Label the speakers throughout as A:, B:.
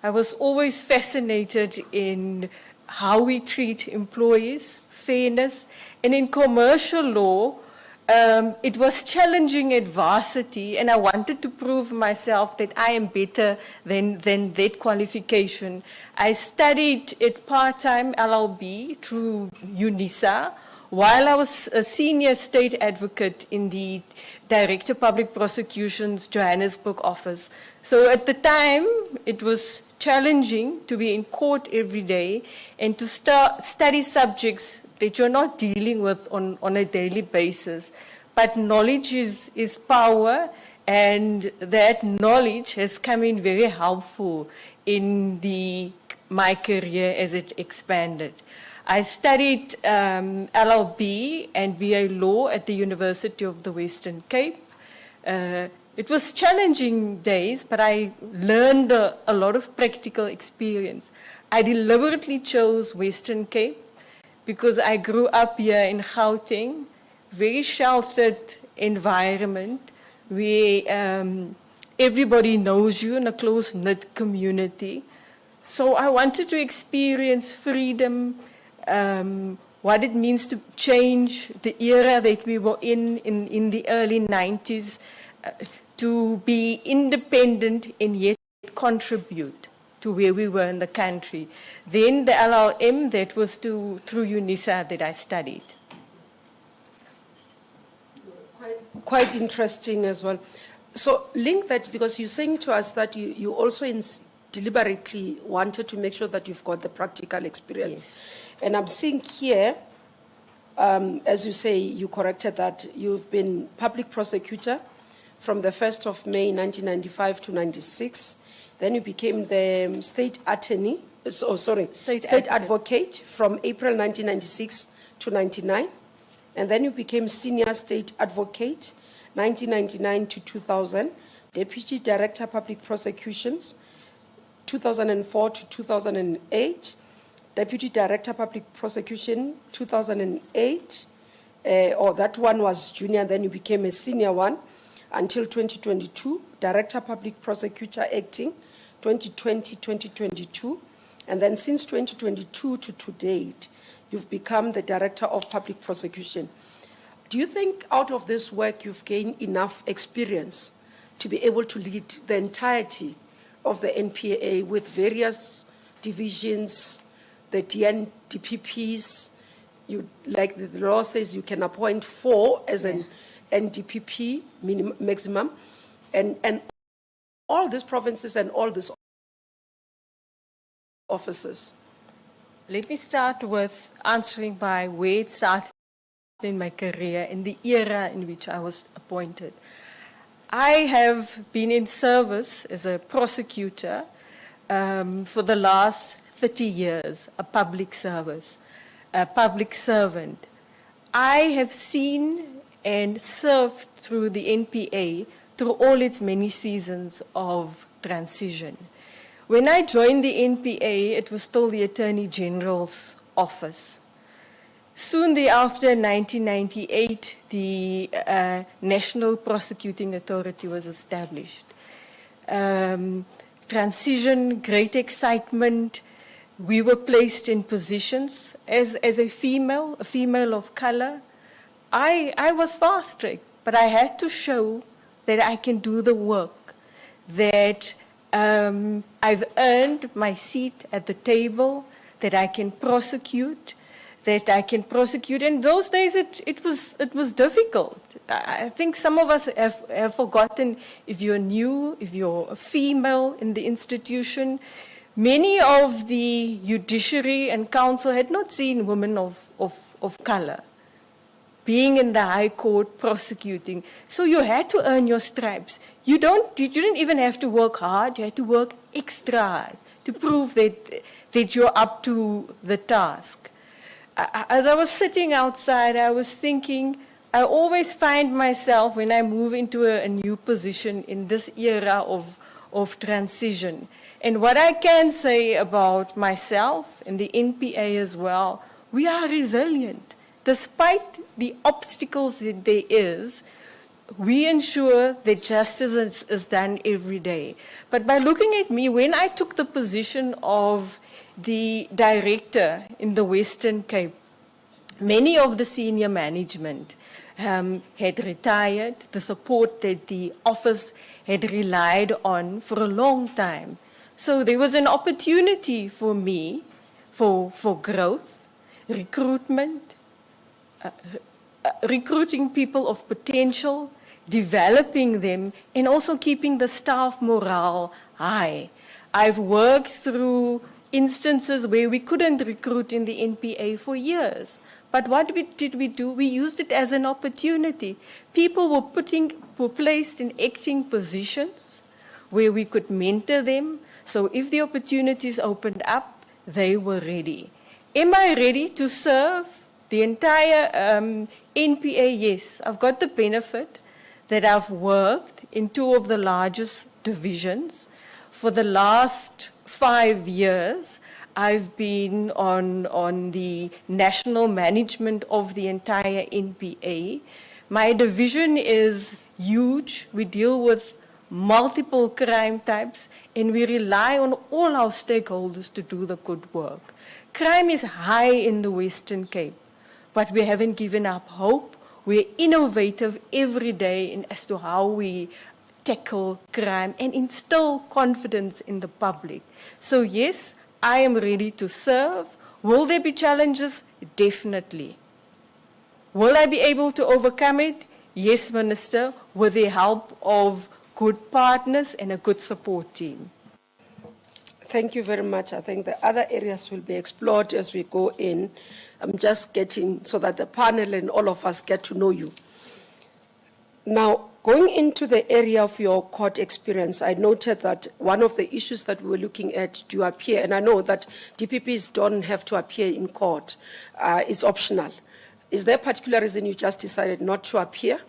A: I was always fascinated in how we treat employees, fairness, and in commercial law, it was challenging at varsity, and I wanted to prove myself that I am better than that qualification. I studied at part-time LLB through UNISA, while I was a senior state advocate in the Director Public Prosecutions Johannesburg office. So at the time, it was challenging to be in court every day and to study subjects that you're not dealing with on a daily basis. But knowledge is power, and that knowledge has come in very helpful in my career as it expanded. I studied LLB and BA Law at the University of the Western Cape. It was challenging days, but I learned a lot of practical experience. I deliberately chose Western Cape because I grew up here in Gauteng, very sheltered environment where everybody knows you in a close-knit community. So I wanted to experience freedom, what it means to change the era that we were in the early 90s, to be independent and yet contribute to where we were in the country. Then the LLM, that was through UNISA that I studied.
B: Quite interesting as well. So link that, because you're saying to us that you also deliberately wanted to make sure that you've got the practical experience.
A: Yes.
B: And I'm seeing here, as you say, you corrected that you've been public prosecutor from the 1st of May 1995 to 96. Then you became the state attorney, state advocate from April 1996 to 99. And then you became senior state advocate 1999 to 2000, deputy director public prosecutions 2004 to 2008, deputy director public prosecution 2008, or that one was junior, then you became a senior one until 2022, director public prosecutor acting 2020-2022, and then since 2022 to date, you've become the director of public prosecution. Do you think out of this work you've gained enough experience to be able to lead the entirety of the NPA with various divisions, the NDPPs? Like the law says, you can appoint 4 as an NDPP maximum, and all these provinces and all these offices.
A: Let me start with answering by where it started in my career, in the era in which I was appointed. I have been in service as a prosecutor for the last 30 years, a public service, a public servant. I have seen and served through the NPA through all its many seasons of transition. When I joined the NPA, it was still the Attorney General's office. Soon thereafter, in 1998, the National Prosecuting Authority was established. Transition, great excitement. We were placed in positions as a female of color. I was fast-tracked, but I had to show that I can do the work, that I've earned my seat at the table, that I can prosecute, In those days, it was difficult. I think some of us have forgotten, if you're new, if you're a female in the institution. Many of the judiciary and council had not seen women of color being in the High Court prosecuting. So you had to earn your stripes. You didn't even have to work hard. You had to work extra hard to prove that you're up to the task. As I was sitting outside, I was thinking, I always find myself when I move into a new position in this era of transition. And what I can say about myself and the NPA as well, we are resilient. Despite the obstacles that there is, we ensure that justice is done every day. But by looking at me, when I took the position of the director in the Western Cape, many of the senior management had retired, the support that the office had relied on for a long time. So there was an opportunity for me for growth, recruitment, recruiting people of potential, developing them, and also keeping the staff morale high. I've worked through instances where we couldn't recruit in the NPA for years. But what did we do? We used it as an opportunity. People were placed in acting positions where we could mentor them. So if the opportunities opened up, they were ready. Am I ready to serve the entire NPA? Yes, I've got the benefit that I've worked in two of the largest divisions. For the last 5 years, I've been on the national management of the entire NPA. My division is huge. We deal with multiple crime types, and we rely on all our stakeholders to do the good work. Crime is high in the Western Cape, but we haven't given up hope. We're innovative every day as to how we tackle crime and instill confidence in the public. So yes, I am ready to serve. Will there be challenges? Definitely. Will I be able to overcome it? Yes, Minister, with the help of good partners and a good support team.
B: Thank you very much. I think the other areas will be explored as we go in. I'm just getting so that the panel and all of us get to know you. Now, going into the area of your court experience, I noted that one of the issues that we were looking at, do you appear, and I know that DPPs don't have to appear in court, it's optional. Is there a particular reason you just decided not to appear?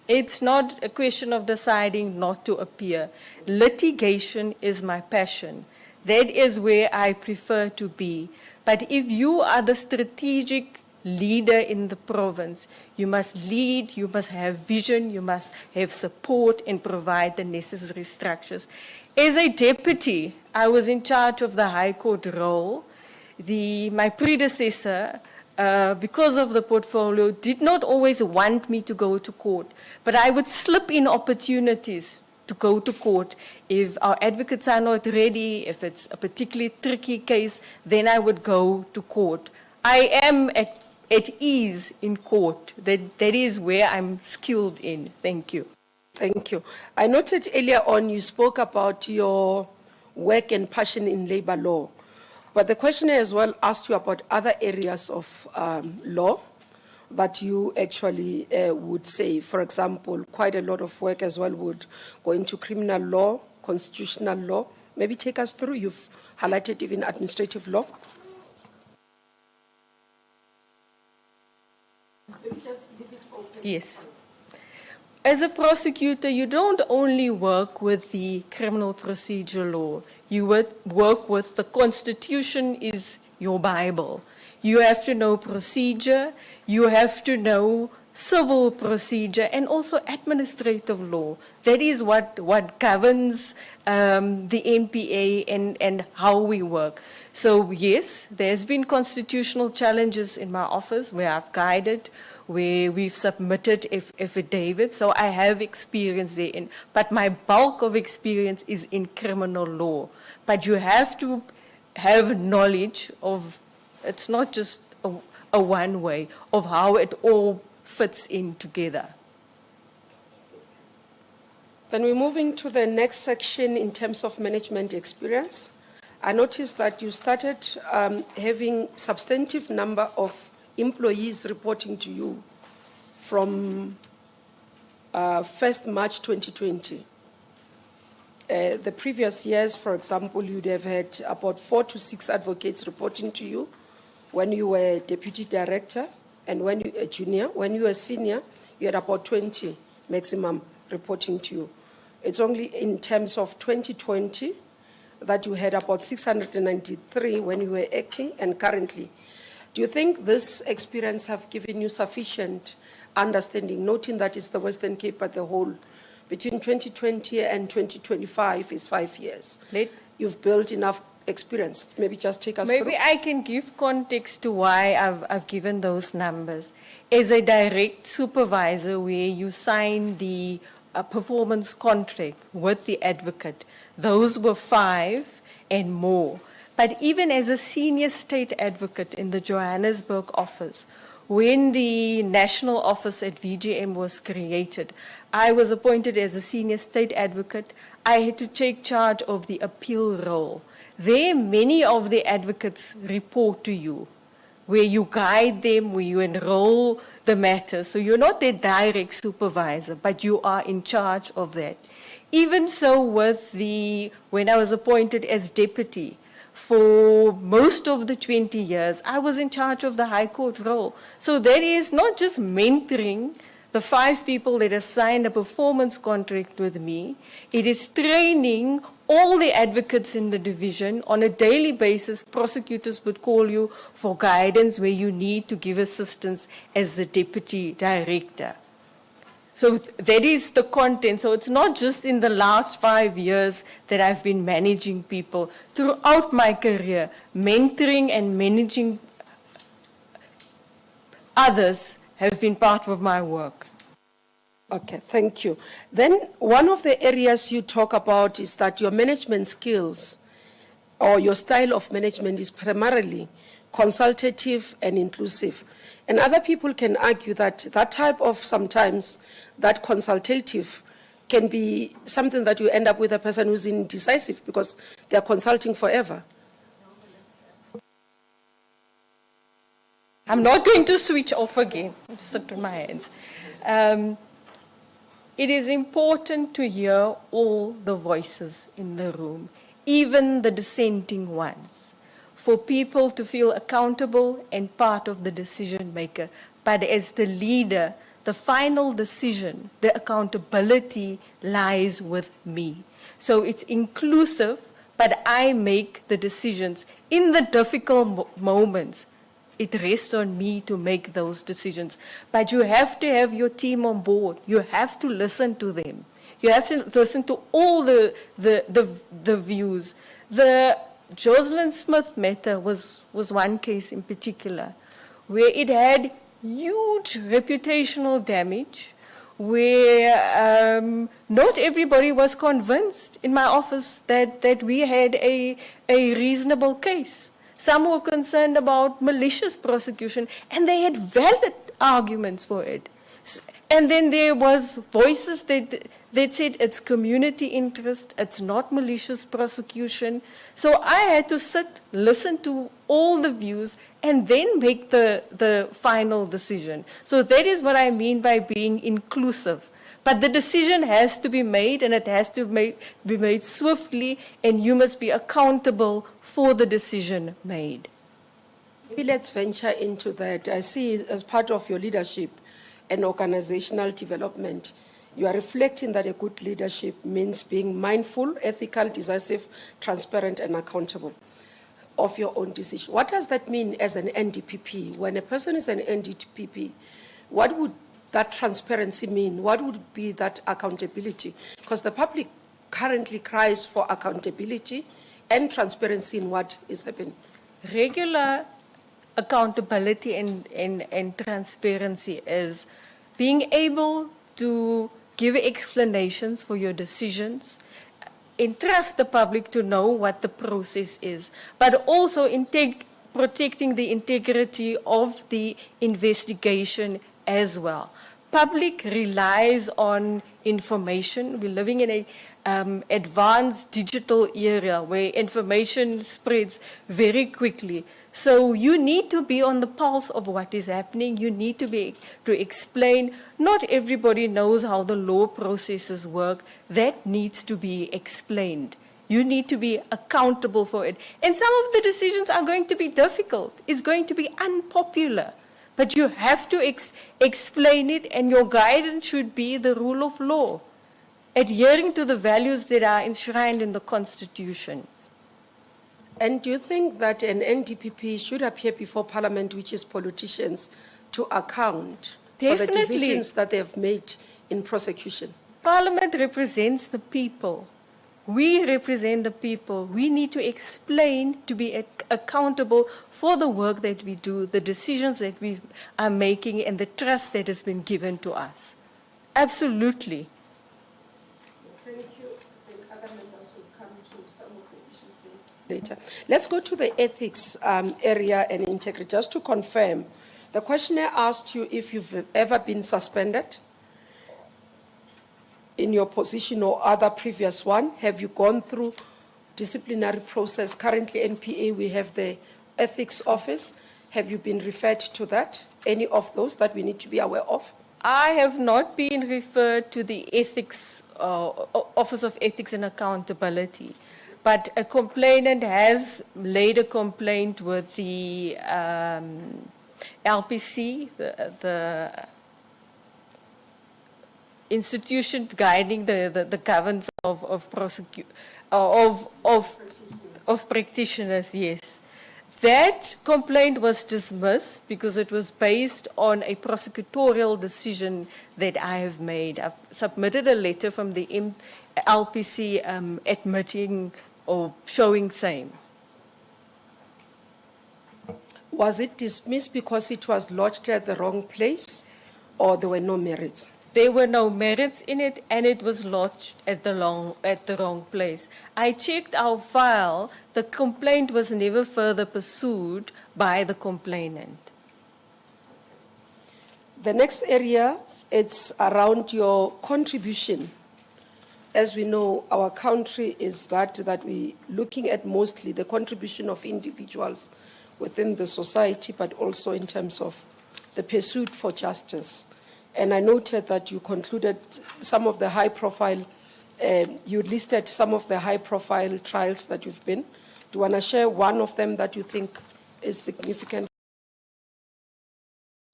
A: It's not a question of deciding not to appear. Litigation is my passion. That is where I prefer to be. But if you are the strategic leader in the province, you must lead, you must have vision, you must have support and provide the necessary structures. As a deputy, I was in charge of the High Court role. My predecessor, because of the portfolio, did not always want me to go to court, but I would slip in opportunities to go to court. If our advocates are not ready, if it's a particularly tricky case, then I would go to court. I am at ease in court. That is where I'm skilled in. Thank you.
B: Thank you. I noted earlier on you spoke about your work and passion in labor law. But the questionnaire as well asked you about other areas of law that you actually would say. For example, quite a lot of work as well would go into criminal law, constitutional law. Maybe take us through. You've highlighted even administrative law. Just leave it open.
A: Yes. As a prosecutor, you don't only work with the criminal procedure law. You work with the Constitution is your Bible. You have to know procedure, you have to know civil procedure, and also administrative law. That is what governs the NPA and how we work. So yes, there's been constitutional challenges in my office where I've guided, where we've submitted affidavits. So I have experience therein, but my bulk of experience is in criminal law. But you have to have knowledge of, it's not just a one way, of how it all fits in together.
B: Then we're moving to the next section in terms of management experience. I noticed that you started having substantive number of employees reporting to you from 1st March 2020. The previous years, for example, you'd have had about 4 to 6 advocates reporting to you when you were deputy director, and when you were junior. When you were senior, you had about 20 maximum reporting to you. It's only in terms of 2020 that you had about 693 when you were acting, and currently Do you think this experience have given you sufficient understanding, noting that it's the Western Cape at the whole, between 2020 and 2025 is 5 years? You've built enough experience. Maybe just take us through.
A: Maybe I can give context to why I've given those numbers. As a direct supervisor where you sign the performance contract with the advocate, those were 5 and more. But even as a senior state advocate in the Johannesburg office, when the national office at VGM was created, I was appointed as a senior state advocate. I had to take charge of the appeal role. There, many of the advocates report to you, where you guide them, where you enroll the matter. So you're not their direct supervisor, but you are in charge of that. Even so when I was appointed as deputy, for most of the 20 years, I was in charge of the High Court role. So that is not just mentoring the 5 people that have signed a performance contract with me. It is training all the advocates in the division. On a daily basis, prosecutors would call you for guidance where you need to give assistance as the deputy director. So that is the content. So it's not just in the last 5 years that I've been managing people. Throughout my career, mentoring and managing others have been part of my work.
B: Okay, thank you. Then one of the areas you talk about is that your management skills or your style of management is primarily consultative and inclusive. And other people can argue that that type of sometimes that consultative can be something that you end up with a person who's indecisive because they're consulting forever.
A: I'm not going to switch off again. Sit on my hands. It is important to hear all the voices in the room, even the dissenting ones, for people to feel accountable and part of the decision maker. But as the leader, the final decision, the accountability lies with me. So it's inclusive, but I make the decisions. In the difficult moments, it rests on me to make those decisions. But you have to have your team on board. You have to listen to them. You have to listen to all the views. The Jocelyn Smith matter was one case in particular, where it had huge reputational damage, where not everybody was convinced in my office that we had a reasonable case. Some were concerned about malicious prosecution, and they had valid arguments for it. And then there was voices that said it's community interest, it's not malicious prosecution. So I had to sit, listen to all the views, and then make the final decision. So that is what I mean by being inclusive. But the decision has to be made, and it has to be made swiftly, and you must be accountable for the decision made.
B: Maybe let's venture into that. I see as part of your leadership and organizational development, you are reflecting that a good leadership means being mindful, ethical, decisive, transparent, and accountable of your own decision. What does that mean as an NDPP? When a person is an NDPP, what would that transparency mean? What would be that accountability? Because the public currently cries for accountability and transparency in what is happening.
A: Regular accountability and transparency is being able to give explanations for your decisions, entrust the public to know what the process is, but also protecting the integrity of the investigation as well. Public relies on information. We're living in an advanced digital era where information spreads very quickly. So you need to be on the pulse of what is happening. You need to explain. Not everybody knows how the law processes work. That needs to be explained. You need to be accountable for it. And some of the decisions are going to be difficult. It's going to be unpopular. But you have to explain it, and your guidance should be the rule of law, adhering to the values that are enshrined in the Constitution.
B: And do you think that an NDPP should appear before Parliament, which is politicians, to account for the
A: Definitely.
B: decisions that they have made in prosecution?
A: Parliament represents the people. We represent the people. We need to explain, to be accountable for the work that we do, the decisions that we are making, and the trust that has been given to us. Absolutely.
B: Thank you. I think other members will come to some of the issues later. Let's go to the ethics area and integrity. Just to confirm, the questionnaire asked you if you've ever been suspended in your position or other previous one. Have you gone through disciplinary process? Currently, NPA, we have the ethics office. Have you been referred to that? Any of those that we need to be aware of?
A: I have not been referred to the ethics, Office of Ethics and Accountability, but a complainant has laid a complaint with the LPC, the institution guiding the governance of practitioners, yes. That complaint was dismissed because it was based on a prosecutorial decision that I have made. I've submitted a letter from the LPC admitting or showing same.
B: Was it dismissed because it was lodged at the wrong place, or there were no merits?
A: There were no merits in it, and it was lodged at the wrong place. I checked our file. The complaint was never further pursued by the complainant.
B: The next area, it's around your contribution. As we know, our country is that we're looking at mostly the contribution of individuals within the society, but also in terms of the pursuit for justice. And I noted that you concluded some of the high-profile, you listed some of the high-profile trials that you've been. Do you want to share one of them that you think is significant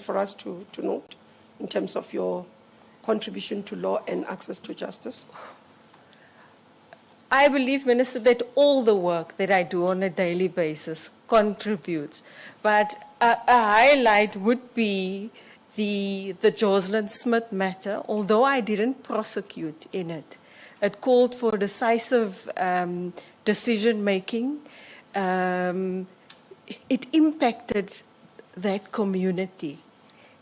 B: for us to note in terms of your contribution to law and access to justice?
A: I believe, Minister, that all the work that I do on a daily basis contributes. But a highlight would be the Jocelyn Smith matter, although I didn't prosecute in it. It called for decisive decision-making. It impacted that community.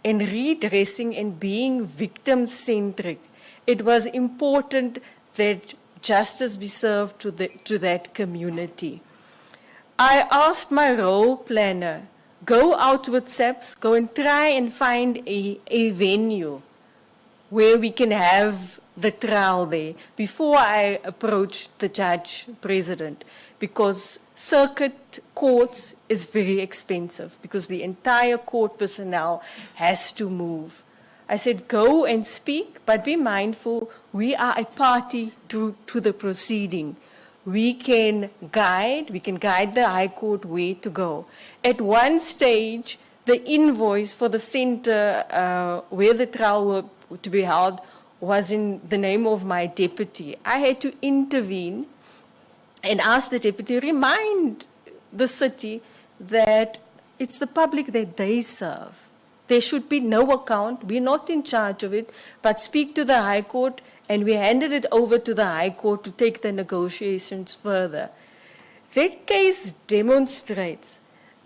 A: And redressing and being victim-centric, it was important that justice be served to that community. I asked my role planner, go out with SAPS, go and try and find a venue where we can have the trial there before I approach the judge president, because circuit courts is very expensive because the entire court personnel has to move. I said, go and speak, but be mindful, we are a party to the proceeding. We can guide the High Court where to go. At one stage, the invoice for the center where the trial were to be held was in the name of my deputy. I had to intervene and ask the deputy, remind the city that it's the public that they serve. There should be no account. We're not in charge of it, but speak to the High Court, and we handed it over to the High Court to take the negotiations further. That case demonstrates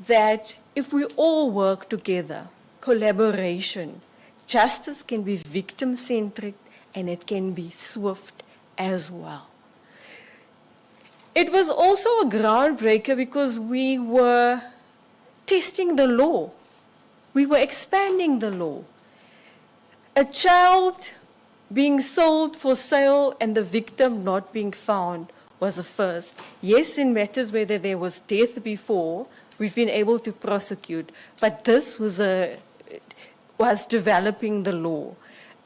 A: that if we all work together, collaboration, justice can be victim-centric and it can be swift as well. It was also a groundbreaker because we were testing the law. We were expanding the law. A child being sold for sale and the victim not being found was a first. Yes, in matters where there was death before, we've been able to prosecute, but this was developing the law.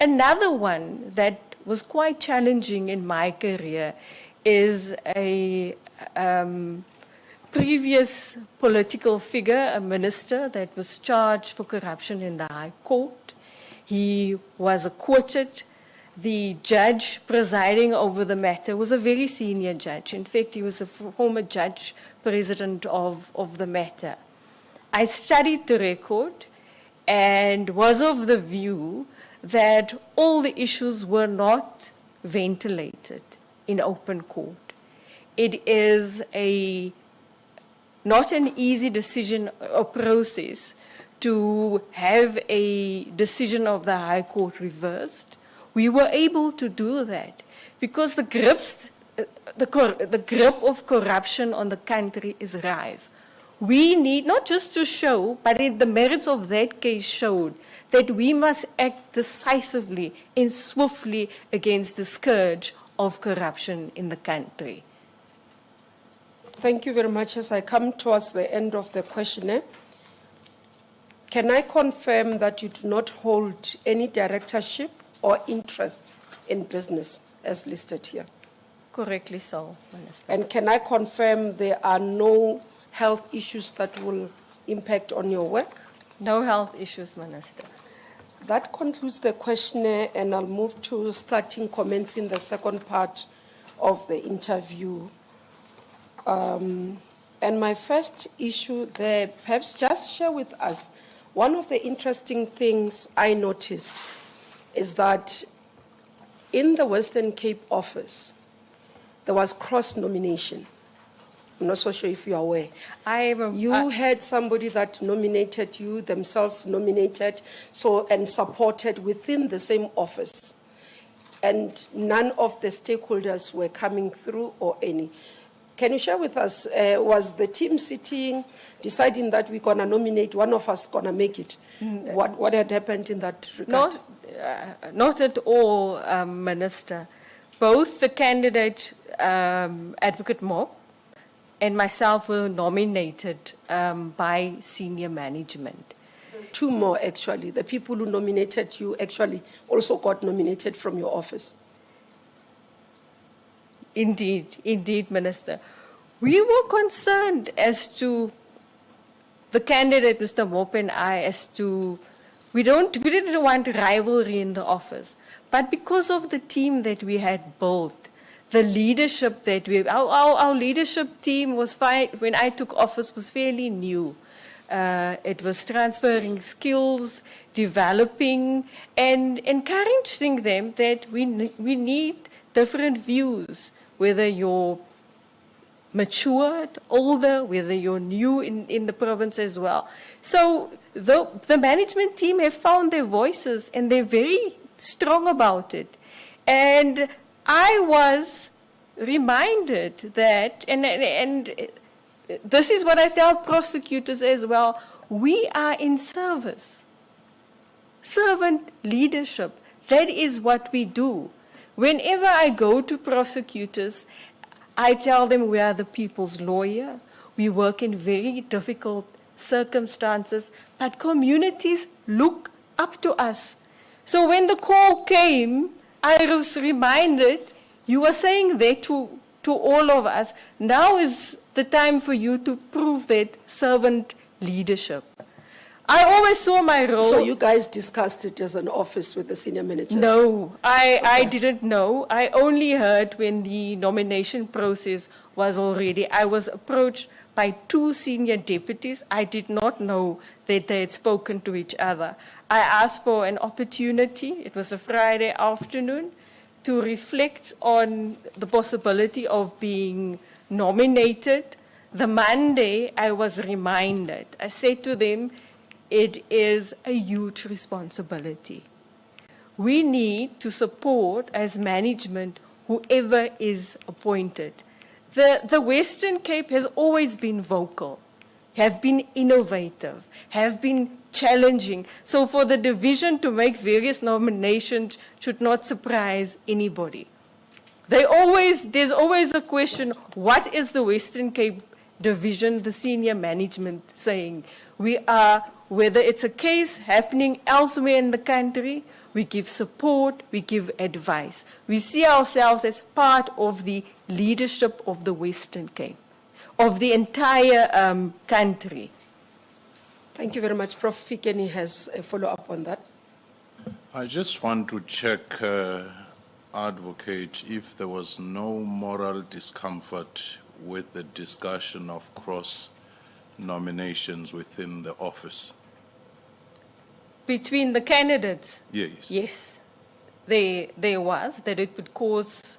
A: Another one that was quite challenging in my career is a previous political figure, a minister that was charged for corruption in the High Court. He was acquitted. the judge presiding over the matter was a very senior judge. In fact, he was a former judge president of the matter. I studied the record and was of the view that all the issues were not ventilated in open court. It is not an easy decision or process to have a decision of the High Court reversed. We were able to do that because the grip of corruption on the country is rife. We need not just to show, but the merits of that case showed that we must act decisively and swiftly against the scourge of corruption in the country.
B: Thank you very much. As I come towards the end of the questionnaire, can I confirm that you do not hold any directorship or interest in business as listed here?
A: Correctly so, Minister.
B: And can I confirm there are no health issues that will impact on your work?
A: No health issues, Minister.
B: That concludes the questionnaire, and I'll move to commencing the second part of the interview. And my first issue there, perhaps just share with us, one of the interesting things I noticed is that in the Western Cape office, there was cross-nomination. I'm not so sure if you're aware. You had somebody that nominated you, themselves nominated, and supported within the same office. And none of the stakeholders were coming through or any. Can you share with us, was the team sitting, deciding that we're going to nominate, one of us going to make it? What had happened in that regard?
A: Not at all, Minister. Both the candidate, Advocate Mob, and myself were nominated by senior management.
B: Two more, actually. The people who nominated you actually also got nominated from your office.
A: Indeed, Minister. We were concerned as to the candidate, Mr. Mob, and I, as to we didn't want rivalry in the office, but because of the team that we had built, the leadership that our leadership team was fine. When I took office, was fairly new. It was transferring skills, developing, and encouraging them that we need different views, whether you're matured, older, whether you're new in the province as well. So the management team have found their voices, and they're very strong about it. And I was reminded that, and this is what I tell prosecutors as well, we are in service. Servant leadership, that is what we do. Whenever I go to prosecutors, I tell them we are the people's lawyer. We work in very difficult circumstances, but communities look up to us. So when the call came, I was reminded, you were saying that to all of us, now is the time for you to prove that servant leadership. I always saw my role.
B: So you guys discussed it as an office with the senior managers?
A: No, I didn't know. I only heard when the nomination process was already. I was approached by two senior deputies. I did not know that they had spoken to each other. I asked for an opportunity. It was a Friday afternoon to reflect on the possibility of being nominated. The Monday, I was reminded. I said to them, it is a huge responsibility. We need to support as management whoever is appointed. The Western Cape has always been vocal, have been innovative, have been challenging. So for the division to make various nominations should not surprise anybody. There's always a question, what is the Western Cape division, the senior management saying? We are, whether it's a case happening elsewhere in the country, we give support, we give advice. We see ourselves as part of the leadership of the Western Cape, of the entire country.
B: Thank you very much. Prof. Fikeni has a follow-up on that.
C: I just want to check advocate if there was no moral discomfort with the discussion of cross nominations within the office?
A: Between the candidates?
C: Yes.
A: Yes, there was, that it would cause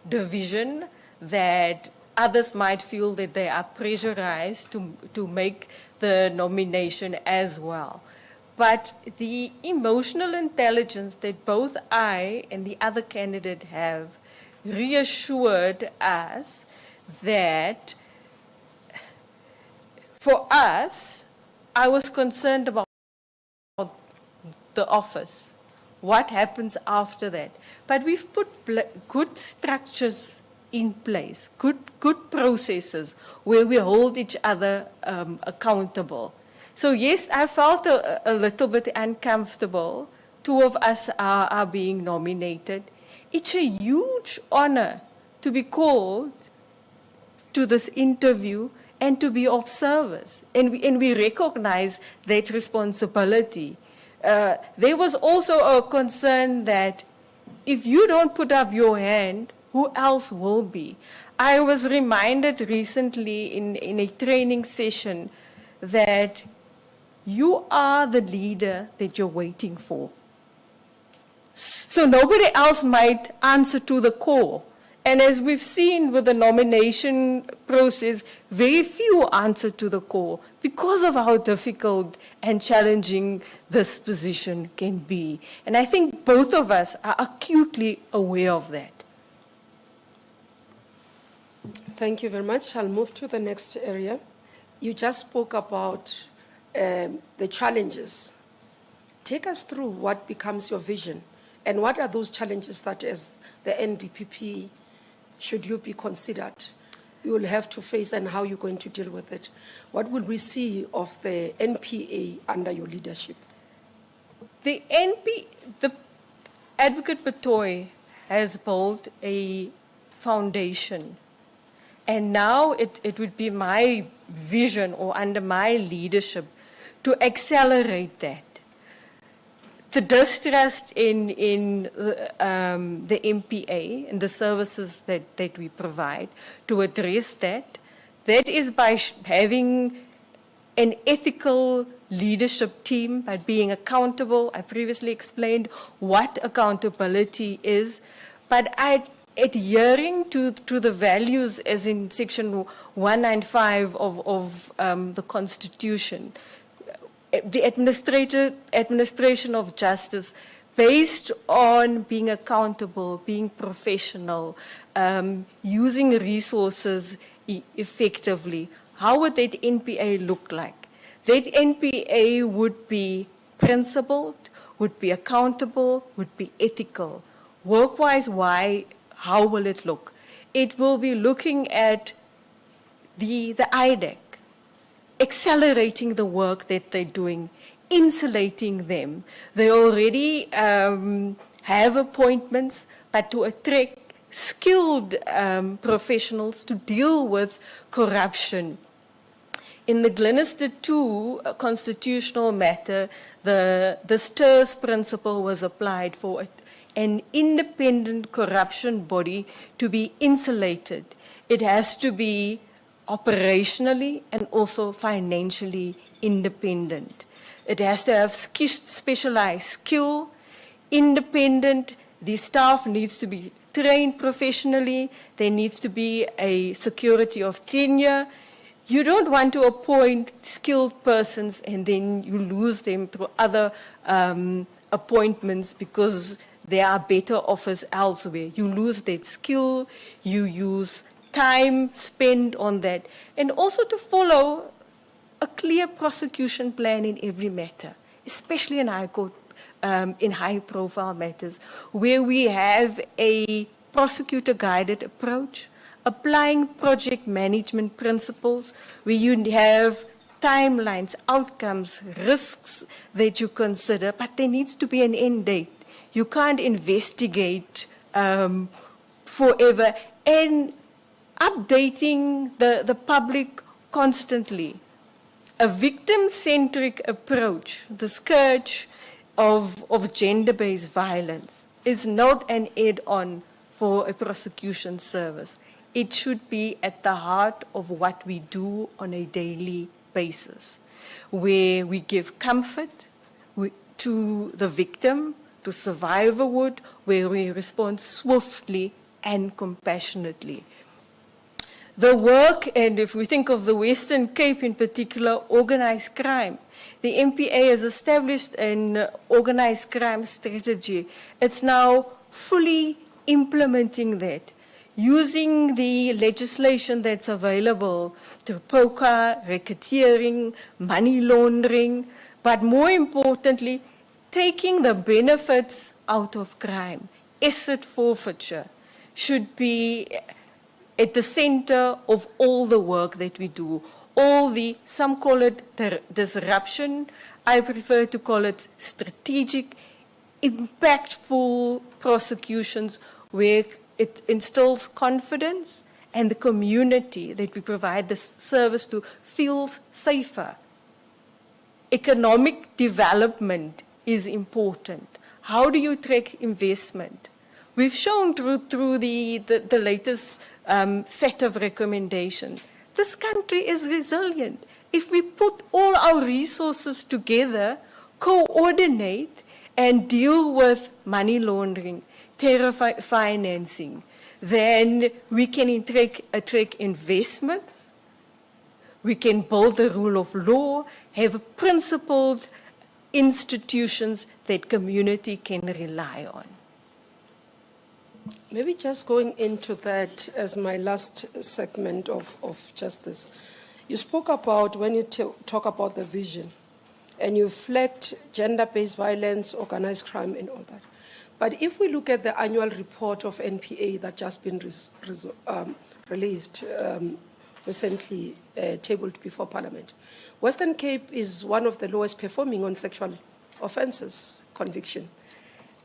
A: division, that others might feel that they are pressurized to make the nomination as well. But the emotional intelligence that both I and the other candidate have reassured us that for us, I was concerned about the office, what happens after that. But we've put good structures in place, good processes where we hold each other accountable. So yes, I felt a little bit uncomfortable. Two of us are being nominated. It's a huge honor to be called to this interview and to be of service. And we recognize that responsibility. There was also a concern that if you don't put up your hand, who else will be? I was reminded recently in a training session that you are the leader that you're waiting for. So nobody else might answer to the call. And as we've seen with the nomination process, very few answer to the call because of how difficult and challenging this position can be. And I think both of us are acutely aware of that.
B: Thank you very much. I'll move to the next area. You just spoke about the challenges. Take us through what becomes your vision and what are those challenges that as the NDPP, should you be considered, you will have to face and how you're going to deal with it. What will we see of the NPA under your leadership?
A: The Advocate Batoy has built a foundation. And now it would be my vision or under my leadership to accelerate that. The distrust in the MPA and the services that we provide to address that is by having an ethical leadership team, by being accountable. I previously explained what accountability is, but adhering to the values as in Section 195 of the Constitution, the administration of justice based on being accountable, being professional, using resources effectively. How would that NPA look like? That NPA would be principled, would be accountable, would be ethical. Work-wise, how will it look? It will be looking at the IDEC, accelerating the work that they're doing, insulating them. They already have appointments, but to attract skilled professionals to deal with corruption. In the Glenister 2 constitutional matter, the STIRS principle was applied for an independent corruption body to be insulated. It has to be operationally and also financially independent. It has to have specialized skill, independent. The staff needs to be trained professionally. There needs to be a security of tenure. You don't want to appoint skilled persons and then you lose them through other appointments because there are better offers elsewhere. You lose that skill, you use time spent on that, and also to follow a clear prosecution plan in every matter, especially in high court, in high-profile matters, where we have a prosecutor-guided approach, applying project management principles, where you have timelines, outcomes, risks that you consider, but there needs to be an end date. You can't investigate forever, and updating the public constantly. A victim-centric approach, the scourge of gender-based violence. is not an add-on for a prosecution service. It should be at the heart of what we do on a daily basis, where we give comfort to the victim, to survivor would, where we respond swiftly and compassionately. The work, and if we think of the Western Cape in particular, organized crime, the MPA has established an organized crime strategy. It's now fully implementing that, using the legislation that's available to POCA, racketeering, money laundering, but more importantly, taking the benefits out of crime. Asset forfeiture should be at the center of all the work that we do. Some call it disruption. I prefer to call it strategic, impactful prosecutions where it instills confidence and the community that we provide the service to feels safer. Economic development is important. How do you track investment? We've shown through the latest set of recommendations, this country is resilient. If we put all our resources together, coordinate, and deal with money laundering, terror financing, then we can attract investments, we can build the rule of law, have principled institutions that community can rely on.
B: Maybe just going into that as my last segment of justice. You spoke about, when you talk about the vision, and you flagged gender-based violence, organized crime, and all that. But if we look at the annual report of NPA that just been released, recently tabled before Parliament, Western Cape is one of the lowest performing on sexual offences conviction.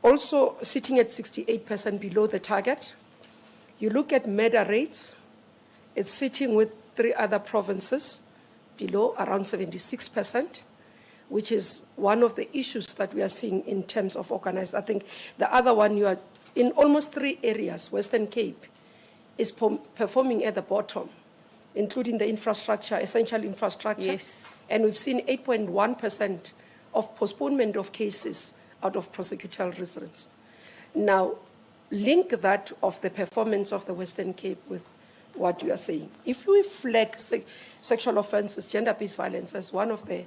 B: Also sitting at 68% below the target. You look at murder rates, it's sitting with 3 other provinces below, around 76%, which is one of the issues that we are seeing in terms of organized. I think the other one, you are in almost 3 areas, Western Cape is performing at the bottom, including the infrastructure, essential infrastructure.
A: Yes.
B: And we've seen 8.1% of postponement of cases out of prosecutorial residence. Now, link that of the performance of the Western Cape with what you are saying. If we flag sexual offences, gender-based violence as one of the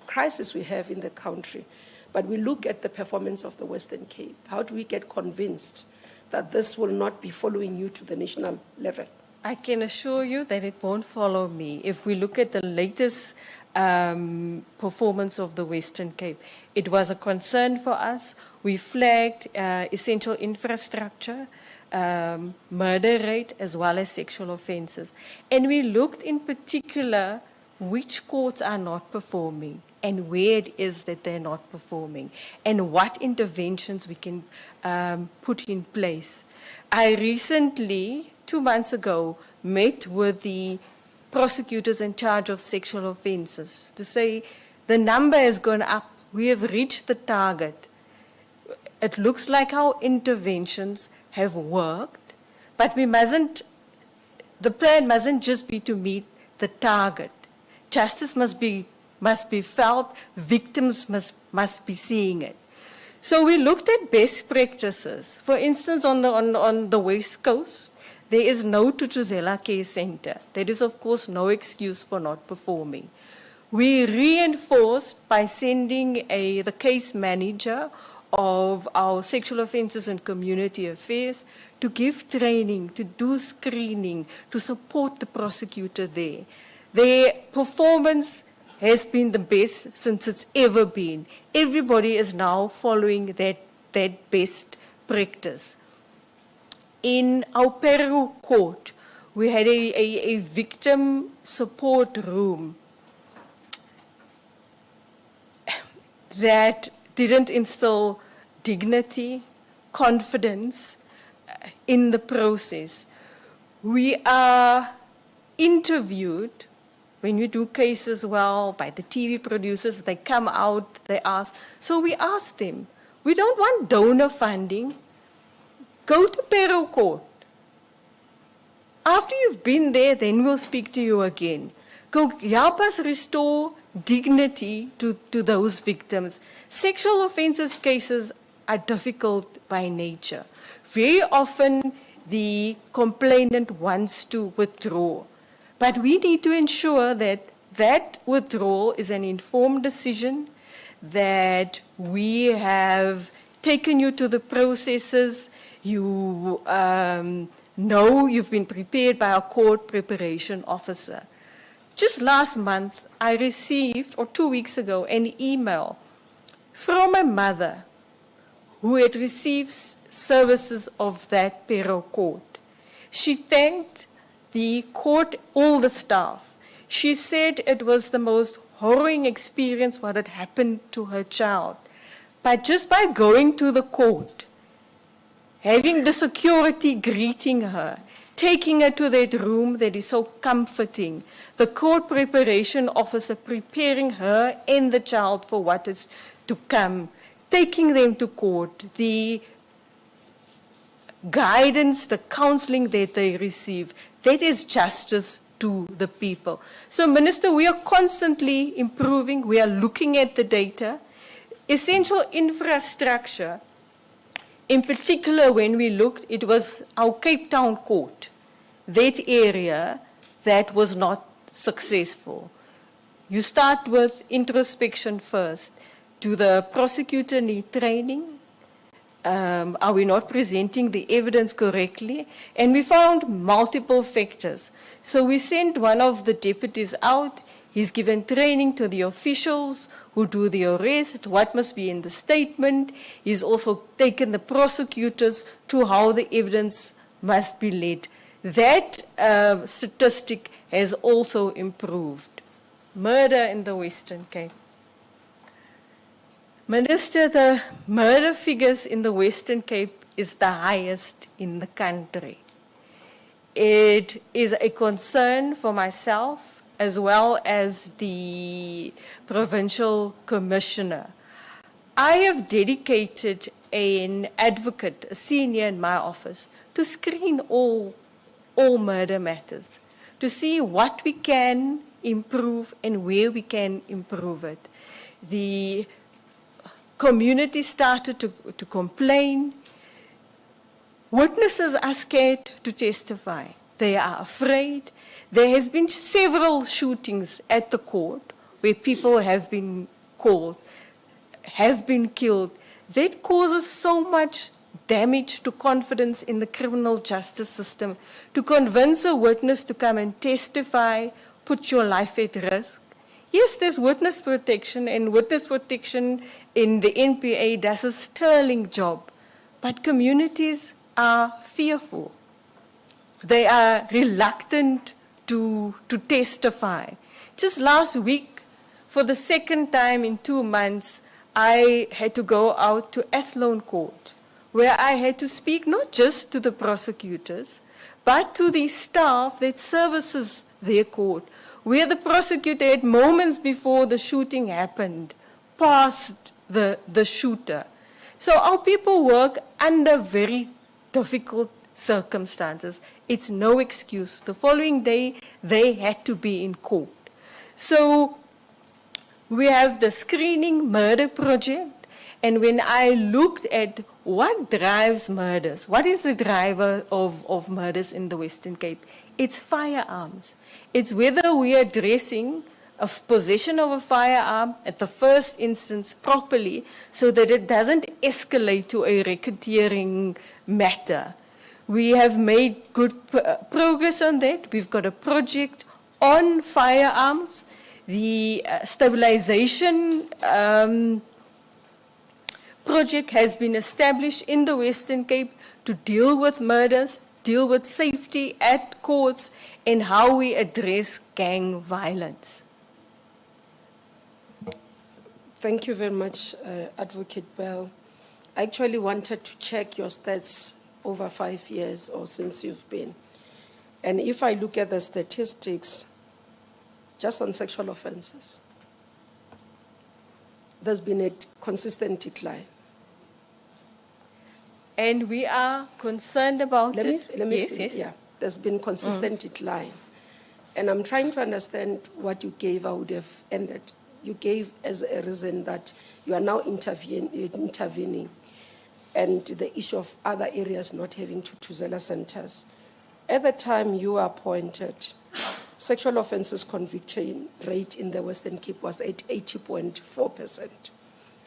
B: crises we have in the country, but we look at the performance of the Western Cape, how do we get convinced that this will not be following you to the national level?
A: I can assure you that it won't follow me. If we look at the latest performance of the Western Cape, it was a concern for us. We flagged essential infrastructure, murder rate, as well as sexual offences. And we looked in particular which courts are not performing and where it is that they're not performing and what interventions we can put in place. I recently, 2 months ago, met with the prosecutors in charge of sexual offences to say the number has gone up. We have reached the target. It looks like our interventions have worked, but we mustn't, the plan mustn't just be to meet the target. Justice must be felt, victims must be seeing it. So we looked at best practices. For instance, on the West Coast, there is no Tutuzela Care Center. There is, of course, no excuse for not performing. We reinforced by sending the case manager of our sexual offences and community affairs to give training, to do screening, to support the prosecutor there. Their performance has been the best since it's ever been. Everybody is now following that best practice. In our Peru court, we had a victim support room that didn't instill dignity, confidence in the process. We are interviewed, when you do cases well, by the TV producers, they come out, they ask. So we ask them, we don't want donor funding, Go to Pero Court. After you've been there, then we'll speak to you again. Go help us restore dignity to those victims. Sexual offences cases are difficult by nature. Very often, the complainant wants to withdraw. But we need to ensure that that withdrawal is an informed decision, that we have taken you to the processes, you know you've been prepared by a court preparation officer. Just last month, I received, or 2 weeks ago, an email from a mother who had received services of that Pero court. She thanked the court, all the staff. She said it was the most harrowing experience what had happened to her child. But just by going to the court, having the security greeting her, taking her to that room that is so comforting, the court preparation officer preparing her and the child for what is to come, taking them to court, the guidance, the counseling that they receive, that is justice to the people. So, Minister, we are constantly improving. We are looking at the data. Essential infrastructure, in particular, when we looked, it was our Cape Town court, that area that was not successful. You start with introspection first. Do the prosecutor need training? Are we not presenting the evidence correctly? And we found multiple factors. So we sent one of the deputies out. He's given training to the officials who do the arrest, what must be in the statement. He's also taken the prosecutors to how the evidence must be led. That statistic has also improved. Murder in the Western Cape. Minister, the murder figures in the Western Cape is the highest in the country. It is a concern for myself as well as the provincial commissioner. I have dedicated an advocate, a senior in my office, to screen all murder matters, to see what we can improve and where we can improve it. The community started to complain. Witnesses are scared to testify. They are afraid. There has been several shootings at the court where people have been called, have been killed. That causes so much damage to confidence in the criminal justice system. To convince a witness to come and testify, put your life at risk. Yes, there's witness protection, and witness protection in the NPA does a sterling job. But communities are fearful. They are reluctant to testify. Just last week, for the second time in 2 months, I had to go out to Athlone Court, where I had to speak not just to the prosecutors, but to the staff that services their court, where the prosecutor had moments before the shooting happened, passed the shooter. So our people work under very difficult circumstances. It's no excuse. The following day, they had to be in court. So we have the screening murder project, and when I looked at what drives murders, what is the driver of murders in the Western Cape, it's firearms. It's whether we are addressing a possession of a firearm at the first instance properly so that it doesn't escalate to a racketeering matter. We have made good progress on that. We've got a project on firearms. The stabilization project has been established in the Western Cape to deal with murders, deal with safety at courts, and how we address gang violence.
B: Thank you very much, Advocate Bell. I actually wanted to check your stats over 5 years or since you've been. And if I look at the statistics, just on sexual offenses, there's been a consistent decline.
A: and we are concerned about
B: Let
A: it.
B: me
A: Yes,
B: finish.
A: yes.
B: Yeah, there's been consistent decline. And I'm trying to understand what you gave. I would have ended. You gave as a reason that you are now intervening, and the issue of other areas not having Tutuzela centers. At the time you were appointed, sexual offences conviction rate in the Western Cape was at 80.4%.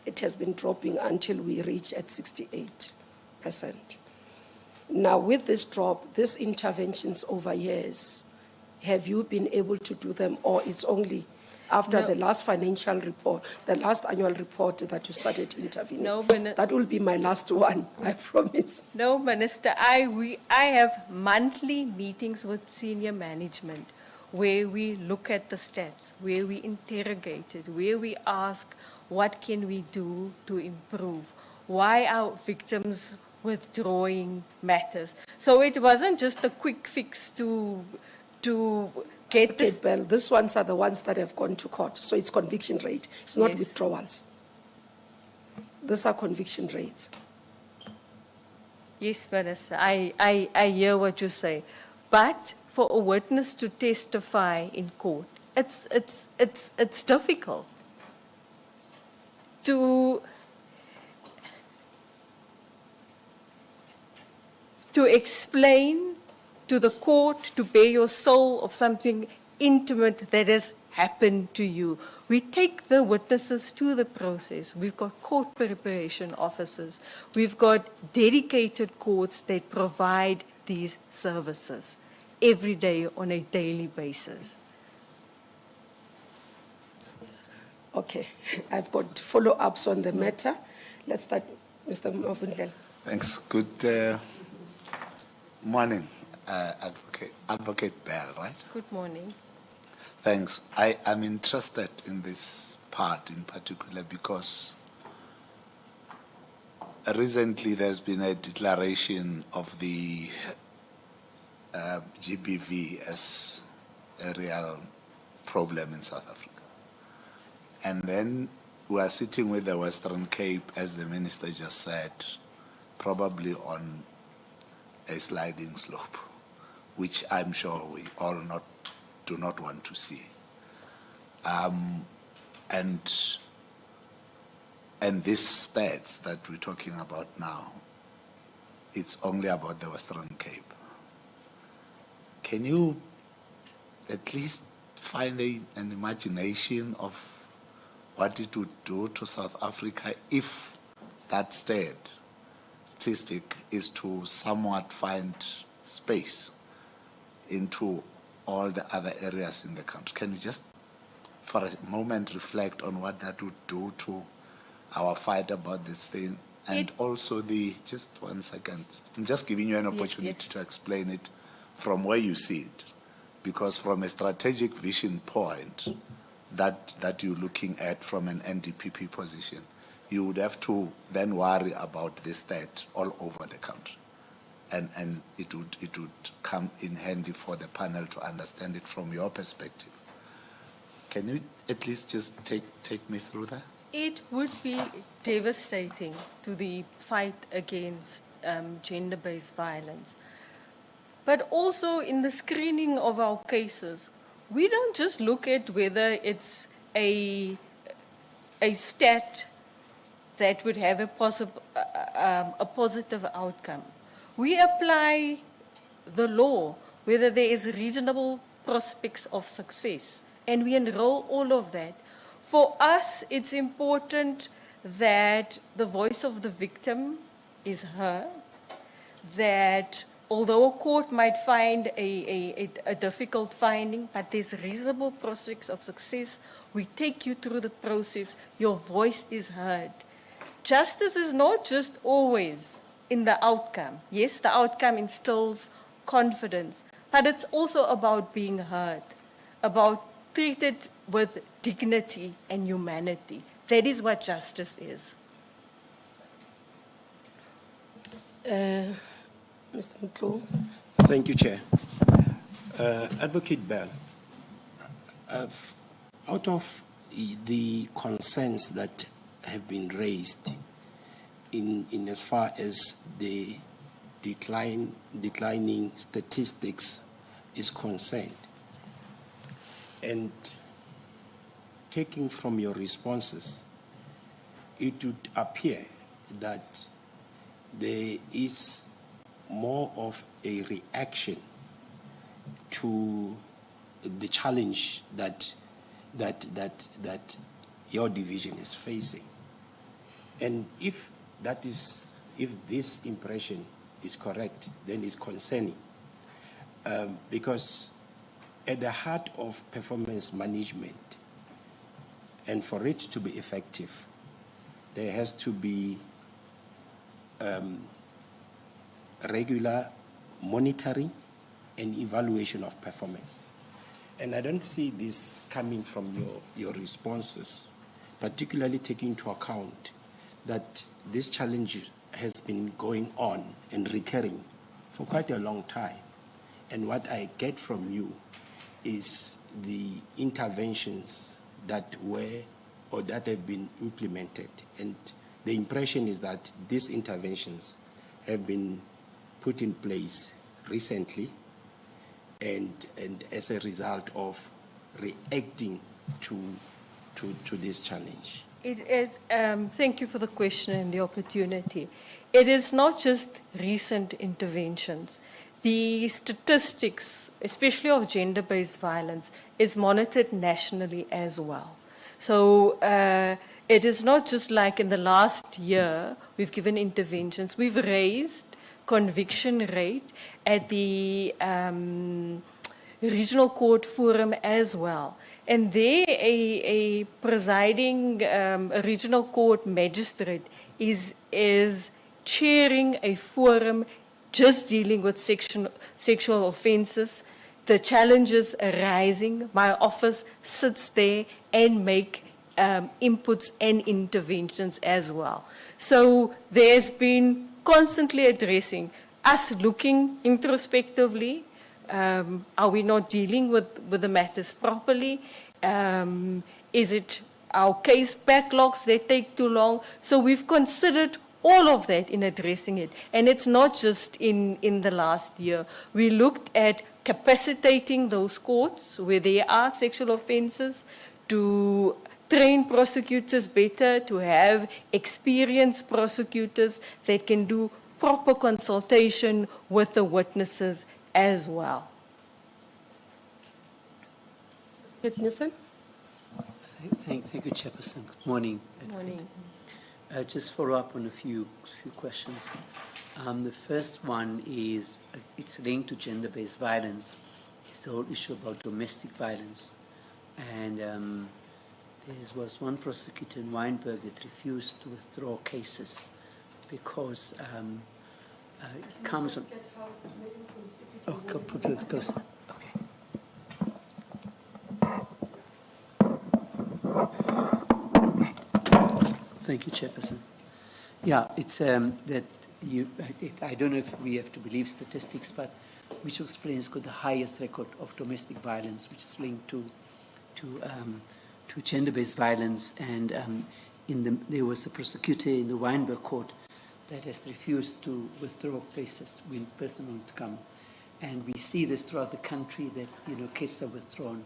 B: It has been dropping until we reach at 68%. Now, with this drop, these interventions over years, have you been able to do them, or it's only after
A: No.
B: the last financial report, the last annual report that you started intervening?
A: No, but
B: that will be my last one, I promise.
A: No, Minister, I have monthly meetings with senior management where we look at the stats, where we interrogate it, where we ask what can we do to improve, why are victims withdrawing matters. So it wasn't just a quick fix to get
B: Okay,
A: this.
B: Bell, these ones are the ones that have gone to court, so it's conviction rate. It's not
A: Yes.
B: withdrawals. These are conviction rates.
A: Yes, Minister, I hear what you say. But for a witness to testify in court, it's difficult to explain to the court, to bare your soul of something intimate that has happened to you. We take the witnesses to the process. We've got court preparation officers. We've got dedicated courts that provide these services every day on a daily basis.
B: Okay, I've got follow-ups on the matter. Let's start, Mr. Mavundlela.
D: Thanks. Good morning, Advocate Bell, right?
A: Good morning.
D: Thanks. I am interested in this part in particular because recently there's been a declaration of the GBV as a real problem in South Africa. And then we are sitting with the Western Cape, as the Minister just said, probably on a sliding slope, which I'm sure we all do not want to see. And these stats that we're talking about now, it's only about the Western Cape. Can you at least find an imagination of what it would do to South Africa if that statistic is to somewhat find space into all the other areas in the country? Can you just for a moment reflect on what that would do to our fight about this thing? And also just 1 second, I'm just giving you an opportunity to explain it from where you see it, because from a strategic vision point that you're looking at from an NDPP position, you would have to then worry about this stat all over the country. And it would come in handy for the panel to understand it from your perspective. Can you at least just take me through that?
A: It would be devastating to the fight against gender-based violence. But also in the screening of our cases, we don't just look at whether it's a stat that would have a positive outcome. We apply the law, whether there is reasonable prospects of success, and we enroll all of that. For us, it's important that the voice of the victim is heard, that although a court might find a difficult finding, but there's reasonable prospects of success, we take you through the process, your voice is heard. Justice is not just always in the outcome. Yes, the outcome instills confidence, but it's also about being heard, about treated with dignity and humanity. That is what justice is.
B: Mr. Mutlu.
E: Thank you, Chair. Advocate Bell, out of the concerns that have been raised in as far as the declining statistics is concerned. And taking from your responses, it would appear that there is more of a reaction to the challenge that your division is facing. And if this impression is correct, then it's concerning. Because at the heart of performance management, and for it to be effective, there has to be regular monitoring and evaluation of performance. And I don't see this coming from your responses, particularly taking into account that this challenge has been going on and recurring for quite a long time. And what I get from you is the interventions that were or that have been implemented. And the impression is that these interventions have been put in place recently and as a result of reacting to this challenge.
A: It is, thank you for the question and the opportunity. It is not just recent interventions. The statistics, especially of gender-based violence, is monitored nationally as well. So it is not just like in the last year we've given interventions. We've raised conviction rate at the regional court forum as well. And there, a presiding regional court magistrate is chairing a forum just dealing with sexual offenses, the challenges arising. My office sits there and make inputs and interventions as well. So there's been constantly addressing us looking introspectively. Are we not dealing with the matters properly? Is it our case backlogs that take too long? So we've considered all of that in addressing it. And it's not just in the last year. We looked at capacitating those courts where there are sexual offenses, to train prosecutors better, to have experienced prosecutors that can do proper consultation with the witnesses as well.
B: Witnessing?
F: Thank you, Chairperson. Good morning.
A: Good morning.
F: Just follow up on a few questions. The first one is, it's linked to gender-based violence. It's the whole issue about domestic violence. And there was one prosecutor in Wynberg that refused to withdraw cases because it comes on... Oh, put it close. Okay. Thank you, Chairperson. Yeah, it's that I don't know if we have to believe statistics, but Mitchell's Plain has got the highest record of domestic violence, which is linked to gender-based violence. And there was a prosecutor in the Wynberg court that has refused to withdraw cases when a person wants to come. And we see this throughout the country that, cases are withdrawn.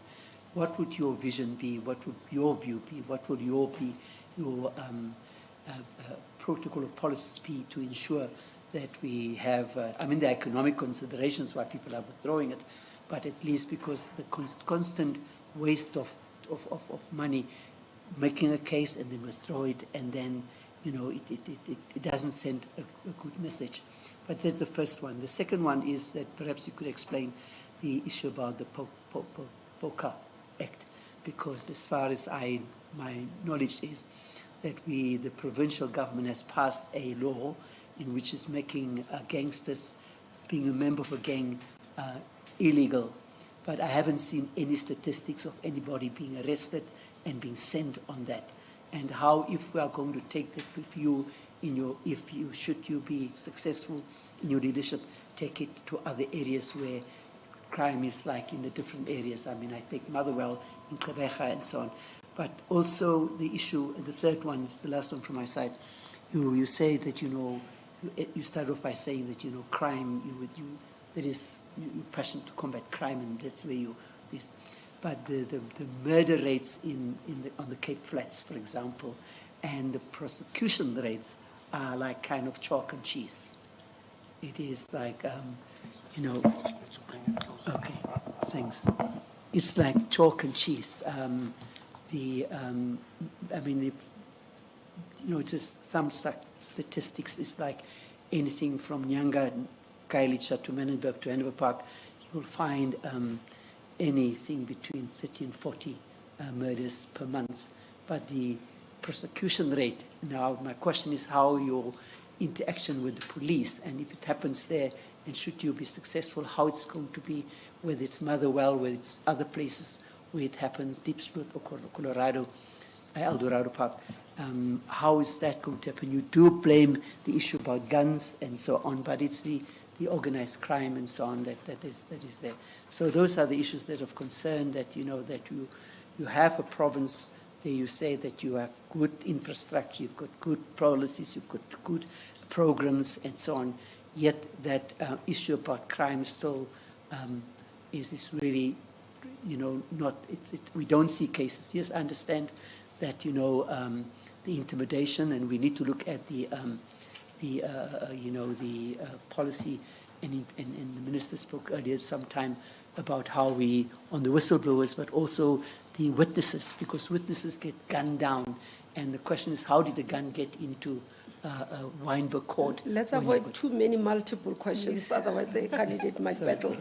F: What would your vision be? What would your view be? What would your protocol or policies be to ensure that we have, there are economic considerations why people are withdrawing it, but at least because the constant waste of money, making a case and then withdraw it, and then, it doesn't send a good message. But that's the first one. The second one is that perhaps you could explain the issue about the POCA Act, because as far as my knowledge is that the provincial government has passed a law in which is making gangsters, being a member of a gang, illegal. But I haven't seen any statistics of anybody being arrested and being sent on that. And how, if we are going to take that with you should you be successful in your leadership, take it to other areas where crime is like in the different areas. I take Motherwell in Kabeja and so on. But also the issue, and the third one is the last one from my side, you say that, you start off by saying that, crime, that is, you're passionate to combat crime, and that's where but the murder rates on the Cape Flats, for example, and the prosecution rates are like kind of chalk and cheese. It is like, okay, thanks. It's like chalk and cheese. Just some statistics is like anything from Nyanga, Kailicha to Menenberg to Hanover Park, you'll find anything between 30 and 40 murders per month. But the prosecution rate, now my question is how your interaction with the police, and if it happens there, and should you be successful, how it's going to be, whether it's Motherwell, whether it's other places where it happens, Deep Split or Colorado, El Dorado Park. How is that going to happen? You do blame the issue about guns and so on, but it's the organized crime and so on that is there. So those are the issues that are of concern, that that you have a province there, you say that you have good infrastructure, you've got good policies, you've got good programs and so on, yet that issue about crime still is really, not, we don't see cases. Yes, I understand that, the intimidation, and we need to look at the policy, and the minister spoke earlier sometime about how we, on the whistleblowers, but also the witnesses, because witnesses get gunned down, and the question is, how did the gun get into Weinberg Court?
B: Let's avoid too many multiple questions, otherwise the candidate might battle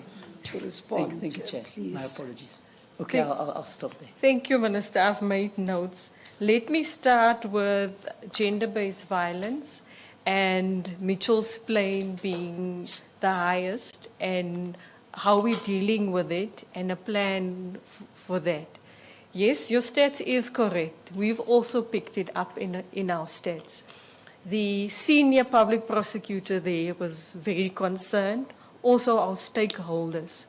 B: to respond.
F: Thank you, Chair.
B: Please.
F: My apologies. Okay, I'll stop there.
A: Thank you, Minister. I've made notes. Let me start with gender-based violence and Mitchell's Plain being the highest, and how we're dealing with it and a plan for that. Yes, your stats is correct. We've also picked it up in our stats. The senior public prosecutor there was very concerned, also our stakeholders.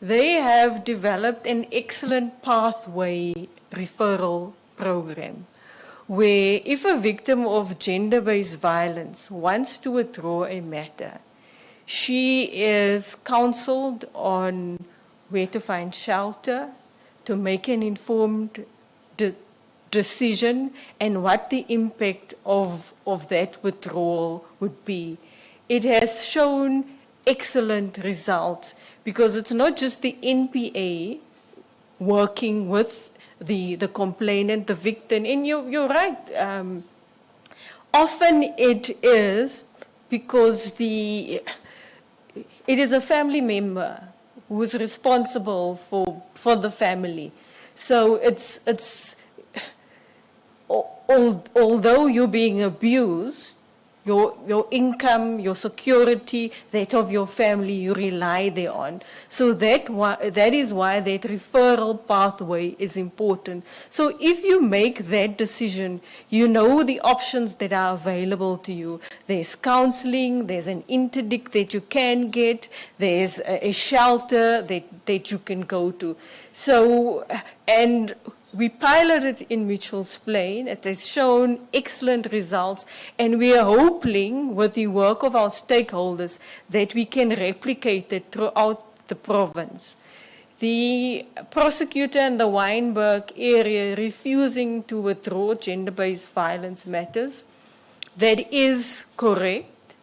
A: They have developed an excellent pathway referral program, where if a victim of gender-based violence wants to withdraw a matter, she is counseled on where to find shelter, to make an informed decision, and what the impact of that withdrawal would be. It has shown excellent results, because it's not just the NPA working with the complainant, the victim, and you're right. Often it is because it is a family member who is responsible for the family. So it's although you're being abused, your income, your security, that of your family, you rely thereon. So that is why that referral pathway is important. So if you make that decision, you know the options that are available to you. There's counseling, there's an interdict that you can get, there's a shelter that you can go to. So, and we piloted in Mitchell's Plain. It has shown excellent results, and we are hoping with the work of our stakeholders that we can replicate it throughout the province. The prosecutor in the Weinberg area refusing to withdraw gender-based violence matters, that is correct.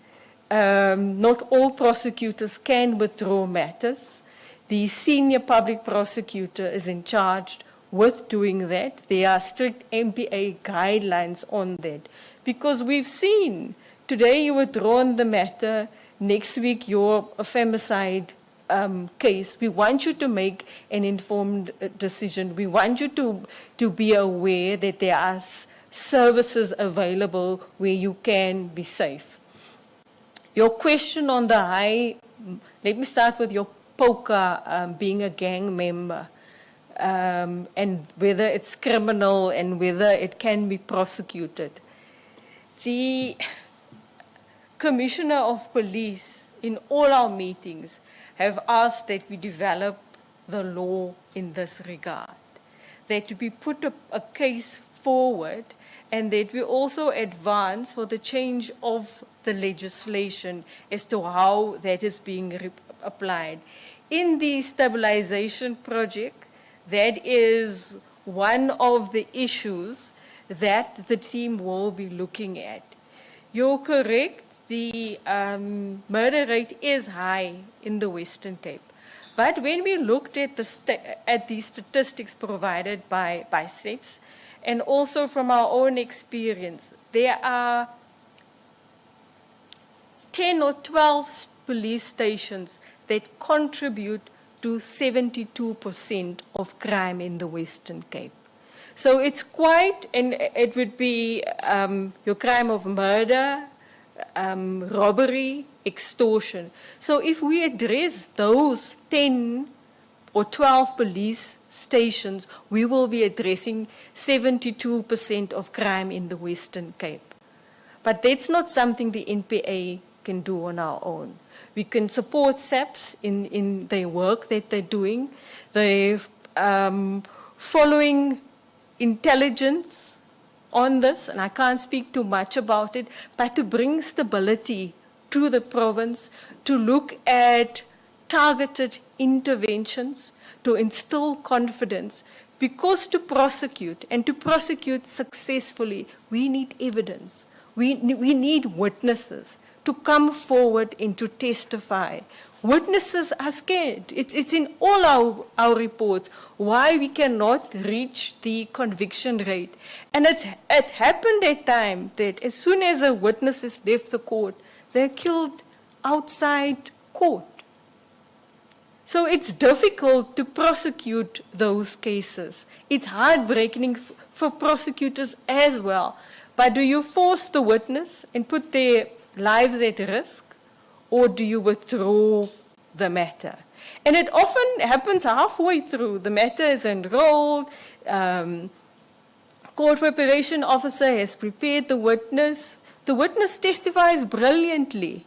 A: Not all prosecutors can withdraw matters. The senior public prosecutor is in charge with doing that. There are strict MPA guidelines on that, because we've seen today you withdrawn the matter, next week you're a femicide case. We want you to make an informed decision. We want you to be aware that there are services available where you can be safe. Your question on the high, let me start with your poker being a gang member. And whether it's criminal and whether it can be prosecuted. The Commissioner of Police, in all our meetings, have asked that we develop the law in this regard, that we put a case forward and that we also advance for the change of the legislation as to how that is being applied. In the stabilization project, that is one of the issues that the team will be looking at. You're correct, the murder rate is high in the Western Cape. But when we looked at the statistics provided by SEPS, and also from our own experience, there are 10 or 12 police stations that contribute to 72% of crime in the Western Cape. So it's quite, and it would be your crime of murder, robbery, extortion. So if we address those 10 or 12 police stations, we will be addressing 72% of crime in the Western Cape. But that's not something the NPA can do on our own. We can support SAPS in their work that they're doing. They're following intelligence on this, and I can't speak too much about it, but to bring stability to the province, to look at targeted interventions, to instill confidence, because to prosecute, and to prosecute successfully, we need evidence. We need witnesses to come forward and to testify. Witnesses are scared. It's in all our reports why we cannot reach the conviction rate. And it happened at time that as soon as a witness has left the court, they're killed outside court. So it's difficult to prosecute those cases. It's heartbreaking for prosecutors as well. But do you force the witness and put their lives at risk, or do you withdraw the matter? And it often happens halfway through. The matter is enrolled, court preparation officer has prepared the witness testifies brilliantly,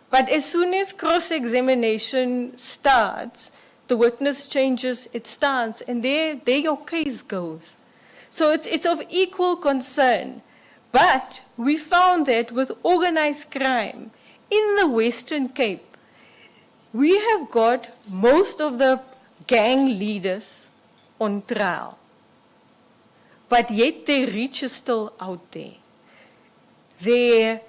A: but as soon as cross-examination starts, the witness changes its stance, and there your case goes. So it's of equal concern. But we found that with organized crime in the Western Cape, we have got most of the gang leaders on trial. But yet their reach is still out there. They're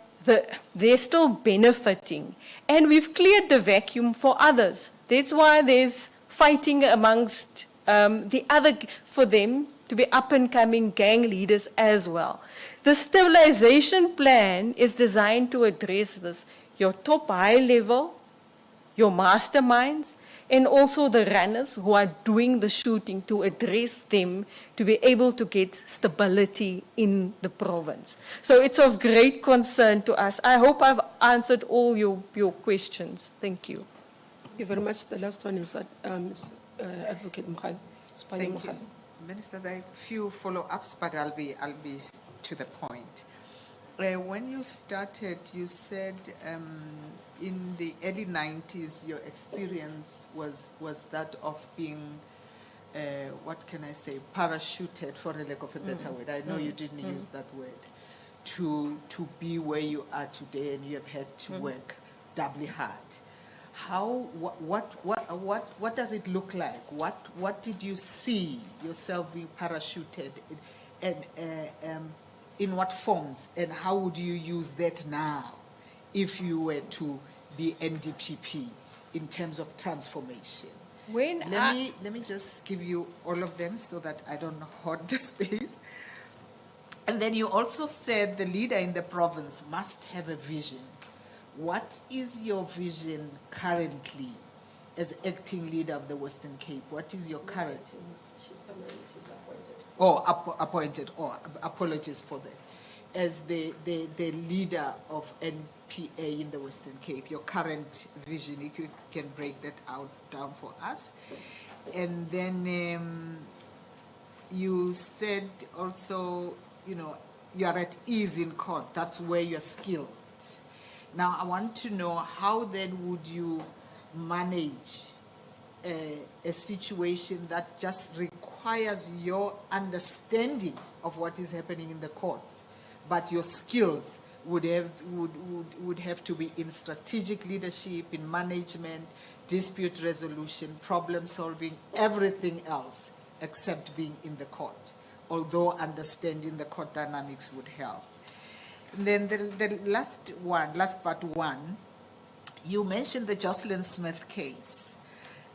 A: still benefiting. And we've cleared the vacuum for others. That's why there's fighting amongst the other, for them to be up-and-coming gang leaders as well. The stabilization plan is designed to address this. Your top high level, your masterminds, and also the runners who are doing the shooting, to address them, to be able to get stability in the province. So it's of great concern to us. I hope I've answered all your questions. Thank you.
B: Thank you very much. The last one is Advocate Mkhali.
G: Thank you. Minister, there are a few follow-ups, but I'll be to the point. When you started, you said in the early 90s, your experience was that of being, what can I say, parachuted, for the lack of a better word. I know you didn't use that word, to be where you are today, and you have had to work doubly hard. What does it look like? What did you see yourself being parachuted, and in what forms, and how would you use that now if you were to be NDPP in terms of transformation? Let me just give you all of them so that I don't hoard the space. And then you also said the leader in the province must have a vision. What is your vision currently as acting leader of the Western Cape? What is your current?
B: She's permanent, she's appointed.
G: Oh, appointed. Oh, apologies for that. As the leader of NPA in the Western Cape, your current vision, if you can break that down for us. And then you said also, you are at ease in court. That's where you're skilled. Now, I want to know how then would you manage a situation that just requires your understanding of what is happening in the courts, but your skills would have to be in strategic leadership, in management, dispute resolution, problem solving, everything else except being in the court, although understanding the court dynamics would help. And then the last part one, you mentioned the Jocelyn Smith case.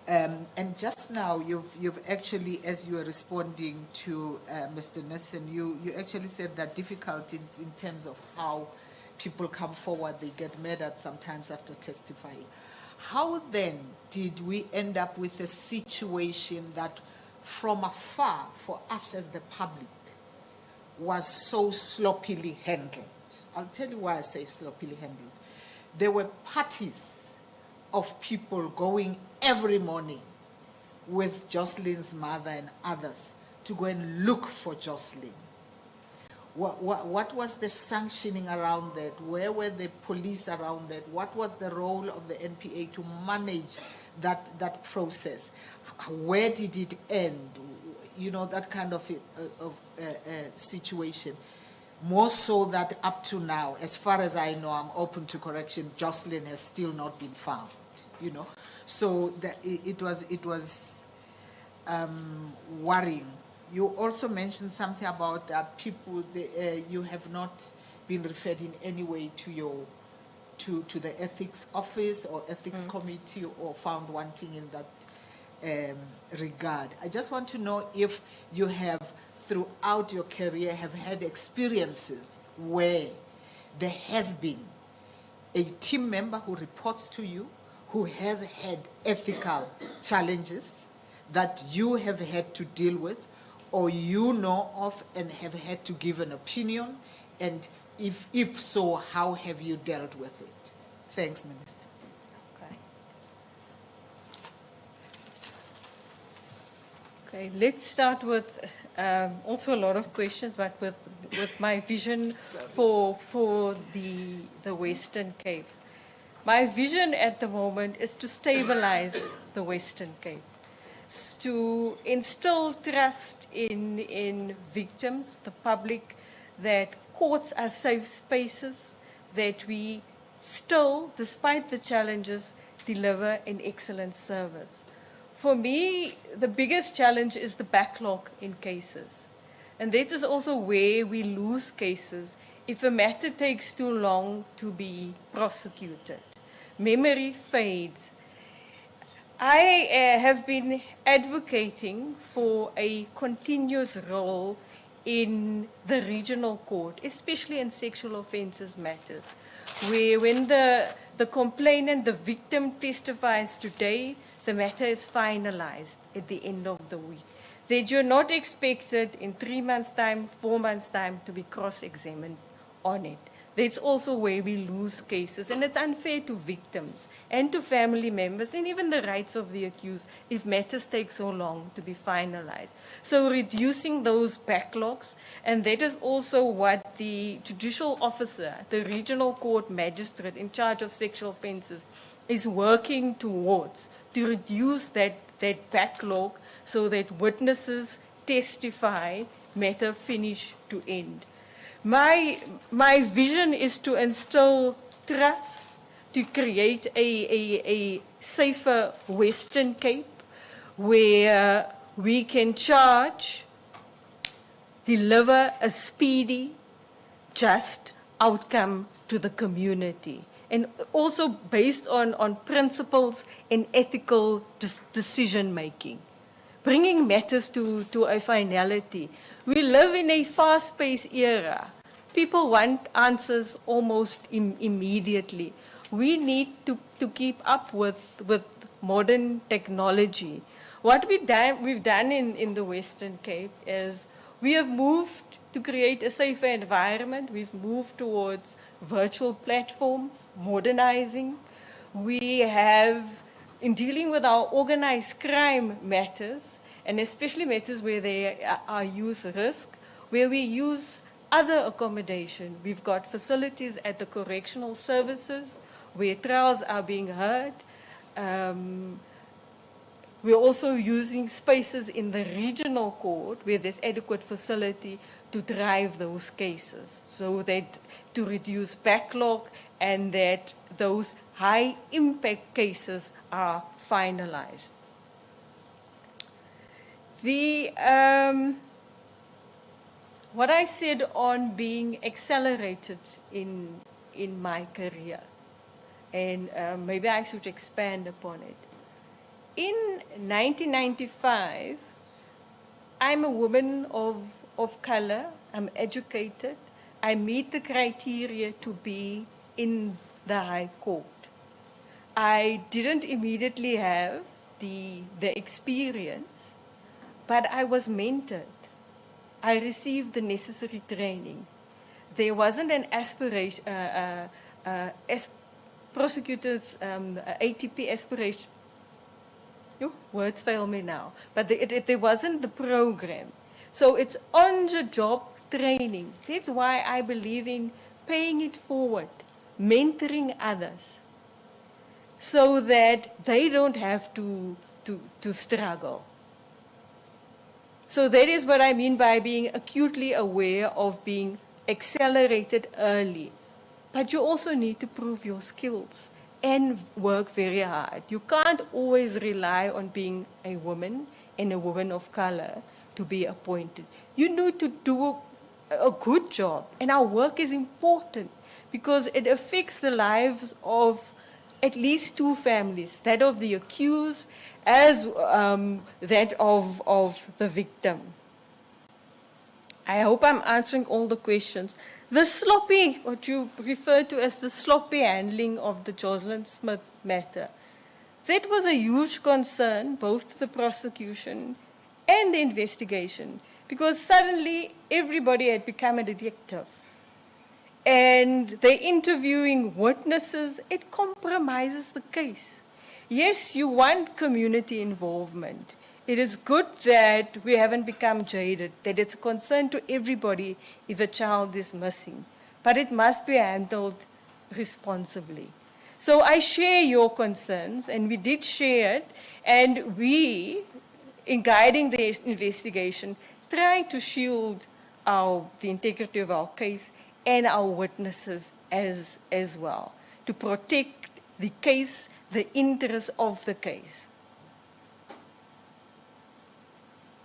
G: And just now, you've actually, as you were responding to Mr. Nissen, you actually said that difficulties in terms of how people come forward, they get murdered sometimes after testifying. How then did we end up with a situation that from afar, for us as the public, was so sloppily handled? I'll tell you why I say sloppily handled. There were parties of people going every morning with Jocelyn's mother and others to go and look for Jocelyn. What was the sanctioning around that? Where were the police around that? What was the role of the NPA to manage that process? Where did it end? You know, that kind of situation. More so that up to now, as far as I know, I'm open to correction, Jocelyn has still not been found, you know. So it was worrying. You also mentioned something about people, you have not been referred in any way to the ethics office or ethics committee or found wanting in that regard. I just want to know if you have, throughout your career, have had experiences where there has been a team member who reports to you who has had ethical challenges that you have had to deal with, or you know of and have had to give an opinion, and if so, how have you dealt with it? Thanks, Minister.
A: Okay, let's start with also a lot of questions, but with my vision for the Western Cape. My vision at the moment is to stabilize the Western Cape, to instill trust in victims, the public, that courts are safe spaces, that we still, despite the challenges, deliver an excellent service. For me, the biggest challenge is the backlog in cases. And that is also where we lose cases if a matter takes too long to be prosecuted. Memory fades. I have been advocating for a continuous role in the regional court, especially in sexual offences matters, where when the complainant, the victim testifies today, the matter is finalized at the end of the week. That you're not expected in 3 months' time, 4 months' time to be cross-examined on it. That's also where we lose cases, and it's unfair to victims and to family members and even the rights of the accused if matters take so long to be finalized. So reducing those backlogs, and that is also what the judicial officer, the regional court magistrate in charge of sexual offences, is working towards, to reduce that backlog so that witnesses testify, matter finish to end. My vision is to instill trust, to create a safer Western Cape where we can charge, deliver a speedy, just outcome to the community. And also based on principles and ethical decision-making, bringing matters to a finality. We live in a fast-paced era. People want answers almost immediately. We need to keep up with modern technology. What we've done in the Western Cape is we have moved to create a safer environment. We've moved towards virtual platforms, modernizing. We have, in dealing with our organized crime matters, and especially matters where there are use risk, where we use other accommodation. We've got facilities at the correctional services where trials are being heard. We're also using spaces in the regional court where there's adequate facility to drive those cases, so that to reduce backlog and that those high impact cases are finalized. What I said on being accelerated in my career, and maybe I should expand upon it. In 1995, I'm a woman of color, I'm educated, I meet the criteria to be in the High Court. I didn't immediately have the experience, but I was mentored. I received the necessary training. There wasn't an aspiration, prosecutors, ATP aspiration. Words fail me now. But there wasn't the program. So it's on-the-job training. That's why I believe in paying it forward, mentoring others, so that they don't have to struggle. So that is what I mean by being acutely aware of being accelerated early. But you also need to prove your skills and work very hard. You can't always rely on being a woman and a woman of color to be appointed. You need to do a good job. And our work is important because it affects the lives of at least two families, that of the accused as that of the victim. I hope I'm answering all the questions. The sloppy, what you refer to as the sloppy handling of the Jocelyn Smith matter, that was a huge concern, both to the prosecution and the investigation, because suddenly everybody had become a detective. And they're interviewing witnesses, it compromises the case. Yes, you want community involvement. It is good that we haven't become jaded, that it's a concern to everybody if a child is missing. But it must be handled responsibly. So I share your concerns, and we did share it, and we, in guiding the investigation, try to shield the integrity of our case and our witnesses as well, to protect the case, the interest of the case.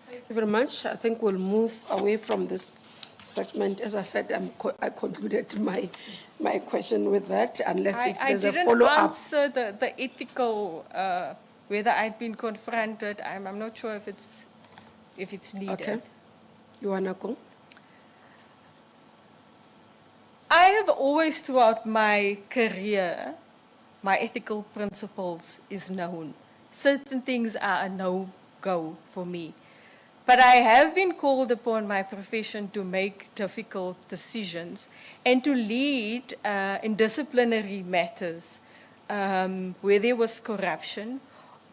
B: Thank you very much. I think we'll move away from this segment. As I said, I concluded my question with that, unless if there's a follow-up.
A: I didn't answer the ethical, whether I'd been confronted. I'm not sure if it's needed.
B: Okay. You want to go?
A: I have always, throughout my career, my ethical principles is known. Certain things are a no-go for me. But I have been called upon my profession to make difficult decisions and to lead in disciplinary matters where there was corruption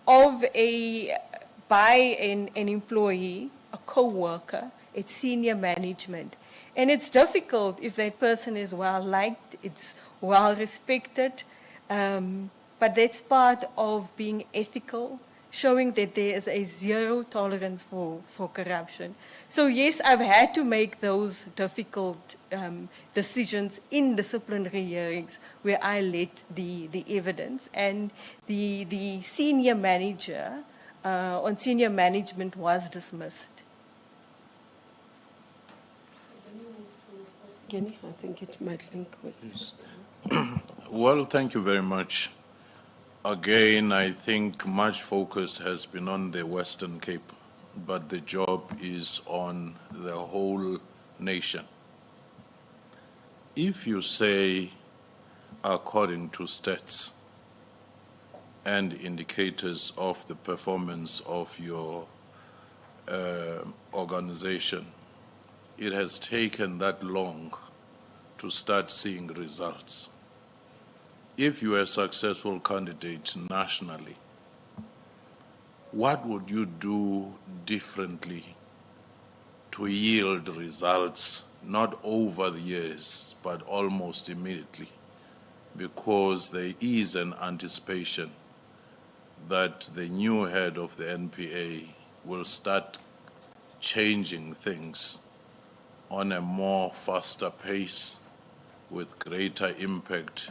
A: by an employee, a co-worker, at senior management. And it's difficult if that person is well-liked, it's well-respected, but that's part of being ethical, showing that there is a zero tolerance for corruption. So yes, I've had to make those difficult decisions in disciplinary hearings where I led the evidence, and the senior manager on senior management was dismissed.
B: Kenny, I think it might link with this.
C: Well, thank you very much. Again, I think much focus has been on the Western Cape, but the job is on the whole nation. If you say, according to stats and indicators of the performance of your organization, it has taken that long to start seeing results. If you are a successful candidate nationally, what would you do differently to yield results, not over the years, but almost immediately? Because there is an anticipation that the new head of the NPA will start changing things on a more faster pace with greater impact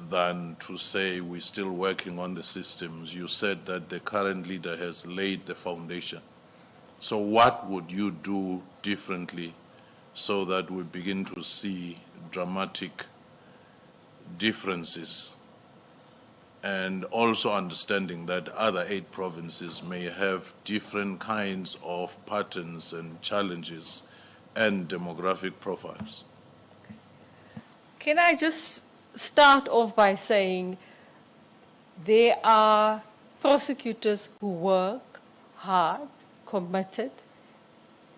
C: than to say we're still working on the systems. You said that the current leader has laid the foundation. So what would you do differently so that we begin to see dramatic differences, and also understanding that other 8 provinces may have different kinds of patterns and challenges and demographic profiles?
A: Can I just start off by saying there are prosecutors who work hard, committed,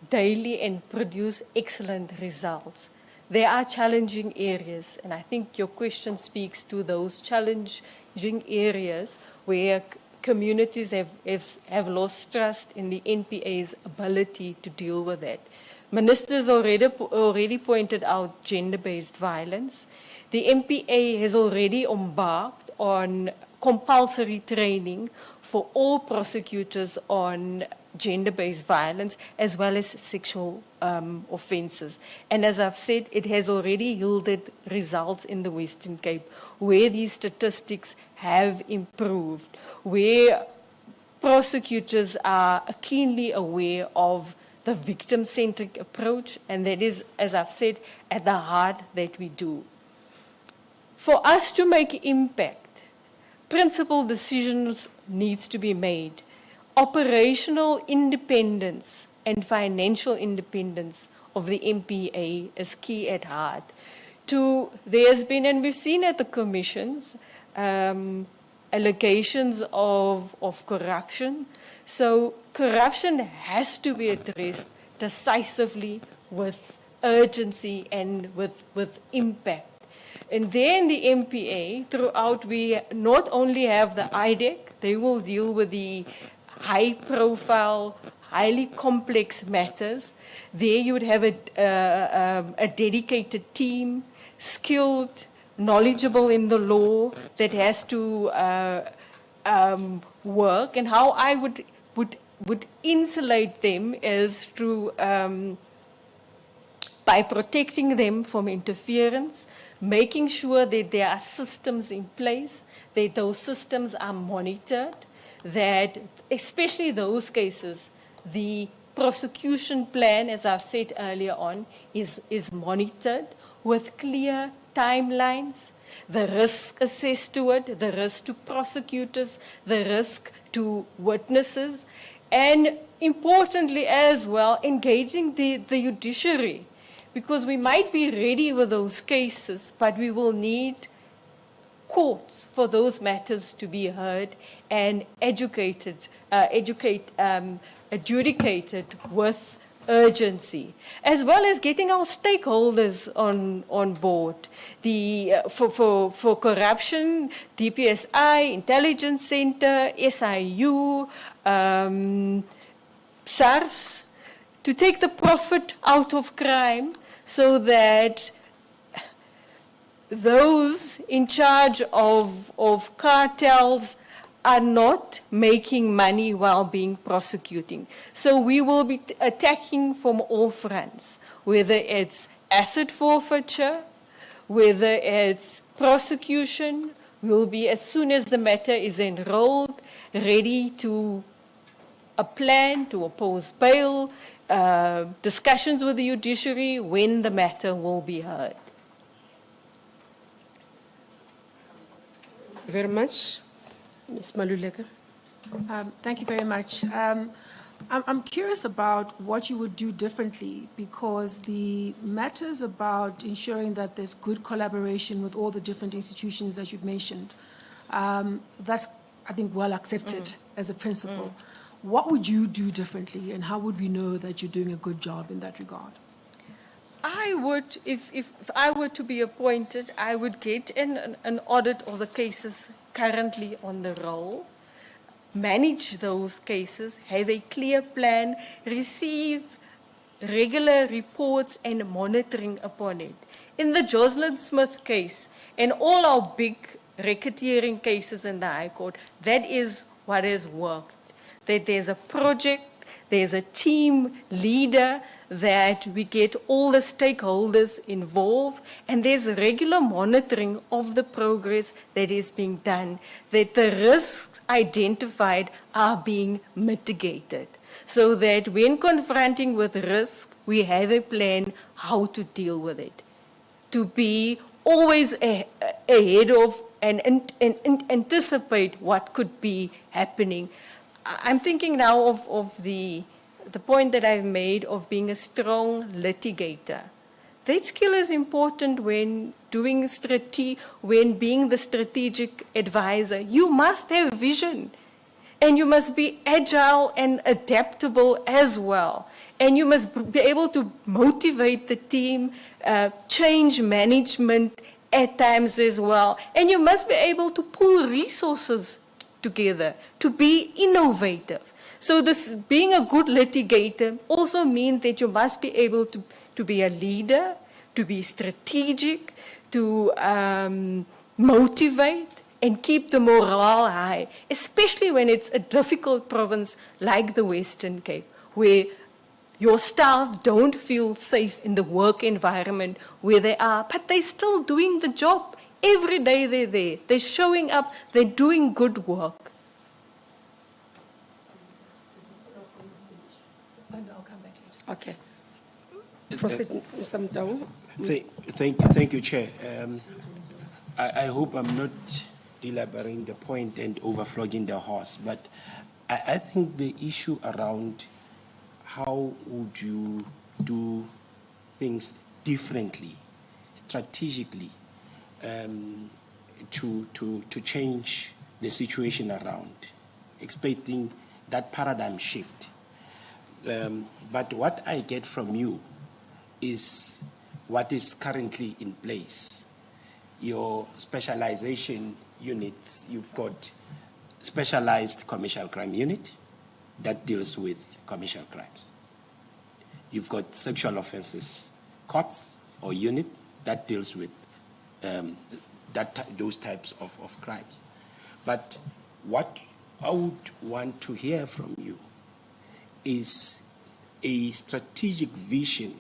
A: daily, and produce excellent results. There are challenging areas, and I think your question speaks to those challenging areas where communities have lost trust in the NPA's ability to deal with that. Ministers already pointed out gender-based violence. The NPA has already embarked on compulsory training for all prosecutors on gender-based violence as well as sexual offences. And as I've said, it has already yielded results in the Western Cape where these statistics have improved, where prosecutors are keenly aware of the victim-centric approach, and that is, as I've said, at the heart that we do. For us to make impact, principled decisions needs to be made. Operational independence and financial independence of the NPA is key at heart. There's been, and we've seen at the commissions, allegations of corruption. So corruption has to be addressed decisively, with urgency and with impact. And then the NPA, throughout, we not only have the IDEC, they will deal with the high-profile, highly complex matters. There you would have a dedicated team, skilled, knowledgeable in the law, that has to work. And how I would insulate them is through by protecting them from interference, making sure that there are systems in place, that those systems are monitored, that especially those cases, the prosecution plan, as I've said earlier on, is monitored with clear timelines, the risk assessed to it, the risk to prosecutors, the risk to witnesses, and importantly as well, engaging the judiciary, because we might be ready with those cases, but we will need courts for those matters to be heard and adjudicated with urgency, as well as getting our stakeholders on board. For corruption, DPSI, Intelligence Center, SIU, SARS, to take the profit out of crime so that those in charge of cartels are not making money while being prosecuting. So we will be attacking from all fronts, whether it's asset forfeiture, whether it's prosecution. We'll be, as soon as the matter is enrolled, ready to a plan to oppose bail, discussions with the judiciary when the matter will be heard.
B: Thank you very much. Ms. Mmamoloko.
H: Thank you very much. I'm curious about what you would do differently, because the matters about ensuring that there's good collaboration with all the different institutions that you've mentioned, that's, I think, well accepted as a principle. What would you do differently, and how would we know that you're doing a good job in that regard?
A: I would, if I were to be appointed, I would get an audit of the cases currently on the roll, manage those cases, have a clear plan, receive regular reports and monitoring upon it. In the Jocelyn Smith case and all our big racketeering cases in the High Court, that is what has worked. That there's a project, there's a team leader, that we get all the stakeholders involved, and there's regular monitoring of the progress that is being done, that the risks identified are being mitigated, so that when confronting with risk, we have a plan how to deal with it, to be always ahead of and anticipate what could be happening. I'm thinking now of the point that I've made of being a strong litigator. That skill is important when doing when being the strategic advisor. You must have vision, and you must be agile and adaptable as well. And you must be able to motivate the team, change management at times as well. And you must be able to pull resources together to be innovative. So this being a good litigator also means that you must be able to be a leader, to be strategic, to motivate and keep the morale high, especially when it's a difficult province like the Western Cape, where your staff don't feel safe in the work environment where they are, but they're still doing the job. Every day they're there. They're showing up. They're doing good work.
H: And I'll come back later.
B: Okay. Proceed, Mr. Mdau.
E: Thank you, Chair. I hope I'm not elaborating the point and overflogging the horse, but I think the issue around how would you do things differently, strategically, to change the situation around, expecting that paradigm shift. But what I get from you is what is currently in place. Your specialization units, you've got specialized commercial crime unit that deals with commercial crimes. You've got sexual offenses courts or unit that deals with those types of crimes. But what I would want to hear from you is a strategic vision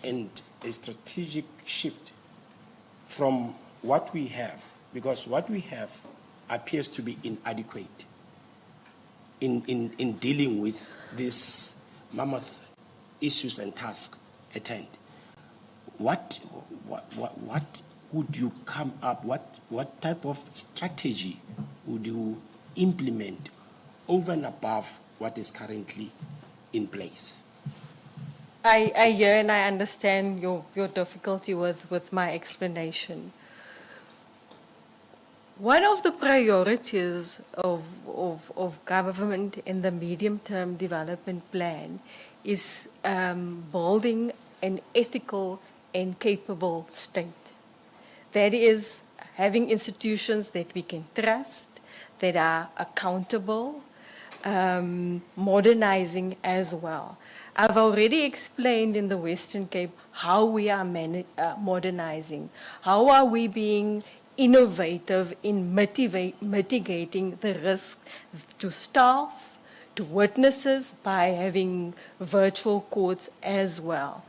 E: and a strategic shift from what we have, because what we have appears to be inadequate in dealing with these mammoth issues and tasks at hand. What would you come up, what type of strategy would you implement over and above what is currently in place?
A: I hear and I understand your difficulty with my explanation. One of the priorities of government in the medium-term development plan is building an ethical and capable state. That is having institutions that we can trust, that are accountable, modernizing as well. I've already explained in the Western Cape how we are modernizing, how are we being innovative in mitigating the risk to staff, to witnesses by having virtual courts as well.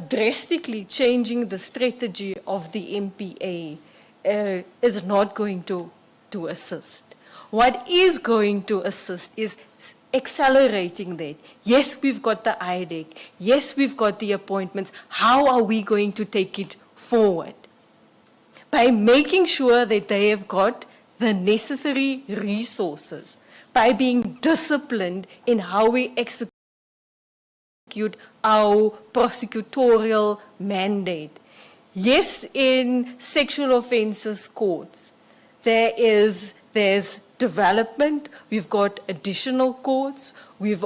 A: Drastically changing the strategy of the MPA is not going to assist. What is going to assist is accelerating that. Yes, we've got the IDEC. Yes, we've got the appointments. How are we going to take it forward? By making sure that they have got the necessary resources, by being disciplined in how we execute our prosecutorial mandate. Yes, in sexual offences courts, there's development. We've got additional courts. We've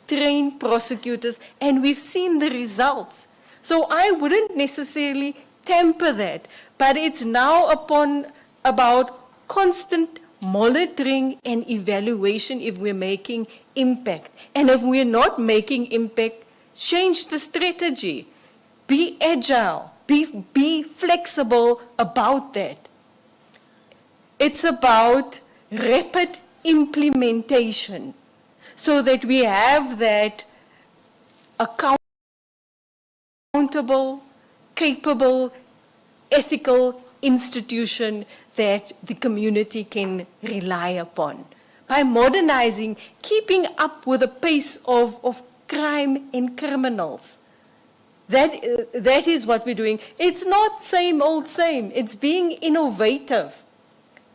A: trained prosecutors, and we've seen the results. So I wouldn't necessarily temper that, but it's now about constant monitoring and evaluation if we're making impact. And if we're not making impact, change the strategy. Be agile. be flexible about that. It's about rapid implementation so that we have that accountable, capable, ethical institution that the community can rely upon. By modernizing, keeping up with the pace of crime and criminals. That is what we're doing. It's not same old same. It's being innovative,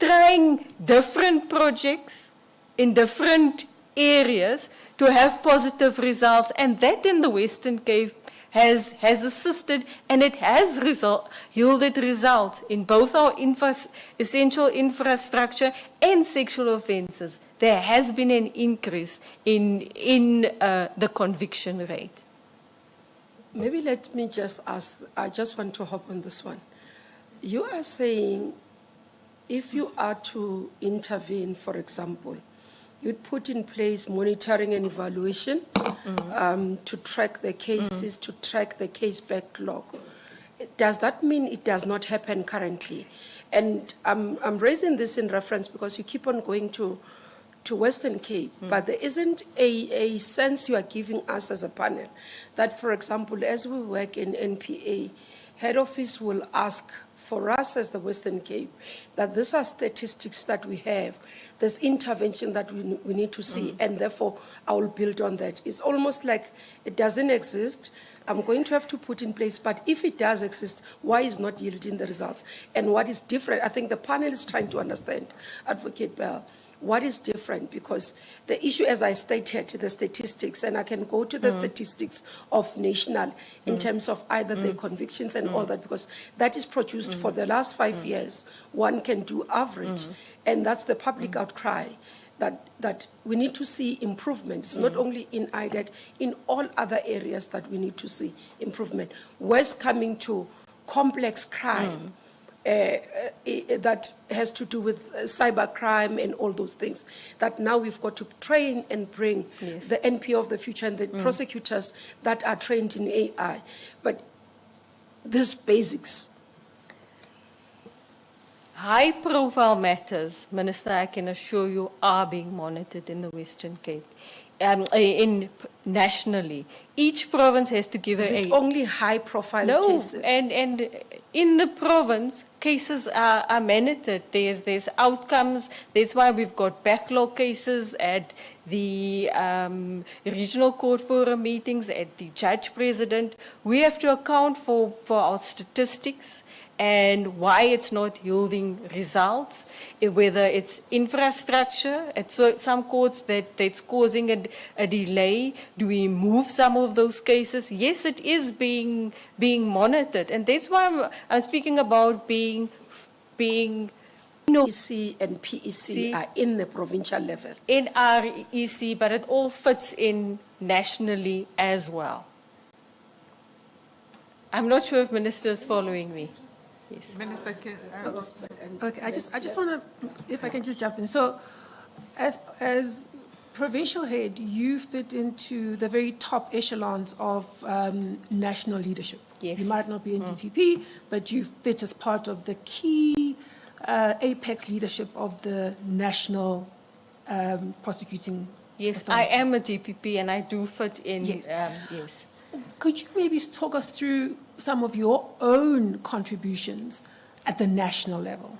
A: trying different projects in different areas to have positive results. And that in the Western Cape has assisted, and it has yielded results in both our essential infrastructure and sexual offences. There has been an increase in the conviction rate.
B: Maybe let me just ask, I just want to hop on this one. You are saying if you are to intervene, for example, you'd put in place monitoring and evaluation to track the cases, to track the case backlog. Does that mean it does not happen currently? And I'm raising this in reference because you keep on going to Western Cape, but there isn't a sense you are giving us as a panel that, for example, as we work in NPA, head office will ask for us as the Western Cape that these are statistics that we have, there's intervention that we need to see, and therefore I will build on that. It's almost like it doesn't exist. I'm going to have to put in place, but if it does exist, why is not yielding the results? And what is different? I think the panel is trying to understand, Advocate Bell, what is different? Because the issue, as I stated, the statistics, and I can go to the statistics of national in terms of either the convictions and all that, because that is produced for the last 5 years. One can do average, and that's the public outcry that we need to see improvement. It's not only in IDEC, in all other areas that we need to see improvement. West coming to complex crime, that has to do with cyber crime and all those things, that now we've got to train and bring the NPO of the future and the prosecutors that are trained in AI. But these basics.
A: High-profile matters, Minister, I can assure you, are being monitored in the Western Cape. Nationally, each province has to give
B: only high-profile cases.
A: and in the province, cases are monitored. There's outcomes. That's why we've got backlog cases at the regional court forum meetings, at the judge president. We have to account for our statistics and why it's not yielding results, whether it's infrastructure at some courts that's causing a delay. Do we move some of those cases? Yes, it is being monitored, and that's why I'm speaking about being
B: EC and PEC are in the provincial level.
A: In REC, but it all fits in nationally as well. I'm not sure if Minister is following me. Yes.
G: Minister,
H: Okay, I just want to, if I can just jump in. So, as provincial head, you fit into the very top echelons of national leadership.
A: Yes.
H: You might not be NDPP, but you fit as part of the key apex leadership of the national prosecuting.
A: Yes,
H: authority.
A: I am a DPP and I do fit in.
H: Yes.
A: Yes.
H: Could you maybe talk us through some of your own contributions at the national level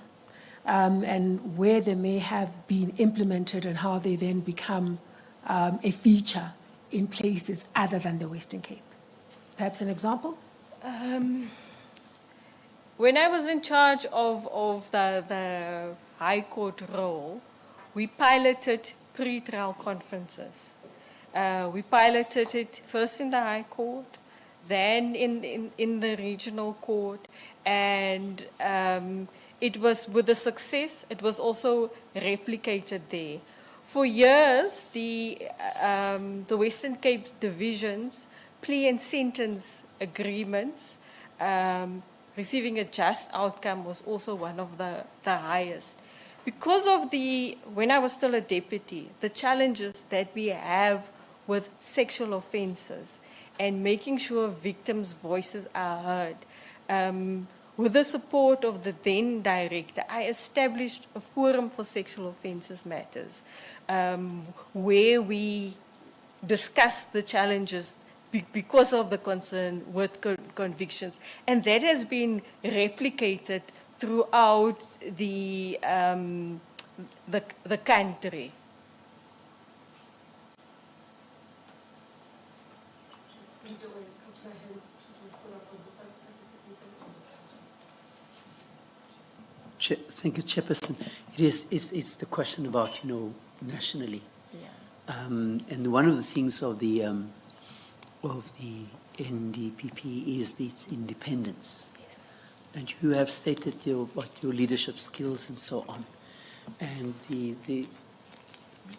H: and where they may have been implemented and how they then become a feature in places other than the Western Cape? Perhaps an example?
A: When I was in charge of the High Court role, we piloted pre-trial conferences. We piloted it first in the High Court, then in the regional court, and it was with the success. It was also replicated there. For years, the Western Cape divisions, plea and sentence agreements, receiving a just outcome was also one of the highest. Because of when I was still a deputy, the challenges that we have with sexual offences and making sure victims' voices are heard, with the support of the then director, I established a forum for sexual offences matters, where we discussed the challenges because of the concern with convictions. And that has been replicated throughout the country.
F: Thank you, Chairperson. It's the question about, nationally.
A: Yeah.
F: And one of the things of the NDPP is its independence.
A: Yes.
F: And you have stated your leadership skills and so on. And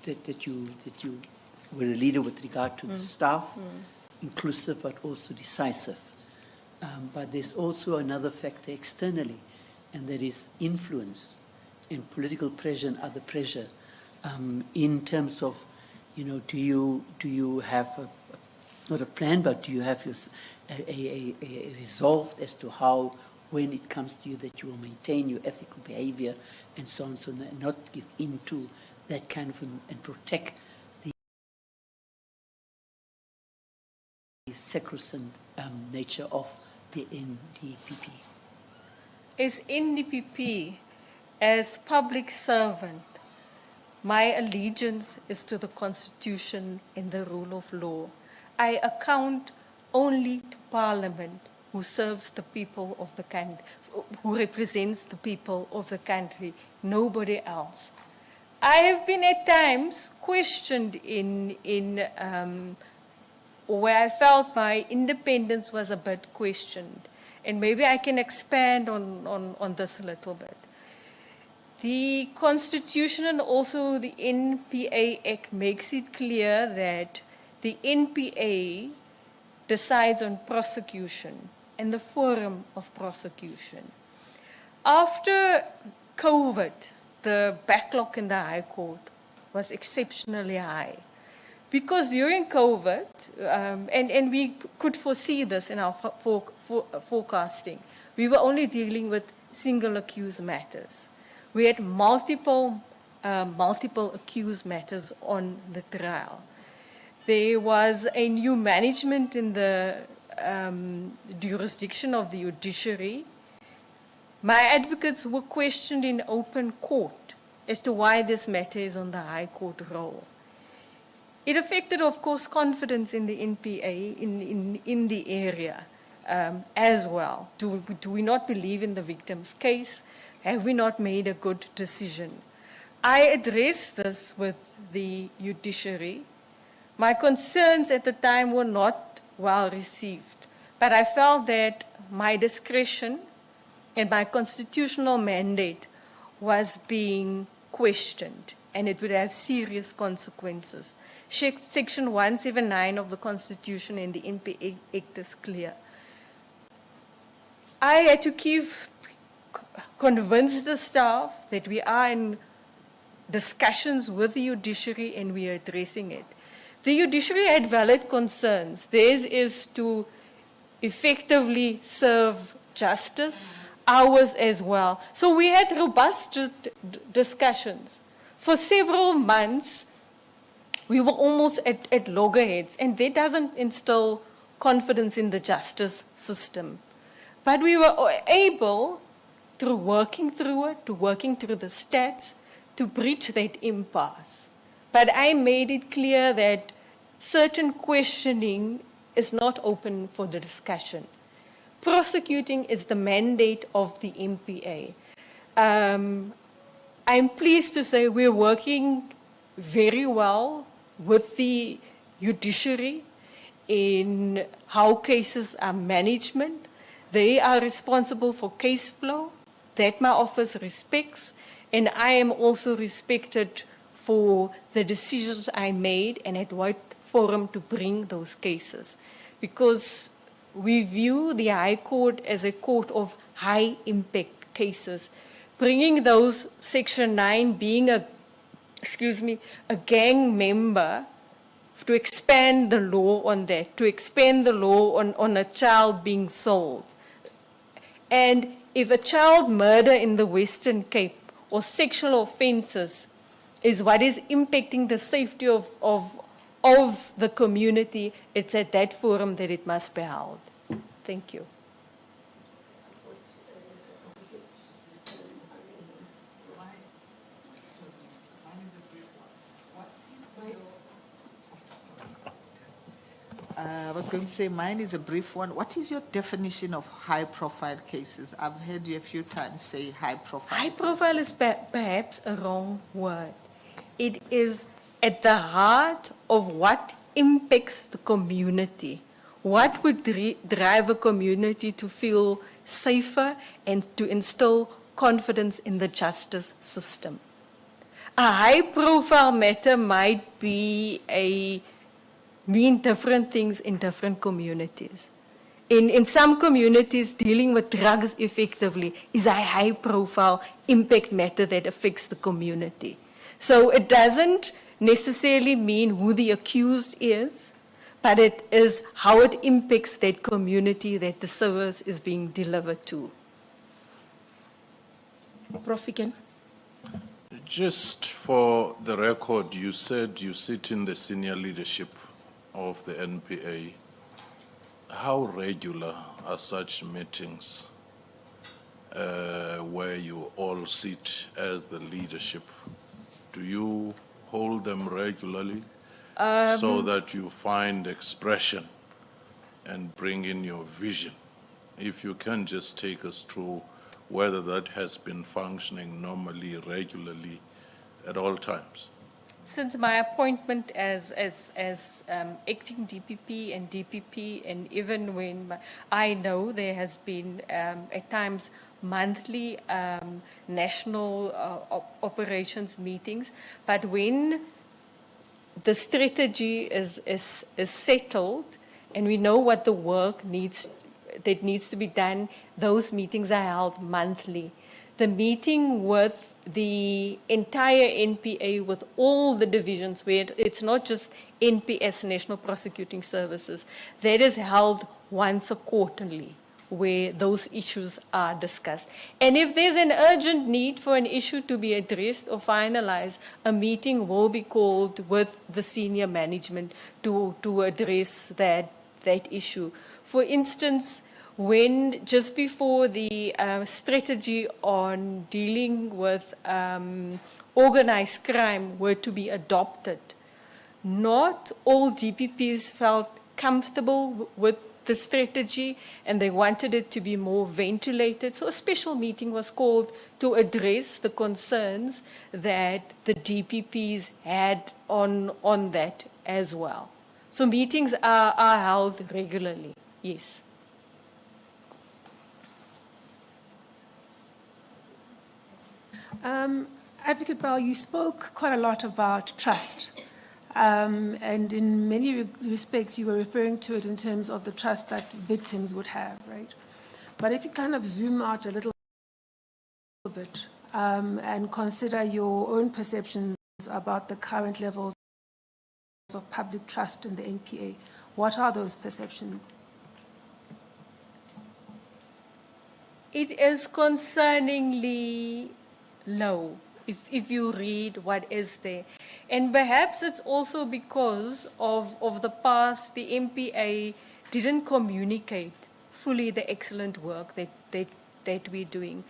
F: that you were a leader with regard to the staff, inclusive but also decisive. But there's also another factor externally, and that is influence and political pressure and other pressure, in terms of, do you have not a plan, but do you have a resolve as to how, when it comes to you, that you will maintain your ethical behavior and so on, so not give into that kind of, and protect the sacrosanct nature of the NDPP?
A: As NDPP, as public servant, my allegiance is to the Constitution and the rule of law. I account only to Parliament, who serves the people of the country, who represents the people of the country, nobody else. I have been at times questioned where I felt my independence was a bit questioned. And maybe I can expand on this a little bit. The Constitution and also the NPA Act makes it clear that the NPA decides on prosecution and the forum of prosecution. After COVID, the backlog in the High Court was exceptionally high. Because during COVID, and we could foresee this in our forecasting, we were only dealing with single accused matters. We had multiple accused matters on the trial. There was a new management in the jurisdiction of the judiciary. My advocates were questioned in open court as to why this matter is on the High Court roll. It affected, of course, confidence in the NPA in the area as well. Do we not believe in the victim's case? Have we not made a good decision? I addressed this with the judiciary. My concerns at the time were not well received, but I felt that my discretion and my constitutional mandate was being questioned, and it would have serious consequences. Section 179 of the Constitution and the NPA Act is clear. I had to convince the staff that we are in discussions with the judiciary and we are addressing it. The judiciary had valid concerns. Theirs is to effectively serve justice, ours as well. So we had robust discussions. For several months, we were almost at loggerheads, and that doesn't instill confidence in the justice system. But we were able, through working through it, to working through the stats, to breach that impasse. But I made it clear that certain questioning is not open for the discussion. Prosecuting is the mandate of the NPA. I'm pleased to say we're working very well with the judiciary in how cases are managed. They are responsible for case flow. That my office respects, and I am also respected for the decisions I made and at what forum to bring those cases. Because we view the High Court as a court of high impact cases. Bringing those Section 9 being a gang member, to expand the law on that, to expand the law on a child being sold. And if a child murder in the Western Cape or sexual offenses is what is impacting the safety of the community, it's at that forum that it must be held. Thank you.
G: I was going to say mine is a brief one. What is your definition of high-profile cases? I've heard you a few times say high-profile.
A: High profile is perhaps a wrong word. It is at the heart of what impacts the community. What would drive a community to feel safer and to instill confidence in the justice system? A high-profile matter might mean different things in different communities. In some communities, dealing with drugs effectively is a high-profile impact matter that affects the community. So it doesn't necessarily mean who the accused is, but it is how it impacts that community that the service is being delivered to.
B: Prof, again.
C: Just for the record, you said you sit in the senior leadership of the NPA. How regular are such meetings where you all sit as the leadership? Do you hold them regularly so that you find expression and bring in your vision? If you can just take us through whether that has been functioning normally, regularly, at all times.
A: Since my appointment as acting DPP and DPP, and even when I know there has been at times monthly national operations meetings, but when the strategy is settled and we know what the work needs to be done, those meetings are held monthly. The meeting with the entire NPA, with all the divisions, where it's not just NPS, National Prosecuting Services, that is held once a quarterly, where those issues are discussed. And if there's an urgent need for an issue to be addressed or finalized, a meeting will be called with the senior management to address that issue. For instance, when just before the strategy on dealing with organized crime were to be adopted, not all DPPs felt comfortable with the strategy and they wanted it to be more ventilated. So a special meeting was called to address the concerns that the DPPs had on that as well. So meetings are held regularly, yes.
H: Advocate Bell, you spoke quite a lot about trust. And in many respects, you were referring to it in terms of the trust that victims would have, right? But if you kind of zoom out a little bit and consider your own perceptions about the current levels of public trust in the NPA, what are those perceptions?
A: It is concerningly low, if you read what is there. And perhaps it's also because of the past, the MPA didn't communicate fully the excellent work that we're doing.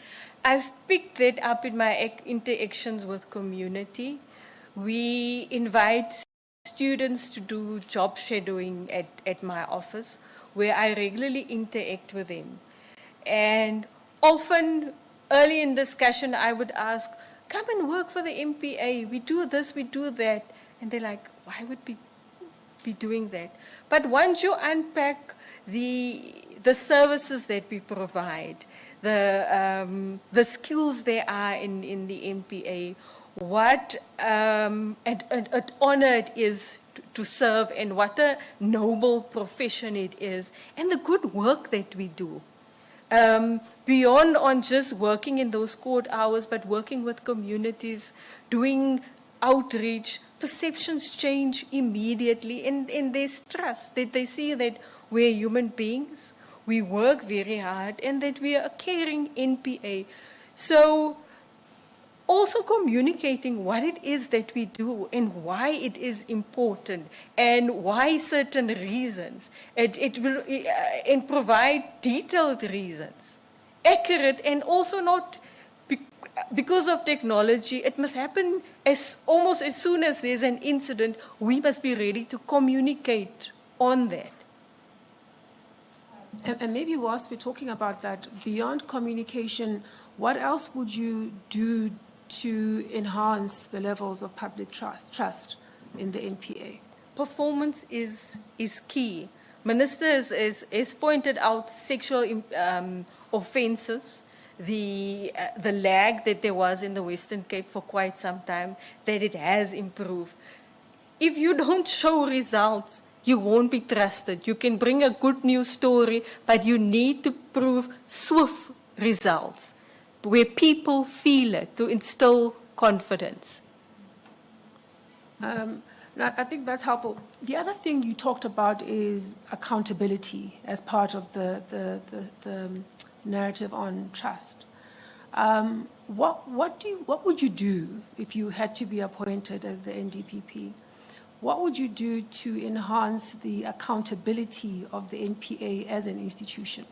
A: I've picked that up in my interactions with community. We invite students to do job shadowing at my office, where I regularly interact with them. And often, early in discussion, I would ask, come and work for the MPA. We do this, we do that. And they're like, why would we be doing that? But once you unpack the services that we provide, the skills there are in the MPA, what an honor it is to serve, and what a noble profession it is, and the good work that we do. Beyond on just working in those court hours, but working with communities, doing outreach, perceptions change immediately, and there's trust that they see that we're human beings we work very hard, and that we are a caring NPA. So also communicating what it is that we do and why it is important and why certain reasons. It will and provide detailed reasons, accurate, and also not because of technology. It must happen almost as soon as there's an incident. We must be ready to communicate on that.
H: And maybe whilst we're talking about that, beyond communication, what else would you do to enhance the levels of public trust in the NPA?
A: Performance is key. Minister has pointed out sexual offences, the lag that there was in the Western Cape for quite some time, that it has improved. If you don't show results, you won't be trusted. You can bring a good news story, but you need to prove swift results where people feel it, to instill confidence.
H: Now, I think that's helpful. The other thing you talked about is accountability as part of the narrative on trust. What would you do if you had to be appointed as the NDPP? What would you do to enhance the accountability of the NPA as an institution?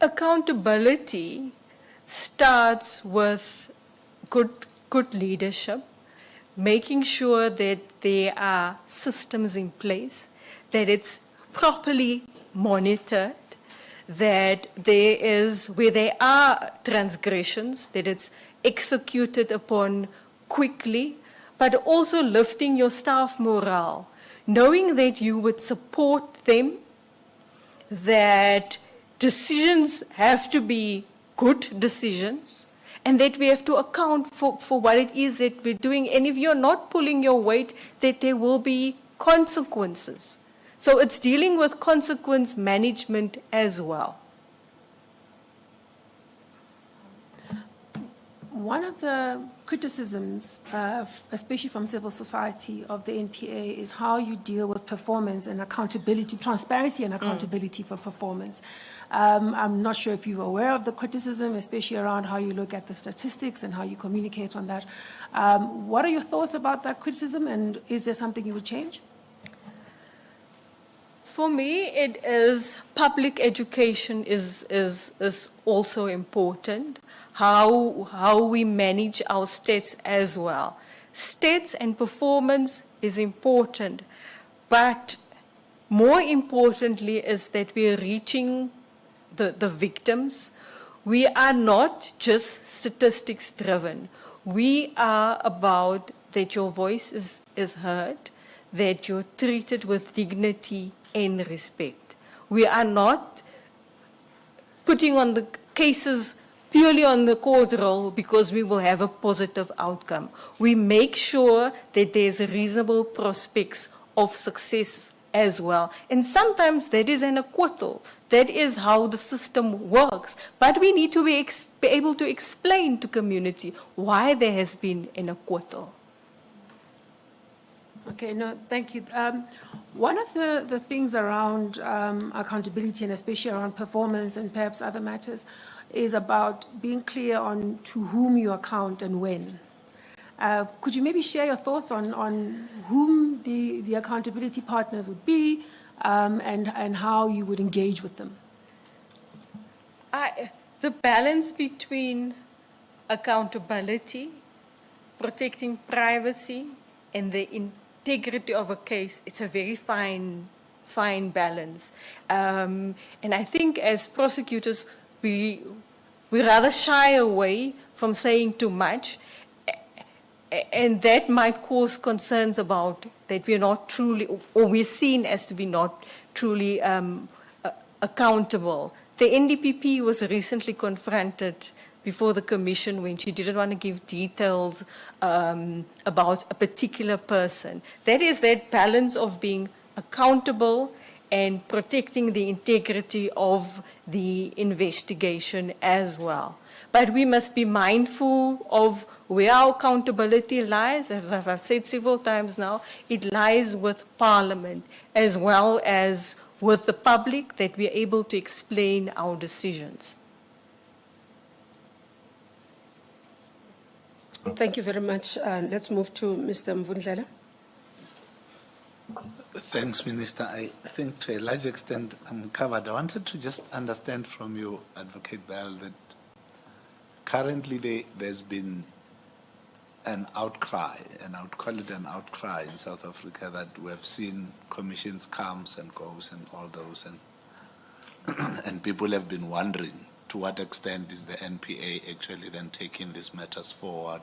A: Accountability starts with good leadership, making sure that there are systems in place, that it's properly monitored, that there is, where there are transgressions, that it's executed upon quickly, but also lifting your staff morale, knowing that you would support them, that decisions have to be good decisions, and that we have to account for what it is that we're doing. And if you're not pulling your weight, that there will be consequences. So it's dealing with consequence management as well.
H: One of the criticisms, especially from civil society, of the NPA is how you deal with performance and accountability, transparency and accountability for performance. I'm not sure if you're aware of the criticism, especially around how you look at the statistics and how you communicate on that. What are your thoughts about that criticism, and is there something you would change?
A: For me, it is public education is also important. How we manage our stats as well. Stats and performance is important, but more importantly is that we are reaching the victims. We are not just statistics driven. We are about that your voice is heard, that you're treated with dignity and respect. We are not putting on the cases purely on the court roll because we will have a positive outcome. We make sure that there's reasonable prospects of success as well. And sometimes that is an acquittal. That is how the system works. But we need to be able to explain to community why there has been an acquittal.
H: Okay, no, thank you. One of the things around accountability, and especially around performance and perhaps other matters, is about being clear on to whom you account and when. Could you maybe share your thoughts on whom the accountability partners would be and how you would engage with them?
A: The balance between accountability, protecting privacy, and the integrity of a case, it's a very fine balance. And I think as prosecutors, we rather shy away from saying too much, and that might cause concerns about that we're not truly, or we're seen as to be not truly accountable. The NDPP was recently confronted before the commission when she didn't want to give details about a particular person. That is that balance of being accountable and protecting the integrity of the investigation as well. But we must be mindful of where our accountability lies. As I've said several times now, it lies with Parliament as well as with the public, that we are able to explain our decisions.
B: Thank you very much. Let's move to Mr. Mvundlela.
D: Thanks, Minister. I think to a large extent I'm covered. I wanted to just understand from you, Advocate Bell, that currently there's been an outcry, and I would call it an outcry in South Africa, that we have seen commissions comes and goes and all those, and people have been wondering to what extent is the NPA actually then taking these matters forward,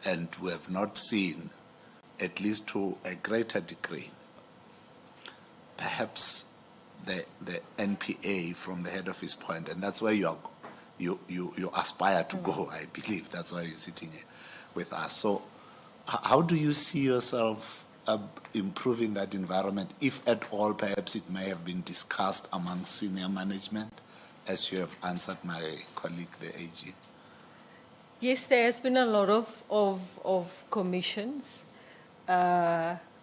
D: and we have not seen, at least to a greater degree, perhaps the NPA from the head office point, and that's where you aspire to go, I believe. That's why you're sitting here with us. So how do you see yourself improving that environment, if at all perhaps it may have been discussed among senior management, as you have answered my colleague, the AG?
A: Yes, there has been a lot of commissions.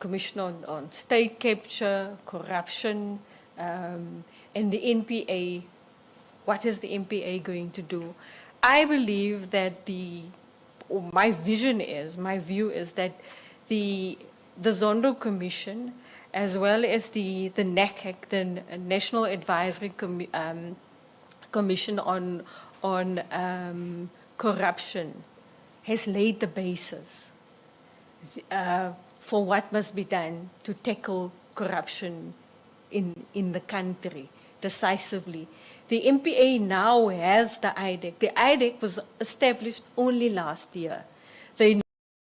A: Commission on state capture, corruption, and the NPA. What is the NPA going to do? I believe that my view is that the Zondo Commission, as well as the NACAC, the National Advisory Commission on Corruption, has laid the basis for what must be done to tackle corruption in the country decisively. The NPA now has the IDEC. The IDEC was established only last year. They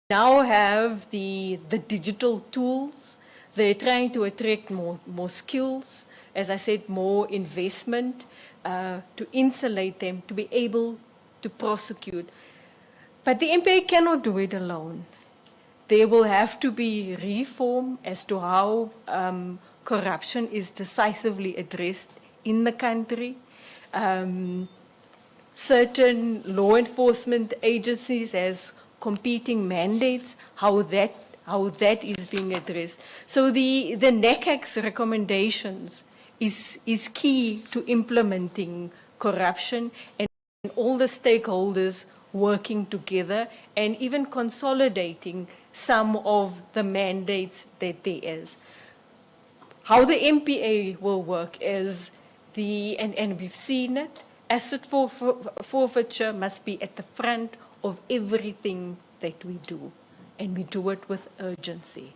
A: now have the digital tools. They're trying to attract more skills, as I said, more investment to insulate them, to be able to prosecute. But the NPA cannot do it alone. There will have to be reform as to how corruption is decisively addressed in the country. Certain law enforcement agencies has competing mandates, how that is being addressed. So the NACAC's recommendations is key to implementing corruption, and all the stakeholders working together and even consolidating some of the mandates that there is. How the NPA will work is and we've seen it, asset forfeiture must be at the front of everything that we do, and we do it with urgency.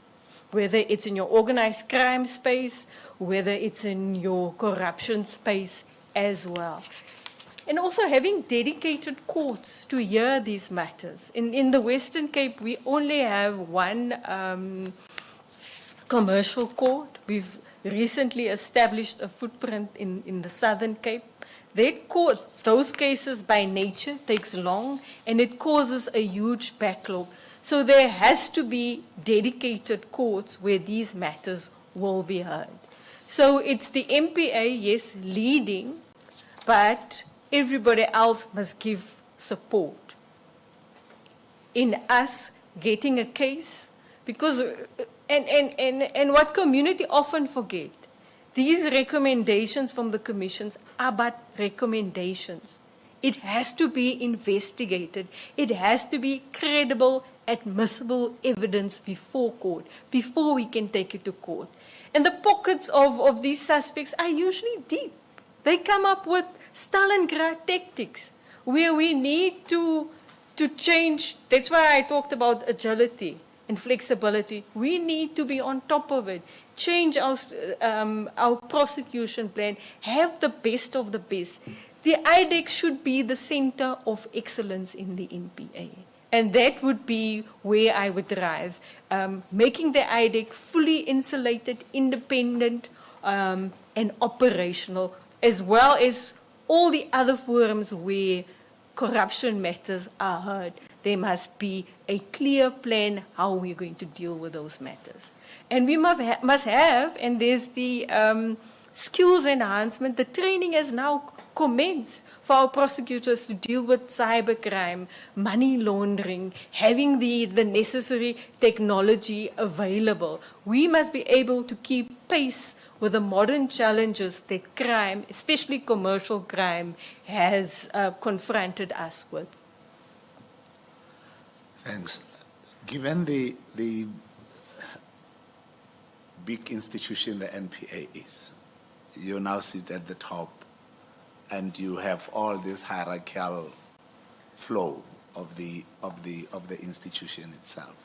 A: Whether it's in your organized crime space, whether it's in your corruption space as well. And also having dedicated courts to hear these matters. In the Western Cape, we only have one commercial court. We've recently established a footprint in the Southern Cape. Those cases by nature takes long, and it causes a huge backlog. So there has to be dedicated courts where these matters will be heard. So it's the NPA, yes, leading, but everybody else must give support in us getting a case, because and what community often forget, these recommendations from the commissions are but recommendations. It has to be investigated. It has to be credible, admissible evidence before court, before we can take it to court. And the pockets of these suspects are usually deep. They come up with Stalingrad tactics where we need to change. That's why I talked about agility and flexibility. We need to be on top of it, change our prosecution plan, have the best of the best. The IDEC should be the center of excellence in the NPA. And that would be where I would drive, making the IDEC fully insulated, independent, and operational, as well as all the other forums where corruption matters are heard. There must be a clear plan how we're going to deal with those matters. And we must have, and there's the skills enhancement, the training has now commenced for our prosecutors to deal with cybercrime, money laundering, having the necessary technology available. We must be able to keep pace with the modern challenges that crime, especially commercial crime, has confronted us with.
D: Thanks. Given the big institution the NPA is, you now sit at the top and you have all this hierarchical flow of the institution itself.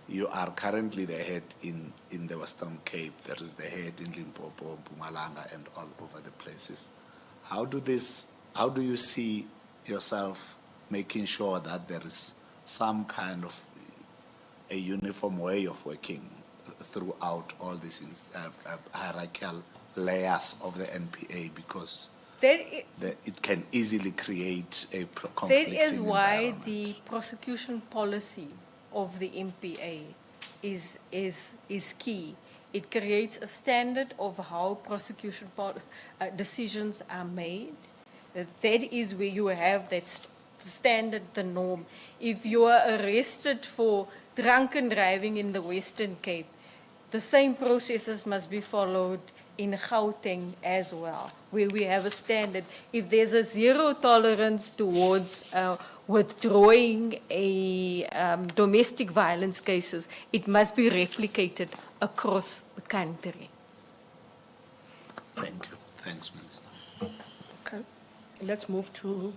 D: You are currently the head in the Western Cape. There is the head in Limpopo, Mpumalanga, and all over the places. How do you see yourself making sure that there is some kind of a uniform way of working throughout all these hierarchical layers of the NPA, because it can easily create a conflicting
A: That is why
D: environment.
A: the prosecution policy of the MPA is key. It creates a standard of how prosecution decisions are made. That is where you have that standard, the norm. If you are arrested for drunken driving in the Western Cape, the same processes must be followed in Gauteng as well, where we have a standard. If there's a zero tolerance towards withdrawing a domestic violence cases, it must be replicated across the country.
D: Thank you. Thanks, Minister.
B: Okay. Let's move to,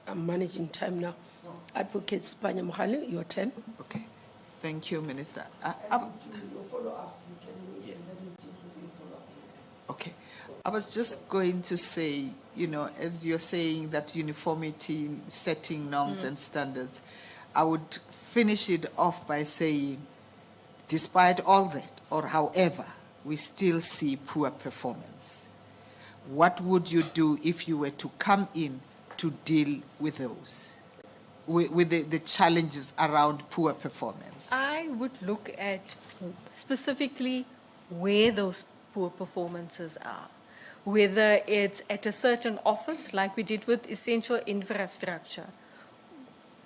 B: I'm managing time now. Advocate Sipanya Mohale, your turn.
G: Okay. Thank you, Minister.
B: Your follow-up, you can wait and then you deal with your follow-up.
G: Okay. I was just going to say, you know, as you're saying that uniformity, setting norms and standards, I would finish it off by saying, despite all that, or however, we still see poor performance. What would you do if you were to come in to deal with those, with the challenges around poor performance?
A: I would look at specifically where those poor performances are. Whether it's at a certain office, like we did with essential infrastructure.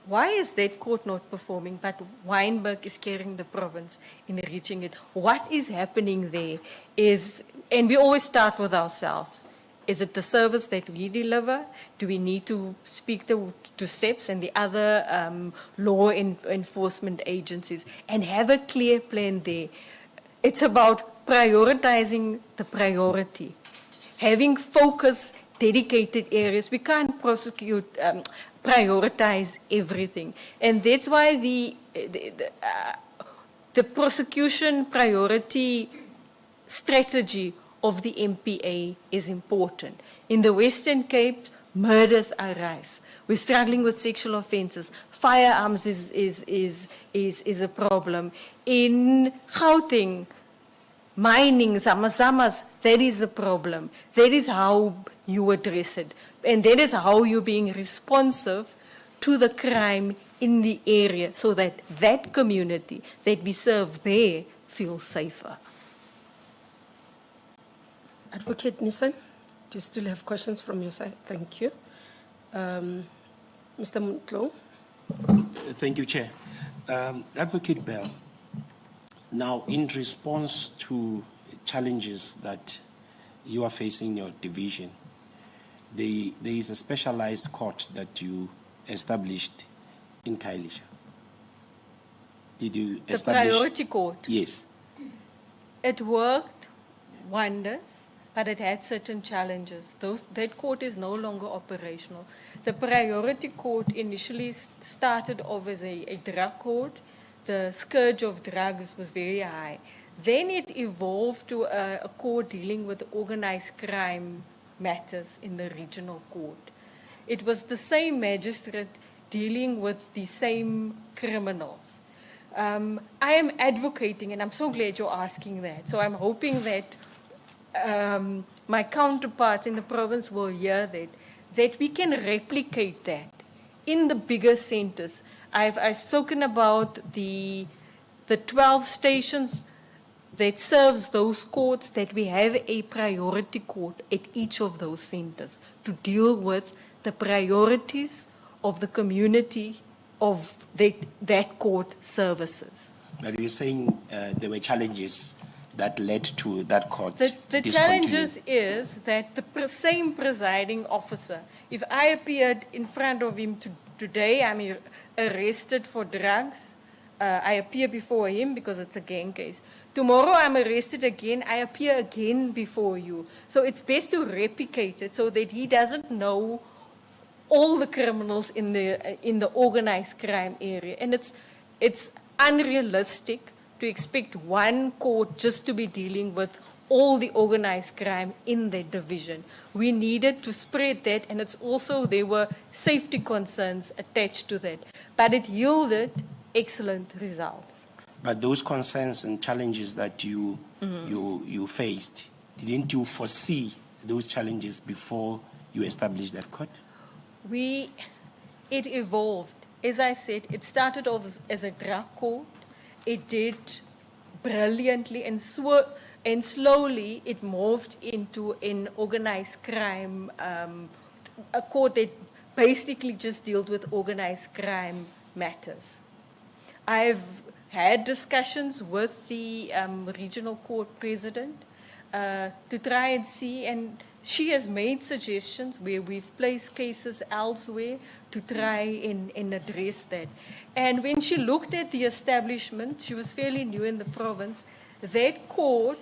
A: Why is that court not performing, but Wynberg is carrying the province in reaching it? What is happening there is, and we always start with ourselves. Is it the service that we deliver? Do we need to speak to SEPS and the other law enforcement agencies and have a clear plan there? It's about prioritizing the priority. Having focused, dedicated areas. We can't prioritize everything. And that's why the prosecution priority strategy of the MPA is important. In the Western Cape, murders are rife. We're struggling with sexual offences. Firearms is a problem. In Gauteng, mining, zamazamas, that is a problem. That is how you address it. And that is how you're being responsive to the crime in the area so that that community that we serve there feels safer.
B: Advocate Nissan, do you still have questions from your side? Thank you. Mr. Mutlo.
E: Thank you, Chair. Advocate Bell, now in response to challenges that you are facing in your division, there is a specialized court that you established in Khayelitsha. Did you establish?
A: The priority court?
E: Yes.
A: It worked wonders, but it had certain challenges. That court is no longer operational. The priority court initially started off as a drug court. The scourge of drugs was very high. Then it evolved to a court dealing with organized crime matters in the regional court. It was the same magistrate dealing with the same criminals. I am advocating, and I'm so glad you're asking that. So I'm hoping that my counterparts in the province will hear that we can replicate that in the bigger centers. I've spoken about the 12 stations that serves those courts, that we have a priority court at each of those centers to deal with the priorities of the community of that court services.
E: But you're saying there were challenges that led to that court
A: The
E: discontinuing?
A: challenges is that the same presiding officer, if I appeared in front of him today, I'm arrested for drugs, I appear before him because it's a gang case. Tomorrow I'm arrested again, I appear again before you. So it's best to replicate it so that he doesn't know all the criminals in the organized crime area. And it's unrealistic to expect one court just to be dealing with all the organized crime in that division. We needed to spread that, and it's also, there were safety concerns attached to that. But it yielded excellent results.
E: But those concerns and challenges that you faced, didn't you foresee those challenges before you established that court?
A: It evolved. As I said, it started off as a drug court. It did brilliantly, and slowly it morphed into an organized crime, a court that basically just dealt with organized crime matters. I've had discussions with the regional court president to try and see, and she has made suggestions where we've placed cases elsewhere to try and address that. And when she looked at the establishment, she was fairly new in the province, that court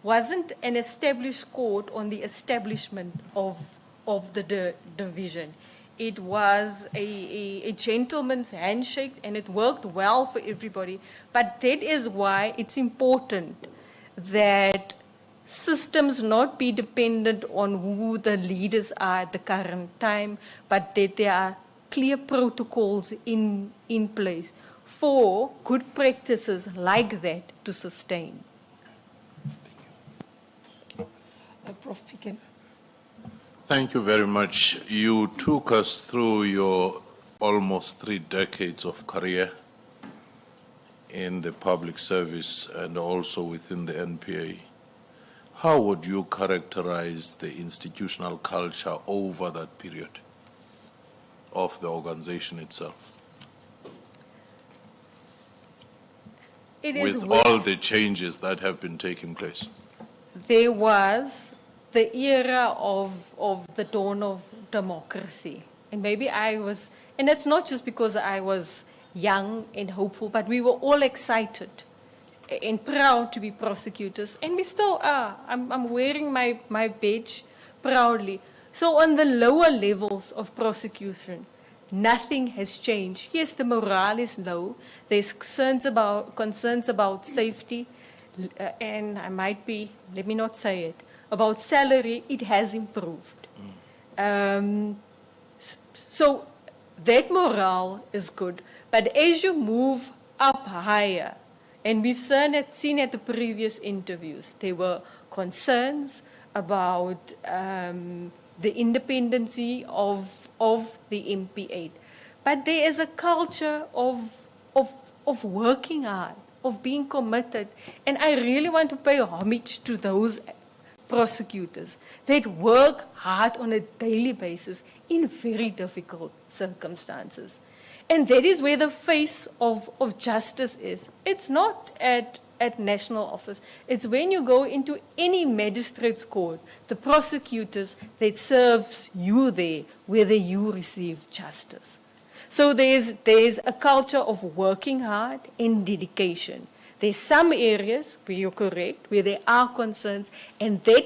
A: wasn't an established court on the establishment of the division. It was a gentleman's handshake, and it worked well for everybody. But that is why it's important that systems not be dependent on who the leaders are at the current time, but that there are clear protocols in place for good practices like that to sustain.
B: Prof. Fiken.
C: Thank you very much. You took us through your almost 3 decades of career in the public service and also within the NPA. How would you characterize the institutional culture over that period of the organization itself? With all the changes that have been taking place?
A: There was the era of the dawn of democracy. And maybe and it's not just because I was young and hopeful, but we were all excited and proud to be prosecutors, and we still are. I'm wearing my badge proudly. So on the lower levels of prosecution, nothing has changed. Yes, the morale is low. There's concerns about safety, and let me not say it, about salary, it has improved. So that morale is good. But as you move up higher, and we've seen at the previous interviews, there were concerns about the independency of the MP8. But there is a culture of working hard, of being committed. And I really want to pay homage to those prosecutors that work hard on a daily basis in very difficult circumstances. And that is where the face of justice is. It's not at national office. It's when you go into any magistrate's court, the prosecutors that serves you there, whether you receive justice. So there's a culture of working hard and dedication. There's some areas where you're correct, where there are concerns, and that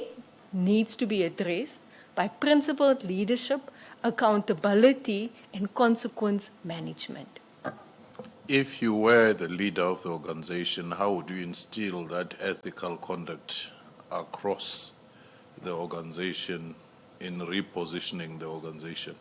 A: needs to be addressed by principled leadership, accountability, and consequence management.
C: If you were the leader of the organization, how would you instill that ethical conduct across the organization in repositioning the organization?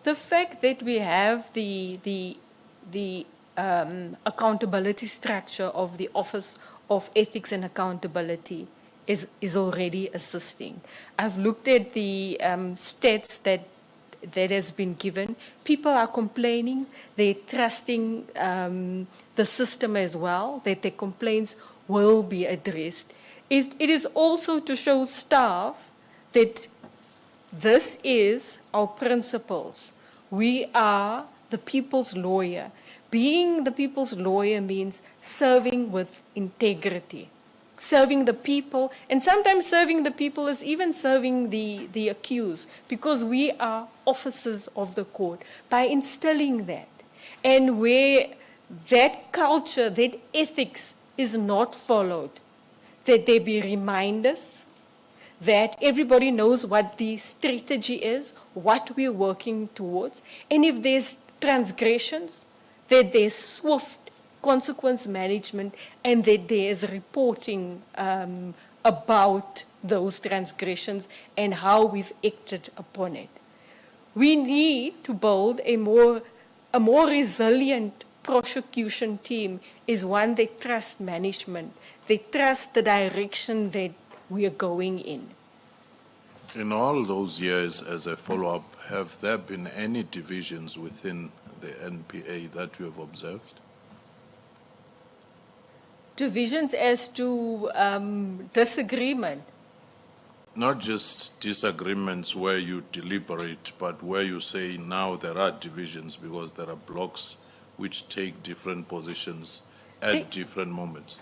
A: The fact that we have the accountability structure of the Office of Ethics and Accountability is already assisting. I've looked at the stats that has been given. People are complaining, they're trusting the system as well, that their complaints will be addressed. It is also to show staff that this is our principles. We are the people's lawyer. Being the people's lawyer means serving with integrity, serving the people, and sometimes serving the people is even serving the accused, because we are officers of the court. By instilling that, and where that culture, that ethics is not followed, that there be reminders, that everybody knows what the strategy is, what we're working towards, and if there's transgressions, that there's swift consequence management, and that there's reporting about those transgressions and how we've acted upon it. We need to build a more resilient prosecution team, is one that trusts management, they trust the direction that we are going in.
C: In all those years, as a follow-up, have there been any divisions within the NPA that you have observed?
A: Divisions as to disagreement.
C: Not just disagreements where you deliberate, but where you say now there are divisions because there are blocks which take different positions at different moments.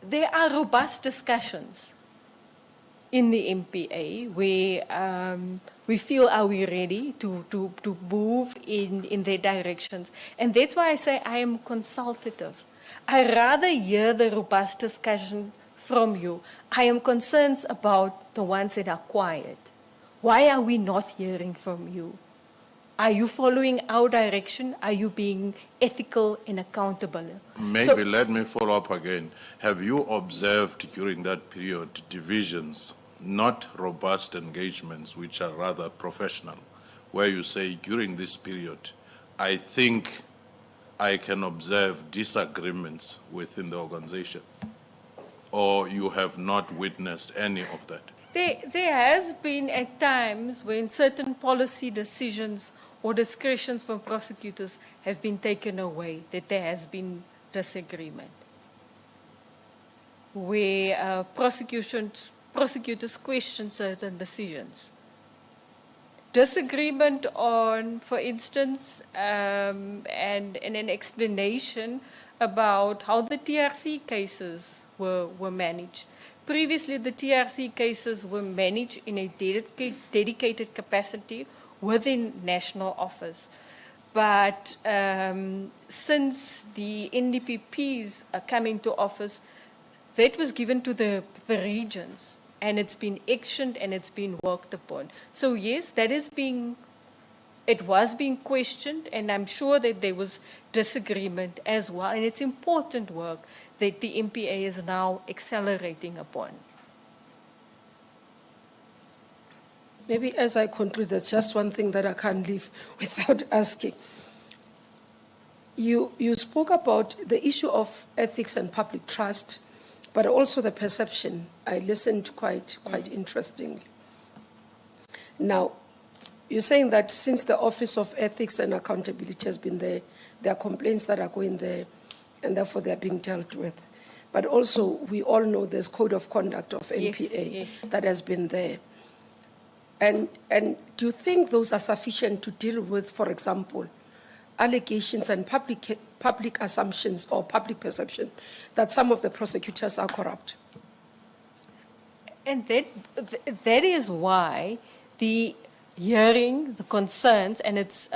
A: There are robust discussions in the MPA where we feel, are we ready to move in their directions? And that's why I say I am consultative. I rather hear the robust discussion from you. I am concerned about the ones that are quiet. Why are we not hearing from you? Are you following our direction? Are you being ethical and accountable?
C: Maybe let me follow up again. Have you observed during that period divisions, not robust engagements, which are rather professional, where you say during this period, I think I can observe disagreements within the organization, or you have not witnessed any of that?
A: There has been at times when certain policy decisions or discretions from prosecutors have been taken away, that there has been disagreement, where prosecutors question certain decisions. Disagreement on, for instance, and an explanation about how the TRC cases were managed. Previously, the TRC cases were managed in a dedicated capacity within national office. But since the NDPPs are coming to office, that was given to the regions, and it's been actioned and it's been worked upon. So yes, it was being questioned, and I'm sure that there was disagreement as well, and it's important work that the MPA is now accelerating upon.
B: Maybe as I conclude, there's just one thing that I can't leave without asking. You spoke about the issue of ethics and public trust, but also the perception. I listened quite interestingly. Now, you're saying that since the Office of Ethics and Accountability has been there are complaints that are going there, and therefore they're being dealt with. But also, we all know there's Code of Conduct of NPA that has been there. And do you think those are sufficient to deal with, for example, allegations and public assumptions or public perception that some of the prosecutors are corrupt?
A: And that is why the hearing, the concerns, and it's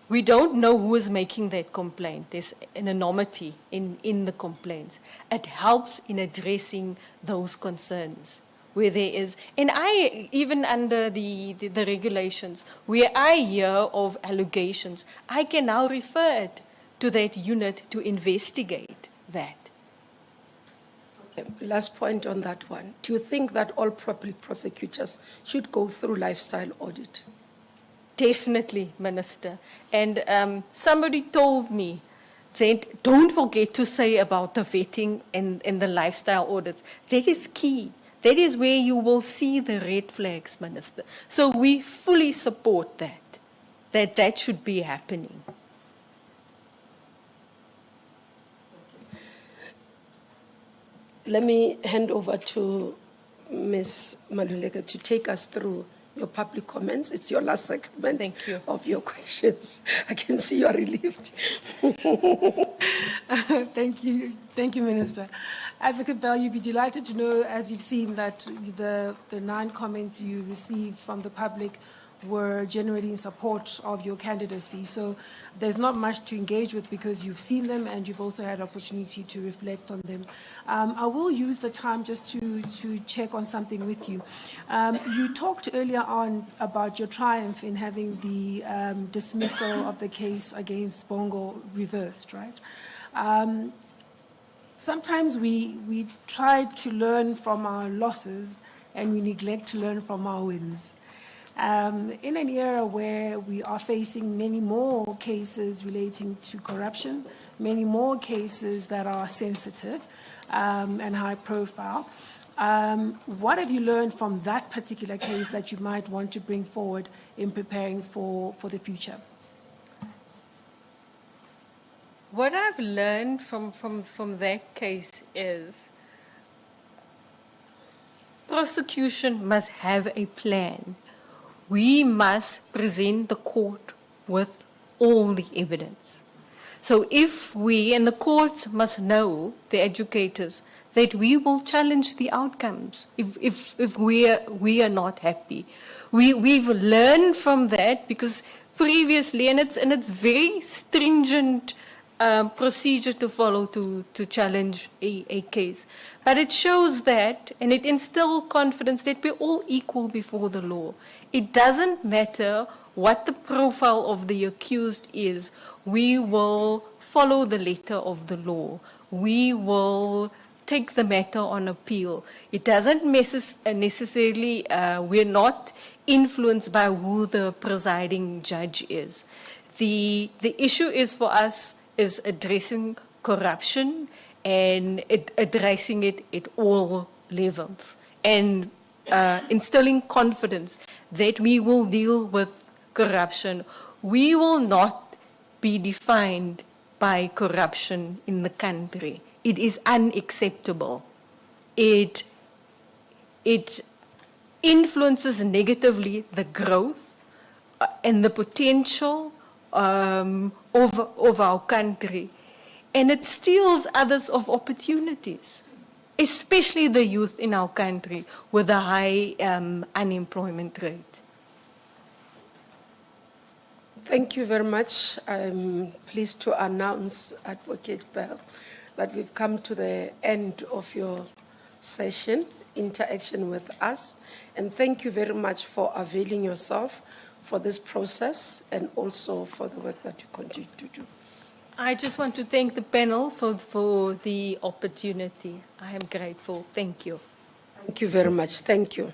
A: we don't know who is making that complaint. There's an anonymity in the complaints. It helps in addressing those concerns where there is, and I, even under the regulations, where I hear of allegations, I can now refer it to that unit to investigate that.
B: Okay, last point on that one. Do you think that all public prosecutors should go through lifestyle audit?
A: Definitely, Minister. And somebody told me that don't forget to say about the vetting and the lifestyle audits. That is key. That is where you will see the red flags, Minister. So we fully support that should be happening.
B: Let me hand over to Ms. Mmamoloko to take us through your public comments. It's your last segment
A: Thank you.
B: of your questions. I can see you are relieved.
H: Thank you, Minister. Advocate Bell, you'd be delighted to know, as you've seen, that the 9 comments you received from the public were generally in support of your candidacy. So there's not much to engage with because you've seen them and you've also had opportunity to reflect on them. I will use the time just to check on something with you. You talked earlier on about your triumph in having the dismissal of the case against Bongo reversed, right? Sometimes we try to learn from our losses and we neglect to learn from our wins. In an era where we are facing many more cases relating to corruption, many more cases that are sensitive and high profile, what have you learned from that particular case that you might want to bring forward in preparing for the future?
A: What I've learned from that case is prosecution must have a plan. We must present the court with all the evidence. So if we, and the courts must know, the educators, that we will challenge the outcomes if we are not happy. We've learned from that because previously, and it's very stringent procedure to follow to challenge a case. But it shows that, and it instills confidence that we're all equal before the law. It doesn't matter what the profile of the accused is. We will follow the letter of the law. We will take the matter on appeal. It doesn't necessarily, we're not influenced by who the presiding judge is. The issue is for us is addressing corruption and addressing it at all levels and instilling confidence that we will deal with corruption. We will not be defined by corruption in the country. It is unacceptable. It influences negatively the growth and the potential of our country. And it steals others of opportunities, especially the youth in our country with a high unemployment rate.
B: Thank you very much. I'm pleased to announce, Advocate Bell, that we've come to the end of your session, interaction with us. And thank you very much for availing yourself for this process and also for the work that you continue to do.
A: I just want to thank the panel for the opportunity. I am grateful. Thank you.
B: Thank you very much. Thank you.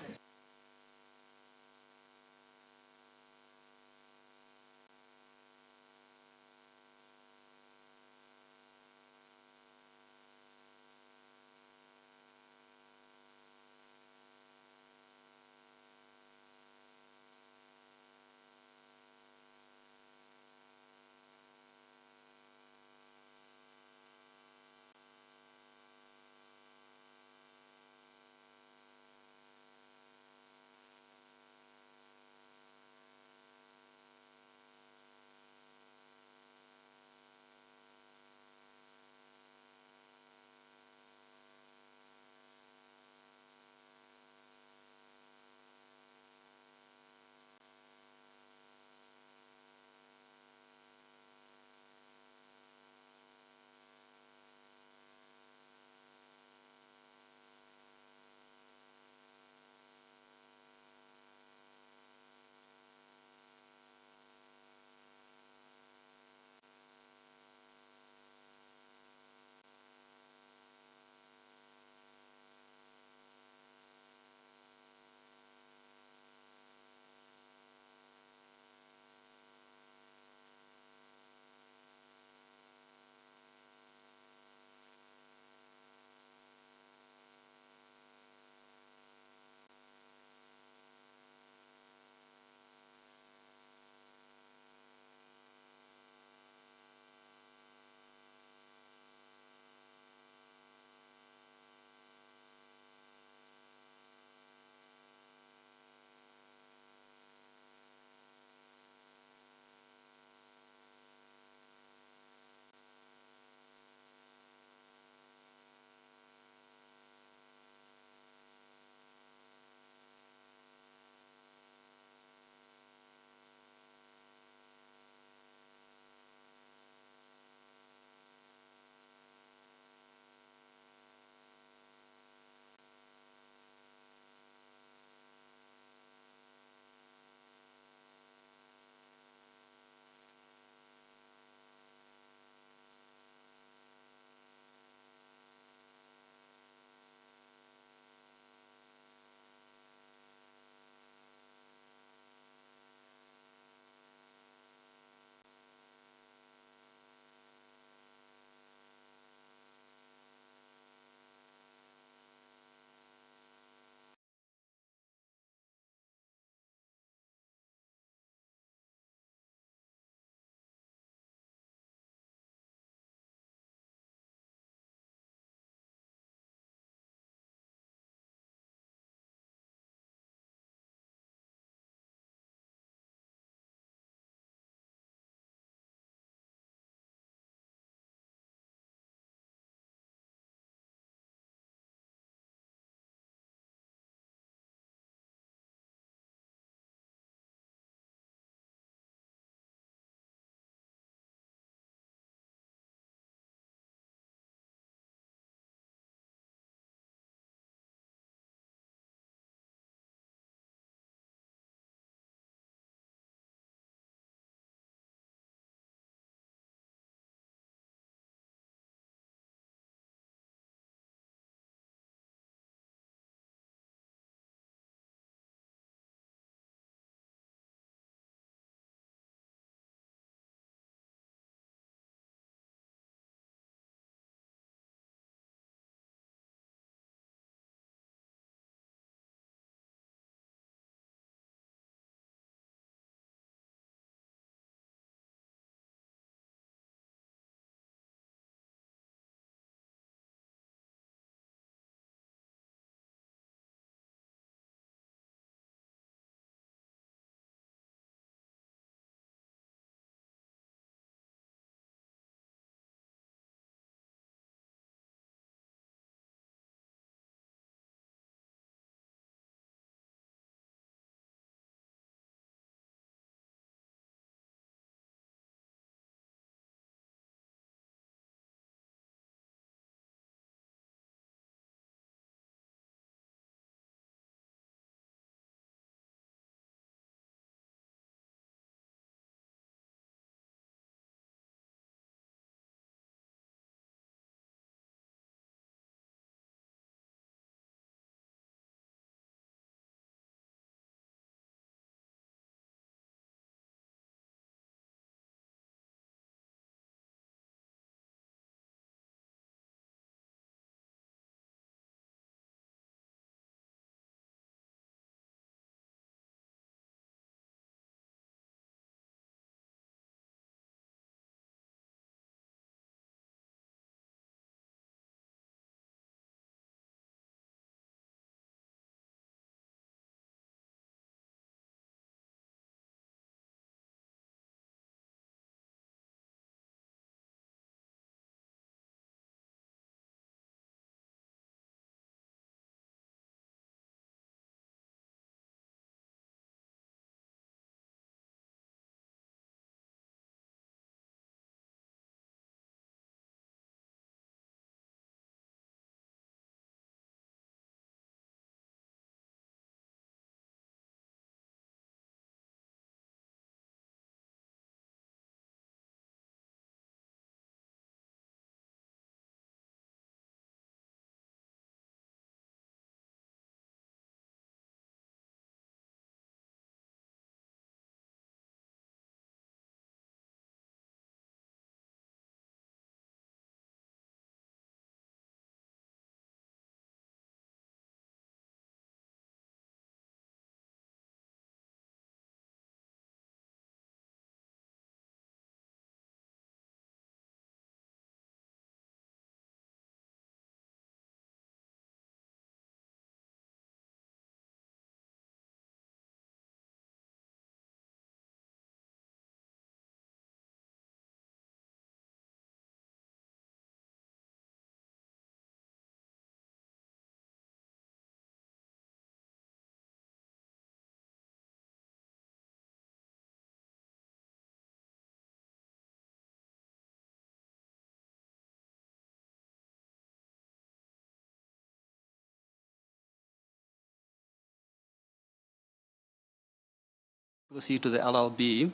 I: proceed to the LLB.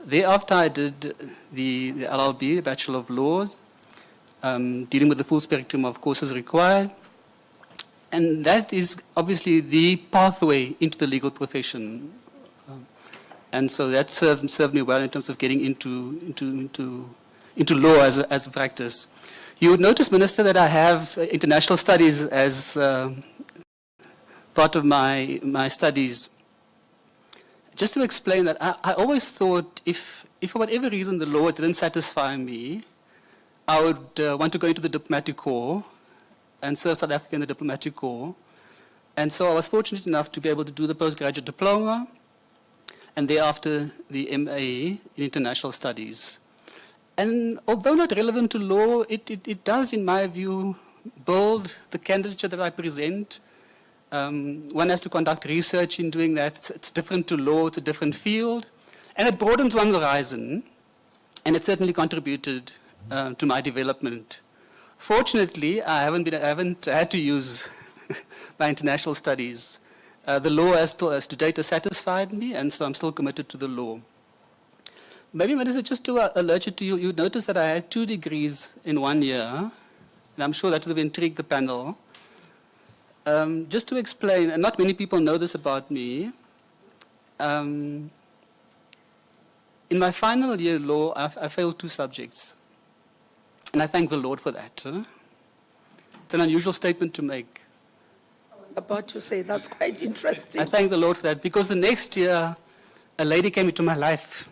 I: Thereafter, I did the LLB, the Bachelor of Laws, dealing with the full spectrum of courses required. And that is obviously the pathway into the legal profession. And so that served me well in terms of getting into law as a practice. You would notice, Minister, that I have international studies as part of my studies. Just to explain that, I always thought if for whatever reason the law didn't satisfy me, I would want to go into the diplomatic corps and serve South Africa in the diplomatic corps. And so I was fortunate enough to be able to do the postgraduate diploma and thereafter the MA in international studies. And although not relevant to law, it does, in my view, build the candidature that I present. One has to conduct research in doing that. It's different to law, it's a different field. And it broadens one's horizon, and it certainly contributed to my development. Fortunately, I haven't had to use my international studies. The law as to date has satisfied me, and so I'm still committed to the law. Maybe, Minister, just to alert you to you notice that I had 2 degrees in 1 year, and I'm sure that would have intrigued the panel. Just to explain, and not many people know this about me, in my final year law, I failed 2 subjects. And I thank the Lord for that. It's an unusual statement to make.
B: I was about to say that's quite interesting.
I: I thank the Lord for that because the next year, a lady came into my life.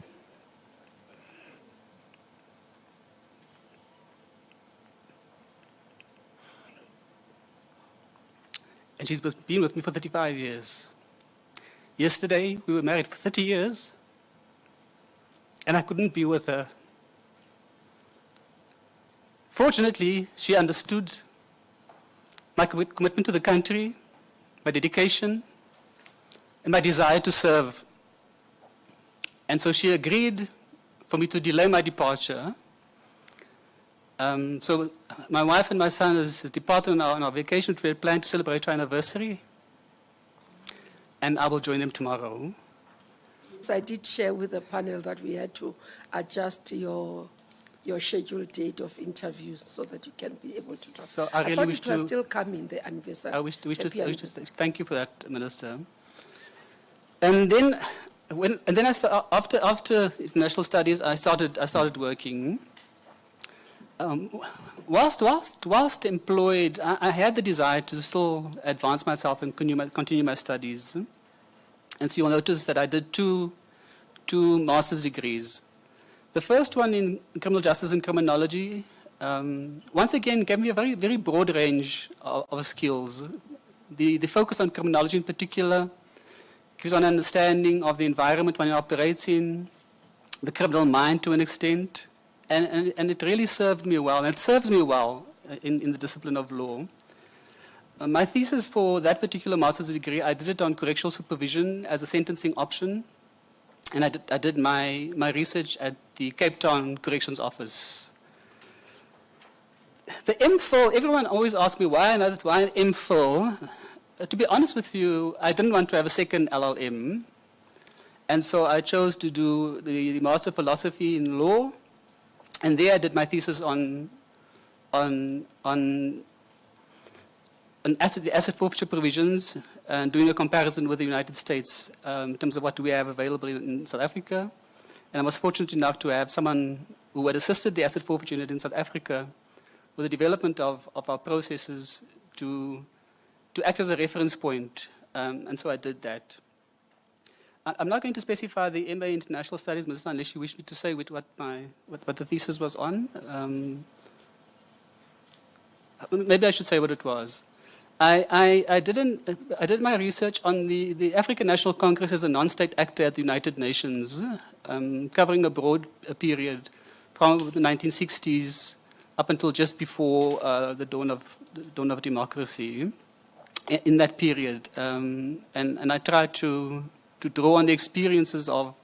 I: And she's been with me for 35 years. Yesterday, we were married for 30 years, and I couldn't be with her. Fortunately, she understood my commitment to the country, my dedication, and my desire to serve. And so she agreed for me to delay my departure. So my wife and my son has departed on our vacation. We had planned to celebrate our anniversary, and I will join them tomorrow.
B: So I did share with the panel that we had to adjust your scheduled date of interviews so that you can be able to talk.
I: So I really
B: thought
I: wish
B: it was
I: to
B: still coming, the anniversary.
I: I wish to thank you for that, Minister. And then, after international studies, I started working. Whilst employed, I had the desire to still advance myself and continue my studies. And so you'll notice that I did two master's degrees. The first one in criminal justice and criminology, once again, gave me a very, very broad range of skills. The focus on criminology in particular gives one understanding of the environment one operates in, the criminal mind to an extent, and it really served me well, and it serves me well in the discipline of law. My thesis for that particular master's degree, I did it on correctional supervision as a sentencing option, and I did my research at the Cape Town Corrections Office. The MPhil, everyone always asks me why an MPhil. To be honest with you, I didn't want to have a second LLM, and so I chose to do the Master of Philosophy in Law, and there I did my thesis on the asset forfeiture provisions and doing a comparison with the United States in terms of what we have available in South Africa. And I was fortunate enough to have someone who had assisted the asset forfeiture unit in South Africa with the development of our processes to act as a reference point. And so I did that. I'm not going to specify the MA International Studies, Minister, unless you wish me to say what the thesis was on. Maybe I should say what it was. I did my research on the African National Congress as a non-state actor at the United Nations, covering a broad period from the 1960s up until just before the dawn of democracy. In that period, and I tried to draw on the experiences of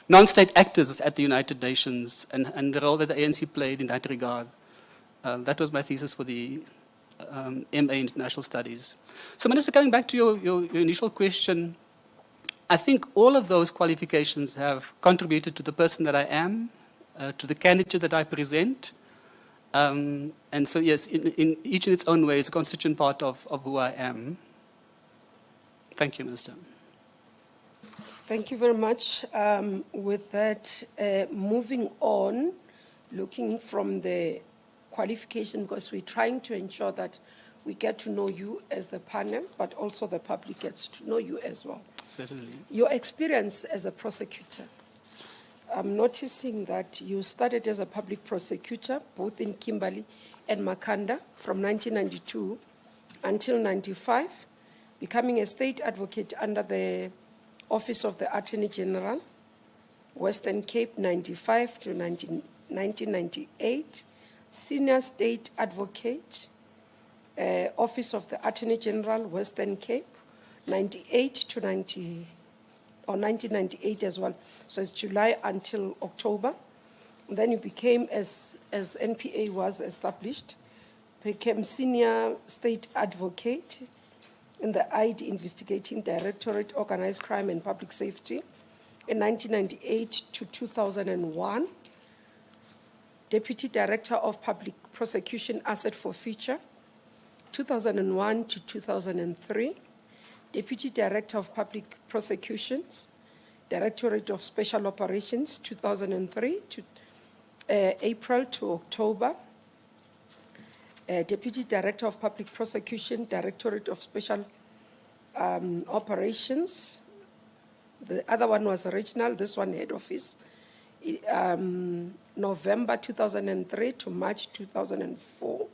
I: non-state actors at the United Nations and the role that the ANC played in that regard. That was my thesis for the MA International Studies. So, Minister, coming back to your initial question, I think all of those qualifications have contributed to the person that I am, to the candidate that I present. And so, yes, in each in its own way, is a constituent part of who I am. Thank you, Minister.
B: Thank you very much. With that, moving on, looking from the qualification, because we're trying to ensure that we get to know you as the panel, but also the public gets to know you as well.
I: Certainly.
B: Your experience as a prosecutor. I'm noticing that you started as a public prosecutor, both in Kimberley and Makhanda, from 1992 until 95, becoming a state advocate under the Office of the Attorney General, Western Cape, 95 to 1998, senior state advocate, Office of the Attorney General, Western Cape, 98 to 90, or 1998 as well. So it's July until October. And then you became, as NPA was established, became senior state advocate in the ID Investigating Directorate, Organized Crime and Public Safety, in 1998 to 2001. Deputy Director of Public Prosecution Asset Forfeiture, 2001 to 2003. Deputy Director of Public Prosecutions, Directorate of Special Operations, 2003 to April to October. Deputy Director of Public Prosecution, Directorate of Special Operations. The other one was regional, this one head office. November 2003 to March 2004.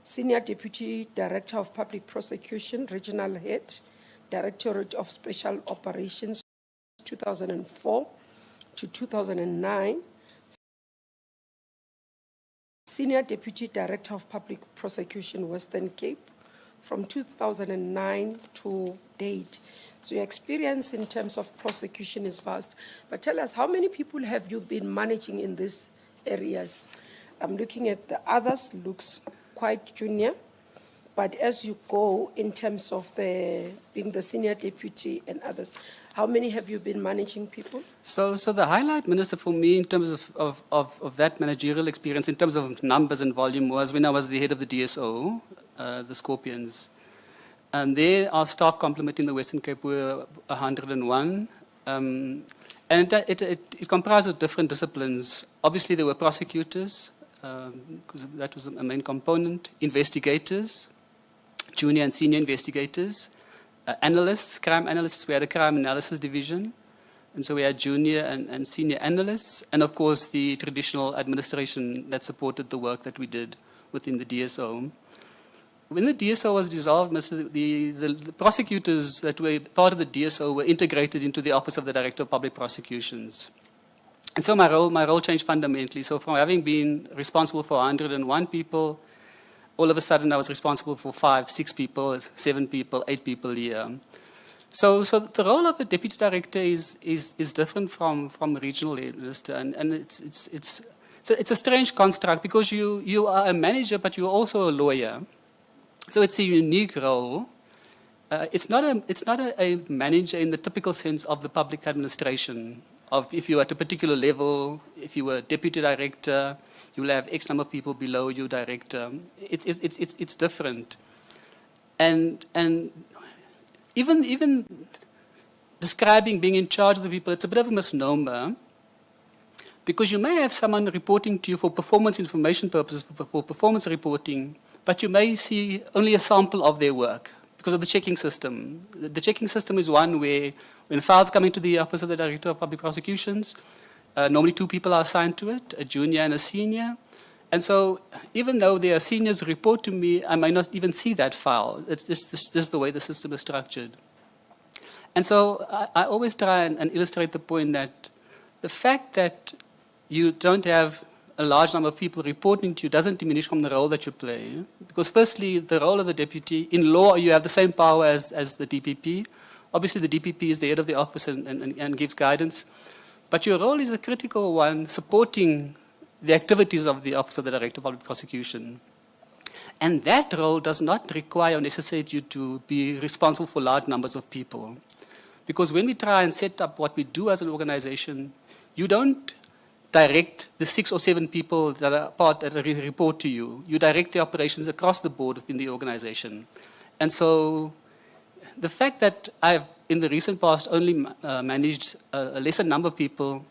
B: Senior Deputy Director of Public Prosecution, Regional Head, Directorate of Special Operations, 2004 to 2009. Senior Deputy Director of Public Prosecution, Western Cape, from 2009 to date. So your experience in terms of prosecution is vast. But tell us, how many people have you been managing in these areas? I'm looking at the others, looks quite junior. But as you go in terms of being the senior deputy and others, how many have you been managing people?
I: So the highlight, Minister, for me in terms of that managerial experience, in terms of numbers and volume, was when I was the head of the DSO, the Scorpions. And there, our staff complement in the Western Cape were 101. And it comprised of different disciplines. Obviously, there were prosecutors, because that was a main component, investigators, junior and senior investigators, analysts, crime analysts. We had a crime analysis division. And so we had junior and senior analysts, and of course the traditional administration that supported the work that we did within the DSO. When the DSO was dissolved, the prosecutors that were part of the DSO were integrated into the Office of the Director of Public Prosecutions. And so my role changed fundamentally. So from having been responsible for 101 people, all of a sudden I was responsible for 5, 6 people, 7 people, 8 people a year. So the role of the deputy director is different from regional head minister, and it's a strange construct because you are a manager, but you're also a lawyer. So it's a unique role. It's not a manager in the typical sense of the public administration. Of if you're at a particular level, if you were deputy director, you will have X number of people below you, director. It's different, and even describing being in charge of the people, it's a bit of a misnomer, because you may have someone reporting to you for performance information purposes, for performance reporting, but you may see only a sample of their work because of the checking system. The checking system is one where when files come into the Office of the Director of Public Prosecutions, normally 2 people are assigned to it, a junior and a senior. And so even though there are seniors who report to me, I might not even see that file. It's just the way the system is structured. And so I always try and illustrate the point that the fact that you don't have a large number of people reporting to you doesn't diminish from the role that you play. Because firstly, the role of the deputy, in law, you have the same power as the DPP. Obviously, the DPP is the head of the office and gives guidance. But your role is a critical one, supporting the activities of the Office of the Director of Public Prosecution. And that role does not require or necessitate you to be responsible for large numbers of people. Because when we try and set up what we do as an organization, you don't direct the 6 or 7 people that are part that report to you. You direct the operations across the board within the organization. And so the fact that I've, in the recent past, only managed a lesser number of people,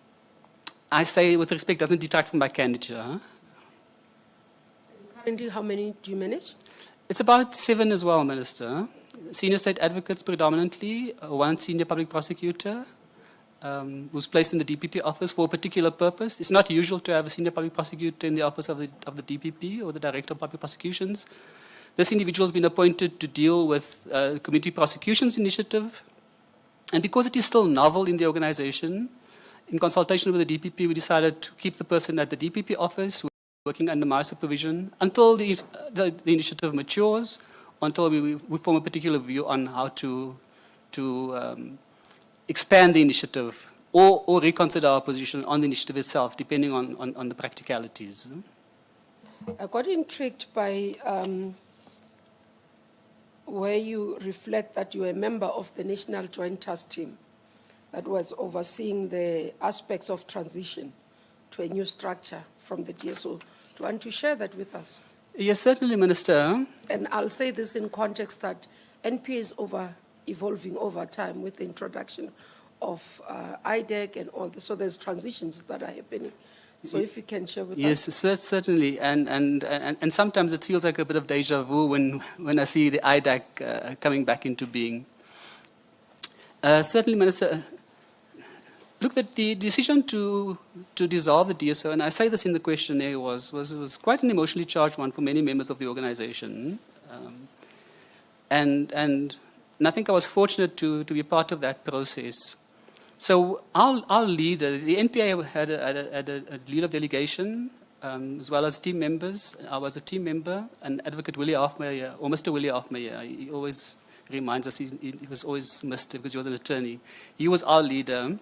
I: I say with respect, doesn't detract from my candidature. Huh?
B: Currently, how many do you manage?
I: It's about 7 as well, Minister. Senior state advocates predominantly, 1 senior public prosecutor, who's placed in the DPP office for a particular purpose. It's not usual to have a senior public prosecutor in the office of the DPP or the Director of Public Prosecutions. This individual has been appointed to deal with the Community Prosecutions Initiative. And because it is still novel in the organization, in consultation with the DPP, we decided to keep the person at the DPP office, working under my supervision, until the initiative matures, until we form a particular view on how to expand the initiative or reconsider our position on the initiative itself, depending on the practicalities.
B: I got intrigued by where you reflect that you are a member of the National Joint Task Team that was overseeing the aspects of transition to a new structure from the DSO. Do you want to share that with us?
I: Yes, certainly, Minister.
B: And I'll say this in context that NPA is evolving over time with the introduction of IDEC and all this. So there's transitions that are happening. So if you can share with us.
I: Yes, certainly. And sometimes it feels like a bit of deja vu when I see the IDEC coming back into being. Certainly, Minister, look, that the decision to dissolve the DSO, and I say this in the questionnaire, was quite an emotionally charged one for many members of the organization. And I think I was fortunate to be part of that process. So our leader, the NPA had a leader of delegation, as well as team members. I was a team member, and Advocate Willie Afmeyer, or Mr. Willie Afmeyer, he always reminds us he was always missed because he was an attorney. He was our leader.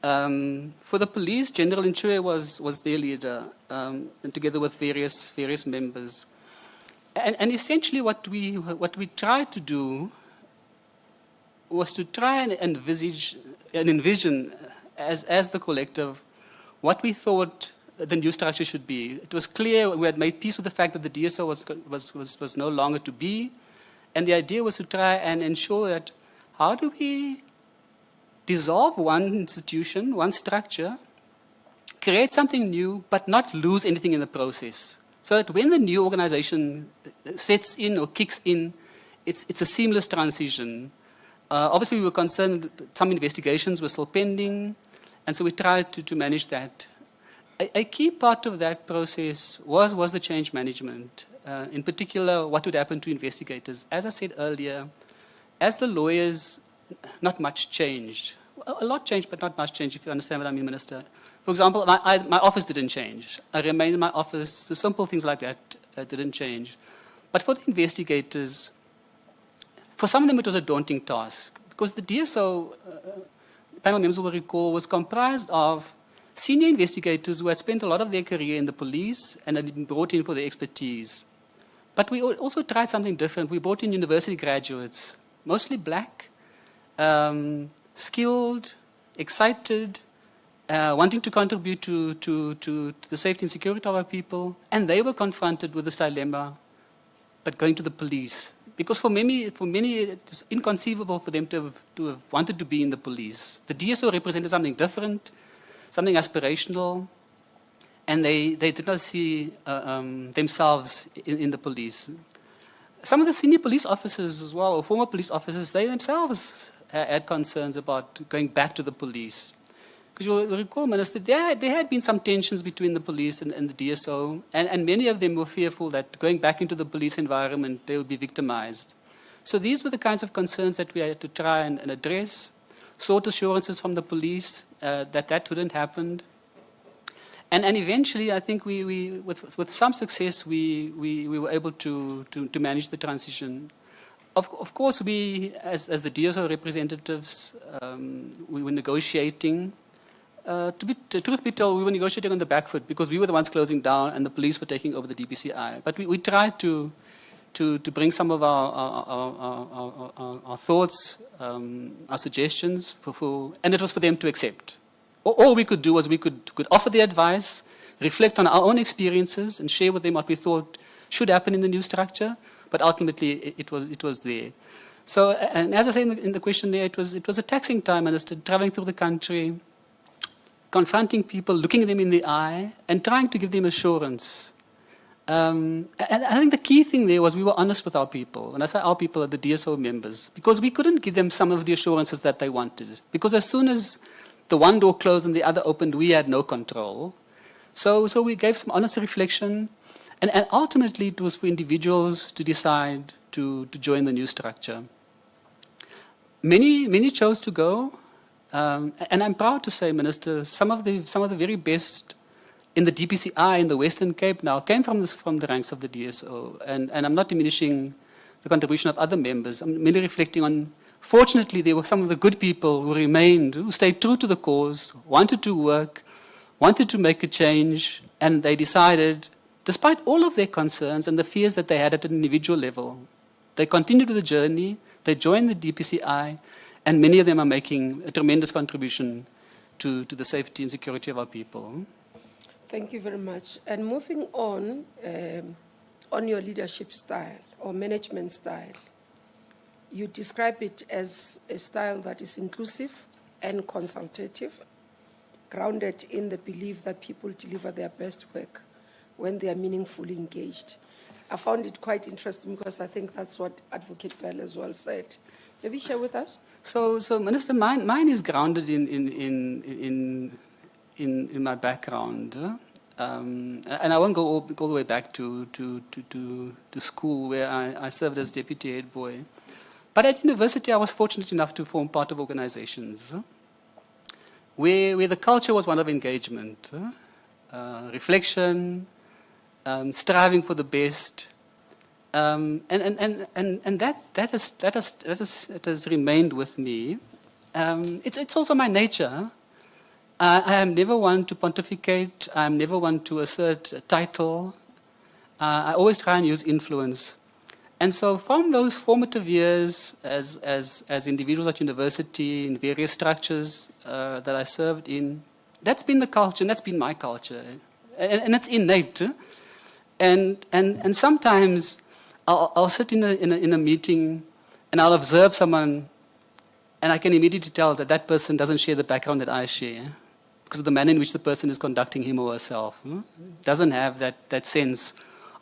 I: For the police, General Inchue was their leader, and together with various members. And essentially what we tried to do was to try and envision as the collective what we thought the new structure should be. It was clear we had made peace with the fact that the DSO was no longer to be, and the idea was to try and ensure that how do we dissolve one institution, one structure, create something new, but not lose anything in the process. So that when the new organization sets in or kicks in, it's a seamless transition. Obviously, we were concerned that some investigations were still pending, and so we tried to manage that. A key part of that process was the change management. In particular, what would happen to investigators. As I said earlier, as the lawyers, not much changed. A lot changed, but not much changed, if you understand what I mean, Minister. For example, my office didn't change. I remained in my office. So simple things like that didn't change. But for the investigators, for some of them it was a daunting task, because the DSO, panel members will recall, was comprised of senior investigators who had spent a lot of their career in the police and had been brought in for their expertise. But we also tried something different. We brought in university graduates, mostly black, skilled, excited, wanting to contribute to the safety and security of our people, and they were confronted with this dilemma, but going to the police. Because for many, it's inconceivable for them to have wanted to be in the police. The DSO represented something different, something aspirational, and they did not see themselves in the police. Some of the senior police officers as well, or former police officers, they themselves had concerns about going back to the police. Because you'll recall, Minister, there had been some tensions between the police and the DSO, and many of them were fearful that going back into the police environment, they would be victimized. So these were the kinds of concerns that we had to try and address, sought assurances from the police that wouldn't happen. And eventually, I think with some success, we were able to manage the transition. Of course, we, as the DSO representatives, we were negotiating. Truth be told, we were negotiating on the back foot because we were the ones closing down and the police were taking over the DPCI. But we tried to to bring some of our thoughts, our suggestions, and it was for them to accept. All we could do was we could offer the advice, reflect on our own experiences, and share with them what we thought should happen in the new structure, but ultimately it was there. So, and as I say in the question there, it was a taxing time, Minister, traveling through the country, confronting people, looking them in the eye, and trying to give them assurance. And I think the key thing there was we were honest with our people. When I say our people, are the DSO members, because we couldn't give them some of the assurances that they wanted. Because as soon as the one door closed and the other opened, we had no control. So we gave some honest reflection, and ultimately it was for individuals to decide to join the new structure. Many chose to go, and I'm proud to say, Minister, some of the very best in the DPCI in the Western Cape now came from the ranks of the DSO, and I'm not diminishing the contribution of other members. I'm merely reflecting on, fortunately, there were some of the good people who remained, who stayed true to the cause, wanted to work, wanted to make a change, and they decided, despite all of their concerns and the fears that they had at an individual level, they continued with the journey, they joined the DPCI, and many of them are making a tremendous contribution to the safety and security of our people.
B: Thank you very much. And moving on your leadership style or management style, you describe it as a style that is inclusive and consultative, grounded in the belief that people deliver their best work when they are meaningfully engaged. I found it quite interesting because I think that's what Advocate Bell as well said. Maybe share with us.
I: So Minister, mine is grounded in my background, and I won't go all the way back to school where I served as deputy head boy. But at university, I was fortunate enough to form part of organizations where the culture was one of engagement, reflection, striving for the best, and that has remained with me. It's also my nature. I am never one to pontificate. I am never one to assert a title. I always try and use influence. And so from those formative years as individuals at university, in various structures that I served in, that's been the culture, and that's been my culture. And it's innate. And sometimes I'll sit in a meeting and I'll observe someone, and I can immediately tell that that person doesn't share the background that I share because of the manner in which the person is conducting him or herself. Doesn't have that sense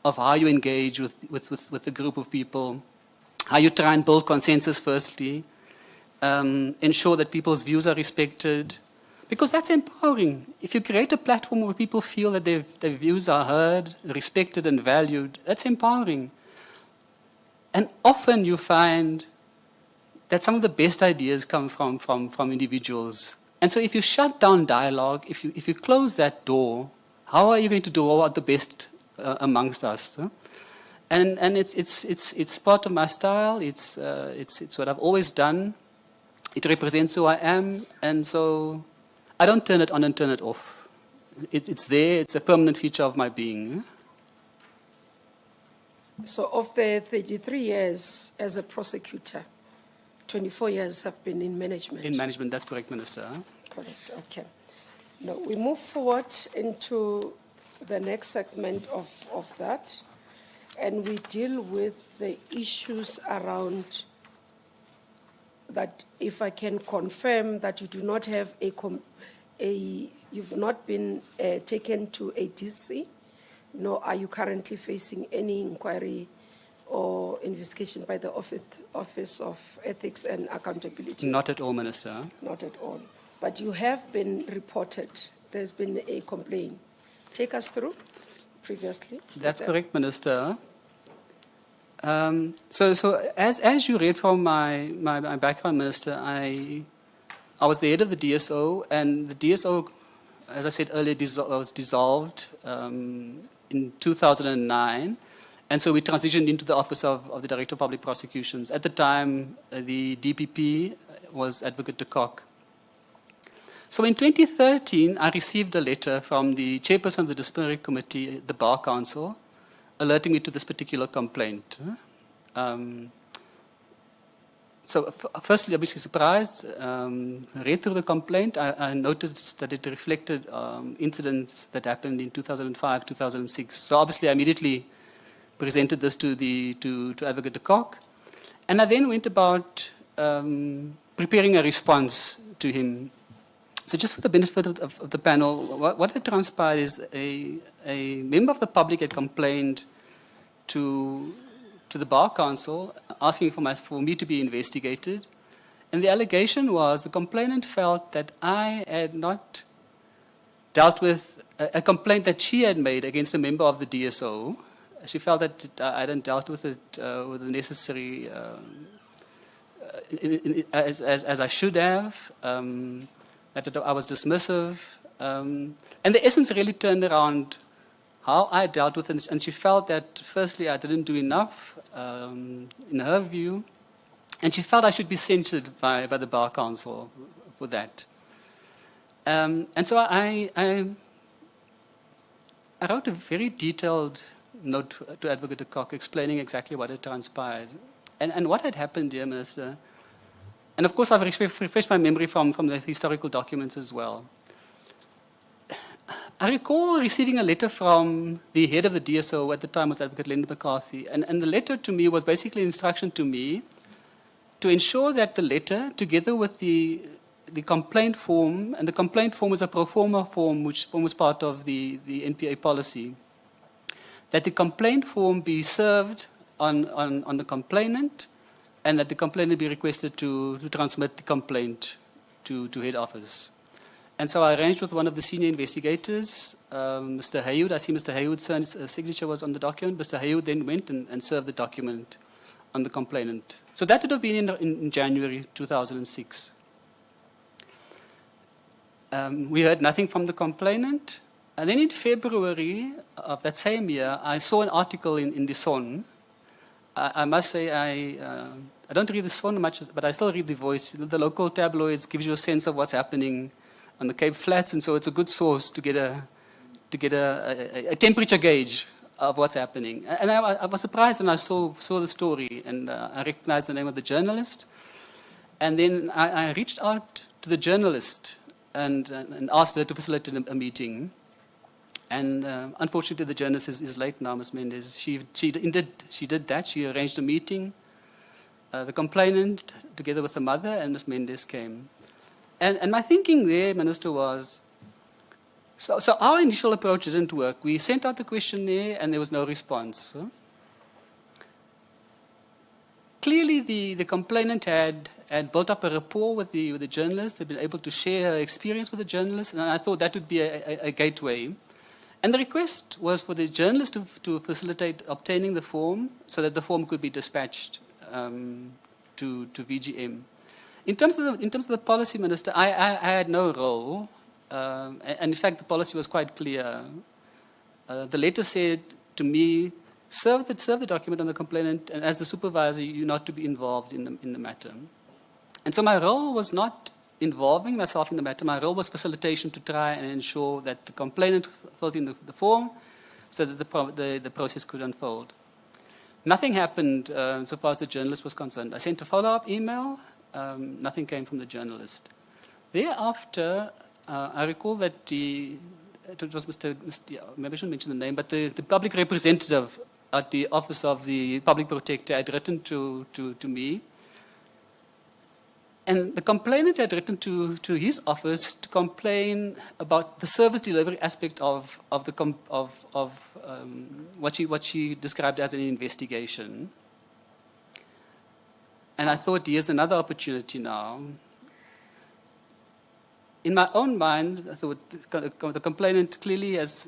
I: of how you engage with a group of people, how you try and build consensus firstly, ensure that people's views are respected, because that's empowering. If you create a platform where people feel that their views are heard, respected and valued, that's empowering. And often you find that some of the best ideas come from individuals. And so if you shut down dialogue, if you close that door, how are you going to do all the best amongst us? And it's part of my style. It's what I've always done. It represents who I am, and so I don't turn it on and turn it off. It's there. It's a permanent feature of my being.
B: So of the 33 years as a prosecutor, 24 years have been in management.
I: In management, that's correct, Minister.
B: Correct, okay. Now we move forward into the next segment of that, and we deal with the issues around that. If I can confirm that you do not have you've not been taken to a DC, nor are you currently facing any inquiry or investigation by the Office of Ethics and Accountability?
I: Not at all, Minister.
B: Not at all. But you have been reported. There's been a complaint. Take us through previously.
I: That's correct, Minister. So as you read from my background, Minister, I was the head of the DSO, and the DSO, as I said earlier, was dissolved in 2009. And so we transitioned into the Office of the Director of Public Prosecutions. At the time, the DPP was Advocate de Kock. So in 2013, I received a letter from the chairperson of the disciplinary committee, the Bar Council, alerting me to this particular complaint. So firstly, obviously surprised, read through the complaint. I noticed that it reflected incidents that happened in 2005, 2006. So obviously I immediately presented this to Advocate de Kock. And I then went about preparing a response to him. So just for the benefit of the panel, what had transpired is a member of the public had complained to the Bar Council asking for me to be investigated. And the allegation was the complainant felt that I had not dealt with a complaint that she had made against a member of the DSO. She felt that I hadn't dealt with it with the necessary, as I should have, that I was dismissive. And the essence really turned around how I dealt with it. And she felt that, firstly, I didn't do enough, in her view. And she felt I should be censured by the Bar Council for that. And so I wrote a very detailed note to Advocate de Kock explaining exactly what had transpired. And what had happened, dear Minister, and of course I've refreshed my memory from the historical documents as well. I recall receiving a letter from the head of the DSO at the time was Advocate Linda McCarthy, and the letter to me was basically an instruction to me to ensure that the letter, together with the complaint form, and the complaint form was a pro forma form which forms part of the NPA policy, that the complaint form be served on the complainant, and that the complainant be requested to transmit the complaint to head office. And so I arranged with one of the senior investigators, Mr. Haywood. I see Mr. Haywood's signature was on the document. Mr. Haywood then went and served the document on the complainant. So that would have been in January 2006. We heard nothing from the complainant. And then in February of that same year, I saw an article in the Son. I must say I don't read the Son much, but I still read the Voice. The local tabloids gives you a sense of what's happening on the Cape Flats, and so it's a good source to get a temperature gauge of what's happening. And I was surprised when I saw the story, and I recognized the name of the journalist. And then I reached out to the journalist and asked her to facilitate a meeting. And unfortunately, the journalist is late now, Ms. Mendes. She did that. She arranged a meeting. The complainant, together with the mother, and Ms. Mendes came. And my thinking there, Minister, was, so our initial approach didn't work. We sent out the questionnaire and there was no response. Clearly, the complainant had built up a rapport with the journalist. They'd been able to share her experience with the journalist, and I thought that would be a gateway. And the request was for the journalist to facilitate obtaining the form so that the form could be dispatched to VGM. In terms of the policy, Minister, I had no role, and in fact the policy was quite clear. The letter said to me, serve the document on the complainant, and as the supervisor, you're not to be involved in the matter. And so my role was not involving myself in the matter. My role was facilitation to try and ensure that the complainant filled in the form so that the process could unfold. Nothing happened so far as the journalist was concerned. I sent a follow-up email. Nothing came from the journalist. Thereafter, I recall that it was maybe I shouldn't mention the name, but the public representative at the Office of the Public Protector had written to me. And the complainant had written to his office to complain about the service delivery aspect of what she described as an investigation. And I thought, here's another opportunity now. In my own mind, I thought the complainant clearly is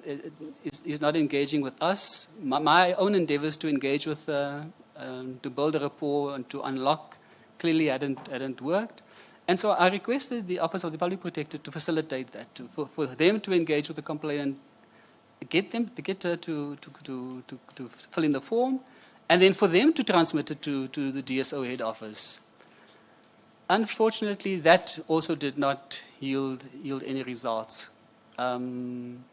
I: not engaging with us. My own endeavors to engage with her, to build a rapport and to unlock, clearly hadn't worked. And so I requested the Office of the Public Protector to facilitate that, for them to engage with the complainant, get her to fill in the form, and then for them to transmit it to the DSO head office. Unfortunately, that also did not yield any results. And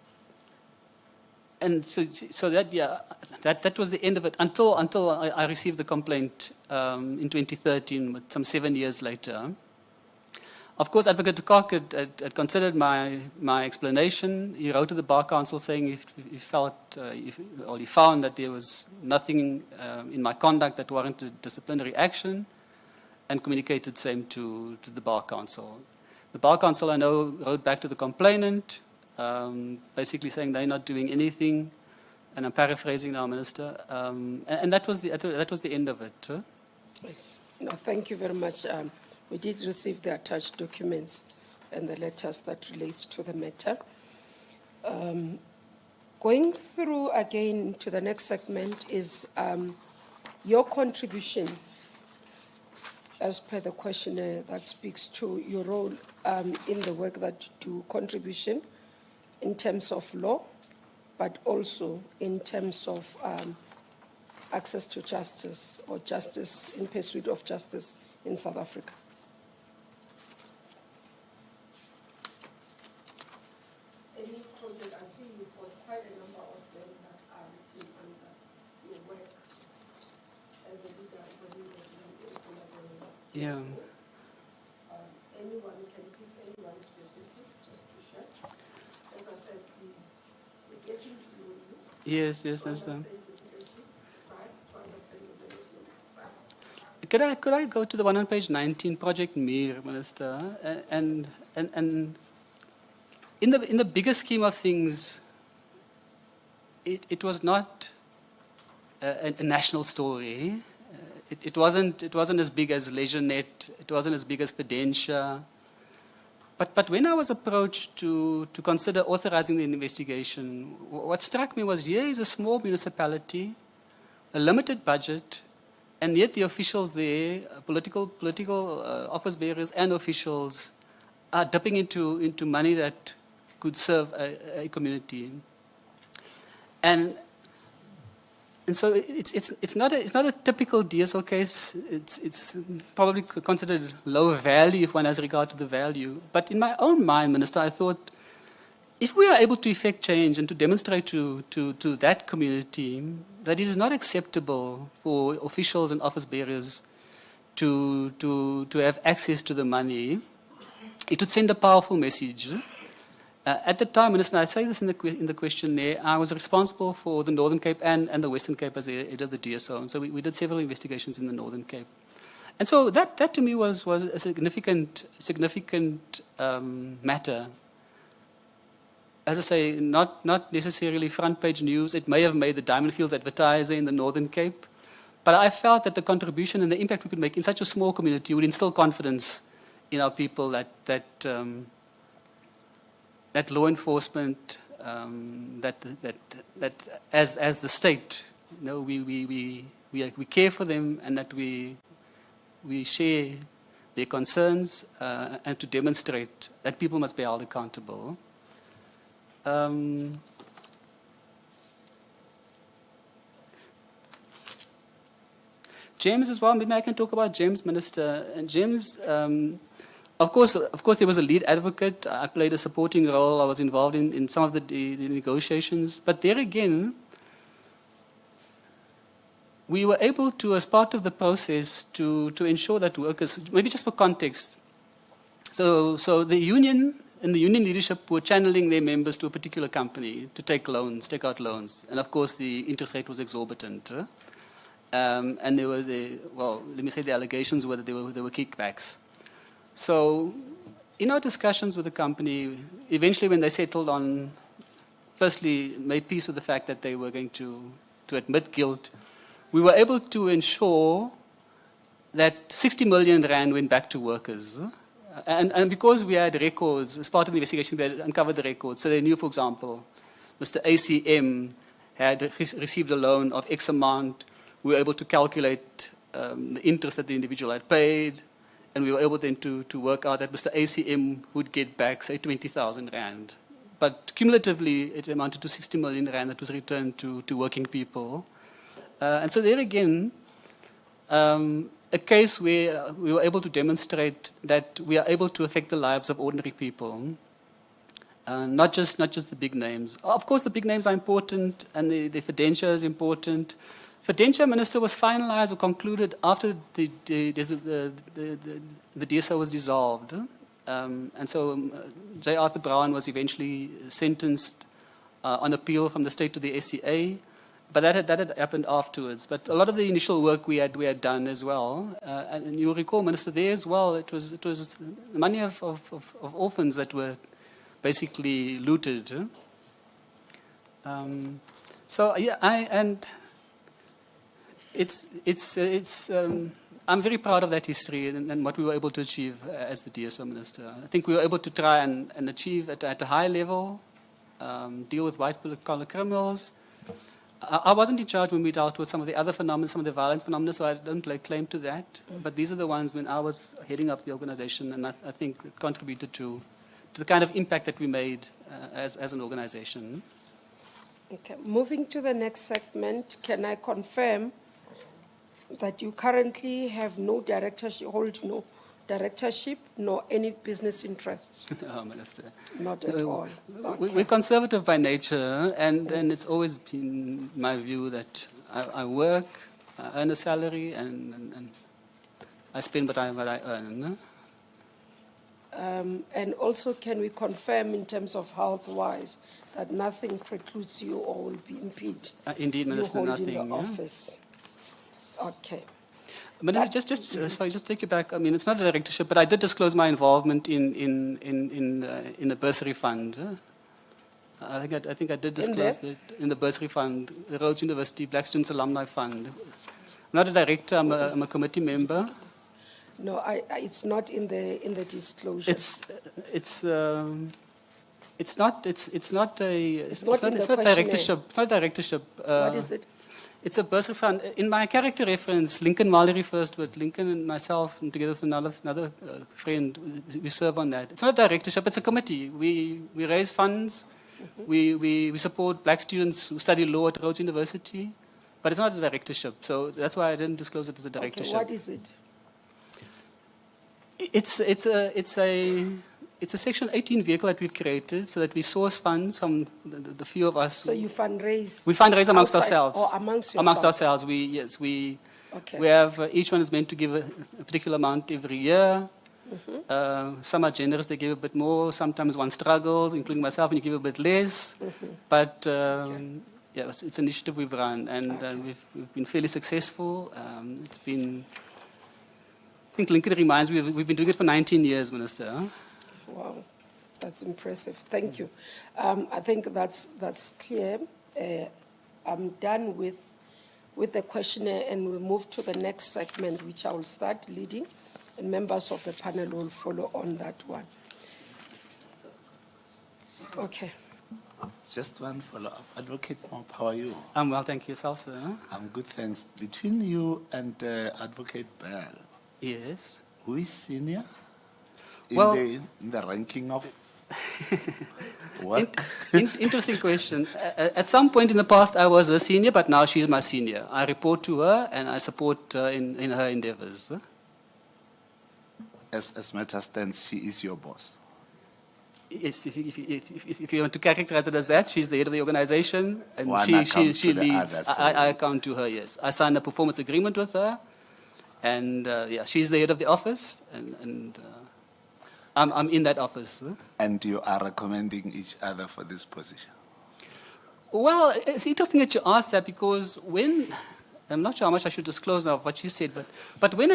I: and so that, yeah, that was the end of it until I received the complaint in 2013, some 7 years later. Of course, Advocate de Kock had considered my explanation. He wrote to the Bar Council saying he found that there was nothing in my conduct that warranted disciplinary action, and communicated same to the Bar Council. The Bar Council, I know, wrote back to the complainant, basically saying they're not doing anything, and I'm paraphrasing now, Minister, and that was the end of it.
B: Yes. No, thank you very much. We did receive the attached documents and the letters that relates to the matter. Going through again to the next segment is your contribution as per the questionnaire that speaks to your role in the work that you do, contribution in terms of law, but also in terms of access to justice or justice in pursuit of justice in South Africa. Any project, I see you've got quite a number of them that are written under your work as a leader,
I: Yeah.
B: Anyone can pick anyone specific just to share. As I said, we're getting to know you.
I: Yes,
B: to
I: Minister.
B: understand your leadership style, to understand your management style.
I: Could I go to the one on page 19, Project Mir, Minister? And in the bigger scheme of things, it was not a national story. It wasn't as big as LeisureNet. It wasn't as big as Pedentia. But when I was approached to consider authorizing the investigation, what struck me was here is a small municipality, a limited budget, and yet the officials there, political office bearers and officials, are dipping into money that could serve a community. And so it's not a typical DSO case. It's probably considered low value if one has regard to the value. But in my own mind, Minister, I thought, if we are able to effect change and to demonstrate to that community that it is not acceptable for officials and office bearers to have access to the money, it would send a powerful message. At the time, Minister, I say this in the questionnaire, I was responsible for the Northern Cape and the Western Cape as the head of the DSO. And so we did several investigations in the Northern Cape. And so that to me was a significant matter. As I say, not necessarily front page news. It may have made the Diamond Fields Advertiser in the Northern Cape. But I felt that the contribution and the impact we could make in such a small community would instill confidence in our people that law enforcement, that as the state, we care for them, and that we share their concerns, and to demonstrate that people must be held accountable. James as well. Maybe I can talk about James, Minister. And James. Of course, there was a lead advocate. I played a supporting role. I was involved in some of the negotiations. But there again, we were able to, as part of the process, to ensure that workers, maybe just for context, so the union and the union leadership were channeling their members to a particular company to take out loans. And of course, the interest rate was exorbitant. And let me say the allegations were that there were kickbacks. So, in our discussions with the company, eventually when they settled on, firstly, made peace with the fact that they were going to admit guilt, we were able to ensure that 60 million rand went back to workers. And because we had records, as part of the investigation, we had uncovered the records. So they knew, for example, Mr. ACM had received a loan of X amount. We were able to calculate the interest that the individual had paid. And we were able then to work out that Mr. ACM would get back, say, 20,000 rand. But cumulatively, it amounted to 60 million rand that was returned to working people. And so there again, a case where we were able to demonstrate that we are able to affect the lives of ordinary people. not just the big names. Of course, the big names are important, and the fidentia is important. Fidentia, Minister, was finalized or concluded after the DSO was dissolved. And so J. Arthur Brown was eventually sentenced on appeal from the state to the SCA. But that had happened afterwards. But a lot of the initial work we had done as well. And you'll recall, Minister, there as well, it was the money of orphans that were basically looted. So yeah, I'm very proud of that history and what we were able to achieve as the DSO Minister. I think we were able to try and achieve at a high level, deal with white-collar criminals. I wasn't in charge when we dealt with some of the other phenomena, some of the violent phenomena, so I don't lay claim to that. But these are the ones when I was heading up the organization, and I think it contributed to the kind of impact that we made as an organization.
B: Okay, moving to the next segment, can I confirm that you currently have no directorship, hold no directorship, nor any business interests?
I: No, Minister.
B: Not at all. Okay.
I: We're conservative by nature, and it's always been my view that I work, I earn a salary, and I spend what I earn.
B: And also, can we confirm in terms of health-wise that nothing precludes you or will be impede
I: Indeed, Minister,
B: you holding
I: nothing.
B: the office? Okay.
I: But just take you back. I mean, it's not a directorship, but I did disclose my involvement in a bursary fund. I think I did disclose that in the bursary fund, the Rhodes University Black Students Alumni Fund. I'm not a director. I'm a committee member.
B: No, it's not in the disclosure.
I: It's not a directorship. It's not a directorship.
B: What is it?
I: It's a bursary fund. In my character reference, Lincoln Mali refers to it. Lincoln and myself, and together with another friend, we serve on that. It's not a directorship. It's a committee. We raise funds. We support black students who study law at Rhodes University, but it's not a directorship. So that's why I didn't disclose it as a directorship.
B: Okay, what is it?
I: It's a Section 18 vehicle that we've created so that we source funds from the few of us.
B: So you fundraise?
I: We fundraise amongst
B: outside,
I: ourselves.
B: Or amongst yourselves?
I: Amongst ourselves.
B: Okay.
I: We have, each one is meant to give a particular amount every year. Some are generous, they give a bit more. Sometimes one struggles, including myself, and you give a bit less. But yeah, it's an initiative we've run, and we've been fairly successful. It's been, I think Lincoln reminds me, we've been doing it for 19 years, Minister.
B: Wow, that's impressive. Thank you. I think that's clear. I'm done with the questionnaire, and we'll move to the next segment, which I will start leading, and members of the panel will follow on that one. Okay.
D: Just one follow-up. Advocate Pomp, how are you?
I: I'm well, thank you. Yourself, sir?
D: I'm good, thanks. Between you and Advocate Bell,
I: Yes.
D: who is senior in,
I: Well,
D: in the ranking of work?
I: Interesting question. At some point in the past, I was a senior, but now she's my senior. I report to her, and I support her in her endeavors.
D: As matter stands, she is your boss.
I: Yes, if you want to characterize it as that, she's the head of the organization, and
D: One
I: she
D: accounts to the
I: leads.
D: other, so-
I: I account to her, yes. I signed a performance agreement with her, and yeah, she's the head of the office, and I'm in that office.
D: And you are recommending each other for this position.
I: Well, it's interesting that you asked that, because when, I'm not sure how much I should disclose now of what she said, but when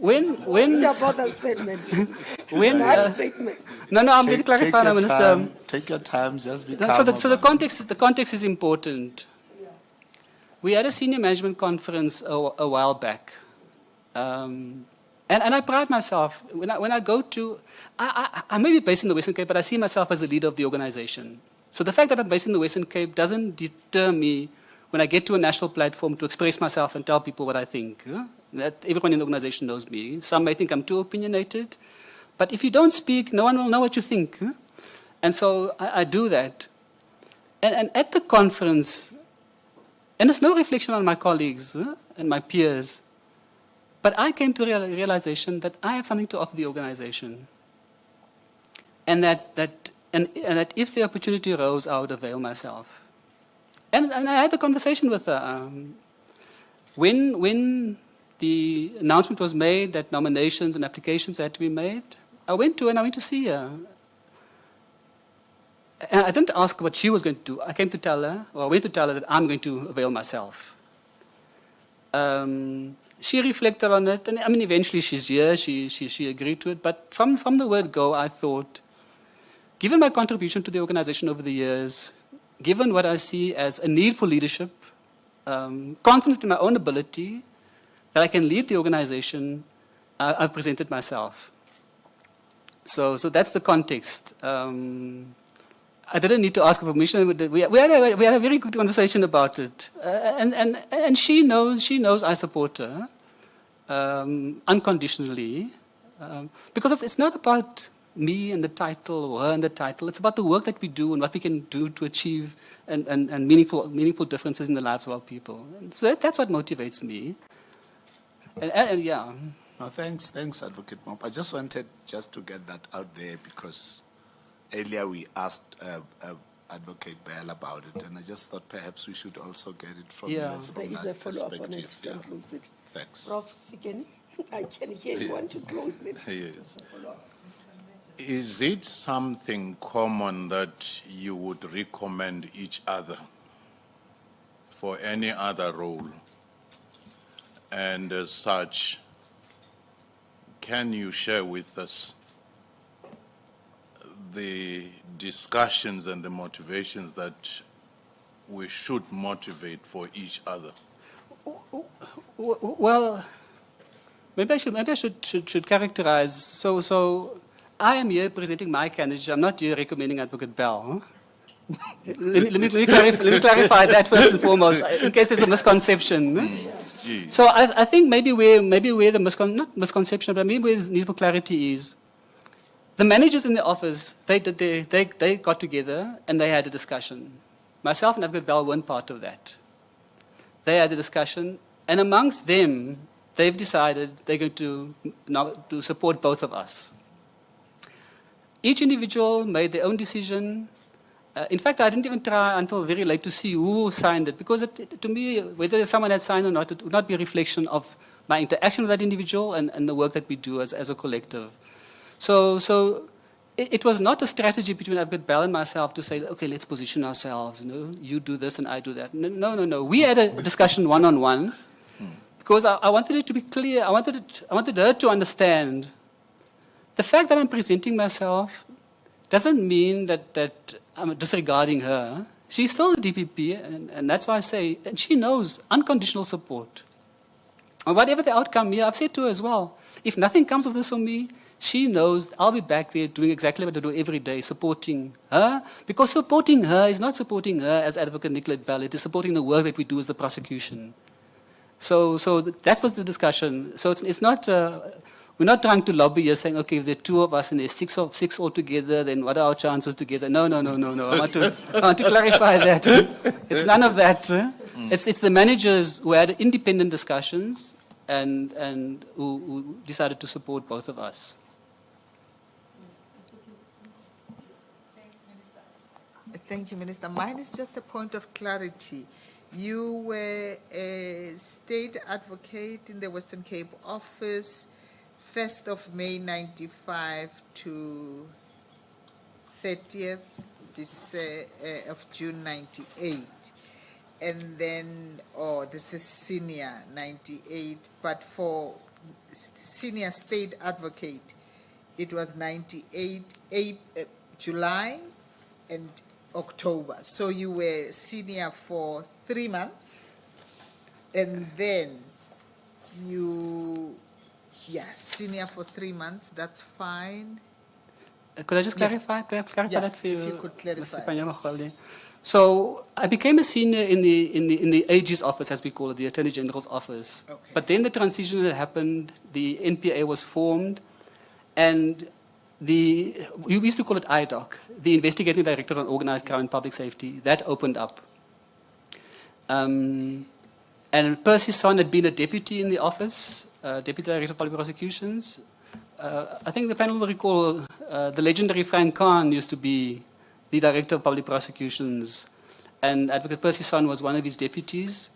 B: About that statement.
I: when
B: That statement.
I: no, I'm going to clarify now, Minister.
D: Take your time, just be
I: No,
D: calm.
I: so the context is important. We had a senior management conference a while back, and I pride myself when I go to. I may be based in the Western Cape, but I see myself as a leader of the organization. So the fact that I'm based in the Western Cape doesn't deter me when I get to a national platform to express myself and tell people what I think. That everyone in the organization knows me. Some may think I'm too opinionated, but if you don't speak, no one will know what you think. And so I do that. And at the conference, and it's no reflection on my colleagues and my peers, but I came to the realization that I have something to offer the organization. and that if the opportunity arose, I would avail myself. And I had a conversation with her. When the announcement was made that nominations and applications had to be made, I went to her and I went to see her. And I didn't ask what she was going to do. I came to tell her, or I went to tell her that I'm going to avail myself. She reflected on it, and I mean, eventually she's here, she agreed to it. But from the word go, I thought, given my contribution to the organization over the years, given what I see as a need for leadership, confident in my own ability, that I can lead the organization, I've presented myself. So that's the context. I didn't need to ask for permission. We had a very good conversation about it, and she knows I support her unconditionally, because it's not about me and the title or her and the title. It's about the work that we do and what we can do to achieve and meaningful differences in the lives of our people. And so that's what motivates me. And yeah.
D: No, thanks, Advocate Mop. I just wanted to get that out there because earlier we asked Advocate Bell about it, and I just thought perhaps we should also get it from you. From
B: there is
D: that
B: a follow-up on it.
D: perspective.
B: Don't close it.
D: Thanks.
B: Prof. Fikeni, I can hear you want to close it.
C: Yes. Is it something common that you would recommend each other for any other role? And as such, can you share with us the discussions and the motivations that we should motivate for each other?
I: Well, maybe I should characterize. So I am here presenting my candidature. I'm not here recommending Advocate Bell. let me clarify that first and foremost, in case there's a misconception.
C: Yes.
I: So I think maybe where the not misconception, but maybe where the need for clarity is, the managers in the office, they got together and they had a discussion. Myself and Advocate Bell weren't part of that. They had a discussion, and amongst them, they've decided they're going to support both of us. Each individual made their own decision. In fact, I didn't even try until very late to see who signed it, because to me, whether someone had signed or not, it would not be a reflection of my interaction with that individual and the work that we do as a collective. So it was not a strategy between Advocate Bell and myself to say, okay, let's position ourselves. You do this and I do that. No. We had a discussion one-on-one because I wanted it to be clear. I wanted her to understand the fact that I'm presenting myself doesn't mean that I'm disregarding her. She's still the DPP, and that's why I say, and she knows unconditional support. And whatever the outcome here, I've said to her as well, if nothing comes of this for me, she knows I'll be back there doing exactly what I do every day, supporting her, because supporting her is not supporting her as Advocate Nicolette Bell, it is supporting the work that we do as the prosecution. So that was the discussion. So it's not... we're not trying to lobby here saying, okay, if there are two of us and there's six altogether, then what are our chances together? No. I want to clarify that. It's none of that. It's the managers who had independent discussions and who decided to support both of us.
G: Thank you, Minister. Mine is just a point of clarity. You were a state advocate in the Western Cape office 1st of May 95 to 30th of June 98. And then, this is senior 98, but for senior state advocate, it was 98, July and October. So you were senior for 3 months, and then senior for 3 months, that's fine.
I: Could I just clarify that for you?
G: If you could clarify.
I: Mr. Panyamagolde? So I became a senior in the AG's office, as we call it, the Attorney General's office.
G: Okay.
I: But then the transition had happened, the NPA was formed, and we used to call it IDOC, the Investigating Director on Organized Crime and Public Safety, that opened up. And Percy's son had been a deputy in the office, Deputy Director of Public Prosecutions. I think the panel will recall the legendary Frank Khan used to be the Director of Public Prosecutions, and Advocate Percy Son was one of his deputies.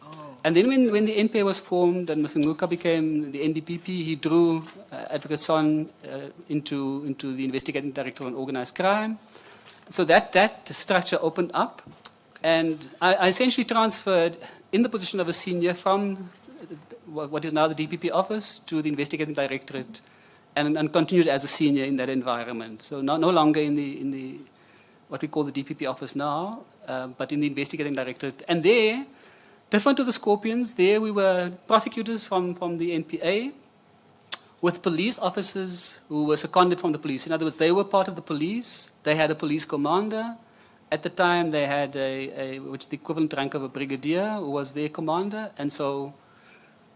I: And then when the NPA was formed and Mr. Nguka became the NDPP, he drew Advocate Son into the Investigating Director on Organized Crime. So that structure opened up, and I essentially transferred in the position of a senior from what is now the DPP office to the Investigating Directorate, and continued as a senior in that environment. So no longer in the what we call the DPP office now, but in the Investigating Directorate. And there, different to the Scorpions, there we were prosecutors from the NPA with police officers who were seconded from the police. In other words, they were part of the police. They had a police commander. At the time, they had which is the equivalent rank of a brigadier, who was their commander. And so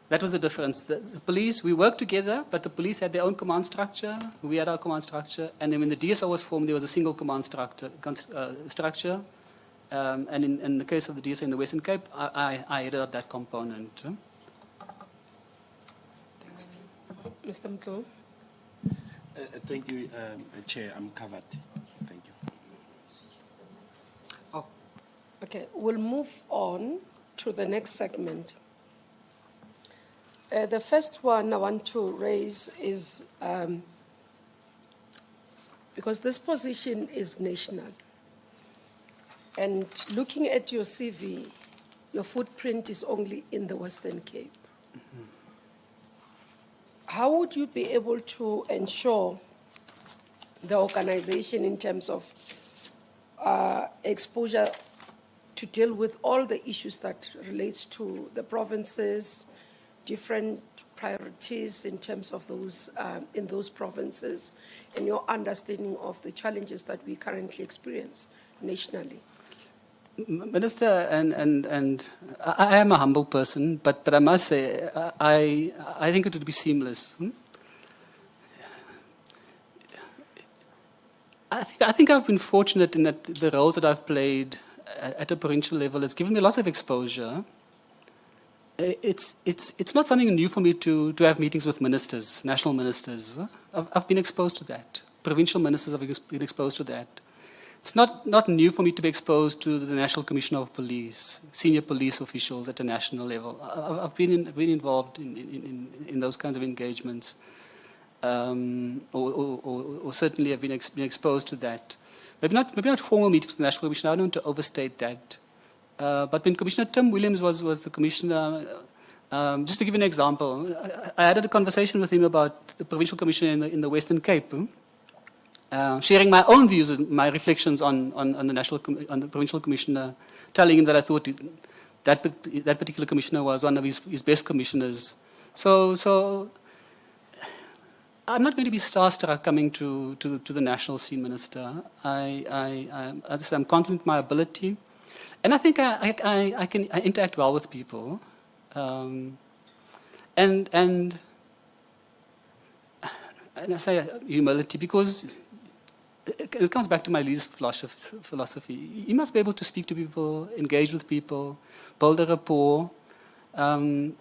I: that was the difference. The police, we worked together, but the police had their own command structure. We had our command structure. And then when the DSO was formed, there was a single command structure. And in the case of the DSO in the Western Cape, I headed up that component.
B: Thanks. Mr. Mtlo.
E: Thank you, Chair. I'm covered. Thank you.
B: Oh. Okay, we'll move on to the next segment. The first one I want to raise is, because this position is national, and looking at your CV, your footprint is only in the Western Cape. Mm-hmm. How would you be able to ensure the organization in terms of exposure to deal with all the issues that relates to the provinces, different priorities in terms of those in those provinces, and your understanding of the challenges that we currently experience nationally?
I: Minister, and I am a humble person, but I must say, I think it would be seamless. I think I've been fortunate in that the roles that I've played at a provincial level has given me lots of exposure. It's not something new for me to have meetings with ministers, national ministers. I've been exposed to that. Provincial ministers have been exposed to that. It's not new for me to be exposed to the National Commissioner of Police, senior police officials at a national level. I've been involved in those kinds of engagements, or certainly have been exposed to that. Maybe not formal meetings with the National Commissioner. I don't want to overstate that. But when Commissioner Tim Williams was the commissioner, just to give you an example, I had a conversation with him about the provincial commissioner in the Western Cape. Sharing my own views and my reflections on the provincial commissioner, telling him that I thought that particular commissioner was one of his best commissioners. So I'm not going to be starstruck coming to the national scene, Minister. As I said, I'm confident in my ability, and I think I can interact well with people, and I say humility because it comes back to my leader's philosophy. You must be able to speak to people, engage with people, build a rapport. And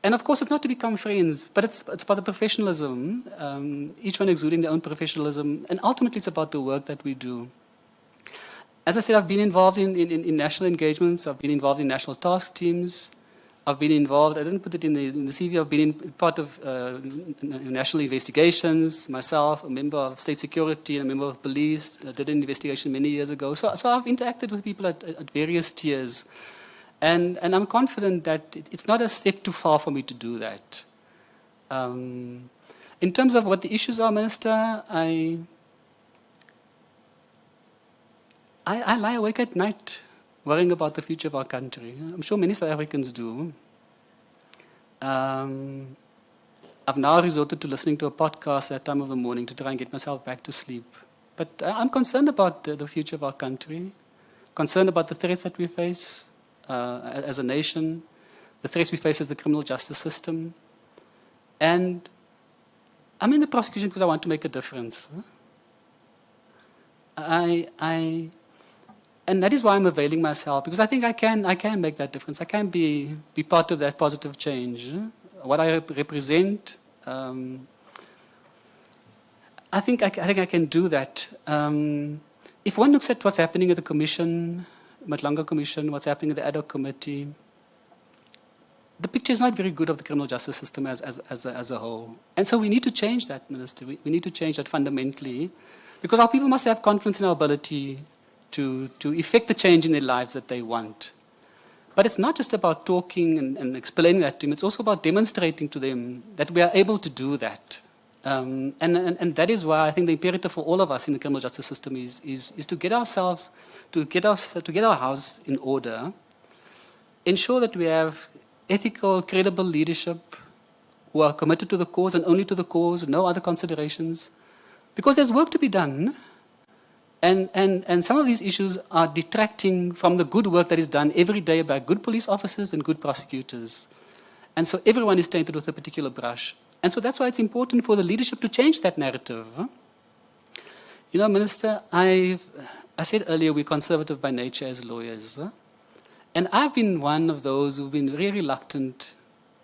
I: of course, it's not to become friends, but it's about the professionalism, each one exuding their own professionalism. And ultimately, it's about the work that we do. As I said, I've been involved in national engagements. I've been involved in national task teams. I've been involved, I didn't put it in the CV, I've been part of national investigations, myself, a member of state security, and a member of police. I did an investigation many years ago. So I've interacted with people at various tiers. And I'm confident that it's not a step too far for me to do that. In terms of what the issues are, Minister, I lie awake at night worrying about the future of our country. I'm sure many South Africans do. I've now resorted to listening to a podcast at that time of the morning to try and get myself back to sleep. But I'm concerned about the future of our country, concerned about the threats that we face as a nation, the threats we face as the criminal justice system. And I'm in the prosecution because I want to make a difference. And that is why I'm availing myself, because I think I can make that difference. I can be part of that positive change. What I represent, I I think I can do that. If one looks at what's happening at the Commission, Matlanga Commission, what's happening at the ad hoc committee, the picture is not very good of the criminal justice system as a whole. And so we need to change that, Minister. We need to change that fundamentally, because our people must have confidence in our ability to effect the change in their lives that they want. But it's not just about talking and explaining that to them. It's also about demonstrating to them that we are able to do that. And that is why I think the imperative for all of us in the criminal justice system is to get ourselves, to get our house in order, ensure that we have ethical, credible leadership who are committed to the cause and only to the cause, no other considerations, because there's work to be done. And some of these issues are detracting from the good work that is done every day by good police officers and good prosecutors. And so everyone is tainted with a particular brush. And so that's why it's important for the leadership to change that narrative. You know, Minister, I said earlier we're conservative by nature as lawyers. And I've been one of those who've been very reluctant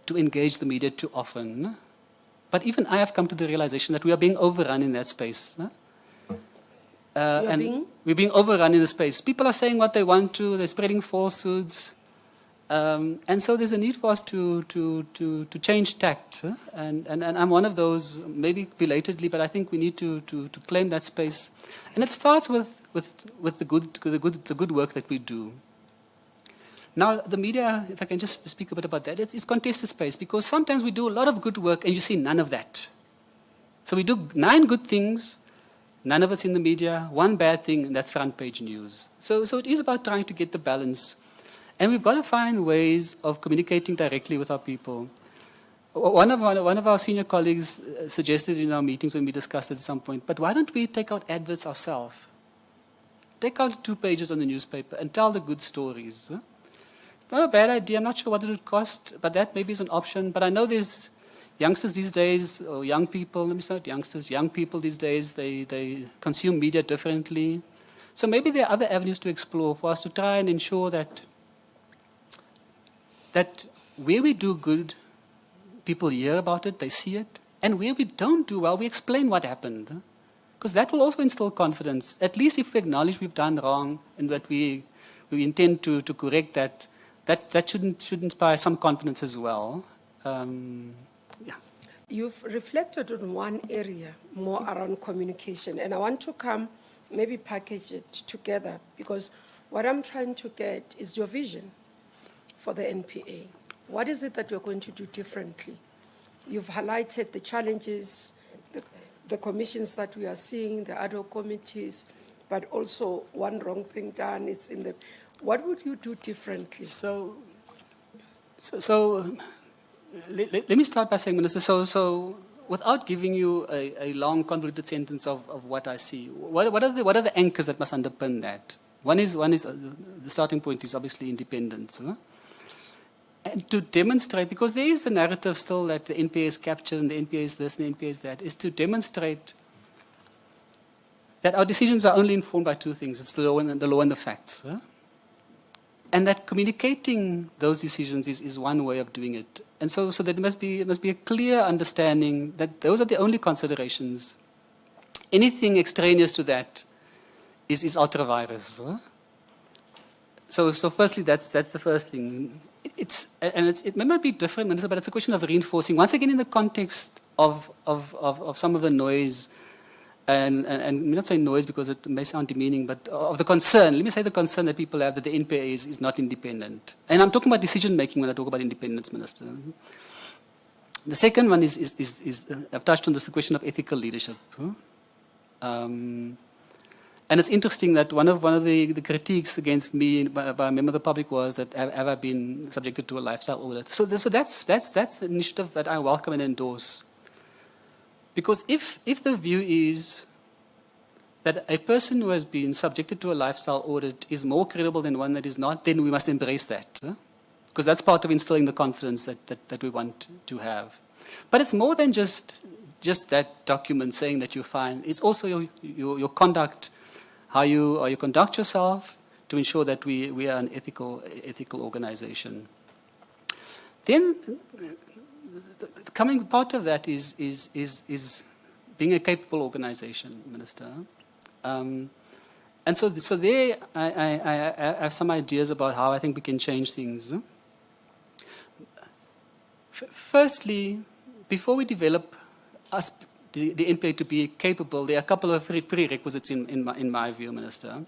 I: to engage the media too often. But even I have come to the realization that we are being overrun in that space. We're being overrun in the space. People are saying what they want to, they're spreading falsehoods. And so there's a need for us to change tact. And I'm one of those, maybe belatedly, but I think we need to claim that space. And it starts with the good work that we do. Now, the media, if I can just speak a bit about that, it's contested space, because sometimes we do a lot of good work and you see none of that. So we do 9 good things, none of it's in the media, 1 bad thing, and that's front page news. So it is about trying to get the balance. And we've got to find ways of communicating directly with our people. One of our senior colleagues suggested in our meetings when we discussed it at some point, but why don't we take out adverts ourselves? Take out 2 pages on the newspaper and tell the good stories. Not a bad idea. I'm not sure what it would cost, but that maybe is an option. But I know there's youngsters these days, or young people, let me say youngsters, young people these days, they consume media differently. So maybe there are other avenues to explore for us to try and ensure that where we do good, people hear about it, they see it, and where we don't do well, we explain what happened. Because that will also instill confidence. At least if we acknowledge we've done wrong and that we intend to correct that, that should inspire some confidence as well. Yeah.
B: You've reflected on one area more around communication, and I want to maybe package it together, because what I'm trying to get is your vision for the NPA. What is it that you're going to do differently? You've highlighted the challenges, the commissions that we are seeing, the ad hoc committees, but also one wrong thing done is in the... What would you do differently?
I: So let me start by saying, Minister, so without giving you a long convoluted sentence of what I see, what are the anchors that must underpin that? One is the starting point is obviously independence. And to demonstrate, because there is the narrative still that the NPA is captured and the NPA is this and the NPA is that, is to demonstrate that our decisions are only informed by 2 things. It's the law and the facts. And that communicating those decisions is one way of doing it. And so there must be a clear understanding that those are the only considerations. Anything extraneous to that is ultra virus. So firstly, that's the first thing. It may not be different, Minister, but it's a question of reinforcing. Once again, in the context of some of the noise, and let me not say noise because it may sound demeaning, but of the concern. Let me say the concern that people have that the NPA is not independent. And I'm talking about decision making when I talk about independence, Minister. The second one is I've touched on this, the question of ethical leadership. And it's interesting that one of the critiques against me by a member of the public was that have I been subjected to a lifestyle audit? So that's an initiative that I welcome and endorse. Because if the view is that a person who has been subjected to a lifestyle audit is more credible than one that is not, then we must embrace that. Because that's part of instilling the confidence that we want to have. But it's more than just that document saying that you're fine. It's also your conduct, how you conduct yourself to ensure that we are an ethical organization. Then the coming part of that is being a capable organization, Minister. And so there, I have some ideas about how I think we can change things. Firstly, before we develop the NPA to be capable, there are a couple of prerequisites in my view, Minister.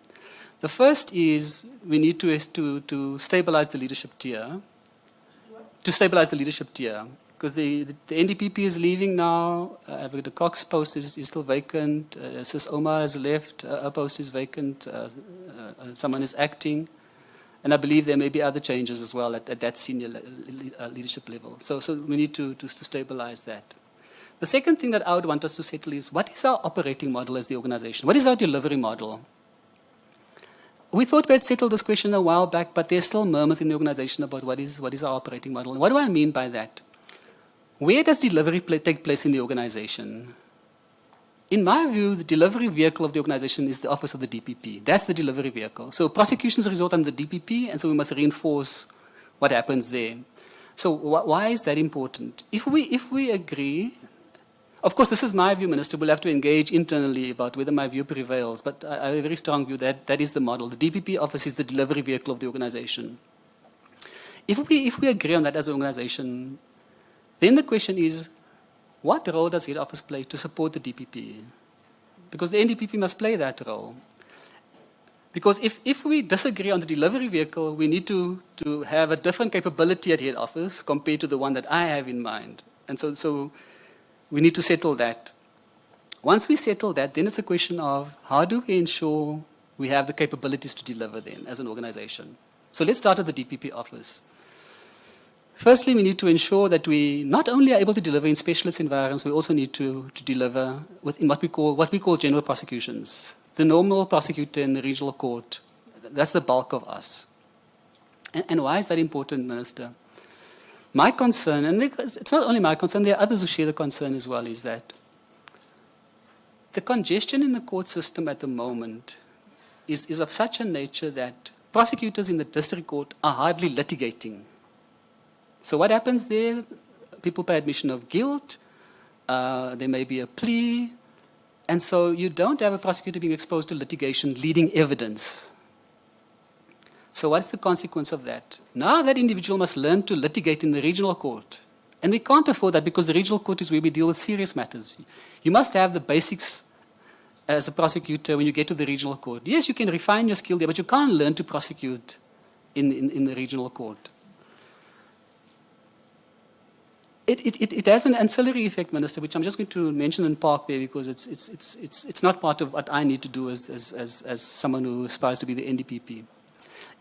I: The first is we need to stabilize the leadership tier. To stabilize the leadership tier. Because the NDPP is leaving now, the Cox post is still vacant, Sis Omar has left, her post is vacant, someone is acting, and I believe there may be other changes as well at that senior leadership level. So we need to stabilize that. The second thing that I would want us to settle is, what is our operating model as the organization? What is our delivery model? We thought we had settled this question a while back, but there's still murmurs in the organization about what is our operating model. And what do I mean by that? Where does delivery take place in the organization? In my view, the delivery vehicle of the organization is the office of the DPP. That's the delivery vehicle. So prosecutions result under the DPP, and so we must reinforce what happens there. So why is that important? If we agree, of course, this is my view, Minister. We'll have to engage internally about whether my view prevails, but I have a very strong view that that is the model. The DPP office is the delivery vehicle of the organization. If we agree on that as an organization, then the question is, what role does head office play to support the DPP? Because the NDPP must play that role. Because if we disagree on the delivery vehicle, we need to have a different capability at head office compared to the one that I have in mind. And so we need to settle that. Once we settle that, then it's a question of how do we ensure we have the capabilities to deliver then as an organization. So let's start at the DPP office. Firstly, we need to ensure that we not only are able to deliver in specialist environments, we also need to deliver within what we call general prosecutions. The normal prosecutor in the regional court, that's the bulk of us. And why is that important, Minister? My concern, and it's not only my concern, there are others who share the concern as well, is that the congestion in the court system at the moment is of such a nature that prosecutors in the district court are hardly litigating. So what happens there? People pay admission of guilt, there may be a plea, and so you don't have a prosecutor being exposed to litigation leading evidence. So what's the consequence of that? Now that individual must learn to litigate in the regional court. And we can't afford that because the regional court is where we deal with serious matters. You must have the basics as a prosecutor when you get to the regional court. Yes, you can refine your skill there, but you can't learn to prosecute in the regional court. It has an ancillary effect, Minister, which I'm just going to mention and park there because it's not part of what I need to do as someone who aspires to be the NDPP.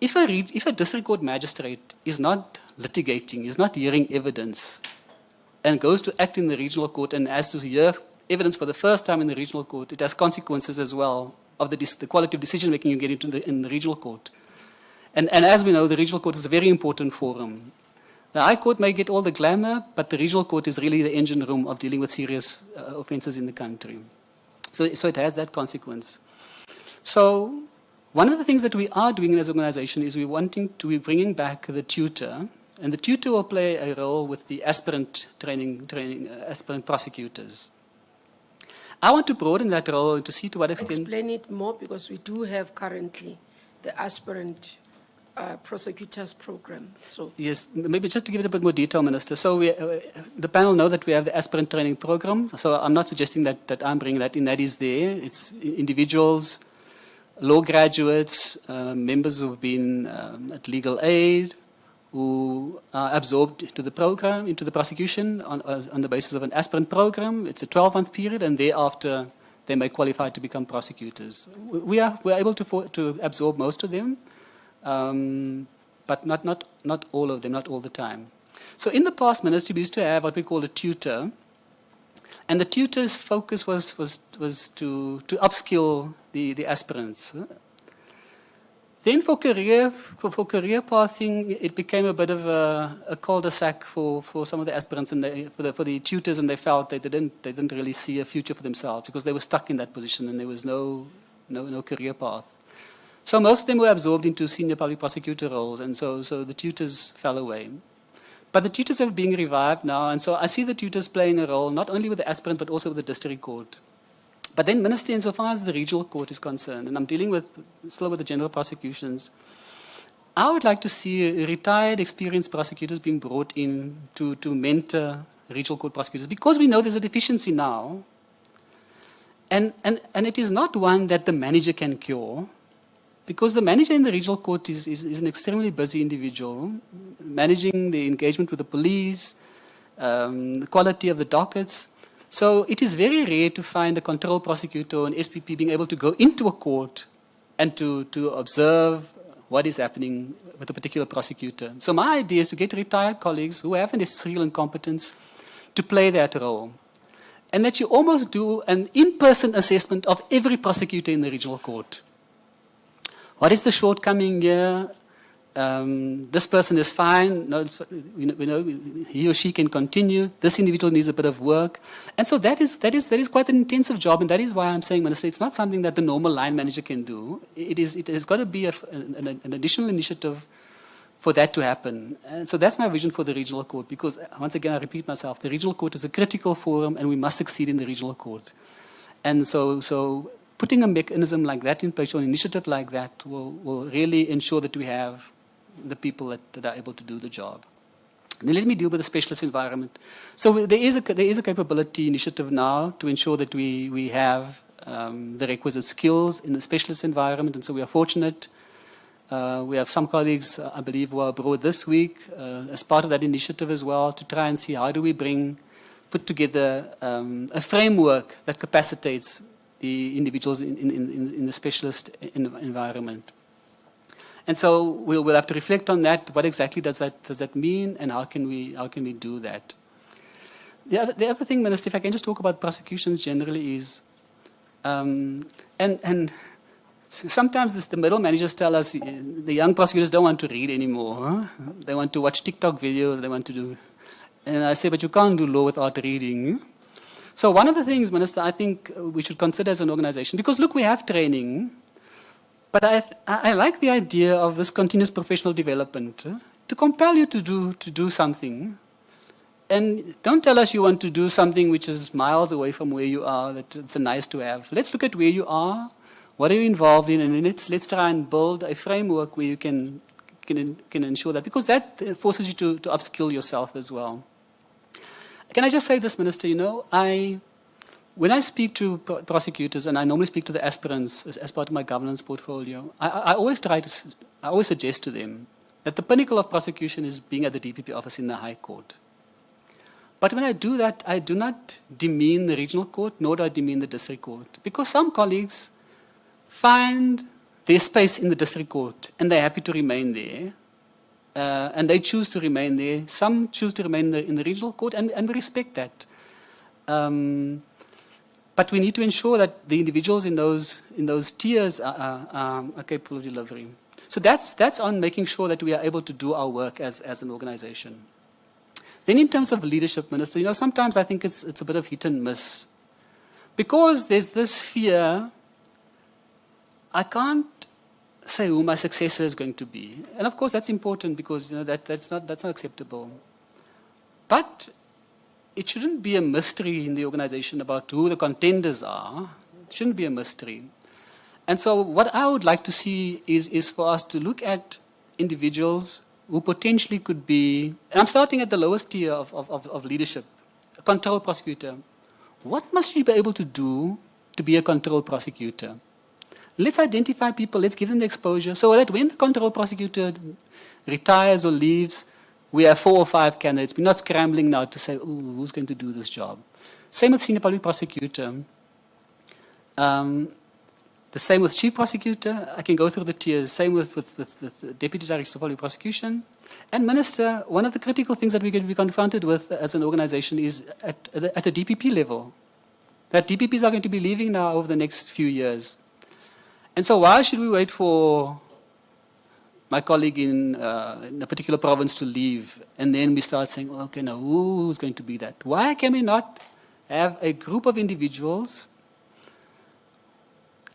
I: If a district court magistrate is not litigating, is not hearing evidence, and goes to act in the regional court and has to hear evidence for the first time in the regional court, it has consequences as well of the quality of decision making you get into in the regional court. And as we know, the regional court is a very important forum. The High Court may get all the glamour, but the regional court is really the engine room of dealing with serious offences in the country. So it has that consequence. So one of the things that we are doing as an organisation is we're bringing back the tutor, and the tutor will play a role with the aspirant aspirant prosecutors. I want to broaden that role to see to what extent.
B: Explain it more, because we do have currently the aspirant prosecutors program. So
I: yes, maybe just to give it a bit more detail, Minister. So the panel know that we have the aspirant training program. So I'm not suggesting that I'm bringing that in. That is there. It's individuals, law graduates, members who've been at legal aid, who are absorbed into the program, into the prosecution on the basis of an aspirant program. It's a 12-month period, and thereafter they may qualify to become prosecutors. We're able to absorb most of them. But not all of them, not all the time. So in the past, Minister, we used to have what we call a tutor, and the tutor's focus was to upskill the aspirants. Then for career pathing, it became a bit of a cul-de-sac for some of the aspirants and for the tutors, and they felt they didn't really see a future for themselves because they were stuck in that position and there was no career path. So most of them were absorbed into senior public prosecutor roles, and so the tutors fell away. But the tutors are being revived now, and so I see the tutors playing a role, not only with the aspirants, but also with the district court. But then, Minister, insofar as the regional court is concerned, and I'm dealing still with the general prosecutions, I would like to see retired, experienced prosecutors being brought in to mentor regional court prosecutors, because we know there's a deficiency now, and it is not one that the manager can cure, because the manager in the regional court is an extremely busy individual, managing the engagement with the police, the quality of the dockets. So it is very rare to find a control prosecutor or an SPP being able to go into a court and to observe what is happening with a particular prosecutor. So my idea is to get retired colleagues who have the necessary competence to play that role. And that you almost do an in-person assessment of every prosecutor in the regional court. What is the shortcoming here? This person is fine. No, we know he or she can continue. This individual needs a bit of work. And so that is quite an intensive job. And that is why I'm saying, Minister, it's not something that the normal line manager can do. It has got to be an additional initiative for that to happen. And so that's my vision for the regional court, because once again, I repeat myself, the regional court is a critical forum and we must succeed in the regional court. And so putting a mechanism like that in place, or an initiative like that, will really ensure that we have the people that are able to do the job. Now let me deal with the specialist environment. So there is a capability initiative now to ensure that we have the requisite skills in the specialist environment, and so we are fortunate. We have some colleagues, I believe, who are abroad this week as part of that initiative as well, to try and see how do we put together a framework that capacitates the individuals in the specialist environment. And so we'll have to reflect on that. What exactly does that mean, and how can we do that? The other thing, Minister, if I can just talk about prosecutions generally, is and sometimes the middle managers tell us the young prosecutors don't want to read anymore. Huh? They want to watch TikTok videos. They want to do, and I say, but you can't do law without reading. So one of the things, Minister, I think we should consider as an organization, because look, we have training. But I like the idea of this continuous professional development, to compel you to do something. And don't tell us you want to do something which is miles away from where you are, that it's a nice to have. Let's look at where you are, what are you involved in, and let's try and build a framework where you can ensure that, because that forces you to upskill yourself as well. Can I just say this, Minister, when I speak to prosecutors, and I normally speak to the aspirants as part of my governance portfolio, I always suggest to them that the pinnacle of prosecution is being at the DPP office in the High Court. But when I do that, I do not demean the regional court, nor do I demean the district court, because some colleagues find their space in the district court and they're happy to remain there, and they choose to remain there. Some choose to remain in the regional court, and we respect that. But we need to ensure that the individuals in those tiers are capable of delivering. So that's on making sure that we are able to do our work as an organization. Then in terms of leadership, Minister, sometimes I think it's a bit of hit and miss. Because there's this fear, I can't say who my successor is going to be. And of course that's important, because that's not acceptable. But it shouldn't be a mystery in the organization about who the contenders are. It shouldn't be a mystery. And so what I would like to see is for us to look at individuals who potentially could be, and I'm starting at the lowest tier of leadership, a control prosecutor. What must you be able to do to be a control prosecutor? Let's identify people, let's give them the exposure, so that when the control prosecutor retires or leaves, we have 4 or 5 candidates. We're not scrambling now to say, who's going to do this job? Same with senior public prosecutor. The same with chief prosecutor. I can go through the tiers. Same with deputy director of public prosecution. And Minister, one of the critical things that we're going to be confronted with as an organization is at the DPP level. That DPPs are going to be leaving now over the next few years. And so why should we wait for my colleague in a particular province to leave, and then we start saying, okay, now who's going to be that? Why can we not have a group of individuals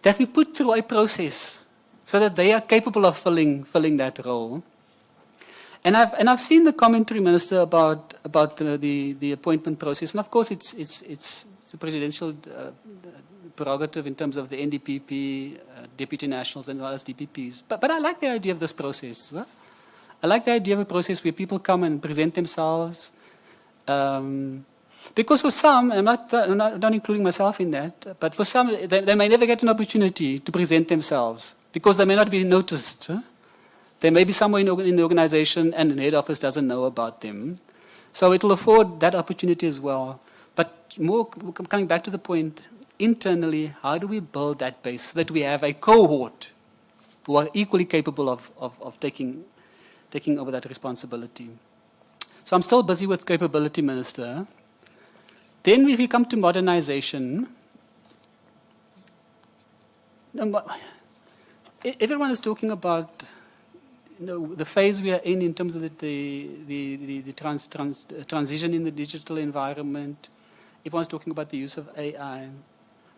I: that we put through a process so that they are capable of filling that role? And I've seen the commentary, Minister, about the appointment process, and of course it's a presidential prerogative in terms of the NDPP, deputy nationals, and as well as DPPs. But I like the idea of this process. Huh? I like the idea of a process where people come and present themselves. Because for some, I'm not including myself in that, but for some, they may never get an opportunity to present themselves because they may not be noticed. Huh? They may be somewhere in the organization and the head office doesn't know about them. So it will afford that opportunity as well. But more coming back to the point, internally, how do we build that base so that we have a cohort who are equally capable of taking over that responsibility? So I'm still busy with capability, Minister. Then if we come to modernization, everyone is talking about the phase we are in terms of the transition in the digital environment. Everyone's talking about the use of AI.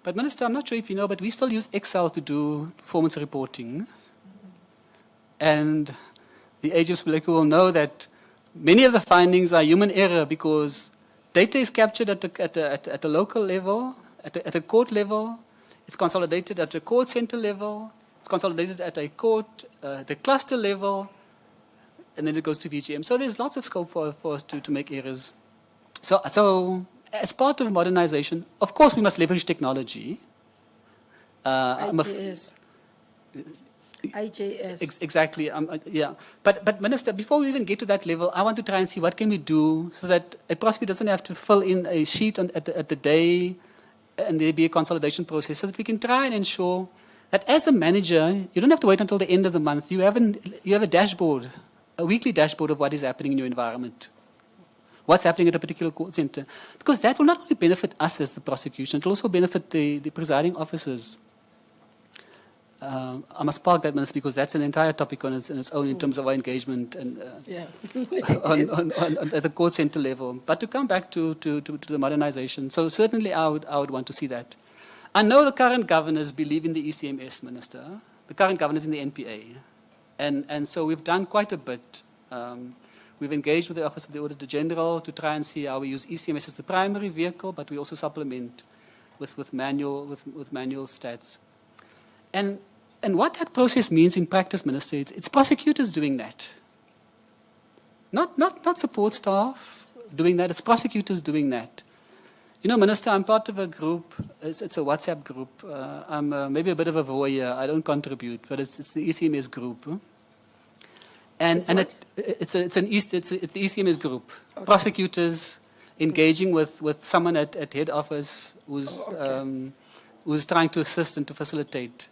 I: But Minister, I'm not sure if you know, but we still use Excel to do performance reporting. And the age of Mmamoloko will know that many of the findings are human error because data is captured at a local level, at a court level. It's consolidated at a court center level. It's consolidated at a court, the cluster level, and then it goes to VGM. So there's lots of scope for us to make errors. So as part of modernization, of course we must leverage technology.
B: IJS. IJS.
I: Exactly. Yeah. But Minister, before we even get to that level, I want to try and see what can we do so that a prosecutor doesn't have to fill in a sheet at the day and there be a consolidation process, so that we can try and ensure that as a manager, you don't have to wait until the end of the month. You have a dashboard, a weekly dashboard of what is happening in your environment, what's happening at a particular court center. Because that will not only benefit us as the prosecution, it will also benefit the presiding officers. I must park that, Minister, because that's an entire topic on its own in terms of our engagement and at the court center level. But to come back to the modernization, so certainly I would want to see that. I know the current governors believe in the ECMS, Minister, the current governors in the NPA. And so we've done quite a bit. We've engaged with the Office of the Auditor General to try and see how we use ECMS as the primary vehicle, but we also supplement with manual stats. And what that process means in practice, Minister, it's prosecutors doing that. Not support staff doing that, it's prosecutors doing that. You know, Minister, I'm part of a group, it's a WhatsApp group. I'm maybe a bit of a voyeur, I don't contribute, but it's the ECMS group. And it's the ECMS group. Okay. Prosecutors engaging with someone at head office who's trying to assist and to facilitate.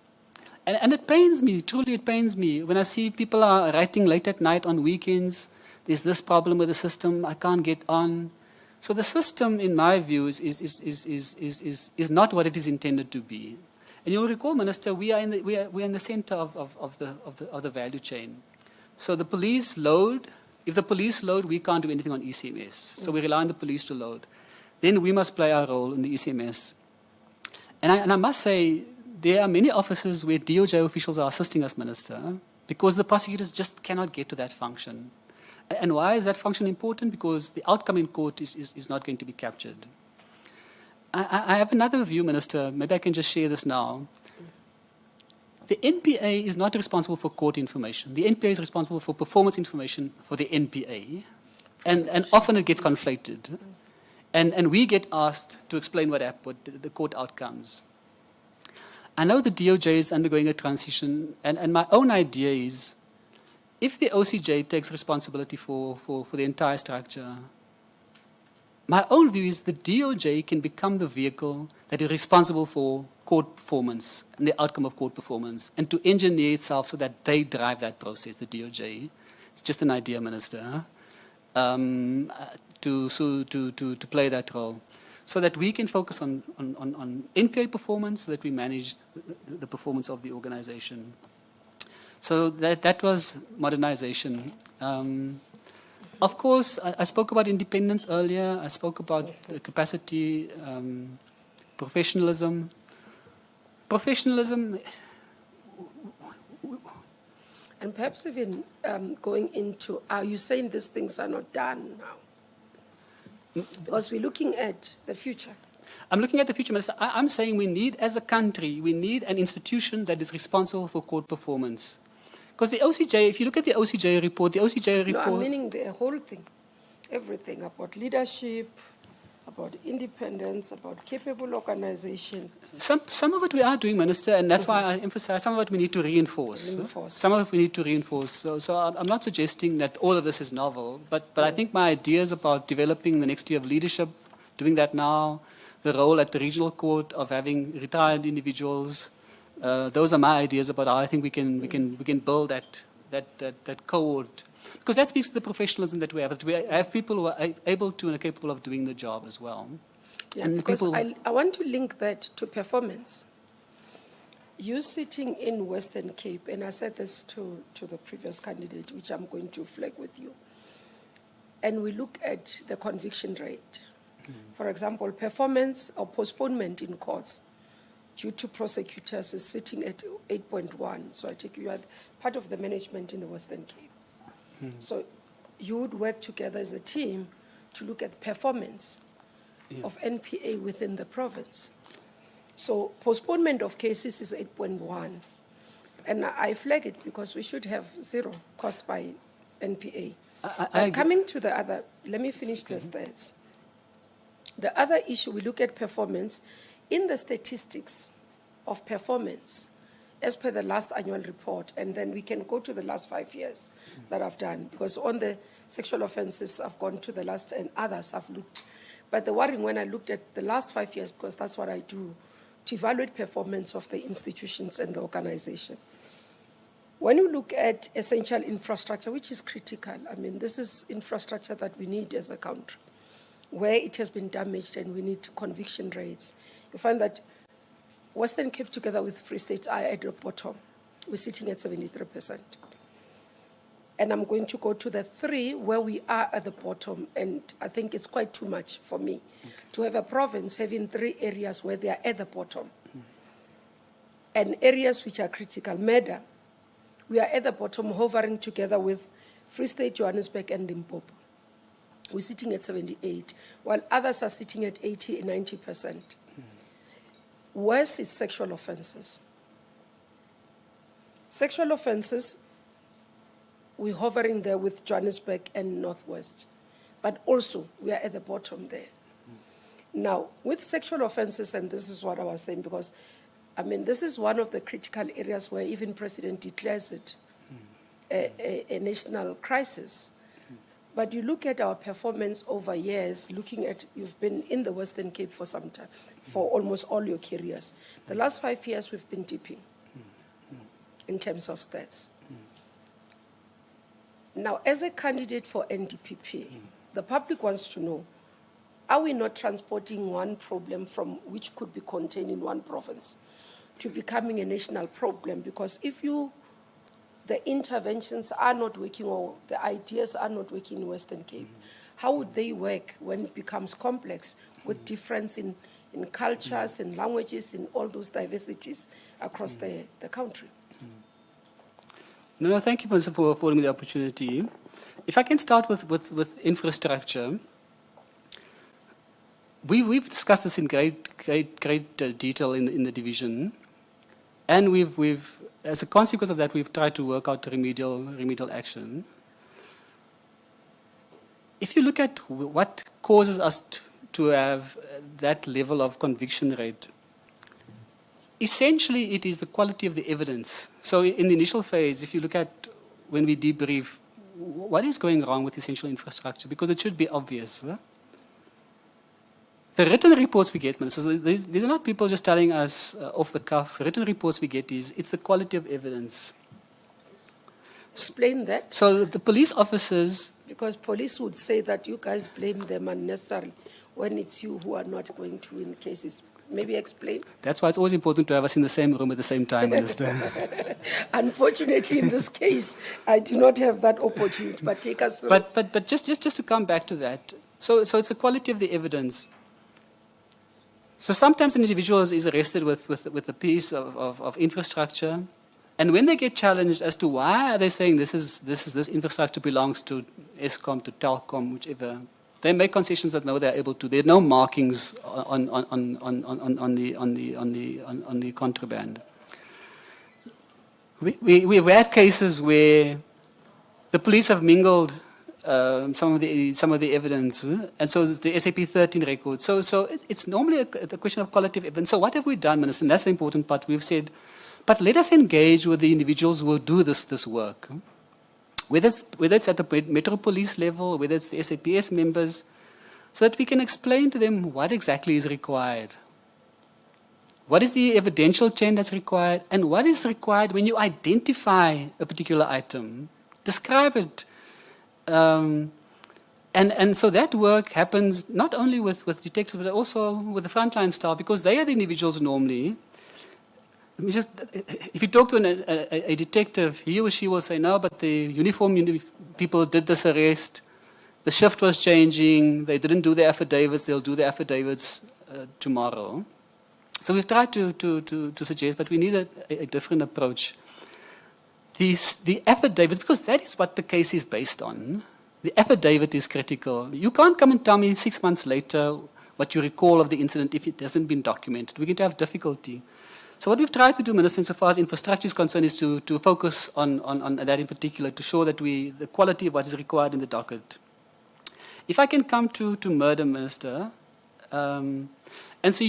I: And it pains me, truly it pains me, when I see people are writing late at night on weekends, there's this problem with the system, I can't get on. So the system, in my view, is not what it is intended to be. And you'll recall, Minister, we are in the center of the value chain. So the police load, if the police load, we can't do anything on ECMS. So we rely on the police to load. Then we must play our role in the ECMS. And I must say, there are many offices where DOJ officials are assisting us, Minister, because the prosecutors just cannot get to that function. And why is that function important? Because the outcome in court is not going to be captured. I have another view, Minister. Maybe I can just share this now. The NPA is not responsible for court information. The NPA is responsible for performance information for the NPA. And often it gets conflated. And we get asked to explain what the court outcomes. I know the DOJ is undergoing a transition, and my own idea is, if the OCJ takes responsibility for the entire structure, my own view is the DOJ can become the vehicle that is responsible for court performance and the outcome of court performance, and to engineer itself so that they drive that process, the DOJ. It's just an idea, Minister, to play that role, so that we can focus on NPA performance, so that we manage the performance of the organization. So that was modernization. Of course, I spoke about independence earlier. I spoke about capacity, professionalism. Professionalism,
B: And perhaps even going into, are you saying these things are not done now? Because we're looking at the future.
I: I'm looking at the future, Minister. I'm saying we need, as a country, we need an institution that is responsible for court performance. Because the OCJ, if you look at the OCJ report,
B: No, I'm meaning the whole thing. Everything about leadership, about independence, about capable organization.
I: Some of it we are doing, Minister, and that's why I emphasize some of it we need to reinforce. Some of it we need to reinforce. So I'm not suggesting that all of this is novel, but I think my ideas about developing the next tier of leadership, doing that now, the role at the regional court of having retired individuals, those are my ideas about how I think we can build that cohort. Because that speaks to the professionalism that we have. That we have people who are able to and are capable of doing the job as well.
B: Yeah,
I: and
B: because
I: people,
B: I want to link that to performance. You sitting in Western Cape, and I said this to the previous candidate, which I'm going to flag with you, and we look at the conviction rate. For example, performance or postponement in courts due to prosecutors is sitting at 8.1. So I take you are part of the management in the Western Cape. So you would work together as a team to look at performance of NPA within the province. So postponement of cases is 8.1. And I flag it because we should have 0 caused by NPA. Coming to the other, let me finish the stats. The other issue, we look at performance. In the statistics of performance, as per the last annual report, and then we can go to the last 5 years that I've done, because on the sexual offenses, I've gone to the last, and others I've looked. But the worrying when I looked at the last 5 years, because that's what I do, to evaluate performance of the institutions and the organization. When you look at essential infrastructure, which is critical, I mean, this is infrastructure that we need as a country, where it has been damaged and we need conviction rates, you find that Western Cape together with Free State are at the bottom. We're sitting at 73%. And I'm going to go to the 3 where we are at the bottom, and I think it's quite too much for me to have a province having 3 areas where they are at the bottom. And areas which are critical. Murder, we are at the bottom, hovering together with Free State, Johannesburg, and Limpopo. We're sitting at 78, while others are sitting at 80 and 90%. Worse is sexual offenses. Sexual offenses, we're hovering there with Johannesburg and Northwest, but also we are at the bottom there. Now, with sexual offenses, and this is what I was saying, because, I mean, this is one of the critical areas where even President declares it a national crisis. But you look at our performance over years, looking at, you've been in the Western Cape for some time, for almost all your careers. The last 5 years, we've been dipping in terms of stats. Now, as a candidate for NDPP, the public wants to know, are we not transporting one problem from which could be contained in one province to becoming a national problem? Because if the interventions are not working or the ideas are not working in Western Cape, how would they work when it becomes complex with difference in cultures and languages and all those diversities across the country?
I: No, thank you for affording me the opportunity. If I can start with infrastructure, we've discussed this in great detail in the division, and we've as a consequence of that, we've tried to work out remedial action. If you look at what causes us to have that level of conviction rate, essentially it is the quality of the evidence. So in the initial phase, if you look at when we debrief, what is going wrong with essential infrastructure? Because it should be obvious. Huh? The written reports we get, so these are not people just telling us off the cuff. Written reports we get it's the quality of evidence.
B: Explain that.
I: So the police officers...
B: Because police would say that you guys blame them unnecessarily when it's you who are not going to win cases. Maybe explain.
I: That's why it's always important to have us in the same room at the same time, Minister.
B: Unfortunately, in this case, I do not have that opportunity, but take us through.
I: But just to come back to that, so it's the quality of the evidence. So sometimes an individual is arrested with a piece of infrastructure, And when they get challenged as to why are they saying this infrastructure belongs to Eskom, to Telkom, whichever, they make concessions that no, they're able to. There are no markings on the contraband. We've had cases where the police have mingled some of the evidence, and so the SAP 13 record. So it's normally a question of qualitative evidence. So what have we done, Minister? And that's the important part. We've said, but let us engage with the individuals who will do this work. Whether it's at the Metro Police level, whether it's the SAPS members, so that we can explain to them what exactly is required. What is the evidential chain that's required, and what is required when you identify a particular item? Describe it. And so that work happens not only with detectives, but also with the frontline staff, because they are the individuals normally. If you talk to a detective, he or she will say, no, but the uniformed people did this arrest, the shift was changing, they didn't do the affidavits, they'll do the affidavits tomorrow. So we've tried to suggest, but we need a different approach. The affidavits, because that is what the case is based on, the affidavit is critical. You can't come and tell me 6 months later what you recall of the incident if it hasn't been documented. We're going to have difficulty. So what we've tried to do, Minister, insofar as infrastructure is concerned, is to focus on that in particular, to show that the quality of what is required in the docket. If I can come to murder, Minister, and so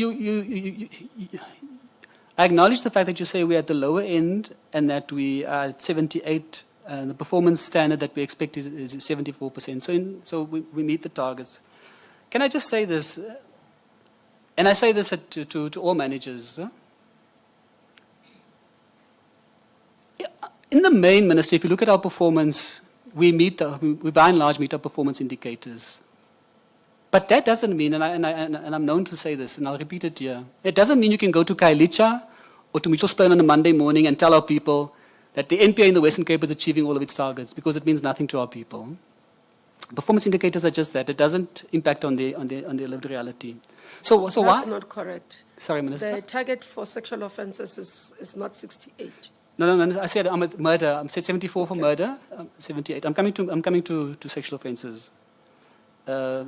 I: I acknowledge the fact that you say we're at the lower end and that we are at 78, and the performance standard that we expect is 74%. So we meet the targets. Can I just say this, and I say this to all managers, in the main, Minister, if you look at our performance, we by and large meet our performance indicators. But that doesn't mean, and I'm known to say this, and I'll repeat it here, it doesn't mean you can go to Kailicha or to Mitchell's Plain on a Monday morning and tell our people that the NPA in the Western Cape is achieving all of its targets, because it means nothing to our people. Performance indicators are just that. It doesn't impact on the lived reality. So
B: That's
I: why?
B: not correct.
I: Sorry, Minister.
B: The target for sexual offences is not 68.
I: No, I said I'm at murder. I said 74 for murder, 78. I'm coming to sexual offences. The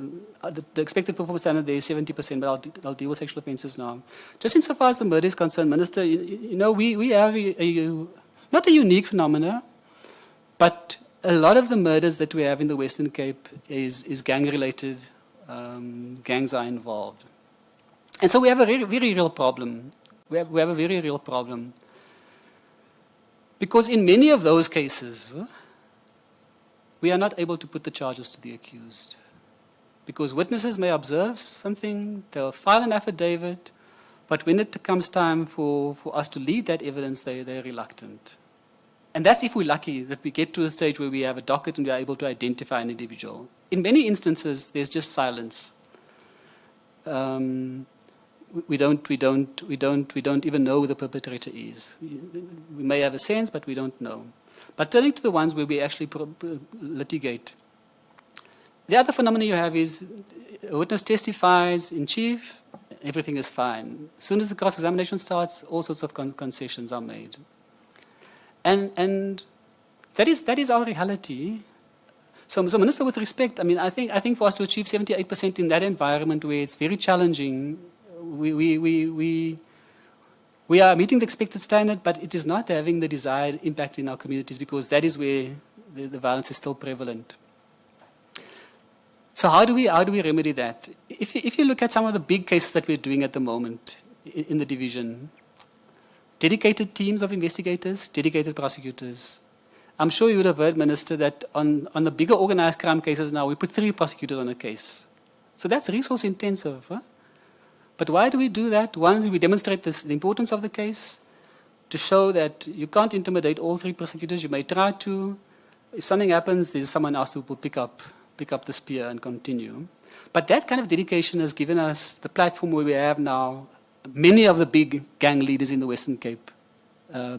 I: expected performance standard there is 70%, but I'll deal with sexual offences now. Just insofar as the murder is concerned, Minister, we have not a unique phenomena, but a lot of the murders that we have in the Western Cape is gang-related. Gangs are involved. And so we have a very, very real problem. We have a very real problem. Because in many of those cases, we are not able to put the charges to the accused. Because witnesses may observe something, they'll file an affidavit, but when it comes time for us to lead that evidence, they're reluctant. And that's if we're lucky that we get to a stage where we have a docket and we are able to identify an individual. In many instances, there's just silence. We don't even know who the perpetrator is. We may have a sense, but we don't know. But turning to the ones where we actually litigate, the other phenomenon you have is a witness testifies in chief, everything is fine. As soon as the cross-examination starts, all sorts of concessions are made. And that is our reality. So Minister, with respect, I think for us to achieve 78% in that environment where it's very challenging, we are meeting the expected standard, but it is not having the desired impact in our communities, because that is where the violence is still prevalent. So how do we remedy that? If you look at some of the big cases that we're doing at the moment in the division, dedicated teams of investigators, dedicated prosecutors. I'm sure you would have heard, Minister, that on the bigger organized crime cases now, we put 3 prosecutors on a case. So that's resource intensive. Huh? But why do we do that? One, we demonstrate the importance of the case to show that you can't intimidate all 3 prosecutors. You may try to. If something happens, there's someone else who will pick up the spear and continue. But that kind of dedication has given us the platform where we have now many of the big gang leaders in the Western Cape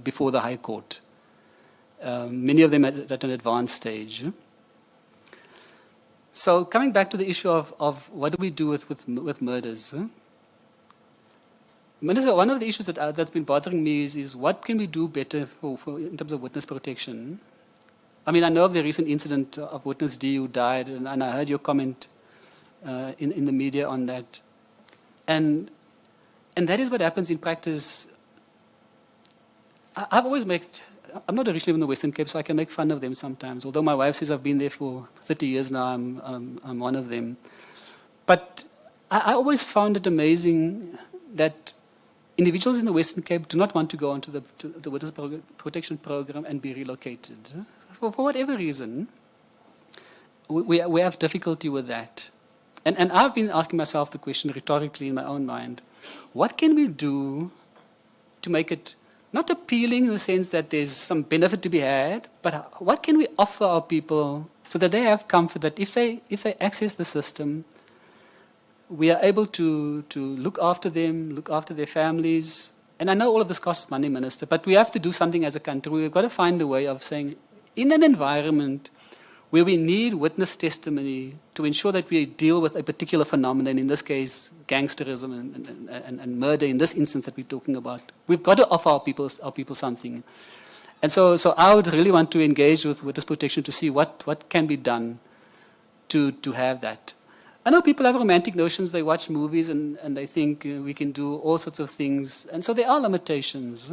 I: before the High Court. Many of them at an advanced stage. So coming back to the issue of what do we do with murders? Minister, one of the issues that's been bothering me is what can we do better in terms of witness protection? I mean, I know of the recent incident of witness D who died, and I heard your comment in the media on that. And that is what happens in practice. I've always I'm not originally from the Western Cape, so I can make fun of them sometimes. Although my wife says I've been there for 30 years now, I'm one of them. But I always found it amazing that individuals in the Western Cape do not want to go onto the witness protection program and be relocated. For whatever reason, we have difficulty with that. And I've been asking myself the question rhetorically in my own mind, what can we do to make it not appealing in the sense that there's some benefit to be had, but what can we offer our people so that they have comfort that if they access the system, we are able to look after them, look after their families. And I know all of this costs money, Minister, but we have to do something as a country. We've got to find a way of saying, in an environment where we need witness testimony to ensure that we deal with a particular phenomenon, in this case, gangsterism and murder in this instance that we're talking about, we've got to offer our people something. And so I would really want to engage with witness protection to see what can be done to have that. I know people have romantic notions. They watch movies and they think we can do all sorts of things. And so there are limitations.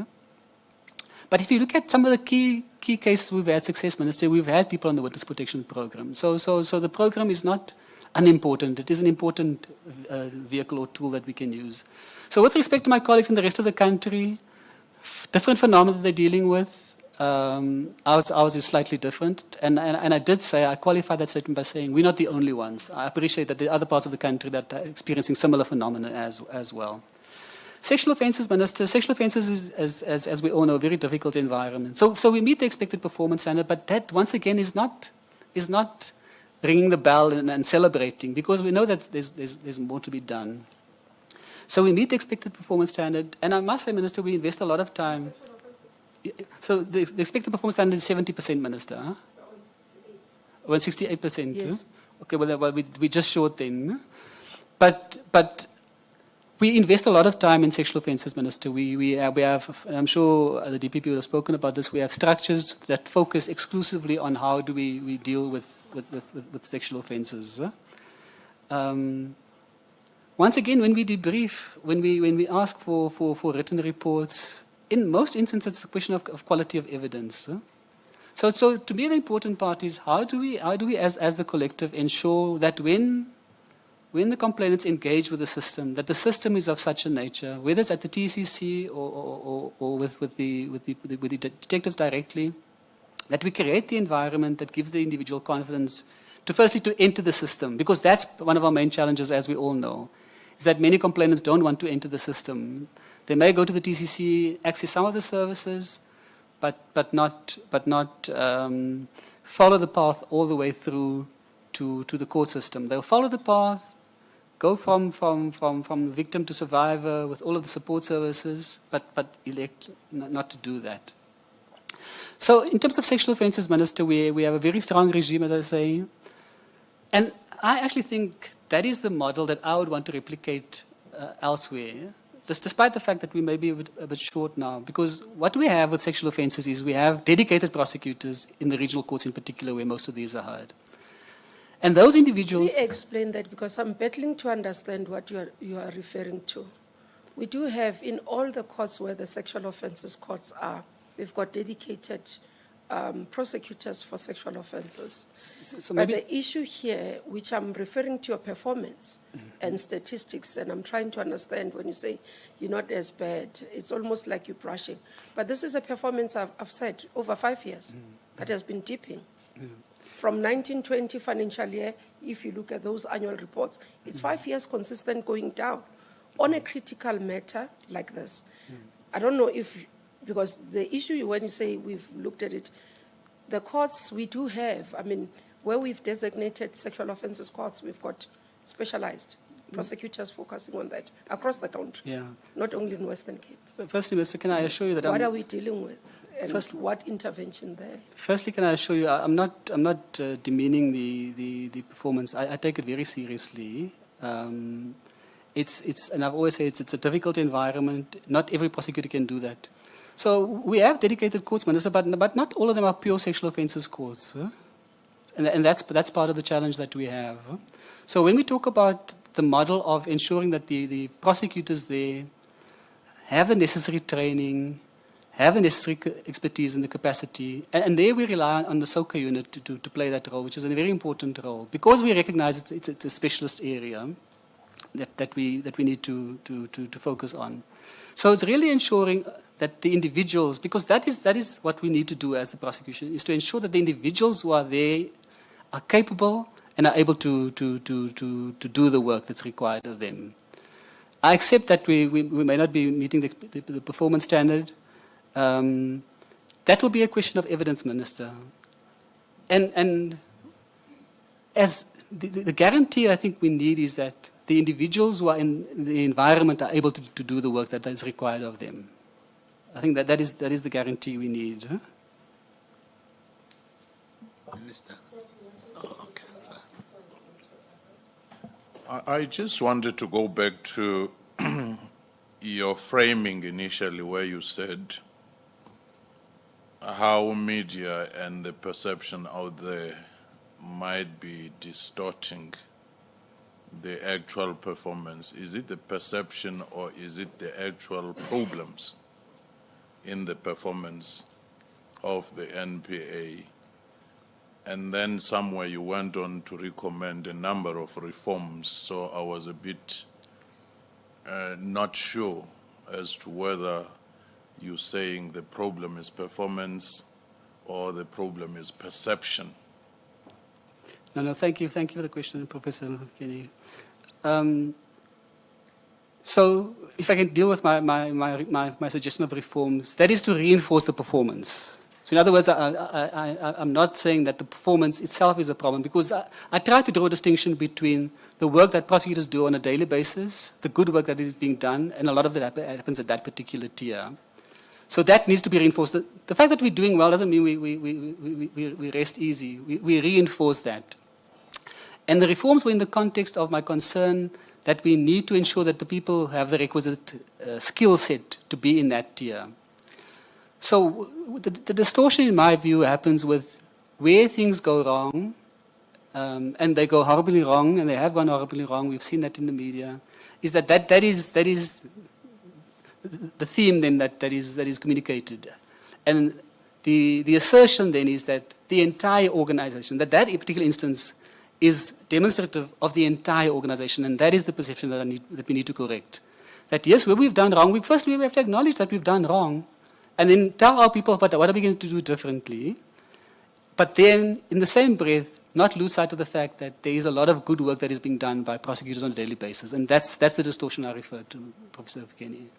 I: But if you look at some of the key cases we've had success, Minister, we've had people on the witness protection program. So the program is not unimportant. It is an important vehicle or tool that we can use. So with respect to my colleagues in the rest of the country, different phenomena that they're dealing with, ours is slightly different. And I did say, I qualified that statement by saying we're not the only ones. I appreciate that there are other parts of the country that are experiencing similar phenomena as well. Sexual offences, Minister. Sexual offences is, as we all know, a very difficult environment. So we meet the expected performance standard, but that, once again, is not ringing the bell and celebrating, because we know that there's more to be done. So we meet the expected performance standard, and I must say, Minister, we invest a lot of time. So the expected performance standard is 70%, Minister. Huh? 68%.
B: Yes.
I: Okay, well we just short then. But we invest a lot of time in sexual offences, Minister. We have, I'm sure the DPP would have spoken about this, we have structures that focus exclusively on how do we deal with sexual offences. Once again, when we debrief, when we ask for written reports, in most instances it's a question of quality of evidence. So to me the important part is how do we as the collective ensure that when the complainants engage with the system, that the system is of such a nature, whether it's at the TCC or with the detectives directly, that we create the environment that gives the individual confidence to firstly to enter the system, because that's one of our main challenges, as we all know, is that many complainants don't want to enter the system. They may go to the TCC, access some of the services, but not follow the path all the way through to the court system. They'll follow the path, go from victim to survivor with all of the support services, but elect not to do that. So in terms of sexual offences, Minister, we have a very strong regime, as I say. And I actually think that is the model that I would want to replicate elsewhere, despite the fact that we may be a bit short now. Because what we have with sexual offences is we have dedicated prosecutors in the regional courts in particular, where most of these are heard. And those individuals...
B: Can you explain that? Because I'm battling to understand what you are referring to. We do have, in all the courts where the sexual offences courts are, we've got dedicated prosecutors for sexual offences.
I: So
B: but the issue here, which I'm referring to your performance and statistics, and I'm trying to understand when you say you're not as bad, it's almost like you're brushing. But this is a performance, I've said, over 5 years, that has been dipping. From 1920 financial year, if you look at those annual reports, it's 5 years consistent going down on a critical matter like this. I don't know if, because the issue when you say we've looked at it, the courts we do have, I mean, where we've designated sexual offences courts, we've got specialized prosecutors focusing on that across the country, not only in Western Cape.
I: Firstly, Mr., can I assure you that
B: what are we dealing with? And what intervention there?
I: Firstly, can I assure you, I'm not demeaning the performance. I take it very seriously. And I've always said it's a difficult environment. Not every prosecutor can do that. So we have dedicated courts, Minister, but not all of them are pure sexual offences courts. And that's part of the challenge that we have. So when we talk about the model of ensuring that the prosecutors there have the necessary training, have the necessary expertise and the capacity, and there we rely on the SOCA unit to play that role, which is a very important role, because we recognize it's a specialist area that we need to focus on. So it's really ensuring that the individuals, because that is what we need to do as the prosecution, is to ensure that the individuals who are there are capable and are able to do the work that's required of them. I accept that we may not be meeting the performance standard. That will be a question of evidence, Minister. And as the guarantee I think we need is that the individuals who are in the environment are able to do the work that is required of them. I think that is the guarantee we need.
D: Minister.
C: I just wanted to go back to your framing initially, where you said how media and the perception out there might be distorting the actual performance. Is it the perception or is it the actual problems in the performance of the NPA? And then somewhere you went on to recommend a number of reforms, so I was a bit not sure as to whether you're saying the problem is performance or the problem is perception.
I: No, thank you. Thank you for the question, Professor Kenny. So if I can deal with my suggestion of reforms, that is to reinforce the performance. So in other words, I'm not saying that the performance itself is a problem, because I try to draw a distinction between the work that prosecutors do on a daily basis, the good work that is being done, and a lot of that happens at that particular tier. So that needs to be reinforced. The fact that we're doing well doesn't mean we rest easy. We reinforce that. And the reforms were in the context of my concern that we need to ensure that the people have the requisite skill set to be in that tier. So the distortion, in my view, happens with where things go wrong, and they go horribly wrong, and they have gone horribly wrong. We've seen that in the media. Is that is the theme then that is communicated, and the assertion then is that the entire organization, that particular instance is demonstrative of the entire organization, and that is the perception that we need to correct. That yes, where we've done wrong, firstly we have to acknowledge that we've done wrong, and then tell our people, but what are we going to do differently? But then, in the same breath, not lose sight of the fact that there is a lot of good work that is being done by prosecutors on a daily basis, and that's the distortion I referred to, Professor Kenny.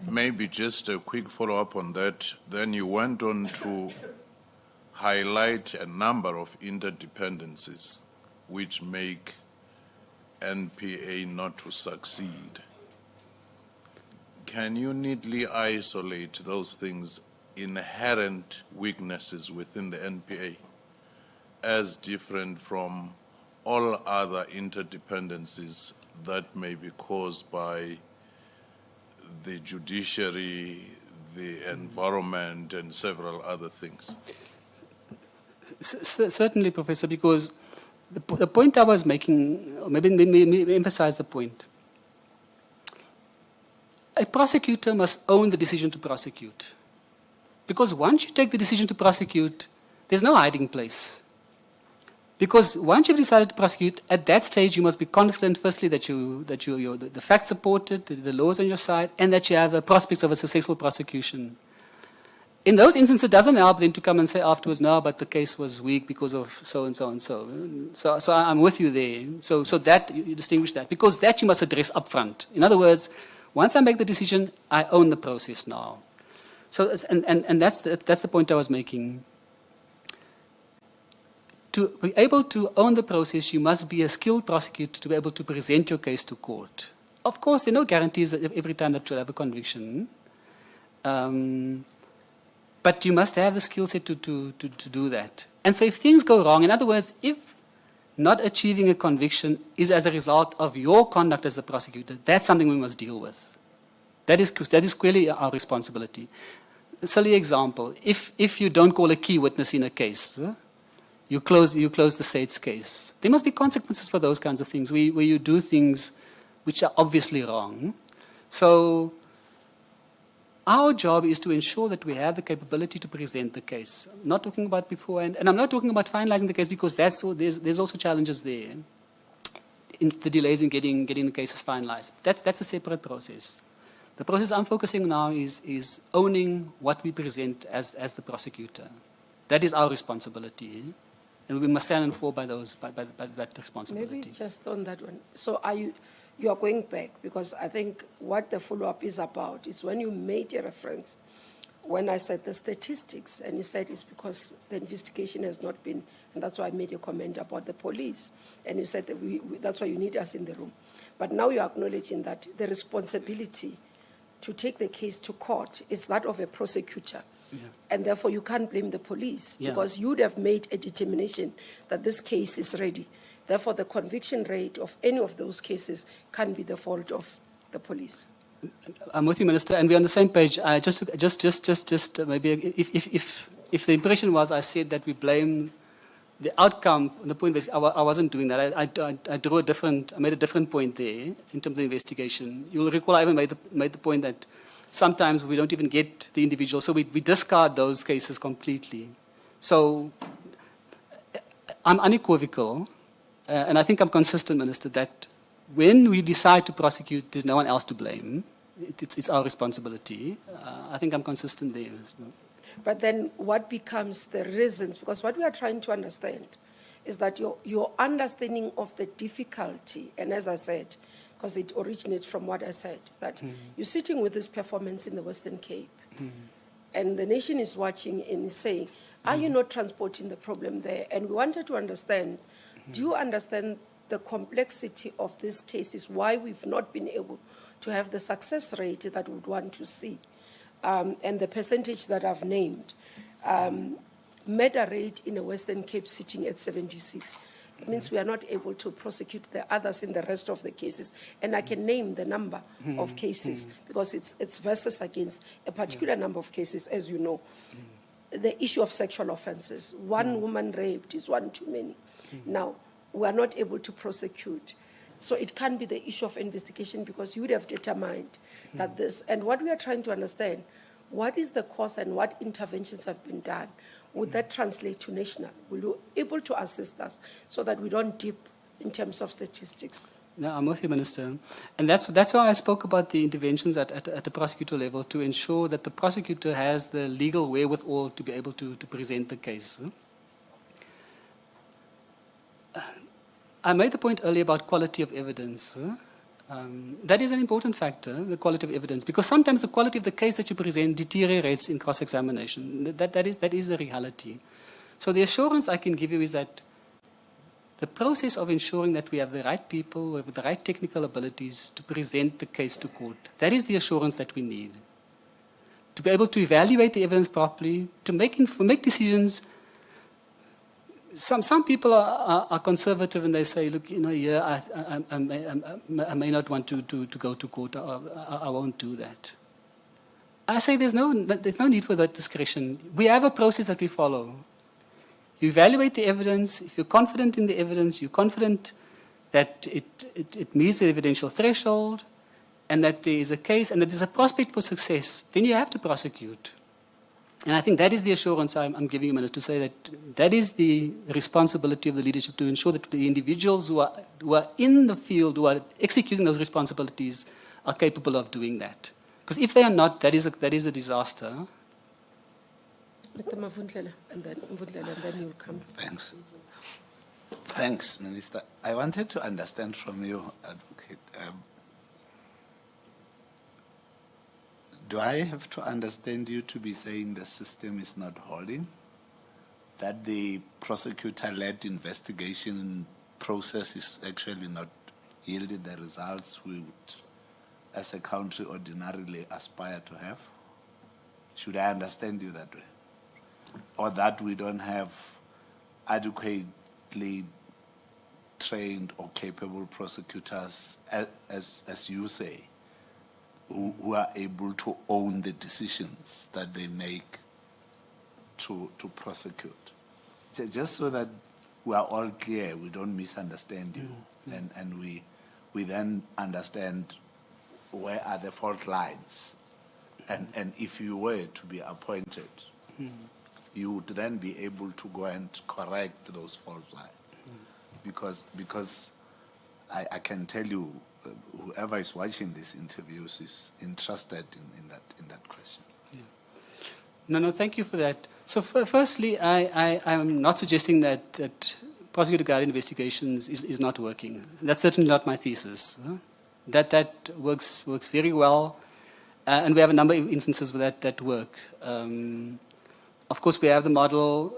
C: Maybe just a quick follow-up on that. Then you went on to highlight a number of interdependencies which make NPA not to succeed. Can you neatly isolate those things, inherent weaknesses within the NPA, as different from all other interdependencies that may be caused by the judiciary, the environment, and several other things?
I: Certainly, Professor, because the point I was making, maybe emphasize the point. A prosecutor must own the decision to prosecute. Because once you take the decision to prosecute, there's no hiding place. Because once you've decided to prosecute, at that stage you must be confident, firstly, that the facts supported, the law is on your side, and that you have the prospects of a successful prosecution. In those instances, it doesn't help then to come and say afterwards, no, but the case was weak because of so and so and so. So I'm with you there. So that you distinguish that, because that you must address up front. In other words, once I make the decision, I own the process now. So and that's the point I was making. To be able to own the process, you must be a skilled prosecutor to be able to present your case to court. Of course, there are no guarantees that every time that you'll have a conviction. But you must have the skill set to do that. And so if things go wrong, in other words, if not achieving a conviction is as a result of your conduct as the prosecutor, that's something we must deal with. That is clearly our responsibility. A silly example, if you don't call a key witness in a case, you close the state's case. There must be consequences for those kinds of things, where you do things which are obviously wrong. So our job is to ensure that we have the capability to present the case. I'm not talking about beforehand, and I'm not talking about finalizing the case, because there's also challenges there in the delays in getting the cases finalized. That's a separate process. The process I'm focusing on now is owning what we present as the prosecutor. That is our responsibility, and we must stand and fall by that responsibility.
B: Maybe just on that one. So you are going back, because I think what the follow-up is about is when you made a reference, when I said the statistics, and you said it's because the investigation has not been, and that's why I made a comment about the police, and you said that that's why you need us in the room. But now you're acknowledging that the responsibility to take the case to court is that of a prosecutor. Yeah. And therefore you can't blame the police, because you'd have made a determination that this case is ready. Therefore, the conviction rate of any of those cases can be the fault of the police.
I: I'm with you, Minister, and we're on the same page. Just maybe if the impression was I said that we blame the outcome, the point I wasn't doing that. I made a different point there in terms of the investigation. You'll recall I even made the point that sometimes we don't even get the individual, so we discard those cases completely. So I'm unequivocal. And I think I'm consistent, Minister, that when we decide to prosecute, there's no one else to blame. It's our responsibility. I think I'm consistent there.
B: But then what becomes the reasons? Because what we are trying to understand is that your understanding of the difficulty, and as I said, because it originates from what I said, that you're sitting with this performance in the Western Cape, and the nation is watching and saying, are you not transporting the problem there? And we wanted to understand, do you understand the complexity of these cases, why we've not been able to have the success rate that we would want to see, and the percentage that I've named? Murder rate in the Western Cape sitting at 76. It means we are not able to prosecute the others in the rest of the cases. And I can name the number of cases, because it's versus against a particular number of cases, as you know. The issue of sexual offenses. One woman raped is one too many. Now, we are not able to prosecute. So it can be the issue of investigation, because you would have determined that this, and what we are trying to understand, what is the cause and what interventions have been done? Would that translate to national? Will you be able to assist us so that we don't dip in terms of statistics?
I: No, I'm with you, Minister. And that's why I spoke about the interventions at the prosecutor level, to ensure that the prosecutor has the legal wherewithal to be able to present the case. I made the point earlier about quality of evidence. That is an important factor, the quality of evidence, because sometimes the quality of the case that you present deteriorates in cross-examination. That is a reality. So the assurance I can give you is that the process of ensuring that we have the right people with the right technical abilities to present the case to court, that is the assurance that we need. To be able to evaluate the evidence properly, to make decisions. Some people are conservative, and they say, look, I may not want to go to court. I won't do that. I say there's no need for that discretion. We have a process that we follow. You evaluate the evidence. If you're confident in the evidence, you're confident that it meets the evidential threshold, and that there is a case, and that there's a prospect for success, then you have to prosecute. And I think that is the assurance I'm giving you, Minister, to say that is the responsibility of the leadership, to ensure that the individuals who are in the field, who are executing those responsibilities, are capable of doing that. Because if they are not, that is a disaster.
B: Mr. Mavundlela, and then you'll come.
D: Thanks, Minister. I wanted to understand from you, Advocate, do I have to understand you to be saying the system is not holding? That the prosecutor-led investigation process is actually not yielding the results we would, as a country, ordinarily aspire to have? Should I understand you that way? Or that we don't have adequately trained or capable prosecutors, as you say, who are able to own the decisions that they make to prosecute. Just so that we are all clear, we don't misunderstand you, and we then understand where are the fault lines. And if you were to be appointed, you would then be able to go and correct those fault lines. Because I can tell you, whoever is watching these interviews is interested in that question.
I: Yeah. No, thank you for that. So firstly, I'm not suggesting that prosecutor-guided investigations is not working. That's certainly not my thesis. That works very well, and we have a number of instances where that work. Of course, we have the model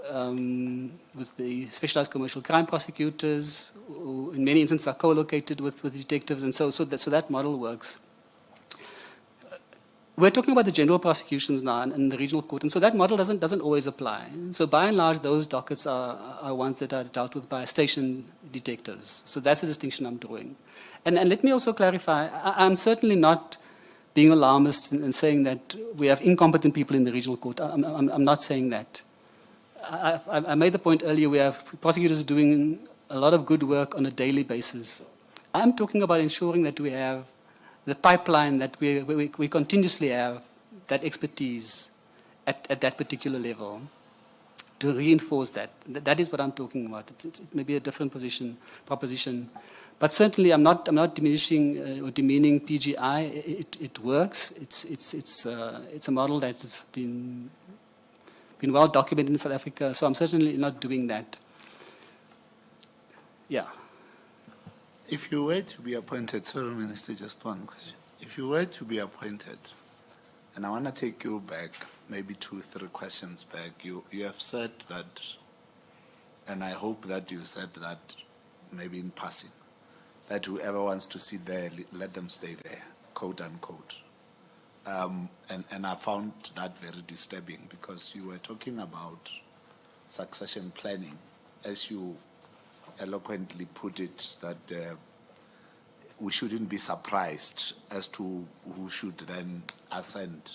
I: with the specialized commercial crime prosecutors, who in many instances are co-located with detectives, and so that model works. We're talking about the general prosecutions now and the regional court, and so that model doesn't always apply. So by and large, those dockets are ones that are dealt with by station detectives. So that's the distinction I'm drawing. And let me also clarify, I'm certainly not being alarmist and saying that we have incompetent people in the regional court. I'm not saying that. I made the point earlier, we have prosecutors doing a lot of good work on a daily basis. I'm talking about ensuring that we have the pipeline, that we continuously have that expertise at that particular level to reinforce that. That is what I'm talking about. It's maybe a different proposition. But certainly, I'm not diminishing or demeaning PGI. It works. It's a model that has been well documented in South Africa. So I'm certainly not doing that. Yeah.
D: If you were to be appointed, sorry, Minister, just one question. If you were to be appointed, and I want to take you back, maybe 2-3 questions back. You have said that, and I hope that you said that, maybe in passing, that whoever wants to sit there, let them stay there, quote unquote. And I found that very disturbing, because you were talking about succession planning, as you eloquently put it, that we shouldn't be surprised as to who should then ascend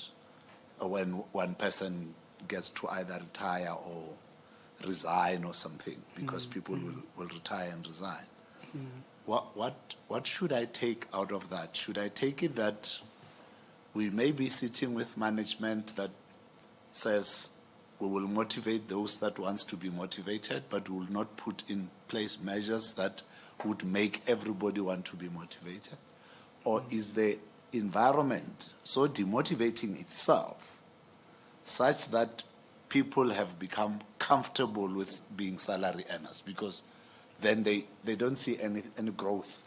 D: when one person gets to either retire or resign or something, because people will retire and resign. What should I take out of that? Should I take it that we may be sitting with management that says we will motivate those that wants to be motivated, but we will not put in place measures that would make everybody want to be motivated? Or is the environment so demotivating itself such that people have become comfortable with being salary earners, because then they don't see any growth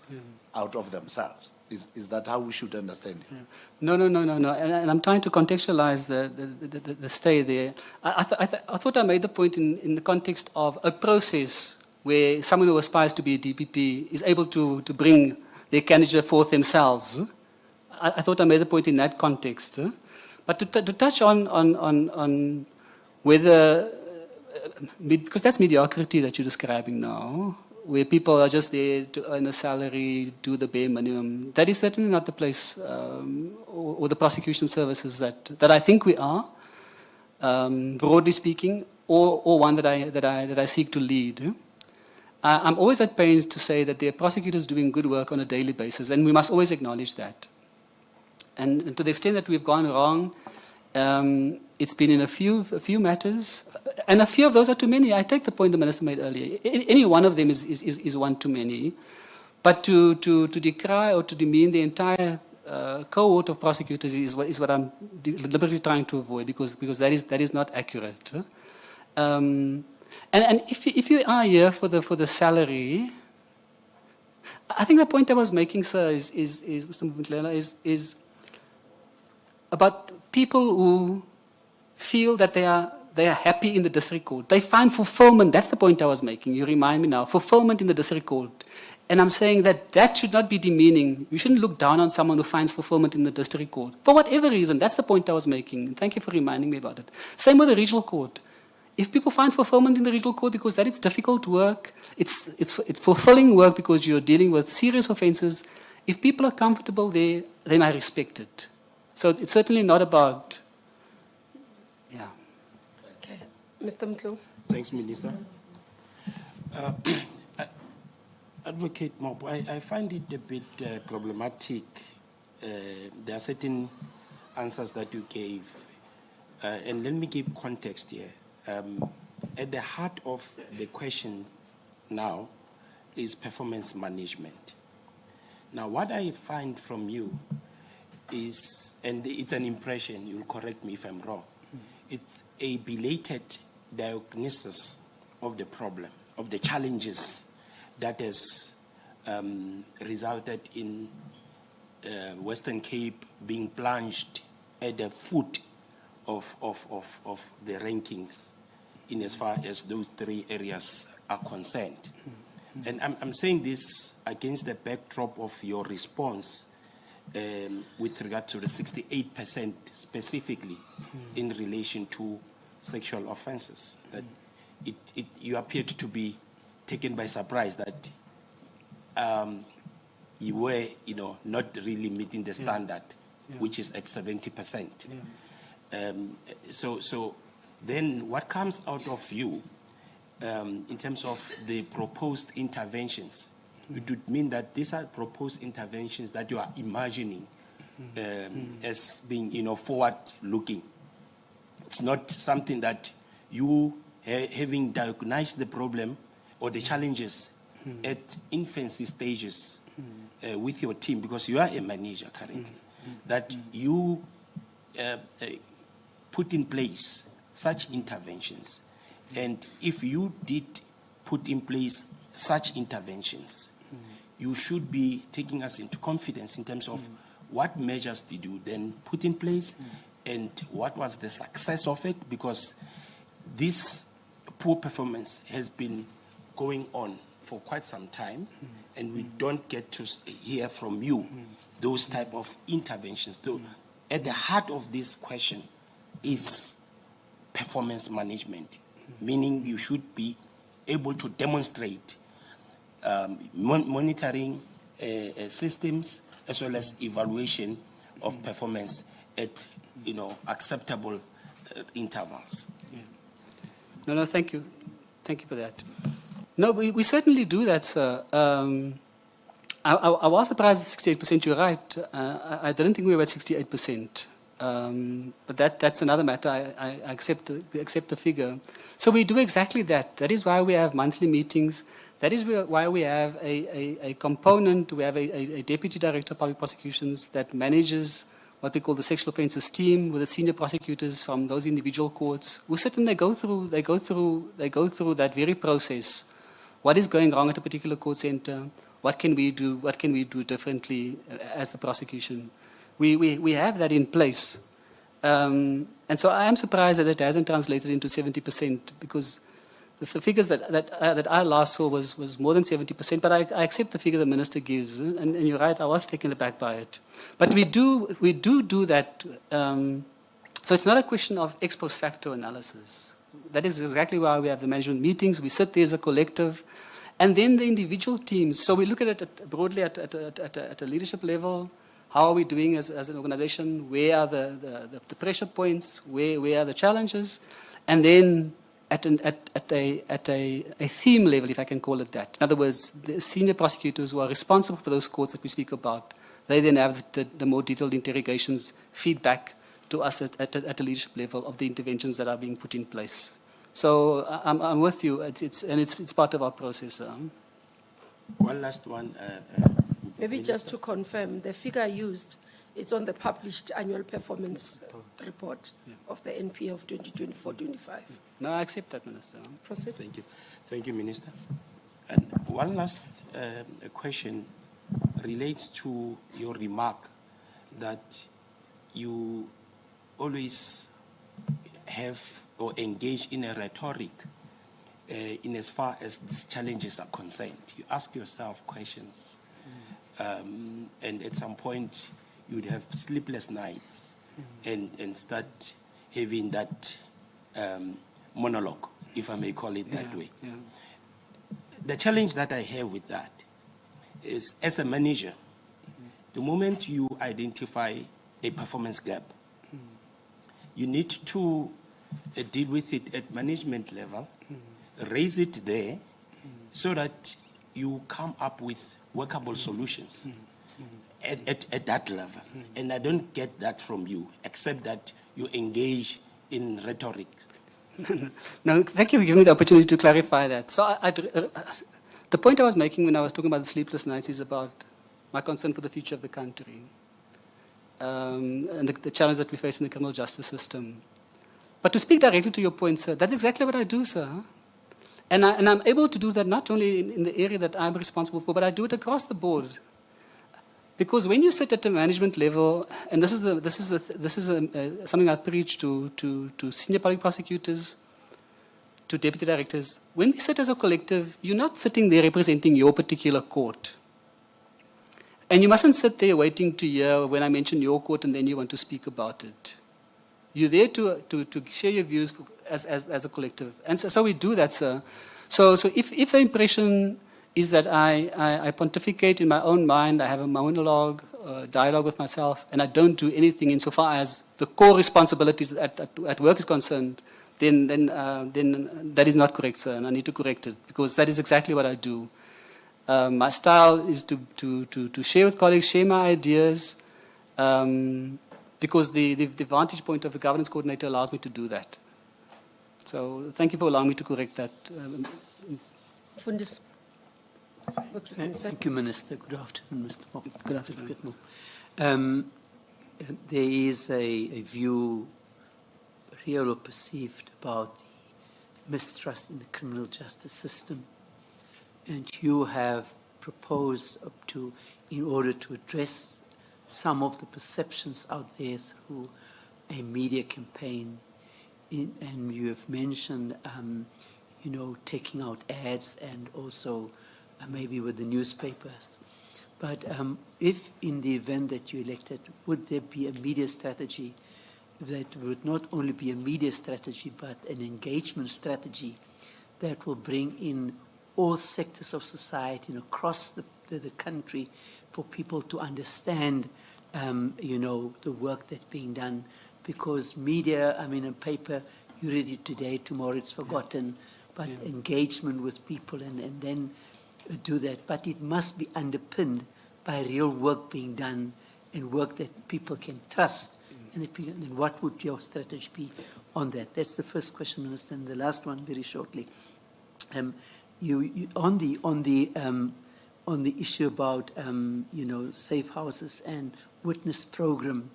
D: out of themselves? Is that how we should understand it?
I: No. And I'm trying to contextualize the stay there. I thought I made the point in the context of a process where someone who aspires to be a DPP is able to bring their candidate forth themselves. I thought I made the point in that context. But to touch on whether, because that's mediocrity that you're describing now, where people are just there to earn a salary, do the bare minimum. That is certainly not the place or the prosecution services that I think we are, broadly speaking, or one that I seek to lead. I'm always at pains to say that there are prosecutors doing good work on a daily basis, and we must always acknowledge that. And to the extent that we've gone wrong, it's been in a few matters, and a few of those are too many. I take the point the Minister made earlier. Any one of them is one too many. But to decry or to demean the entire cohort of prosecutors is what I'm deliberately trying to avoid, because that is not accurate. And if you are here for the salary, I think the point I was making, sir, is Mr. Mvundlela, is about people who feel that they are happy in the district court. They find fulfillment. That's the point I was making. You remind me now. Fulfillment in the district court. And I'm saying that should not be demeaning. You shouldn't look down on someone who finds fulfillment in the district court. For whatever reason, that's the point I was making. And thank you for reminding me about it. Same with the regional court. if people find fulfillment in the regional court, because that is difficult work, it's fulfilling work because you're dealing with serious offences, if people are comfortable there, then I respect it. So it's certainly not about, yeah.
B: Okay. Mr. Mtlu.
E: Thanks, Minister. Advocate Mob, I find it a bit problematic. There are certain answers that you gave. And let me give context here. At the heart of the question now is performance management. Now, what I find from you is, and it's an impression, you'll correct me if I'm wrong, it's a belated diagnosis of the problem, of the challenges that has resulted in Western Cape being plunged at the foot of the rankings in as far as those three areas are concerned. And I'm saying this against the backdrop of your response with regard to the 68% specifically in relation to sexual offenses. That you appeared to be taken by surprise that you were, not really meeting the standard, which is at 70%. So then what comes out of you in terms of the proposed interventions? It would mean that these are proposed interventions that you are imagining as being, forward-looking. It's not something that you, having diagnosed the problem or the challenges at infancy stages with your team, because you are a manager currently, that you put in place such interventions. And if you did put in place such interventions, you should be taking us into confidence in terms of what measures did you then put in place and what was the success of it, because this poor performance has been going on for quite some time, and we don't get to hear from you those type of interventions. So at the heart of this question is performance management, meaning you should be able to demonstrate monitoring systems as well as evaluation of performance at acceptable intervals.
I: No, thank you. Thank you for that. No, we certainly do that, sir. I was surprised at 68%, you're right. I didn't think we were at 68%. But that's another matter. I accept the figure. So we do exactly that. That is why we have monthly meetings. That is why we have a component. We have a deputy director of public prosecutions that manages what we call the sexual offences team with the senior prosecutors from those individual courts who sit and they go through that very process. What is going wrong at a particular court centre? What can we do? What can we do differently as the prosecution? We have that in place. And so I am surprised that it hasn't translated into 70%, because the figures that I last saw was more than 70%, but I accept the figure the minister gives, and you're right, I was taken aback by it. But we do that. So it's not a question of ex post facto analysis. That is exactly why we have the management meetings. We sit there as a collective, and then the individual teams. So we look at it broadly at a leadership level. How are we doing as an organization? Where are the pressure points? Where are the challenges? And then at a theme level, if I can call it that. In other words, the senior prosecutors who are responsible for those courts that we speak about, they then have the more detailed interrogations, feedback to us at a leadership level of the interventions that are being put in place. So I'm with you. It's part of our process.
E: One last one.
B: Maybe just to confirm, the figure used, it's on the published annual performance report of the NPA of 2024-25.
I: No, I accept that, Minister.
B: Proceed.
E: Thank you. Thank you, Minister. And one last question relates to your remark that you always have or engage in a rhetoric in as far as these challenges are concerned. You ask yourself questions. And at some point, you'd have sleepless nights and start having that monologue, if I may call it that way.
I: Yeah.
E: The challenge that I have with that is, as a manager, the moment you identify a performance gap, you need to deal with it at management level, raise it there, so that you come up with workable solutions at that level. And I don't get that from you, except that you engage in rhetoric.
I: No, thank you for giving me the opportunity to clarify that. So the point I was making when I was talking about the sleepless nights is about my concern for the future of the country, and the challenge that we face in the criminal justice system. But to speak directly to your point, sir, that's exactly what I do, sir. And I'm able to do that not only in the area that I'm responsible for, but I do it across the board. Because when you sit at the management level, and this is something I preach to senior public prosecutors, to deputy directors. When we sit as a collective, you're not sitting there representing your particular court. And you mustn't sit there waiting to hear when I mention your court and then you want to speak about it. You're there to share your views as a collective. And so we do that, sir. So if the impression is that I pontificate in my own mind, I have a monologue, dialogue with myself, and I don't do anything insofar as the core responsibilities at work is concerned, then that is not correct, sir, and I need to correct it, because that is exactly what I do. My style is to share with colleagues, share my ideas, because the vantage point of the governance coordinator allows me to do that. So thank you for allowing me to correct that.
B: Fundis.
F: Thank you, Minister. Good afternoon, Mr. Mock.
I: Good afternoon.
F: There is a view, real or perceived, about the mistrust in the criminal justice system. And you have proposed in order to address some of the perceptions out there through a media campaign. And you have mentioned, taking out ads and also maybe with the newspapers. But if in the event that you're elected, would there be a media strategy that would not only be a media strategy, but an engagement strategy that will bring in all sectors of society and across the country for people to understand, the work that's being done? Because media, a paper, you read it today, tomorrow it's forgotten, but engagement with people and then do that. But it must be underpinned by real work being done and work that people can trust. And what would your strategy be on that? That's the first question, Minister. And the last one, very shortly. On the issue about safe houses and witness program,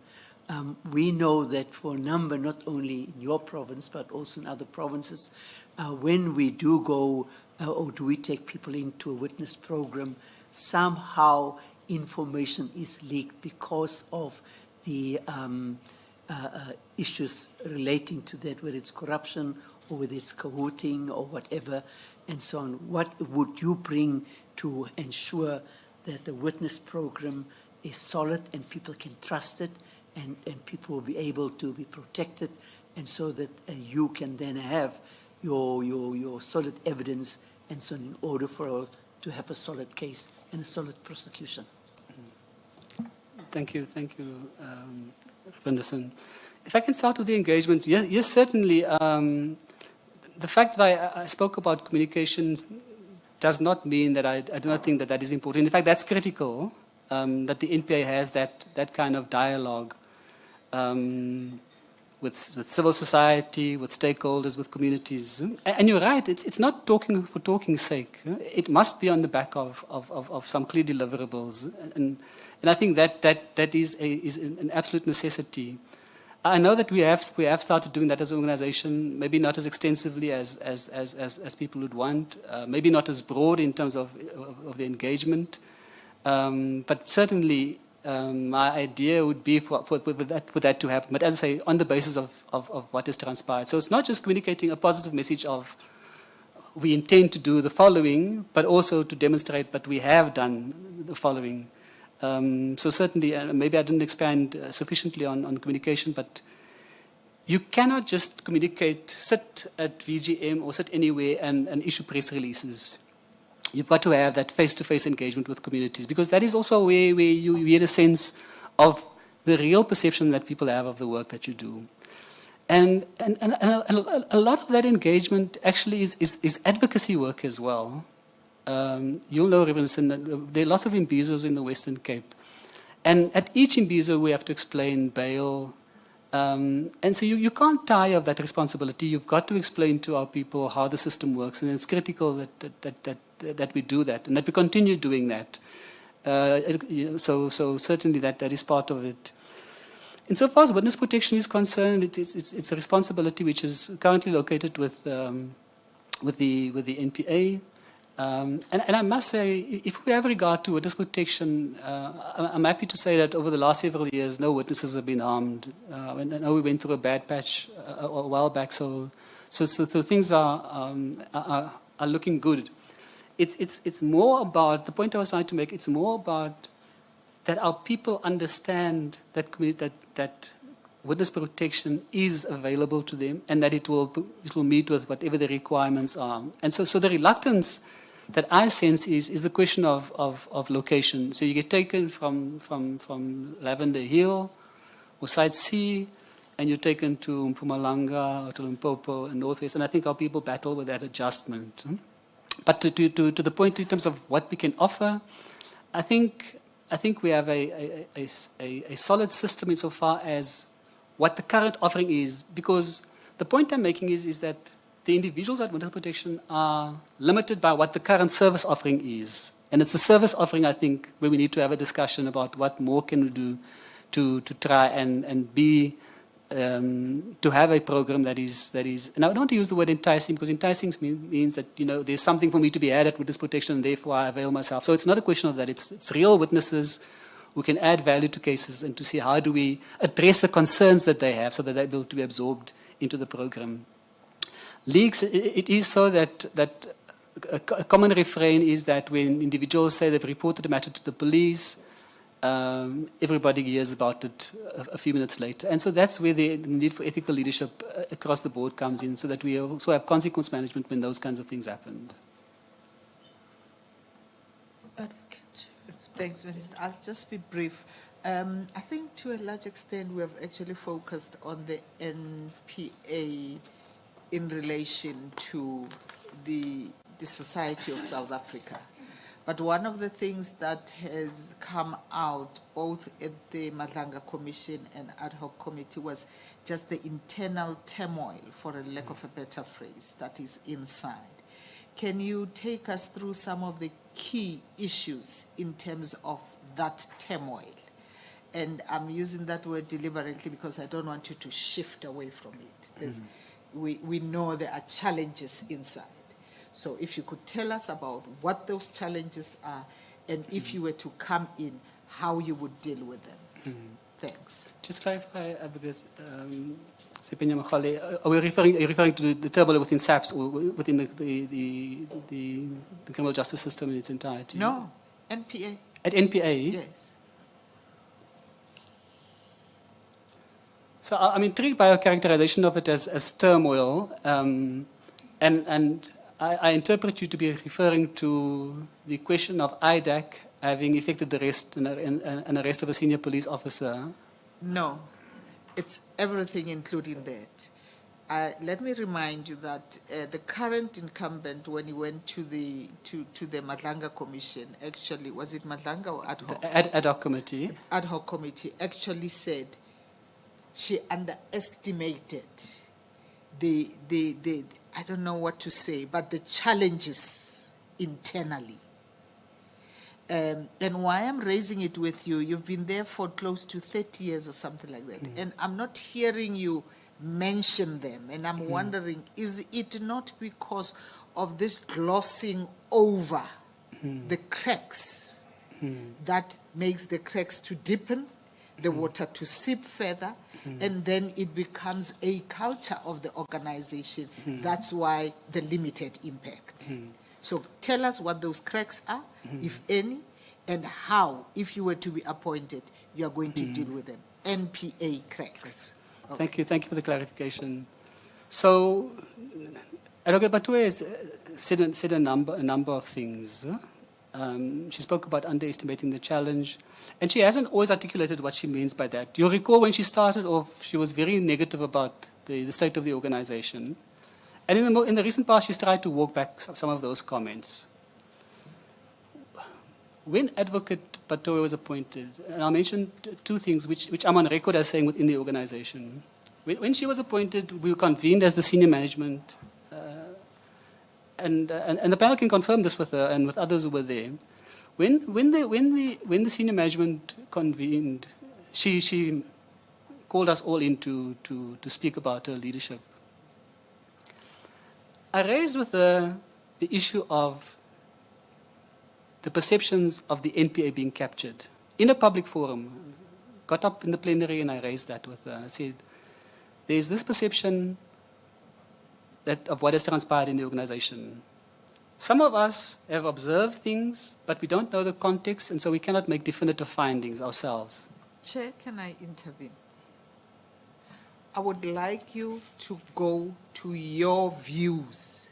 F: we know that for a number, not only in your province but also in other provinces, when we do go or do we take people into a witness program, somehow information is leaked because of the issues relating to that, whether it's corruption or whether it's cahooting or whatever, and so on. What would you bring to ensure that the witness program is solid and people can trust it and people will be able to be protected, and so that you can then have your solid evidence and so on, in order to have a solid case and a solid prosecution?
I: Thank you, Anderson. If I can start with the engagement, yes, certainly. The fact that I spoke about communications does not mean that I do not think that is important. In fact, that's critical, that the NPA has that kind of dialogue with civil society, with stakeholders, with communities. And you're right, it's not talking for talking's sake. It must be on the back of some clear deliverables. And I think that is an absolute necessity. I know that we have started doing that as an organization, maybe not as extensively as people would want, maybe not as broad in terms of the engagement, but certainly my idea would be for that to happen. But as I say, on the basis of what has transpired. So it's not just communicating a positive message of we intend to do the following, but also to demonstrate that we have done the following. So certainly, maybe I didn't expand sufficiently on communication, but you cannot just communicate, sit at VGM or sit anywhere and issue press releases. You've got to have that face-to-face engagement with communities, because that is also where you get a sense of the real perception that people have of the work that you do. And a lot of that engagement actually is advocacy work as well. You'll know, Robinson, that there are lots of imbizos in the Western Cape. And at each imbizo, we have to explain bail. And so you can't tire of that responsibility. You've got to explain to our people how the system works. And it's critical that we do that and that we continue doing that. So certainly that is part of it. Insofar as witness protection is concerned, it's a responsibility which is currently located with the NPA. And I must say, if we have regard to witness protection, I'm happy to say that over the last several years, no witnesses have been harmed. I know we went through a bad patch a while back, so things are looking good. It's more about, the point I was trying to make, it's more about that our people understand that witness protection is available to them, and that it will meet with whatever the requirements are. And so the reluctance that I sense is the question of location. So you get taken from Lavender Hill or Site C, and you're taken to Mpumalanga or to Limpopo and Northwest, and I think our people battle with that adjustment. But to the point in terms of what we can offer, I think we have a solid system insofar as what the current offering is, because the point I'm making is that the individuals at witness protection are limited by what the current service offering is. And it's the service offering, I think, where we need to have a discussion about what more can we do to try and be, to have a program that is, and I don't want to use the word enticing, because enticing means that, there's something for me to be had at witness protection, and therefore I avail myself. So it's not a question of that. It's real witnesses who can add value to cases, and to see how do we address the concerns that they have so that they're able to be absorbed into the program. Leaks, it is so that a common refrain is that when individuals say they've reported a matter to the police, everybody hears about it a few minutes later. And so that's where the need for ethical leadership across the board comes in, so that we also have consequence management when those kinds of things happen.
G: Thanks, Minister. I'll just be brief. I think to a large extent we have actually focused on the NPA in relation to the Society of South Africa. But one of the things that has come out both at the Madlanga Commission and ad hoc committee was just the internal turmoil, for a lack of a better phrase, that is inside. Can you take us through some of the key issues in terms of that turmoil? And I'm using that word deliberately because I don't want you to shift away from it. We know there are challenges inside. So if you could tell us about what those challenges are, and if you were to come in, how you would deal with them. Thanks.
I: Just clarify, because are we referring to the turmoil within SAPS or within the criminal justice system in its entirety?
G: No, NPA.
I: At NPA?
G: Yes.
I: So I'm intrigued by your characterization of it as turmoil, and I interpret you to be referring to the question of IDAC having effected the arrest, an arrest of a senior police officer.
G: No, it's everything including that. Let me remind you that the current incumbent, when he went to the Madlanga Commission, actually, was it Madlanga or ad hoc?
I: The ad hoc committee.
G: Ad hoc committee actually said she underestimated the I don't know what to say, but the challenges internally. And why I'm raising it with you, you've been there for close to 30 years or something like that, and I'm not hearing you mention them, and I'm wondering, is it not because of this glossing over the cracks that makes the cracks to deepen, the water to seep further, and then it becomes a culture of the organization. That's why the limited impact. So tell us what those cracks are, if any, and how, if you were to be appointed, you are going to deal with them. NPA cracks.
I: Thank you for the clarification. So, Advocate Batoe has said a number of things. She spoke about underestimating the challenge, and she hasn't always articulated what she means by that. You'll recall when she started off, she was very negative about the state of the organization. And in the recent past, she's tried to walk back some of those comments. When Advocate Batoe was appointed, and I'll mention two things which I'm on record as saying within the organization. When she was appointed, we were convened as the senior management, and the panel can confirm this with her and with others who were there. When the senior management convened, she called us all in to speak about her leadership. I raised with her the issue of the perceptions of the NPA being captured in a public forum. Got up in the plenary and I raised that with her. I said, there's this perception of what has transpired in the organization. Some of us have observed things, but we don't know the context, and so we cannot make definitive findings ourselves.
G: Chair, can I intervene? I would like you to go to your views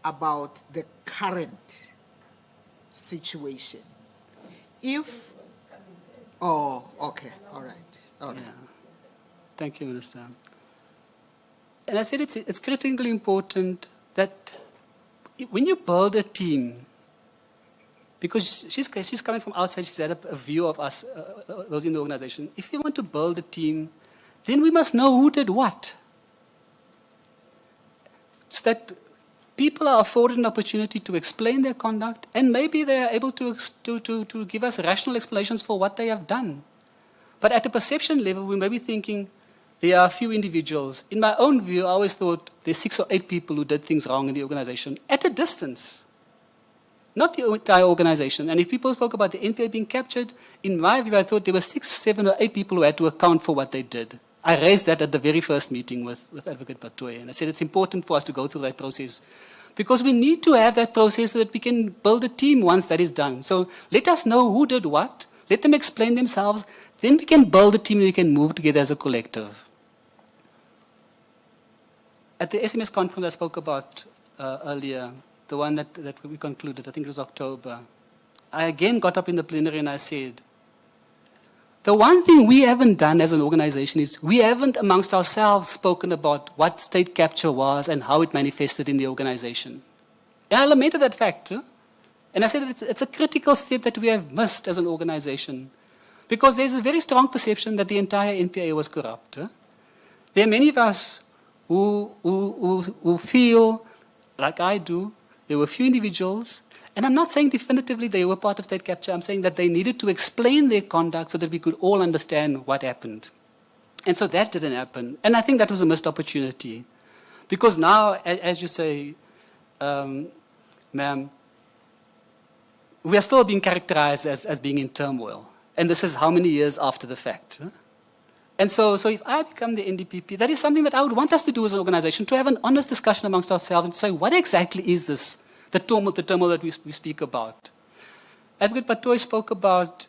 G: about the current situation. Oh, okay, all right.
I: Yeah. Thank you, Minister. And I said it's critically important that when you build a team, because she's coming from outside, she's had a view of us, those in the organization. If you want to build a team, then we must know who did what. So that people are afforded an opportunity to explain their conduct, and maybe they are able to give us rational explanations for what they have done. But at a perception level, we may be thinking, there are a few individuals. In my own view, I always thought there's 6 or 8 people who did things wrong in the organization at a distance, not the entire organization. And if people spoke about the NPA being captured, in my view, I thought there were 6, 7, or 8 people who had to account for what they did. I raised that at the very first meeting with Advocate Batoe, and I said it's important for us to go through that process because we need to have that process so that we can build a team once that is done. So let us know who did what, let them explain themselves, then we can build a team and we can move together as a collective. At the SMS conference I spoke about earlier, the one that we concluded, I think it was October, I again got up in the plenary and I said, the one thing we haven't done as an organization is we haven't amongst ourselves spoken about what state capture was and how it manifested in the organization. And I lamented that fact. And I said it's a critical step that we have missed as an organization because there's a very strong perception that the entire NPA was corrupt. There are many of us who feel, like I do, there were a few individuals, and I'm not saying definitively they were part of state capture, I'm saying that they needed to explain their conduct so that we could all understand what happened. And so that didn't happen. And I think that was a missed opportunity. Because now, as you say, ma'am, we are still being characterized as being in turmoil. And this is how many years after the fact. And so if I become the NDPP, that is something that I would want us to do as an organization, to have an honest discussion amongst ourselves and say, what exactly is this, the turmoil that we speak about? Advocate Batoe spoke about,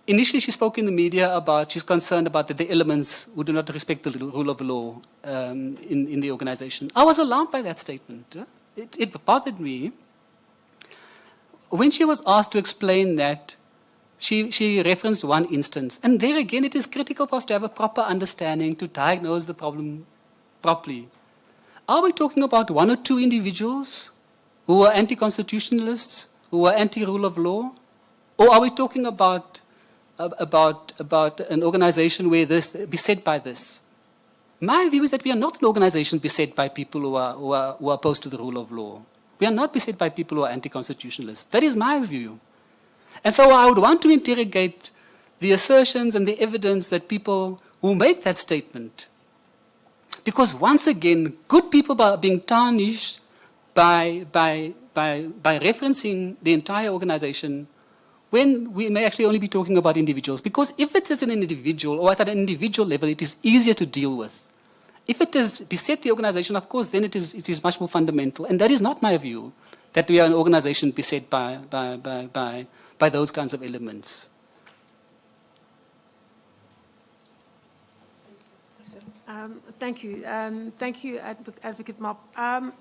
I: initially she spoke in the media about, she's concerned about the elements who do not respect the rule of law in the organization. I was alarmed by that statement. It bothered me. When she was asked to explain that, she referenced one instance. And there again, it is critical for us to have a proper understanding to diagnose the problem properly. Are we talking about 1 or 2 individuals who are anti-constitutionalists, who are anti-rule of law? Or are we talking about an organization where this beset by this? My view is that we are not an organization beset by people who are opposed to the rule of law. We are not beset by people who are anti-constitutionalists. That is my view. And so I would want to interrogate the assertions and the evidence that people who make that statement. Because once again, good people are being tarnished by referencing the entire organization when we may actually only be talking about individuals. Because if it is an individual or at an individual level, it is easier to deal with. If it is beset the organization, of course, then it is much more fundamental. And that is not my view, that we are an organization beset by those kinds of elements.
H: Thank you. Thank you, Advocate Mop.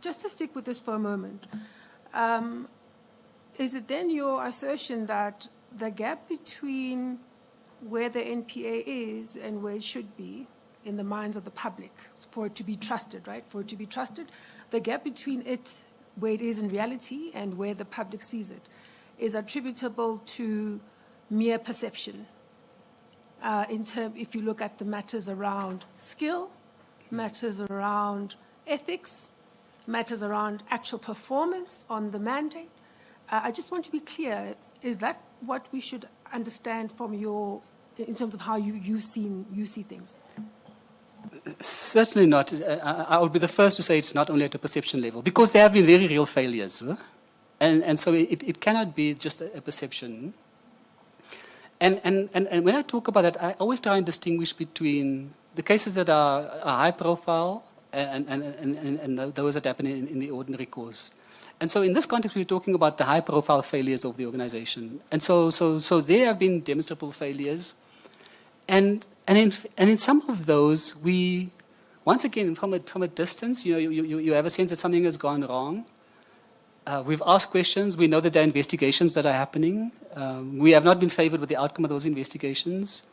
H: Just to stick with this for a moment, is it then your assertion that the gap between where the NPA is and where it should be in the minds of the public, for it to be trusted, right? For it to be trusted, the gap between it, where it is in reality, and where the public sees it, is attributable to mere perception? If you look at the matters around skill, matters around ethics, matters around actual performance on the mandate, I just want to be clear, is that what we should understand from in terms of how you see things?
I: Certainly not. I would be the first to say it's not only at a perception level, because there have been very real failures. And so it cannot be just a perception. And when I talk about that, I always try and distinguish between the cases that are high profile and those that happen in the ordinary course. And so in this context, we're talking about the high profile failures of the organization. And so there have been demonstrable failures. And in some of those, we, once again, from a distance, you have a sense that something has gone wrong. We've asked questions. We know that there are investigations that are happening. We have not been favored with the outcome of those investigations.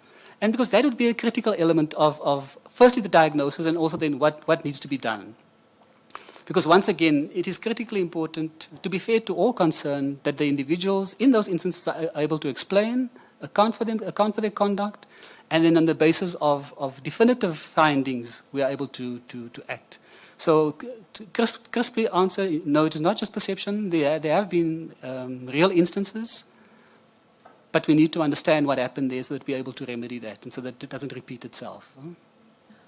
I: And because that would be a critical element of firstly, the diagnosis, and also then what needs to be done. Because once again, it is critically important, to be fair to all concerned, that the individuals in those instances are able to explain, account for their conduct, and then on the basis of definitive findings, we are able to act. So to crisply answer, no, it is not just perception. There have been real instances, but we need to understand what happened there so that we're able to remedy that and so that it doesn't repeat itself.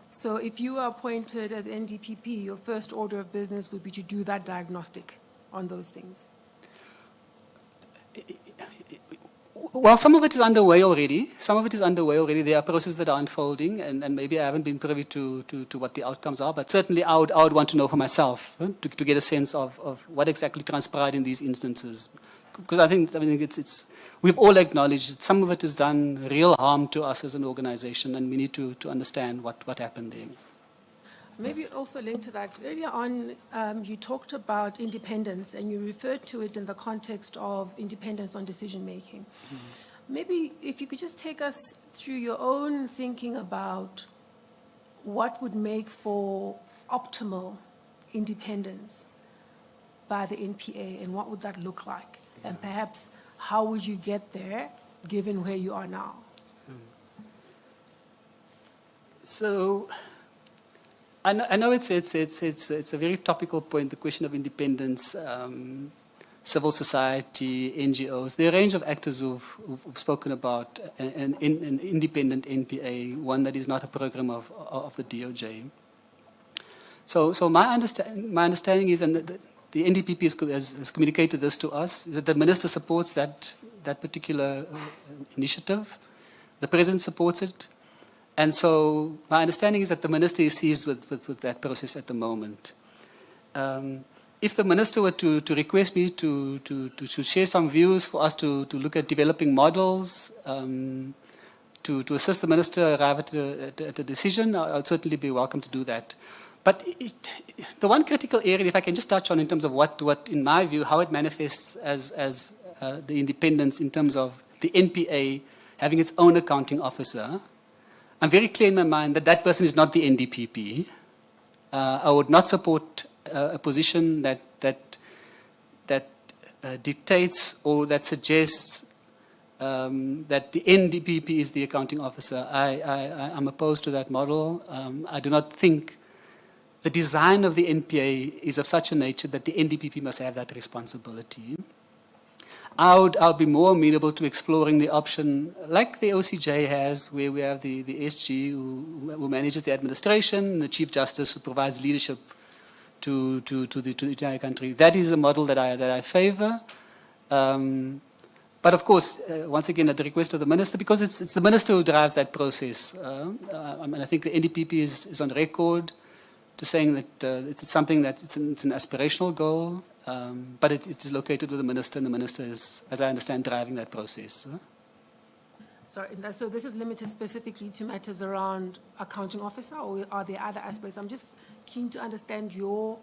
H: So if you are appointed as NDPP, your first order of business would be to do that diagnostic on those things?
I: Well, some of it is underway already. There are processes that are unfolding, and maybe I haven't been privy to what the outcomes are, but certainly I would want to know for myself, to get a sense of what exactly transpired in these instances. Because I think we've all acknowledged that some of it has done real harm to us as an organization, and we need to understand what happened there.
H: Maybe also linked to that, earlier on you talked about independence, and you referred to it in the context of independence on decision making. Mm-hmm. Maybe if you could just take us through your own thinking about what would make for optimal independence by the NPA, and what would that look like? And perhaps how would you get there, given where you are now?
I: So I know it's a very topical point, the question of independence, civil society, NGOs. There are a range of actors who've spoken about an independent NPA, one that is not a program of the DOJ. So my understanding is, and the NDPP has communicated this to us, that the minister supports that particular initiative. The president supports it. And so my understanding is that the minister is seized with that process at the moment. If the minister were to request me to share some views for us to look at developing models, to assist the minister arrive at a decision, I would certainly be welcome to do that. But the one critical area, if I can just touch on in terms of what in my view, how it manifests as the independence in terms of the NPA having its own accounting officer, I'm very clear in my mind that person is not the NDPP. I would not support a position that dictates or that suggests that the NDPP is the accounting officer. I'm opposed to that model. I do not think the design of the NPA is of such a nature that the NDPP must have that responsibility. I'll be more amenable to exploring the option, like the OCJ has, where we have the SG who manages the administration, the Chief Justice who provides leadership to the entire country. That is a model that I favor. But of course, once again, at the request of the minister, because it's the minister who drives that process. I think the NDPP is on record to saying that it's something that it's an aspirational goal, but it is located with the minister, and the minister is, as I understand, driving that process.
H: Sorry, so this is limited specifically to matters around accounting officer, or are there other aspects? I'm just keen to understand your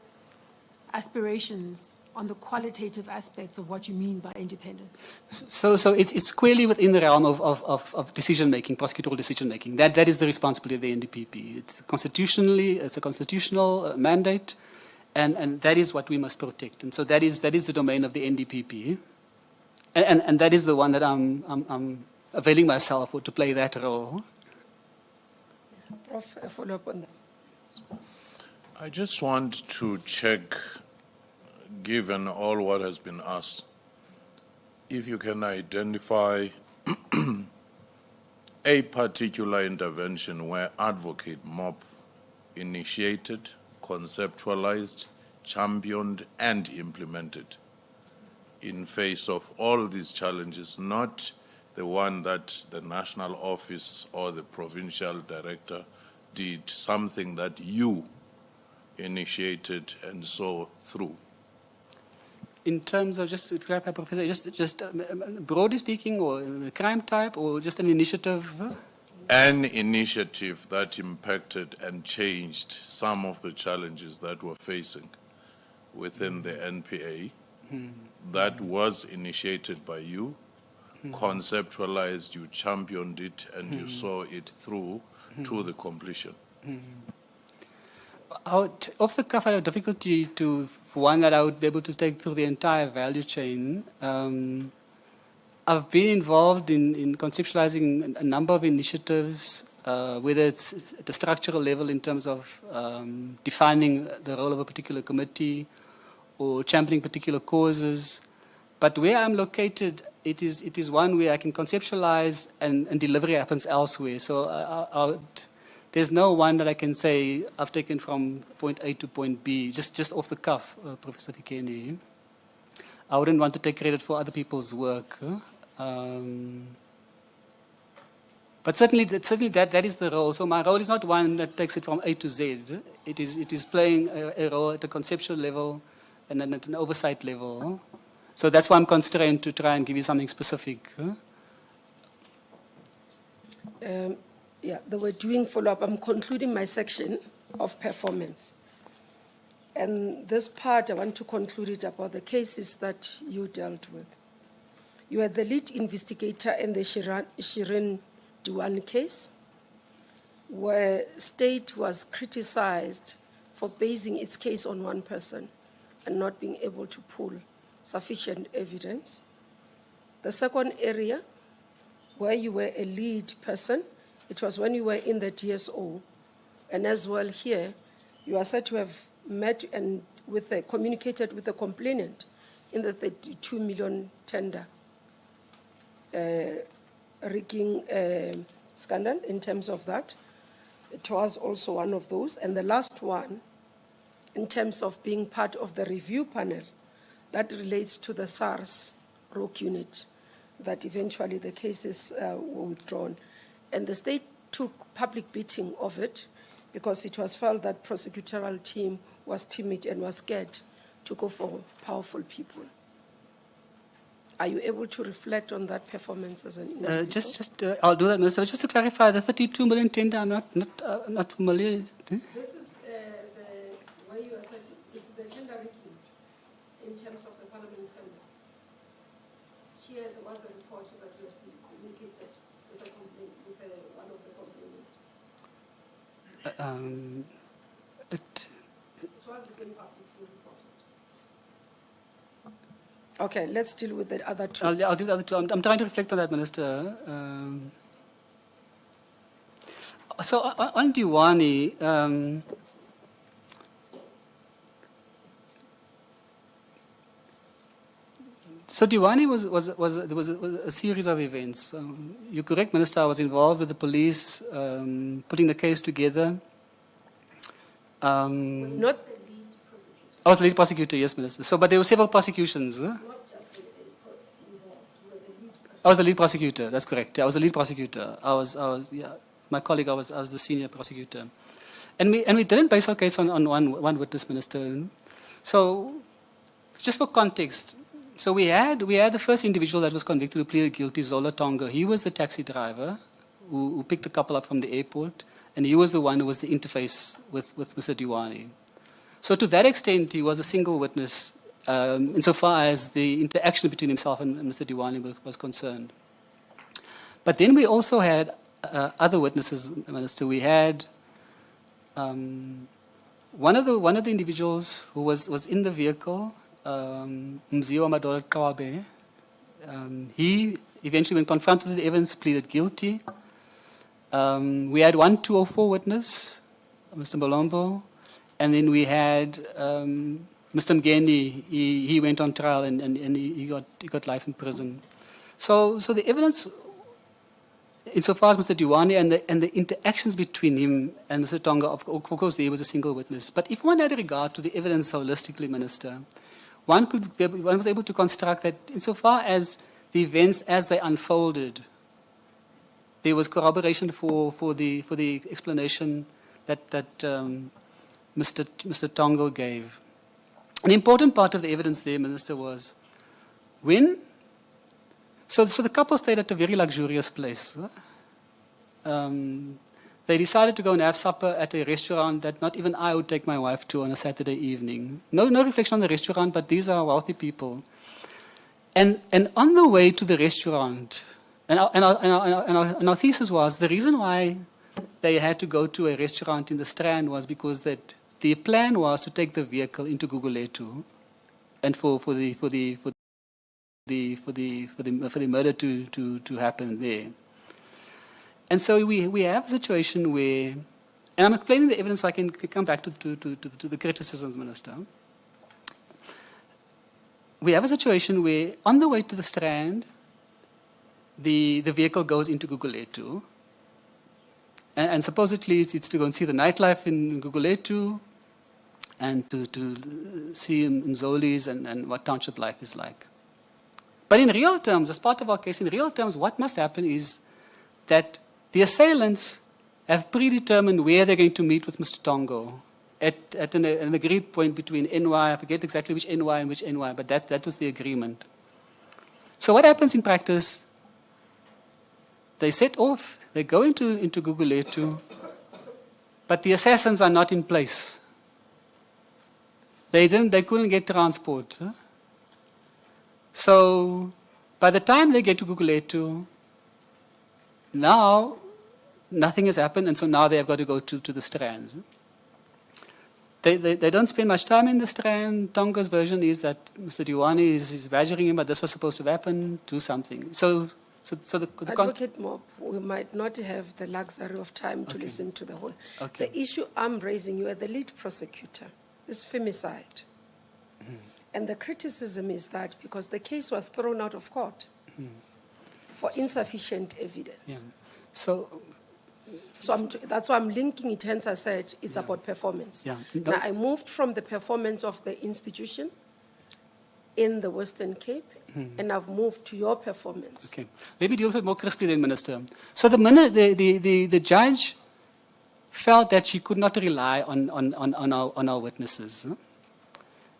H: aspirations on the qualitative aspects of what you mean by independence.
I: So it's squarely within the realm of decision-making, prosecutorial decision-making. That is the responsibility of the NDPP. It's a constitutional mandate, and that is what we must protect. And so that is the domain of the NDPP. And that is the one that I'm availing myself for to play that role.
B: Prof, a follow-up on that.
C: I just want to check, given all what has been asked, if you can identify a particular intervention where Advocate MOP initiated, conceptualized, championed, and implemented in face of all these challenges, not the one that the national office or the provincial director did, something that you initiated and saw through.
I: In terms of, just to clarify, Professor, just broadly speaking, or crime type, or just an initiative?
C: An initiative that impacted and changed some of the challenges that we're facing within the NPA, that was initiated by you, conceptualized, you championed it, and you saw it through to the completion.
I: Off the cuff, I have difficulty for one that I would be able to take through the entire value chain. I've been involved in conceptualizing a number of initiatives, whether it's at a structural level in terms of defining the role of a particular committee or championing particular causes. But where I'm located, it is one where I can conceptualize and delivery happens elsewhere. So there's no one that I can say I've taken from point A to point B, just off the cuff, Professor Fikeni. I wouldn't want to take credit for other people's work. But certainly that is the role. So my role is not one that takes it from A to Z. It is playing a role at a conceptual level and then at an oversight level. So that's why I'm constrained to try and give you something specific.
B: Yeah, they were doing follow-up. I'm concluding my section of performance. And this part, I want to conclude it about the cases that you dealt with. You were the lead investigator in the Shirin Diwan case, where state was criticized for basing its case on one person and not being able to pull sufficient evidence. The second area, where you were a lead person, it was when you were in the DSO, and as well here, you are said to have met and communicated with the complainant in the 32 million tender rigging scandal in terms of that. It was also one of those. And the last one, in terms of being part of the review panel, that relates to the SARS ROC unit, that eventually the cases were withdrawn. And the state took public beating of it because it was felt that prosecutorial team was timid and was scared to go for powerful people. Are you able to reflect on that performance as an individual?
I: I'll do that, Minister. Just to clarify, the 32 million tender, I'm not familiar.
B: This is where you are saying it's the tender rigging in terms of the parliament scandal. Here there was a report that you have been communicated with a complaint, with one of the complainants. It was again publicly reported. Okay, let's deal with the other two.
I: I'll do the other two. I'm trying to reflect on that, Minister. So on Diwani, so Diwani was a series of events. You're correct, Minister. I was involved with the police putting the case together.
B: Not the lead prosecutor.
I: I was the lead prosecutor, yes, Minister. So, but there were several prosecutions.
B: Not just the involved, you were the lead person.
I: I was the lead prosecutor. That's correct. I was the lead prosecutor. I was my colleague. I was the senior prosecutor, and we didn't base our case on one witness, Minister. So, just for context, So we had the first individual that was convicted who pleaded guilty, Zola Tonga. He was the taxi driver who picked the couple up from the airport, and he was the one who was the interface with Mr. Diwani. So to that extent, he was a single witness insofar as the interaction between himself and Mr. Diwani was concerned. But then we also had other witnesses, Minister. We had one of the individuals who was in the vehicle, Mziwa Madora Kawabe. He eventually, when confronted with the evidence, pleaded guilty. We had one 204 witness, Mr. Malombo, and then we had Mr. Mgeni. He went on trial and he got life in prison. So the evidence, insofar as Mr. Diwani and the interactions between him and Mr. Tonga, of course, there was a single witness. But if one had regard to the evidence holistically, Minister, one was able to construct that insofar as the events as they unfolded, there was corroboration for the explanation that Mr. Tonga gave. An important part of the evidence there, Minister, was when. So the couple stayed at a very luxurious place. They decided to go and have supper at a restaurant that not even I would take my wife to on a Saturday evening. No reflection on the restaurant, but these are wealthy people. And on the way to the restaurant, and our thesis was the reason why they had to go to a restaurant in the Strand was because that the plan was to take the vehicle into Guguletu, and for the murder to happen there. And so we have a situation where, and I'm explaining the evidence so I can come back to the criticisms, Minister. We have a situation where on the way to the Strand, the vehicle goes into Guguletu, and supposedly it's to go and see the nightlife in Guguletu and to see Mzoli's and what township life is like. But in real terms, as part of our case, in real terms, what must happen is that the assailants have predetermined where they're going to meet with Mr. Tongo at an agreed point between NY, I forget exactly which NY and which NY, but that was the agreement. So what happens in practice? They set off, they go into Guguletu, but the assassins are not in place. They couldn't get transport. Huh? So by the time they get to Guguletu, now nothing has happened, and so now they have got to go to the Strand. They don't spend much time in the Strand. Tonga's version is that Mr. Diwani is badgering him, but this was supposed to happen, do something. So the
B: Advocate Mob, we might not have the luxury of time to listen to the whole.
I: Okay.
B: The issue I'm raising, you are the lead prosecutor, this femicide. And the criticism is that because the case was thrown out of court for insufficient evidence.
I: Yeah. So
B: that's why I'm linking it, hence I said it's about performance.
I: Yeah.
B: Now, I moved from the performance of the institution in the Western Cape, and I've moved to your performance.
I: Okay. Let me deal with it more crisply then, Minister. So the judge felt that she could not rely on our witnesses. Huh?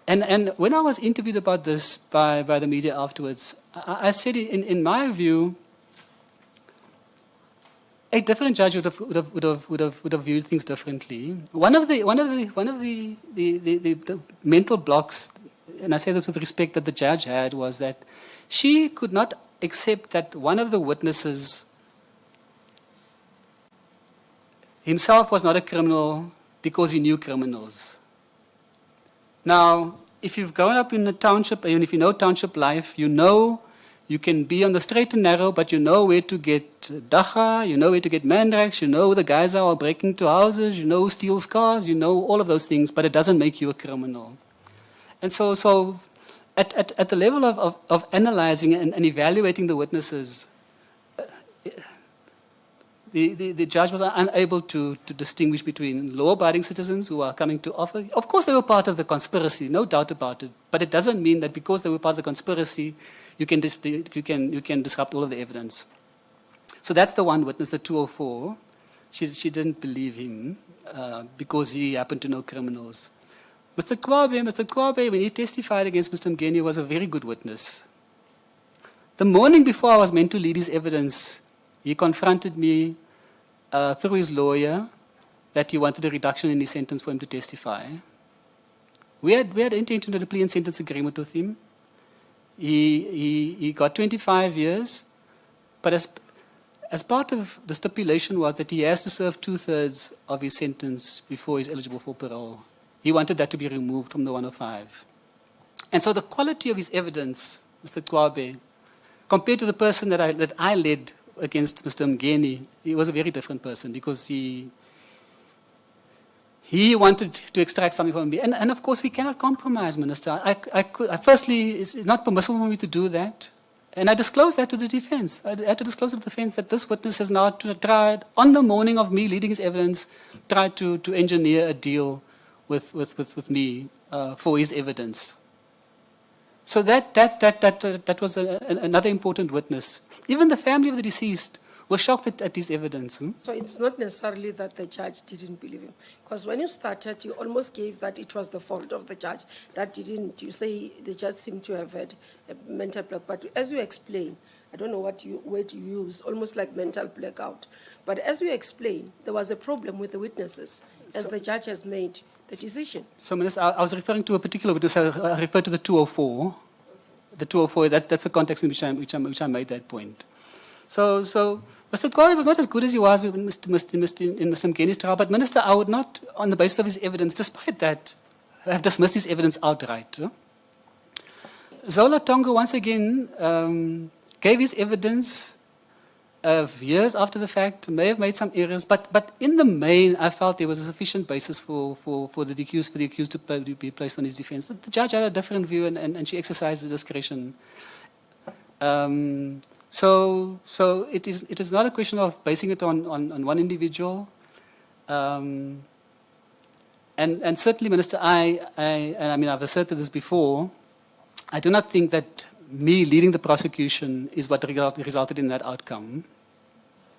I: And when I was interviewed about this by the media afterwards, I said, in my view, a different judge would have viewed things differently. One of the mental blocks, and I say this with respect, that the judge had was that she could not accept that one of the witnesses himself was not a criminal because he knew criminals. Now, if you've grown up in a township, and if you know township life, you know you can be on the straight and narrow, but you know where to get dacha, you know where to get mandrax, you know who the guys are breaking into houses, you know who steals cars, you know all of those things, but it doesn't make you a criminal. And so at the level of analyzing and evaluating the witnesses, the judge was unable to distinguish between law-abiding citizens who are coming to offer. Of course, they were part of the conspiracy, no doubt about it. But it doesn't mean that because they were part of the conspiracy, you can disrupt all of the evidence. So that's the one witness, the 204. She didn't believe him because he happened to know criminals. Mr. Kwabe, when he testified against Mr. Mgeni, was a very good witness. The morning before I was meant to lead his evidence, he confronted me through his lawyer that he wanted a reduction in his sentence for him to testify. We had entered into a plea and sentence agreement with him. He got 25 years, but as part of the stipulation was that he has to serve 2/3 of his sentence before he's eligible for parole. He wanted that to be removed from the 105. And so the quality of his evidence, Mr. Kwabe, compared to the person that I led against Mr. Mgeni, he was a very different person because he wanted to extract something from me. And of course, we cannot compromise, Minister. Firstly, it's not permissible for me to do that. And I disclosed that to the defense. I had to disclose to the defense that this witness has now tried, on the morning of me leading his evidence, tried to engineer a deal with me for his evidence. So that was another important witness. Even the family of the deceased were shocked at his evidence.
B: So it's not necessarily that the judge didn't believe him. Because when you started, you almost gave that it was the fault of the judge. That didn't, you say the judge seemed to have had a mental block. But as you explain, I don't know what word you use, almost like mental blackout. But as you explain, there was a problem with the witnesses, as the judge has made the decision.
I: So, Minister, I was referring to a particular witness. I referred to the 204. The 204, that's the context in which I made that point. So Mr. Kwabe was not as good as he was in Mr. Mgeni's trial, but, Minister, I would not, on the basis of his evidence, despite that, have dismissed his evidence outright. Zola Tongo, once again, gave his evidence years after the fact, may have made some errors, but in the main, I felt there was a sufficient basis for the accused to be placed on his defense. The judge had a different view, and she exercised the discretion. So it is not a question of basing it on one individual. And certainly, Minister, I've asserted this before, I do not think that me leading the prosecution is what resulted in that outcome.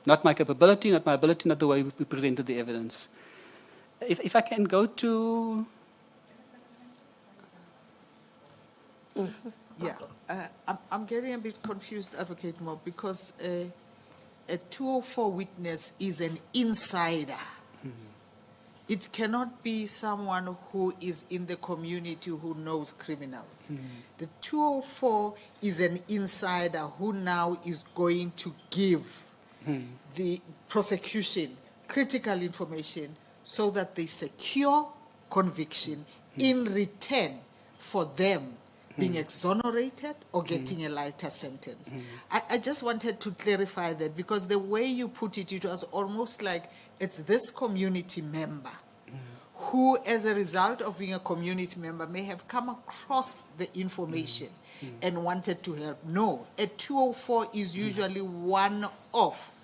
I: Not my capability, not my ability, not the way we presented the evidence. If I can go to...
G: Yeah, I'm getting a bit confused, Advocate Moore, because a 204 witness is an insider. It cannot be someone who is in the community who knows criminals. The 204 is an insider who now is going to give the prosecution critical information so that they secure conviction in return for them being exonerated or getting a lighter sentence. I just wanted to clarify that, because the way you put it, it was almost like it's this community member who, as a result of being a community member, may have come across the information and wanted to help. No, a 204 is usually one off.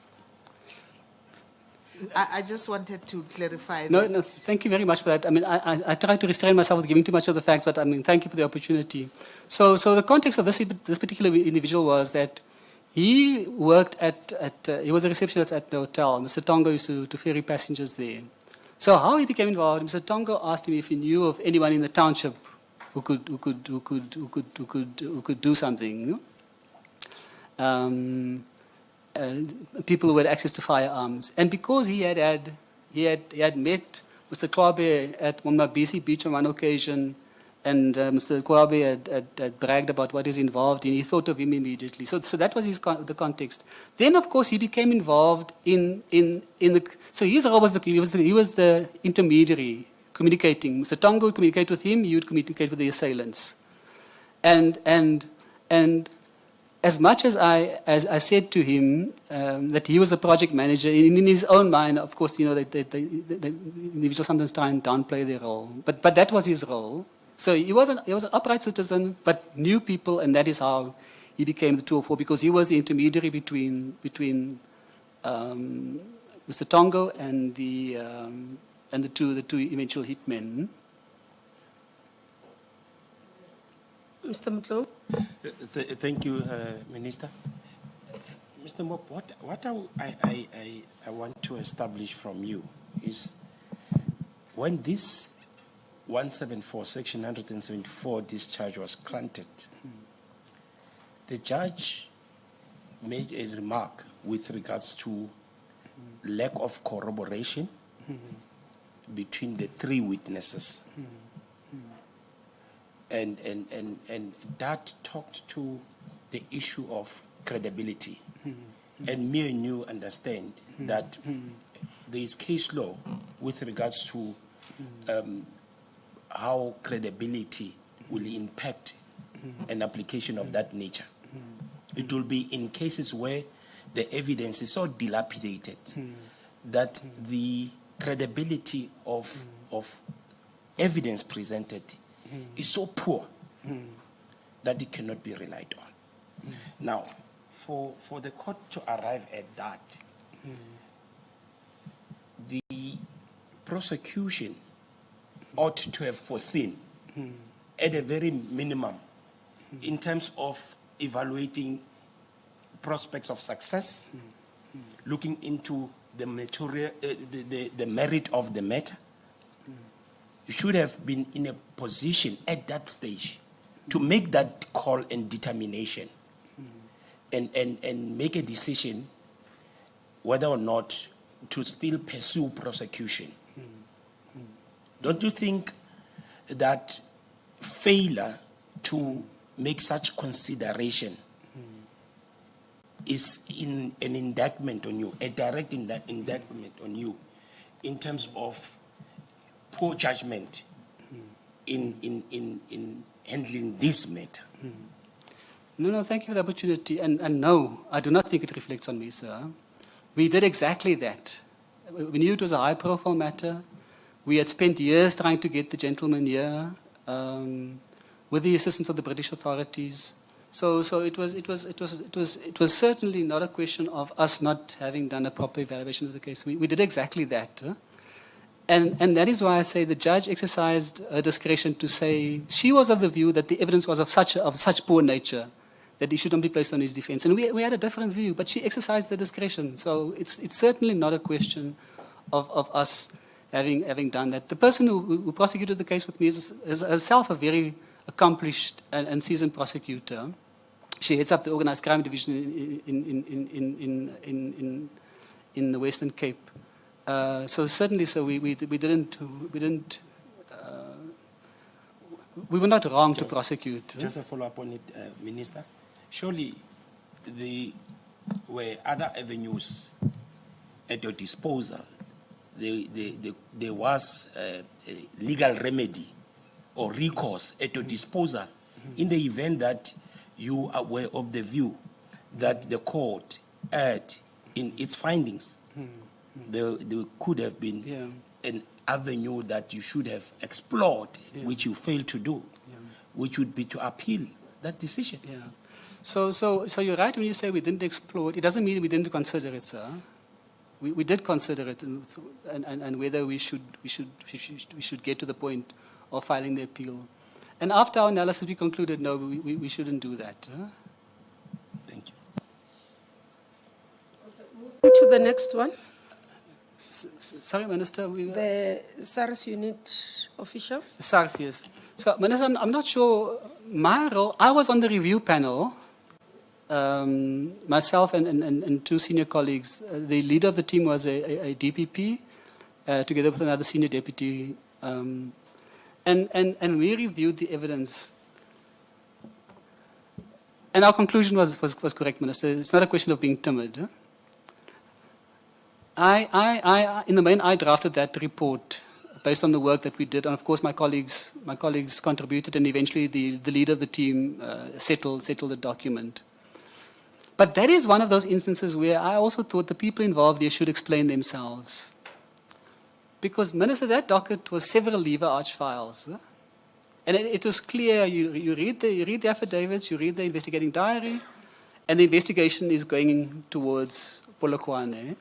G: I just wanted to clarify that.
I: No, thank you very much for that. I mean, I try to restrain myself with giving too much of the facts, but I mean, thank you for the opportunity. So the context of this particular individual was that he worked he was a receptionist at the hotel. Mr. Tongo used to ferry passengers there. So how he became involved, Mr. Tongo asked him if he knew of anyone in the township who could do something. People who had access to firearms. And because he had met Mr. Kwabe at Mmamoloko Beach on one occasion, and Mr. Kwabe had bragged about what he's involved in, he thought of him immediately. So that was the context. Then, of course, he became involved in the... So his role was he was the intermediary, communicating. Mr. Tongo would communicate with him, he would communicate with the assailants. And as much as I said to him that he was the project manager, in his own mind, of course, you know, the individuals sometimes try and downplay their role. But that was his role. So he was an upright citizen, but knew people, and that is how he became the 204, because he was the intermediary between Mr. Tongo and the two eventual hitmen.
B: Mr. Mutlu?
E: Thank you, Minister. Mr. Mop, what I want to establish from you is when this 174, Section 174 discharge was granted, the judge made a remark with regards to lack of corroboration between the three witnesses. And that talked to the issue of credibility. And me and you understand that there is case law with regards to how credibility will impact an application of that nature. It will be in cases where the evidence is so dilapidated that the credibility of evidence presented is so poor that it cannot be relied on. Now, for the court to arrive at that, the prosecution ought to have foreseen, at a very minimum, in terms of evaluating prospects of success, looking into the merit of the matter, you should have been in a position at that stage to make that call and determination and make a decision whether or not to still pursue prosecution. Don't you think that failure to make such consideration is in an indictment on you, a direct indictment on you, in terms of poor judgment in handling this matter?
I: No, thank you for the opportunity. And no, I do not think it reflects on me, sir. We did exactly that. We knew it was a high-profile matter. We had spent years trying to get the gentleman here with the assistance of the British authorities. So it was certainly not a question of us not having done a proper evaluation of the case. We did exactly that. And that is why I say the judge exercised her discretion to say she was of the view that the evidence was of such poor nature that he shouldn't be placed on his defense. And we had a different view, but she exercised the discretion. So it's certainly not a question of us having done that. The person who prosecuted the case with me is herself a very accomplished and seasoned prosecutor. She heads up the organized crime division in the Western Cape. So certainly, we were not wrong to prosecute.
E: Just a follow-up on it, Minister. Surely there were other avenues at your disposal. There was a legal remedy or recourse at your disposal in the event that you were of the view that the court erred in its findings. There could have been an avenue that you should have explored, which you failed to do, which would be to appeal that decision.
I: Yeah. So you're right when you say we didn't explore it. It doesn't mean we didn't consider it, sir. We did consider it, and whether we should get to the point of filing the appeal. And after our analysis, we concluded no, we shouldn't do that.
E: Thank you.
B: Move to the next one.
I: Sorry, Minister.
B: The SARS unit officials.
I: SARS, yes. So, Minister, I'm not sure. My role, I was on the review panel, myself and two senior colleagues. The leader of the team was a DPP, together with another senior deputy. And we reviewed the evidence. And our conclusion was correct, Minister. It's not a question of being timid. In the main, I drafted that report based on the work that we did, and of course my colleagues contributed, and eventually the leader of the team settled the document. But that is one of those instances where I also thought the people involved here should explain themselves, because, Minister, that docket was several lever arch files, and it was clear. You read the affidavits, you read the investigating diary, and the investigation is going towards Polokwane.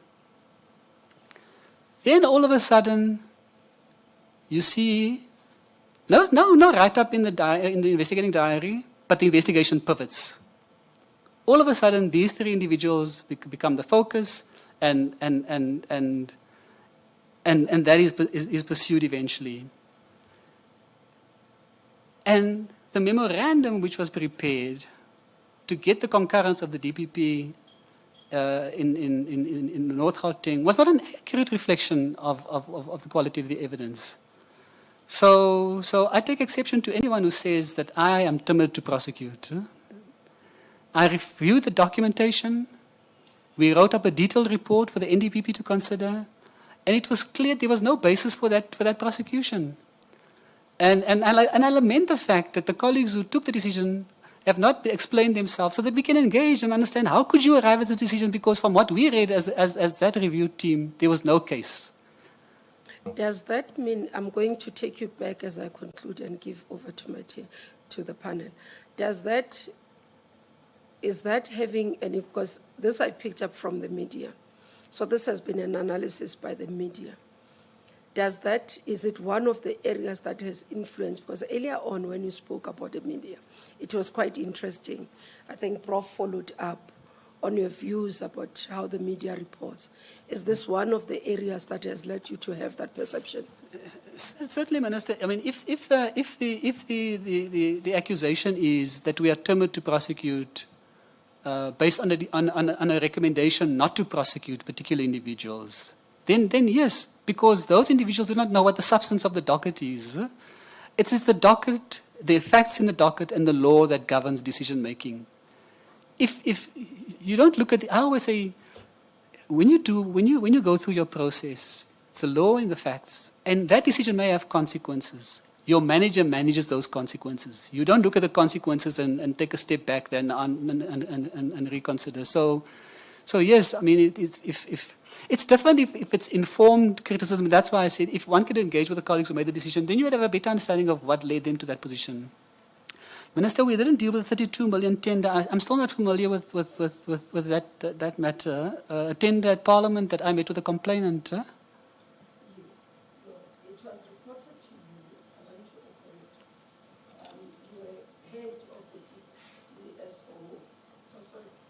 I: Then all of a sudden, you see, no write-up in the investigating diary, but the investigation pivots. All of a sudden, these three individuals become the focus, and that is pursued eventually. And the memorandum which was prepared to get the concurrence of the DPP in North Gauteng was not an accurate reflection of the quality of the evidence. So I take exception to anyone who says that I am timid to prosecute. I reviewed the documentation. We wrote up a detailed report for the NDPP to consider, and it was clear there was no basis for that prosecution. And I lament the fact that the colleagues who took the decision have not explained themselves so that we can engage and understand how could you arrive at the decision, because from what we read as that review team, there was no case.
B: Does that mean, I'm going to take you back as I conclude and give over to the panel. Is that having any, because this I picked up from the media. So this has been an analysis by the media. Is it one of the areas that has influenced? Because earlier on when you spoke about the media, it was quite interesting. I think Prof followed up on your views about how the media reports. Is this one of the areas that has led you to have that perception?
I: Certainly, Minister. I mean, if the accusation is that we are timid to prosecute based on a recommendation not to prosecute particular individuals, then yes, because those individuals do not know what the substance of the docket is. It is the docket, the facts in the docket, and the law that governs decision making. If you don't look at I always say, when you go through your process, it's the law and the facts, and that decision may have consequences. Your manager manages those consequences. You don't look at the consequences and take a step back then and reconsider. So yes, I mean, if it's different if it's informed criticism. That's why I said if one could engage with the colleagues who made the decision, then you would have a better understanding of what led them to that position. Minister, we didn't deal with the 32 million tender. I'm still not familiar with that matter. A tender at Parliament that I met with a complainant.
B: It was reported to you. I want to open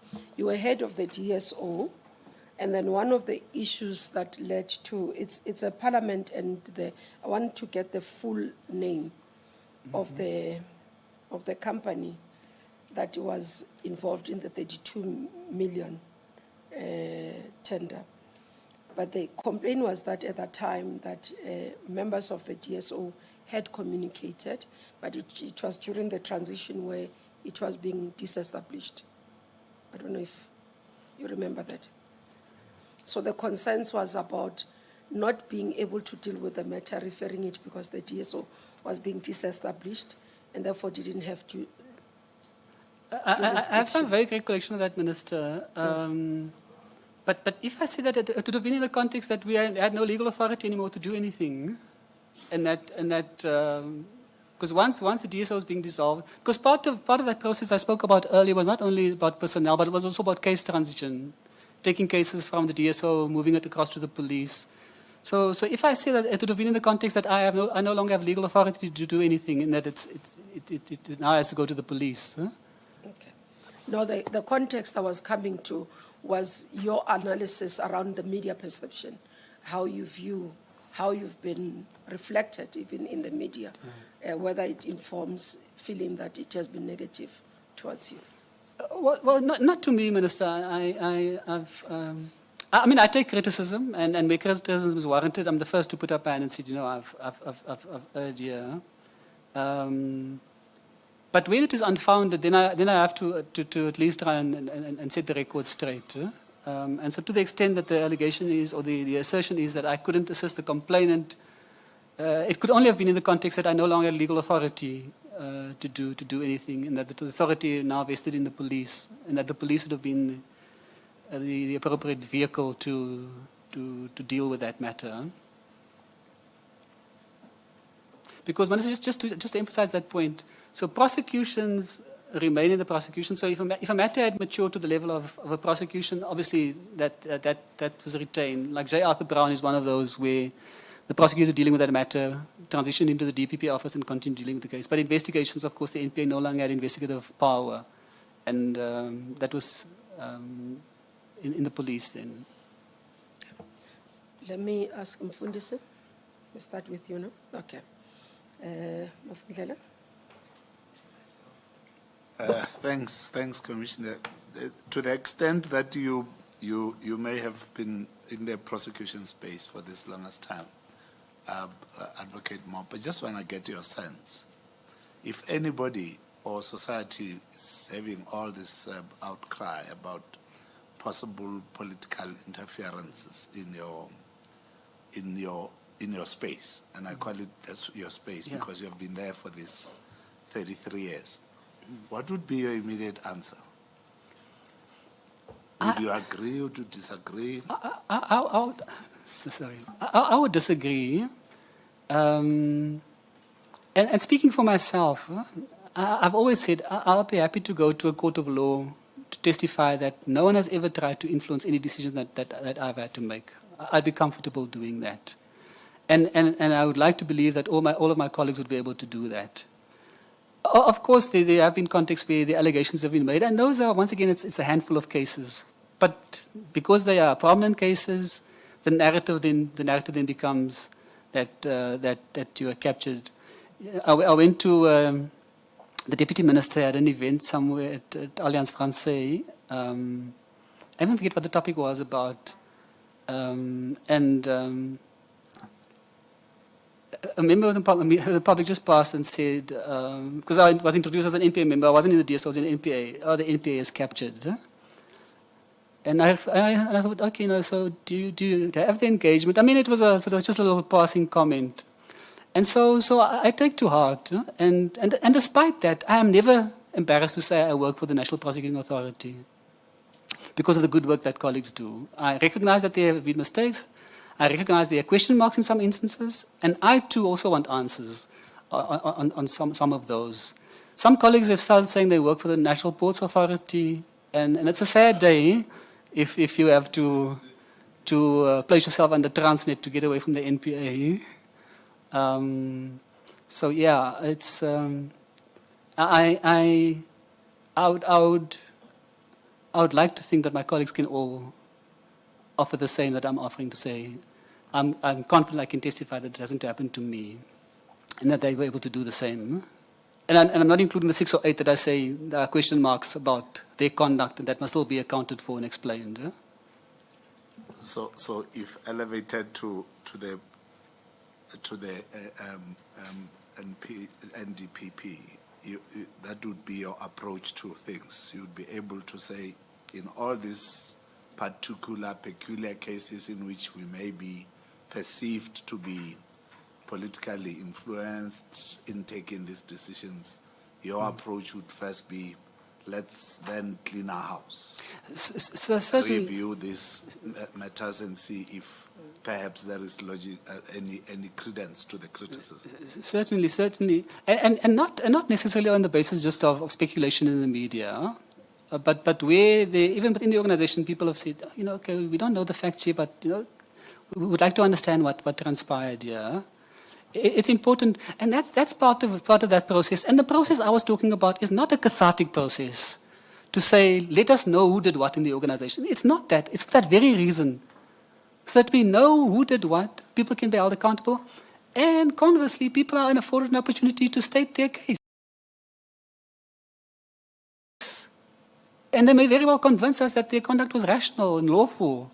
B: it. You were head of the DSO, and then one of the issues that led to it's a Parliament, and I want to get the full name of the company that was involved in the 32 million tender. But the complaint was that at that time that members of the DSO had communicated, but it was during the transition where it was being disestablished. I don't know if you remember that. So the concerns was about not being able to deal with the matter, referring it because the DSO was being disestablished and therefore didn't have to.
I: I have some vague recollection of that, Minister. But if I say that it would have been in the context that we had no legal authority anymore to do anything, and that because once the DSO was being dissolved, because part of that process I spoke about earlier was not only about personnel, but it was also about case transition, taking cases from the DSO, moving it across to the police. So if I say that it would have been in the context that I no longer have legal authority to do anything, and that it now has to go to the police. Huh?
B: Okay. No, the context I was coming to was your analysis around the media perception, how you've been reflected even in the media, whether it informs feeling that it has been negative towards you.
I: Well, not to me, Minister. I mean, I take criticism, and where criticism is warranted, I'm the first to put up my hand and say, I've heard you. But when it is unfounded, then I have to at least try and set the record straight. And so to the extent that the allegation is, or the assertion is that I couldn't assist the complainant, it could only have been in the context that I no longer had legal authority to do anything, and that the authority now vested in the police, and that the police would have been the appropriate vehicle to deal with that matter. Because, just to emphasize that point, so prosecutions remain in the prosecution. So if a matter had matured to the level of a prosecution, obviously that was retained. Like J. Arthur Brown is one of those where the prosecutor dealing with that matter transitioned into the DPP office and continued dealing with the case. But investigations, of course, the NPA no longer had investigative power, and that was in the police then.
B: Let me ask Mfundisi. We'll start with you now. Okay. Mafundlela?
D: Thanks, Commissioner. To the extent that you may have been in the prosecution space for this longest time, Advocate Mop, I just want to get your sense. If anybody or society is having all this outcry about possible political interferences in your space, and I call it as your space because you have been there for this 33 years, what would be your immediate answer? Would you agree or to disagree?
I: I would disagree. And speaking for myself, I've always said I'll be happy to go to a court of law to testify that no one has ever tried to influence any decision that I've had to make. I'd be comfortable doing that. And I would like to believe that all of my colleagues would be able to do that. Of course, there have been contexts where the allegations have been made, and those are, once again, it's a handful of cases. But because they are prominent cases, the narrative then becomes that you are captured. I went to the deputy minister at an event somewhere at Alliance Francaise. I even forget what the topic was about, a member of the public just passed and said, because I was introduced as an NPA member, I wasn't in the DS, I was in the NPA. Oh, the NPA is captured. Huh? And I thought, okay, no, so do you have the engagement? I mean, it was just a little passing comment. And so I take to heart. Huh? And despite that, I am never embarrassed to say I work for the National Prosecuting Authority because of the good work that colleagues do. I recognize that there have been mistakes. I recognize there are question marks in some instances, and I too also want answers on some of those. Some colleagues have started saying they work for the National Ports Authority, and it's a sad day if you have to place yourself under Transnet to get away from the NPA. So yeah, it's I would like to think that my colleagues can all offer the same that I'm offering to say. I'm confident I can testify that it hasn't happened to me, and that they were able to do the same. And I'm not including the 6 or 8 that I say there are question marks about their conduct, and that must all be accounted for and explained. Yeah?
D: So if elevated to the NDPP, that would be your approach to things. You'd be able to say, in all these peculiar cases in which we may be perceived to be politically influenced in taking these decisions, your approach would first be, let's then clean our house, review these matters and see if perhaps there is logic, any credence to the criticism.
I: Certainly, and not necessarily on the basis just of speculation in the media. But where even within the organization, people have said, okay, we don't know the facts here, but we would like to understand what transpired here. It's important, and that's part of that process. And the process I was talking about is not a cathartic process to say, let us know who did what in the organization. It's not that. It's for that very reason, so that we know who did what, people can be held accountable, and conversely, people are afforded an opportunity to state their case. And they may very well convince us that their conduct was rational and lawful,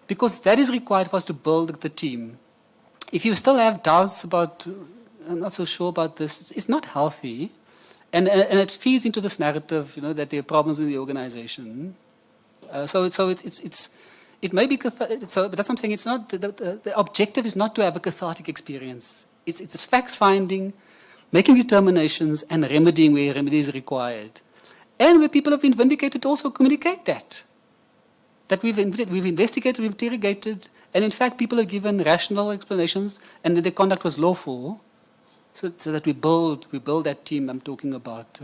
I: because that is required for us to build the team. If you still have doubts about, I'm not so sure about this, it's not healthy. And it feeds into this narrative, that there are problems in the organization. It may be cathartic, but that's what I'm saying. It's not, the objective is not to have a cathartic experience. It's fact-finding, making determinations, and remedying where remedy is required. And where people have been vindicated, also communicate that we've investigated, we've interrogated, and in fact people have given rational explanations, and that their conduct was lawful, so that we build that team I'm talking about.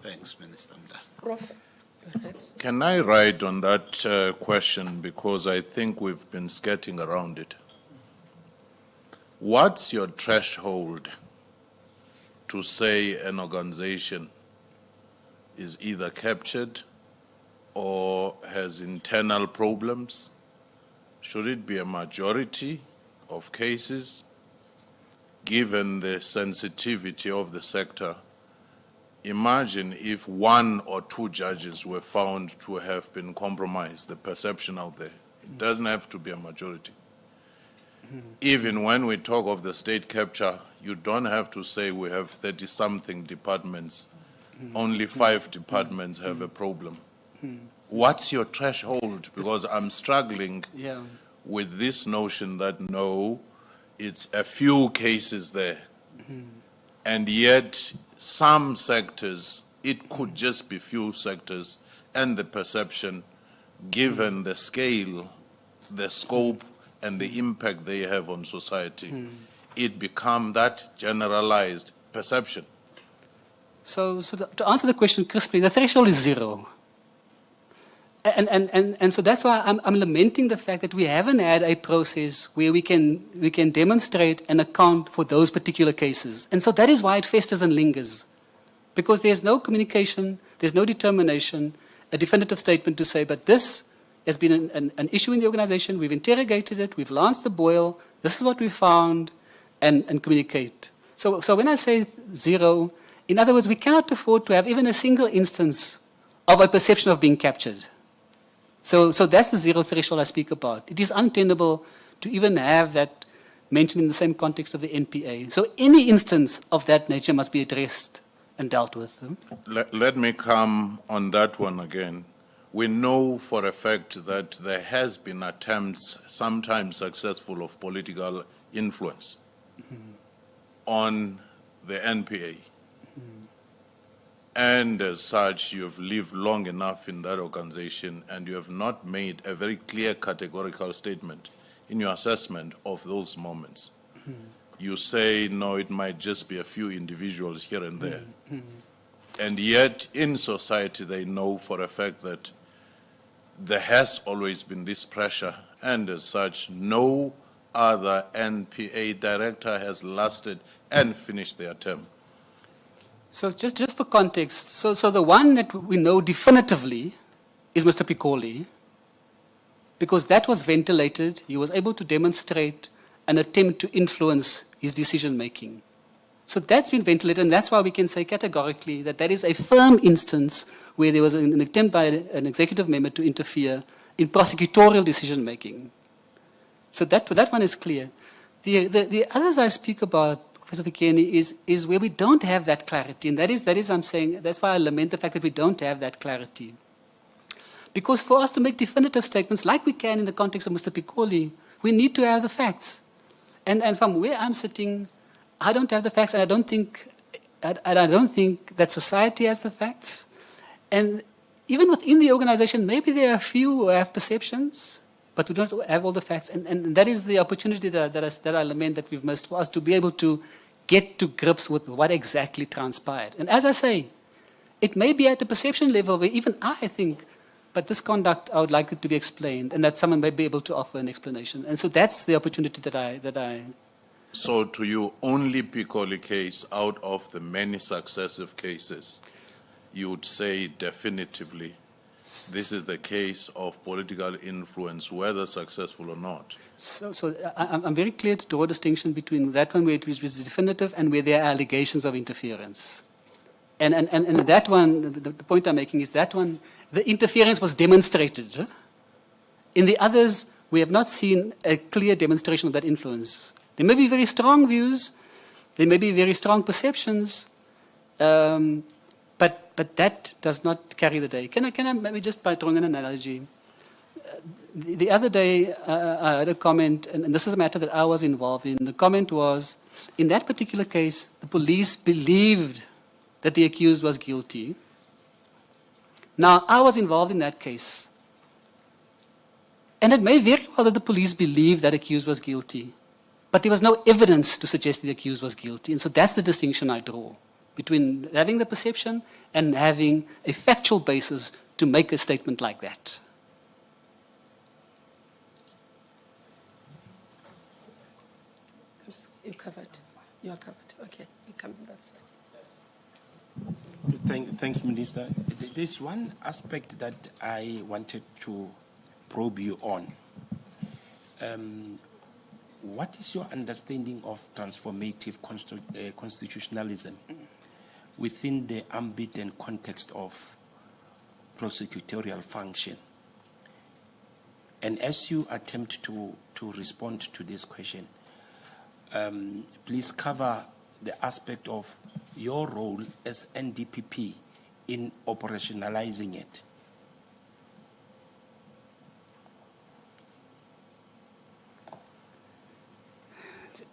D: Thanks, Minister Mda.
B: Prof.
C: Can I write on that question, because I think we've been skirting around it. What's your threshold to say an organization is either captured or has internal problems? Should it be a majority of cases, given the sensitivity of the sector imagine if one or two judges were found to have been compromised, the perception out there. It doesn't have to be a majority. Even when we talk of the state capture, you don't have to say we have 30-something departments. Only 5 departments have a problem. What's your threshold? Because I'm struggling with this notion that no, it's a few cases there. And yet, some sectors, it could just be few sectors, and the perception, given the scale, the scope, and the impact they have on society, it become that generalized perception.
I: So to answer the question crisply, the threshold is 0. And so that's why I'm lamenting the fact that we haven't had a process where we can demonstrate and account for those particular cases. And so that is why it festers and lingers. Because there's no communication, there's no determination, a definitive statement to say, but this has been an issue in the organization, we've interrogated it, we've lanced the boil, this is what we found, and communicate. So when I say 0, in other words, we cannot afford to have even a single instance of a perception of being captured. So that's the 0 threshold I speak about. It is untenable to even have that mentioned in the same context of the NPA. So any instance of that nature must be addressed and dealt with.
C: Let me come on that one again. We know for a fact that there has been attempts, sometimes successful, of political influence on the NPA. And as such, you have lived long enough in that organization and you have not made a very clear categorical statement in your assessment of those moments. You say, no, it might just be a few individuals here and there. And yet, in society, they know for a fact that there has always been this pressure, and as such, no other NPA director has lasted and finished their term.
I: So just for context, so the one that we know definitively is Mr. Pikoli, because that was ventilated. He was able to demonstrate an attempt to influence his decision-making. So that's been ventilated, and that's why we can say categorically that that is a firm instance where there was an attempt by an executive member to interfere in prosecutorial decision-making. So that one is clear. The others I speak about, Professor Fikeni, is where we don't have that clarity, and that is I'm saying, that's why I lament the fact that we don't have that clarity. Because for us to make definitive statements, like we can in the context of Mr. Pikoli, we need to have the facts. And from where I'm sitting, I don't have the facts, and I don't think that society has the facts. And even within the organization, maybe there are a few who have perceptions, but we don't have all the facts. And that is the opportunity that I lament that we've missed, for us to be able to get to grips with what exactly transpired. And as I say, it may be at the perception level where even I think, but this conduct, I would like it to be explained, and that someone may be able to offer an explanation. And so that's the opportunity that I.
C: So to you, only Pikoli case out of the many successive cases, you would say definitively, this is the case of political influence, whether successful or not.
I: So I'm very clear to draw a distinction between that one where it was definitive and where there are allegations of interference. And that one, the point I'm making is that one, the interference was demonstrated. In the others, we have not seen a clear demonstration of that influence. There may be very strong views, there may be very strong perceptions, but that does not carry the day. Can I maybe just by drawing an analogy? The other day, I heard a comment, and this is a matter that I was involved in. The comment was, in that particular case, the police believed that the accused was guilty. Now, I was involved in that case. And it may very well that the police believed that the accused was guilty, but there was no evidence to suggest the accused was guilty. And so that's the distinction I draw between having the perception and having a factual basis to make a statement like that.
B: You're covered. You're covered. Okay, you come on that side.
E: Thanks, Minister. There's one aspect that I wanted to probe you on. What is your understanding of transformative constitutionalism? within the ambit and context of prosecutorial function. And as you attempt to respond to this question, please cover the aspect of your role as NDPP in operationalizing it.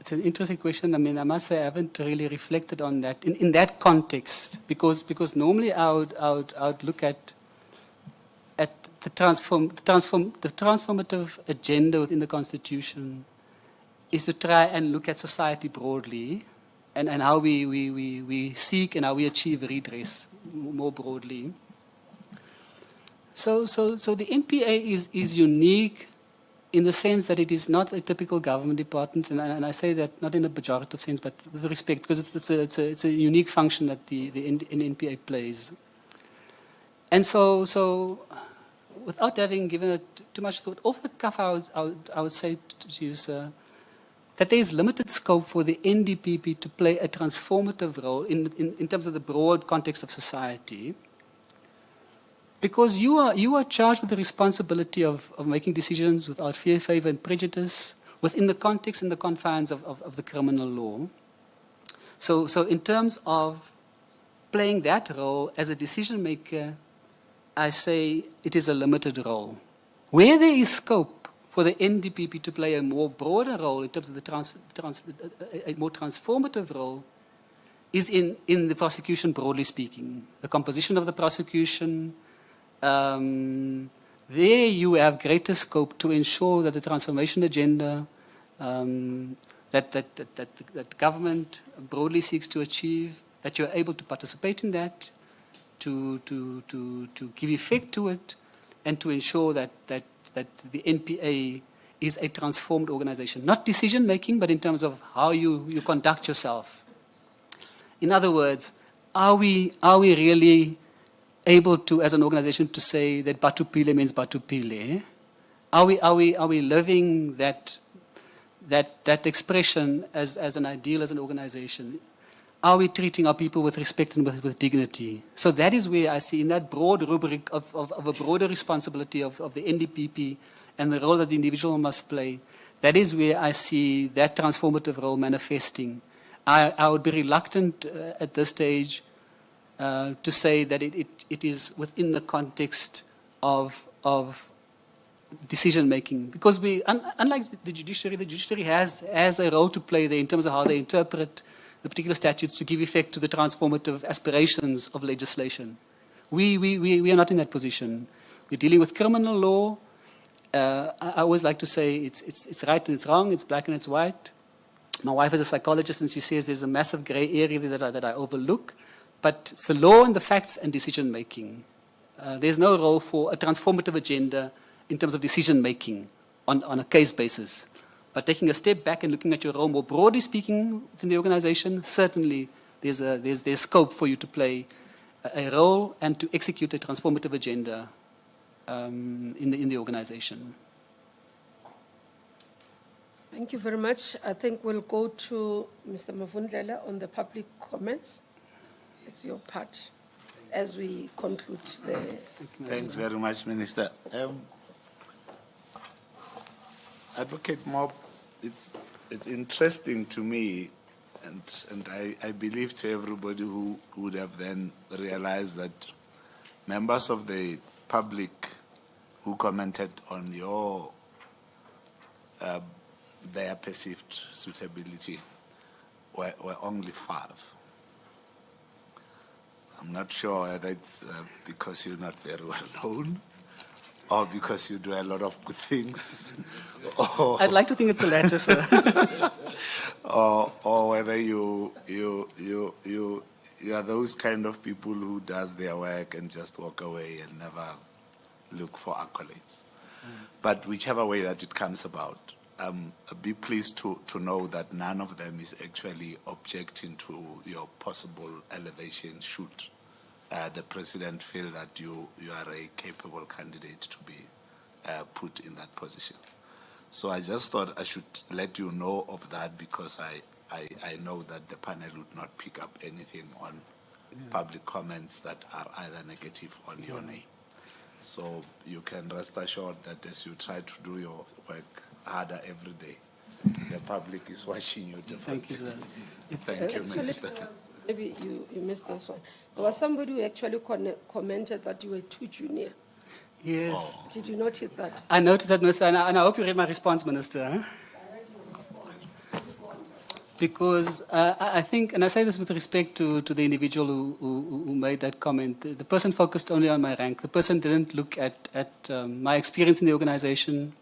I: It's an interesting question. I mean, I must say I haven't really reflected on that in that context, because normally I would look at the transformative agenda within the Constitution is to try and look at society broadly and how we seek and how we achieve redress more broadly. So the NPA is unique in the sense that it is not a typical government department, and I say that not in a pejorative sense, but with respect, because it's a unique function that the NPA plays. And so without having given it too much thought, off the cuff, I would say to you, sir, that there is limited scope for the NDPP to play a transformative role in terms of the broad context of society, because you are charged with the responsibility of making decisions without fear, favor, and prejudice within the context and the confines of the criminal law. So in terms of playing that role as a decision maker, I say it is a limited role. Where there is scope for the NDPP to play a more broader role in terms of a more transformative role is in the prosecution, broadly speaking. The composition of the prosecution, there you have greater scope to ensure that the transformation agenda that government broadly seeks to achieve, that you're able to participate in that, to give effect to it, and to ensure that the NPA is a transformed organization. Not decision-making, but in terms of how you conduct yourself. In other words, are we really able to, as an organization, to say that Batupile means Batupile? Are we living that expression as an ideal, as an organization? Are we treating our people with respect and with dignity? So that is where I see, in that broad rubric of a broader responsibility of the NDPP and the role that the individual must play, that is where I see that transformative role manifesting. I would be reluctant at this stage to say that it is within the context of decision-making. Because unlike the judiciary has a role to play there in terms of how they interpret the particular statutes to give effect to the transformative aspirations of legislation. We are not in that position. We're dealing with criminal law. I always like to say it's right and it's wrong, it's black and it's white. My wife is a psychologist, and she says there's a massive gray area that I overlook. But it's the law and the facts and decision-making. There's no role for a transformative agenda in terms of decision-making on a case basis. But taking a step back and looking at your role more broadly speaking within the organization, certainly there's scope for you to play a role and to execute a transformative agenda in the organization.
B: Thank you very much. I think we'll go to Mr. Mavundlela on the public comments. It's your part as we conclude the...
D: Thanks very much, Minister. Advocate Mob, it's interesting to me, and I believe to everybody who would have then realized that members of the public who commented on your their perceived suitability were only 5. I'm not sure whether it's because you're not very well known, or because you do a lot of good things.
I: I'd like to think it's the latter, sir.
D: or whether you are those kind of people who does their work and just walk away and never look for accolades. But whichever way that it comes about, be pleased to know that none of them is actually objecting to your possible elevation should the president feel that you are a capable candidate to be put in that position. So I just thought I should let you know of that, because I know that the panel would not pick up anything public comments that are either negative on your name. So you can rest assured that as you try to do your work harder every day, the public is watching you differently.
E: Thank you, sir.
D: Thank you,
B: Actually,
D: Minister.
B: maybe you missed this one. There was somebody who actually commented that you were too junior.
E: Yes.
B: Did you notice that?
I: I noticed that, Minister, and I hope you read my response, Minister. Huh? Because I think, and I say this with respect to the individual who made that comment, the person focused only on my rank. The person didn't look at my experience in the organization,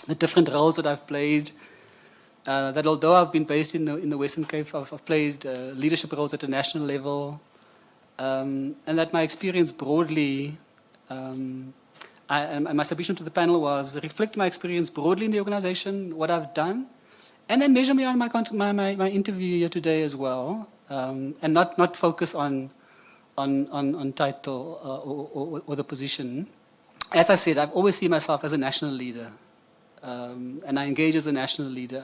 I: the different roles that I've played, that although I've been based in the Western Cape, I've played leadership roles at a national level, and that my experience broadly, and my submission to the panel was reflect my experience broadly in the organization, what I've done, and then measure me on my interview here today as well, and not focus on title or the position. As I said, I've always seen myself as a national leader, and I engage as a national leader.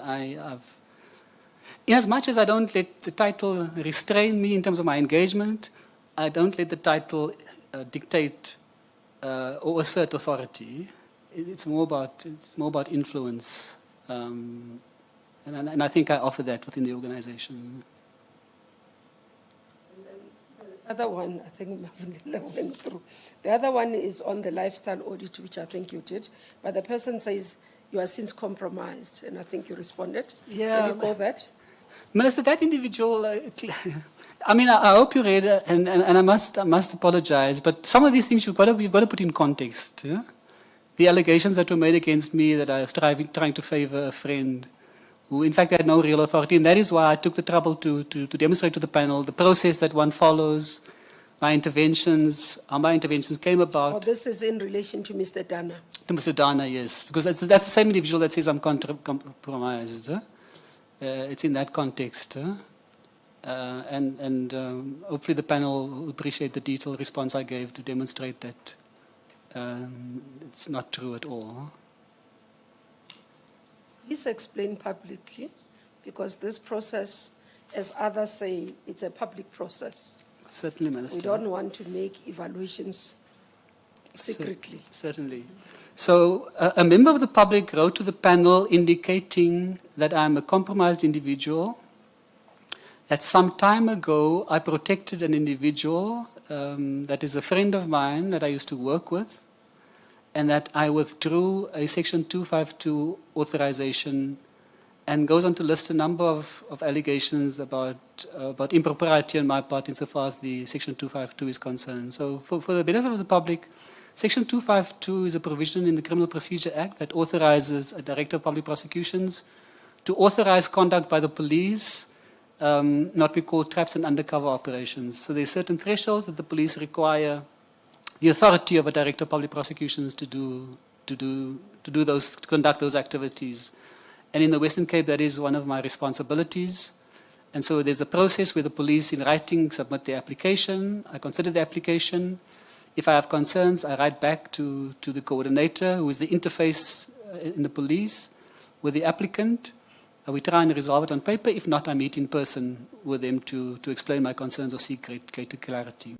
I: In as much as I don't let the title restrain me in terms of my engagement, I don't let the title dictate or assert authority. It's more about influence. And I think I offer that within the organization.
B: The other one, I think Mmamoloko went through. The other one is on the lifestyle audit, which I think you did. But the person says you are since compromised, and I think you responded.
I: Yeah.
B: Can you call that?
I: Minister, that individual, I mean, I hope you read it, and I must apologize, but some of these things you've got to put in context. Yeah? The allegations that were made against me that I was trying to favor a friend who in fact had no real authority, and that is why I took the trouble to demonstrate to the panel the process that one follows, my interventions, how my interventions came about.
B: Oh, this is in relation to Mr. Dana.
I: To Mr. Dana, yes, because that's the same individual that says I'm compromised. Huh? It's in that context. Huh? And hopefully the panel will appreciate the detailed response I gave to demonstrate that it's not true at all. Huh?
B: Please explain publicly, because this process, as others say, it's a public process.
I: Certainly, Minister.
B: We don't want to make evaluations secretly.
I: Certainly. So a member of the public wrote to the panel indicating that I'm a compromised individual, that some time ago I protected an individual that is a friend of mine that I used to work with, and that I withdrew a Section 252 authorization, and goes on to list a number of allegations about impropriety on my part insofar as the Section 252 is concerned. So for the benefit of the public, Section 252 is a provision in the Criminal Procedure Act that authorizes a Director of Public Prosecutions to authorize conduct by the police, not be called traps and undercover operations. So there are certain thresholds that the police require the authority of a Director of Public Prosecutions to conduct those activities. And in the Western Cape, that is one of my responsibilities. And so there's a process where the police, in writing, submit their application. I consider the application. If I have concerns, I write back to the coordinator, who is the interface in the police, with the applicant. We try and resolve it on paper. If not, I meet in person with them to explain my concerns or seek greater clarity.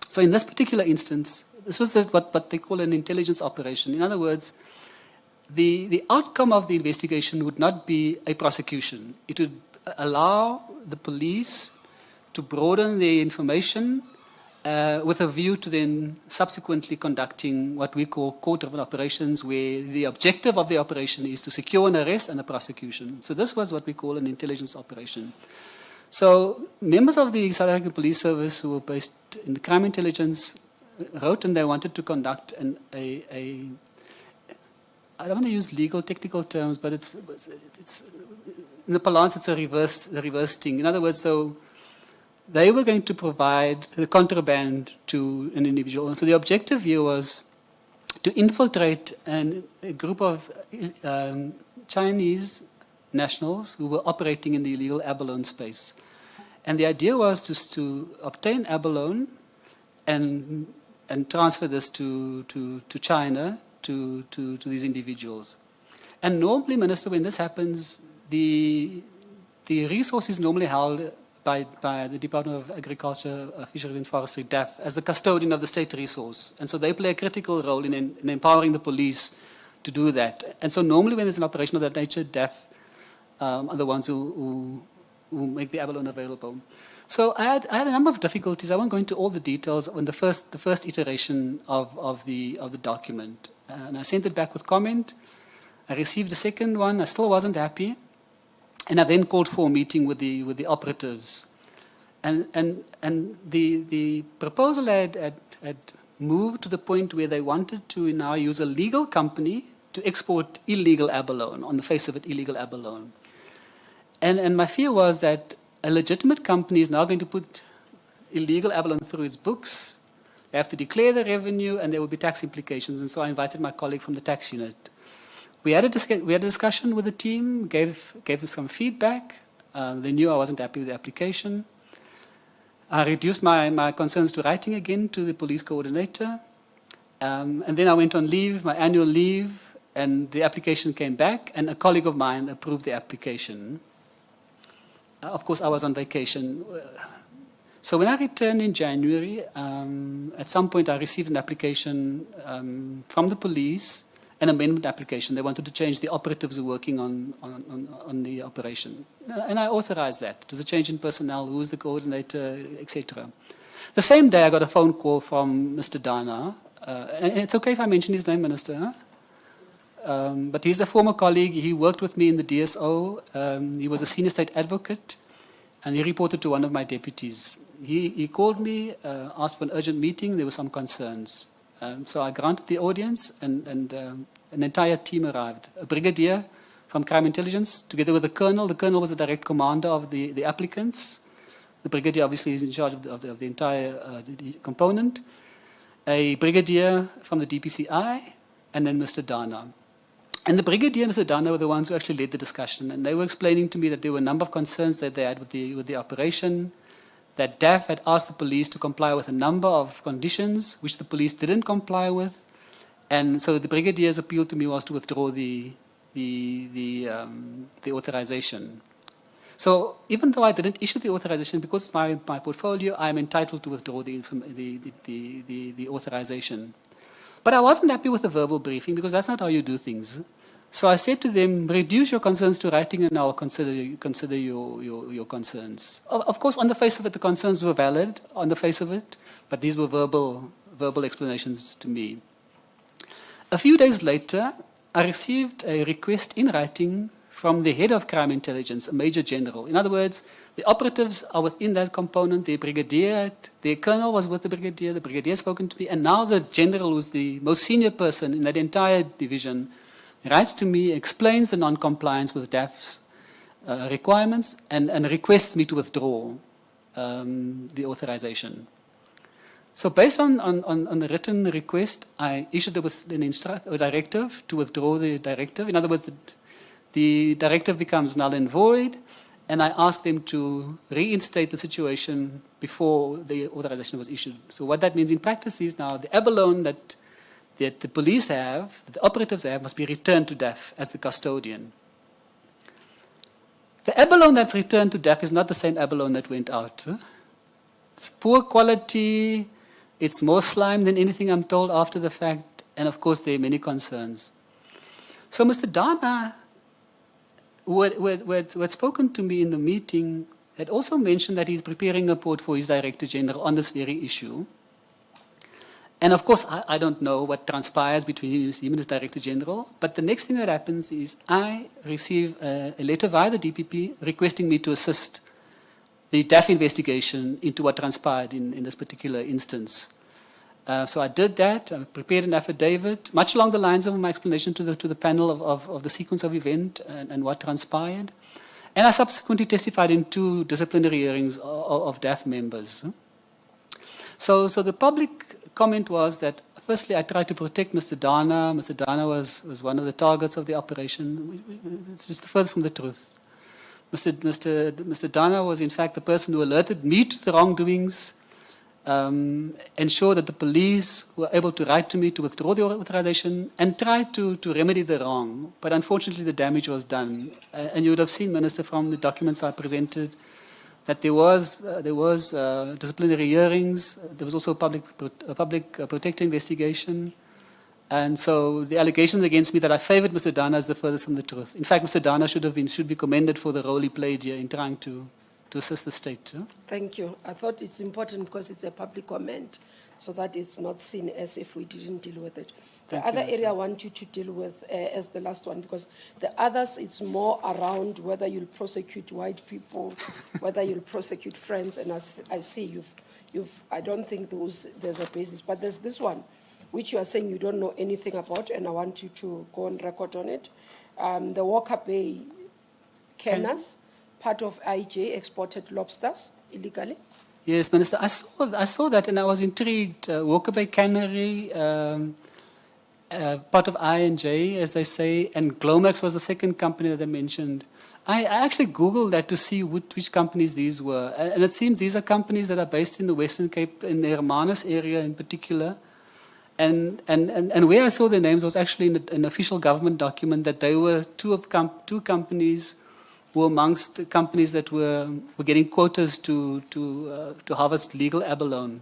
I: So in this particular instance, this was what they call an intelligence operation. In other words, the outcome of the investigation would not be a prosecution. It would allow the police to broaden their information with a view to then subsequently conducting what we call court-driven operations, where the objective of the operation is to secure an arrest and a prosecution. So this was what we call an intelligence operation. So members of the South African Police Service who were based in the crime intelligence wrote, and they wanted to conduct I don't want to use legal technical terms, but it's in the parlance it's a reverse thing. In other words, so they were going to provide the contraband to an individual. And so the objective here was to infiltrate a group of Chinese nationals who were operating in the illegal abalone space. And the idea was to obtain abalone and transfer this to China, to these individuals. And normally, Minister, when this happens, the resource is normally held by the Department of Agriculture, Fisheries and Forestry, DAF, as the custodian of the state resource. And so they play a critical role in empowering the police to do that. And so normally when there's an operation of that nature, DAF are the ones who make the abalone available. So I had a number of difficulties. I won't go into all the details on the first iteration of the document. And I sent it back with comment. I received the second one. I still wasn't happy. And I then called for a meeting with the operatives. And the proposal had moved to the point where they wanted to now use a legal company to export illegal abalone, on the face of it, illegal abalone. And my fear was that a legitimate company is now going to put illegal abalone through its books. They have to declare the revenue, and there will be tax implications. And so I invited my colleague from the tax unit. We had a discussion with the team, gave them some feedback. They knew I wasn't happy with the application. I reduced my concerns to writing again to the police coordinator. And then I went on leave, my annual leave, and the application came back, and a colleague of mine approved the application. Of course, I was on vacation. So when I returned in January, at some point I received an application from the police, an amendment application. They wanted to change the operatives who were working on the operation. And I authorized that. It was a change in personnel, who was the coordinator, etc. The same day I got a phone call from Mr. Dana. And it's okay if I mention his name, Minister, huh? But he's a former colleague. He worked with me in the DSO. He was a senior state advocate, and he reported to one of my deputies. He called me, asked for an urgent meeting. There were some concerns. So I granted the audience, and an entire team arrived. A brigadier from crime intelligence, together with the colonel. The colonel was the direct commander of the applicants. The brigadier obviously is in charge of the entire component. A brigadier from the DPCI, and then Mr. Dana. And the brigadier and Mr. Dana were the ones who actually led the discussion, and they were explaining to me that there were a number of concerns that they had with the operation, that DAF had asked the police to comply with a number of conditions, which the police didn't comply with. And so the brigadier's appeal to me was to withdraw the authorization. So even though I didn't issue the authorization, because it's my portfolio, I'm entitled to withdraw the authorization. But I wasn't happy with the verbal briefing, because that's not how you do things. So I said to them, reduce your concerns to writing, and I'll consider your concerns. Of course, on the face of it, the concerns were valid, on the face of it, but these were verbal explanations to me. A few days later, I received a request in writing from the head of crime intelligence, a major general. In other words, the operatives are within that component. The brigadier, the colonel was with the brigadier spoken to me, and now the general, who's the most senior person in that entire division, writes to me, explains the non-compliance with DAF's requirements, and requests me to withdraw the authorization. So based on the written request, I issued a directive to withdraw the directive. In other words, the directive becomes null and void, and I asked them to reinstate the situation before the authorization was issued. So what that means in practice is now the abalone that the police have, that the operatives have, must be returned to DAF as the custodian. The abalone that's returned to DAF is not the same abalone that went out. It's poor quality, it's more slime than anything I'm told after the fact, and of course there are many concerns. So Mr. Dana, who had spoken to me in the meeting, had also mentioned that he's preparing a report for his Director General on this very issue. And of course, I don't know what transpires between him and his Director General, but the next thing that happens is I receive a letter via the DPP requesting me to assist the DAF investigation into what transpired in this particular instance. So I did that. I prepared an affidavit, much along the lines of my explanation to the panel of the sequence of event and what transpired. And I subsequently testified in 2 disciplinary hearings of DAF members. So the public comment was that, firstly, I tried to protect Mr. Dana. Mr. Dana was one of the targets of the operation. It's just the furthest from the truth. Mr. Dana was, in fact, the person who alerted me to the wrongdoings, ensured that the police were able to write to me to withdraw the authorization, and tried to remedy the wrong. But unfortunately, the damage was done. And you would have seen, Minister, from the documents I presented, that there was disciplinary hearings. There was also a public protector investigation. And so the allegations against me that I favored Mr. Dana is the furthest from the truth. In fact, Mr. Dana should be commended for the role he played here in trying to assist the state.
B: Thank you. I thought it's important because it's a public comment, so that it's not seen as if we didn't deal with it. The other area I want you to deal with as the last one, because the others, it's more around whether you'll prosecute white people, whether you'll prosecute friends, and I see I don't think there's a basis, but there's this one, which you are saying you don't know anything about, and I want you to go on record on it. The Walker Bay canners, part of IJ, exported lobsters illegally.
I: Yes, Minister, I saw that and I was intrigued. Walker Bay Cannery, part of I&J, as they say, and Glomax was the second company that I mentioned. I actually Googled that to see which companies these were. And it seems these are companies that are based in the Western Cape, in the Hermanus area in particular. And where I saw their names was actually in an official government document that they were two companies were amongst the companies that were getting quotas to harvest legal abalone.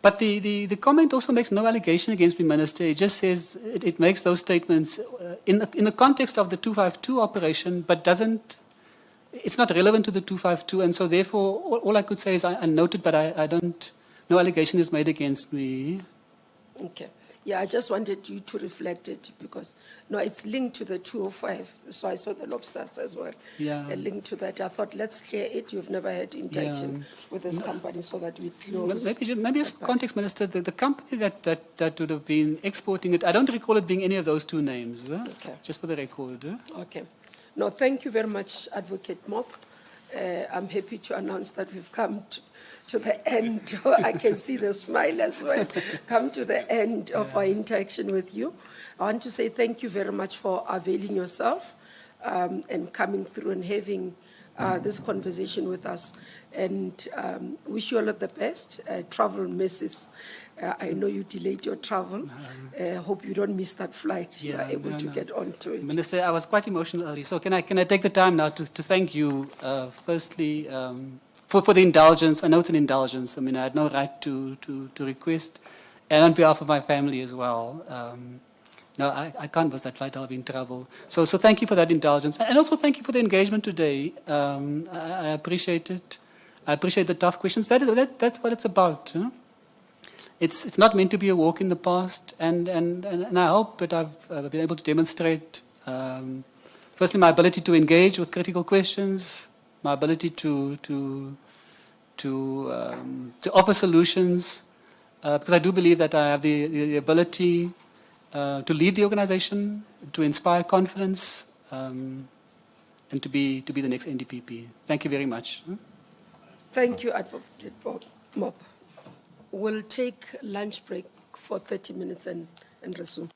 I: But the comment also makes no allegation against me, Minister. It just says it makes those statements in the context of the 252 operation, but it's not relevant to the 252, and so therefore all I could say is I noted, but I don't. No allegation is made against me.
B: Okay. Yeah, I just wanted you to reflect it because, no, it's linked to the 205. So I saw the lobsters as well.
I: Yeah.
B: A link to that. I thought, let's clear it. You've never had interaction with this company so that we close.
I: Maybe as context, Minister, the company that would have been exporting it, I don't recall it being any of those two names.
B: Okay.
I: Just for the record.
B: Okay. No, thank you very much, Advocate Mop. I'm happy to announce that we've come to the end. I can see the smile as well. Come to the end of our interaction with you. I want to say thank you very much for availing yourself and coming through and having this conversation with us. And wish you all of the best. Travel misses. I know you delayed your travel. Hope you don't miss that flight. You are able to get onto it.
I: Minister, I was quite emotional early. So can I take the time now to thank you, firstly, for the indulgence. I know it's an indulgence. I mean, I had no right to request, and on behalf of my family as well. No, I can't miss that flight. I'll be in trouble. So thank you for that indulgence, and also thank you for the engagement today. I appreciate it. I appreciate the tough questions. That's what it's about. Huh? It's not meant to be a walk in the past, and I hope that I've been able to demonstrate, firstly, my ability to engage with critical questions, my ability to offer solutions, because I do believe that I have the ability to lead the organization, to inspire confidence, and to be the next NDPP. Thank you very much.
B: Thank you, Advocate Mop. We'll take lunch break for 30 minutes and resume.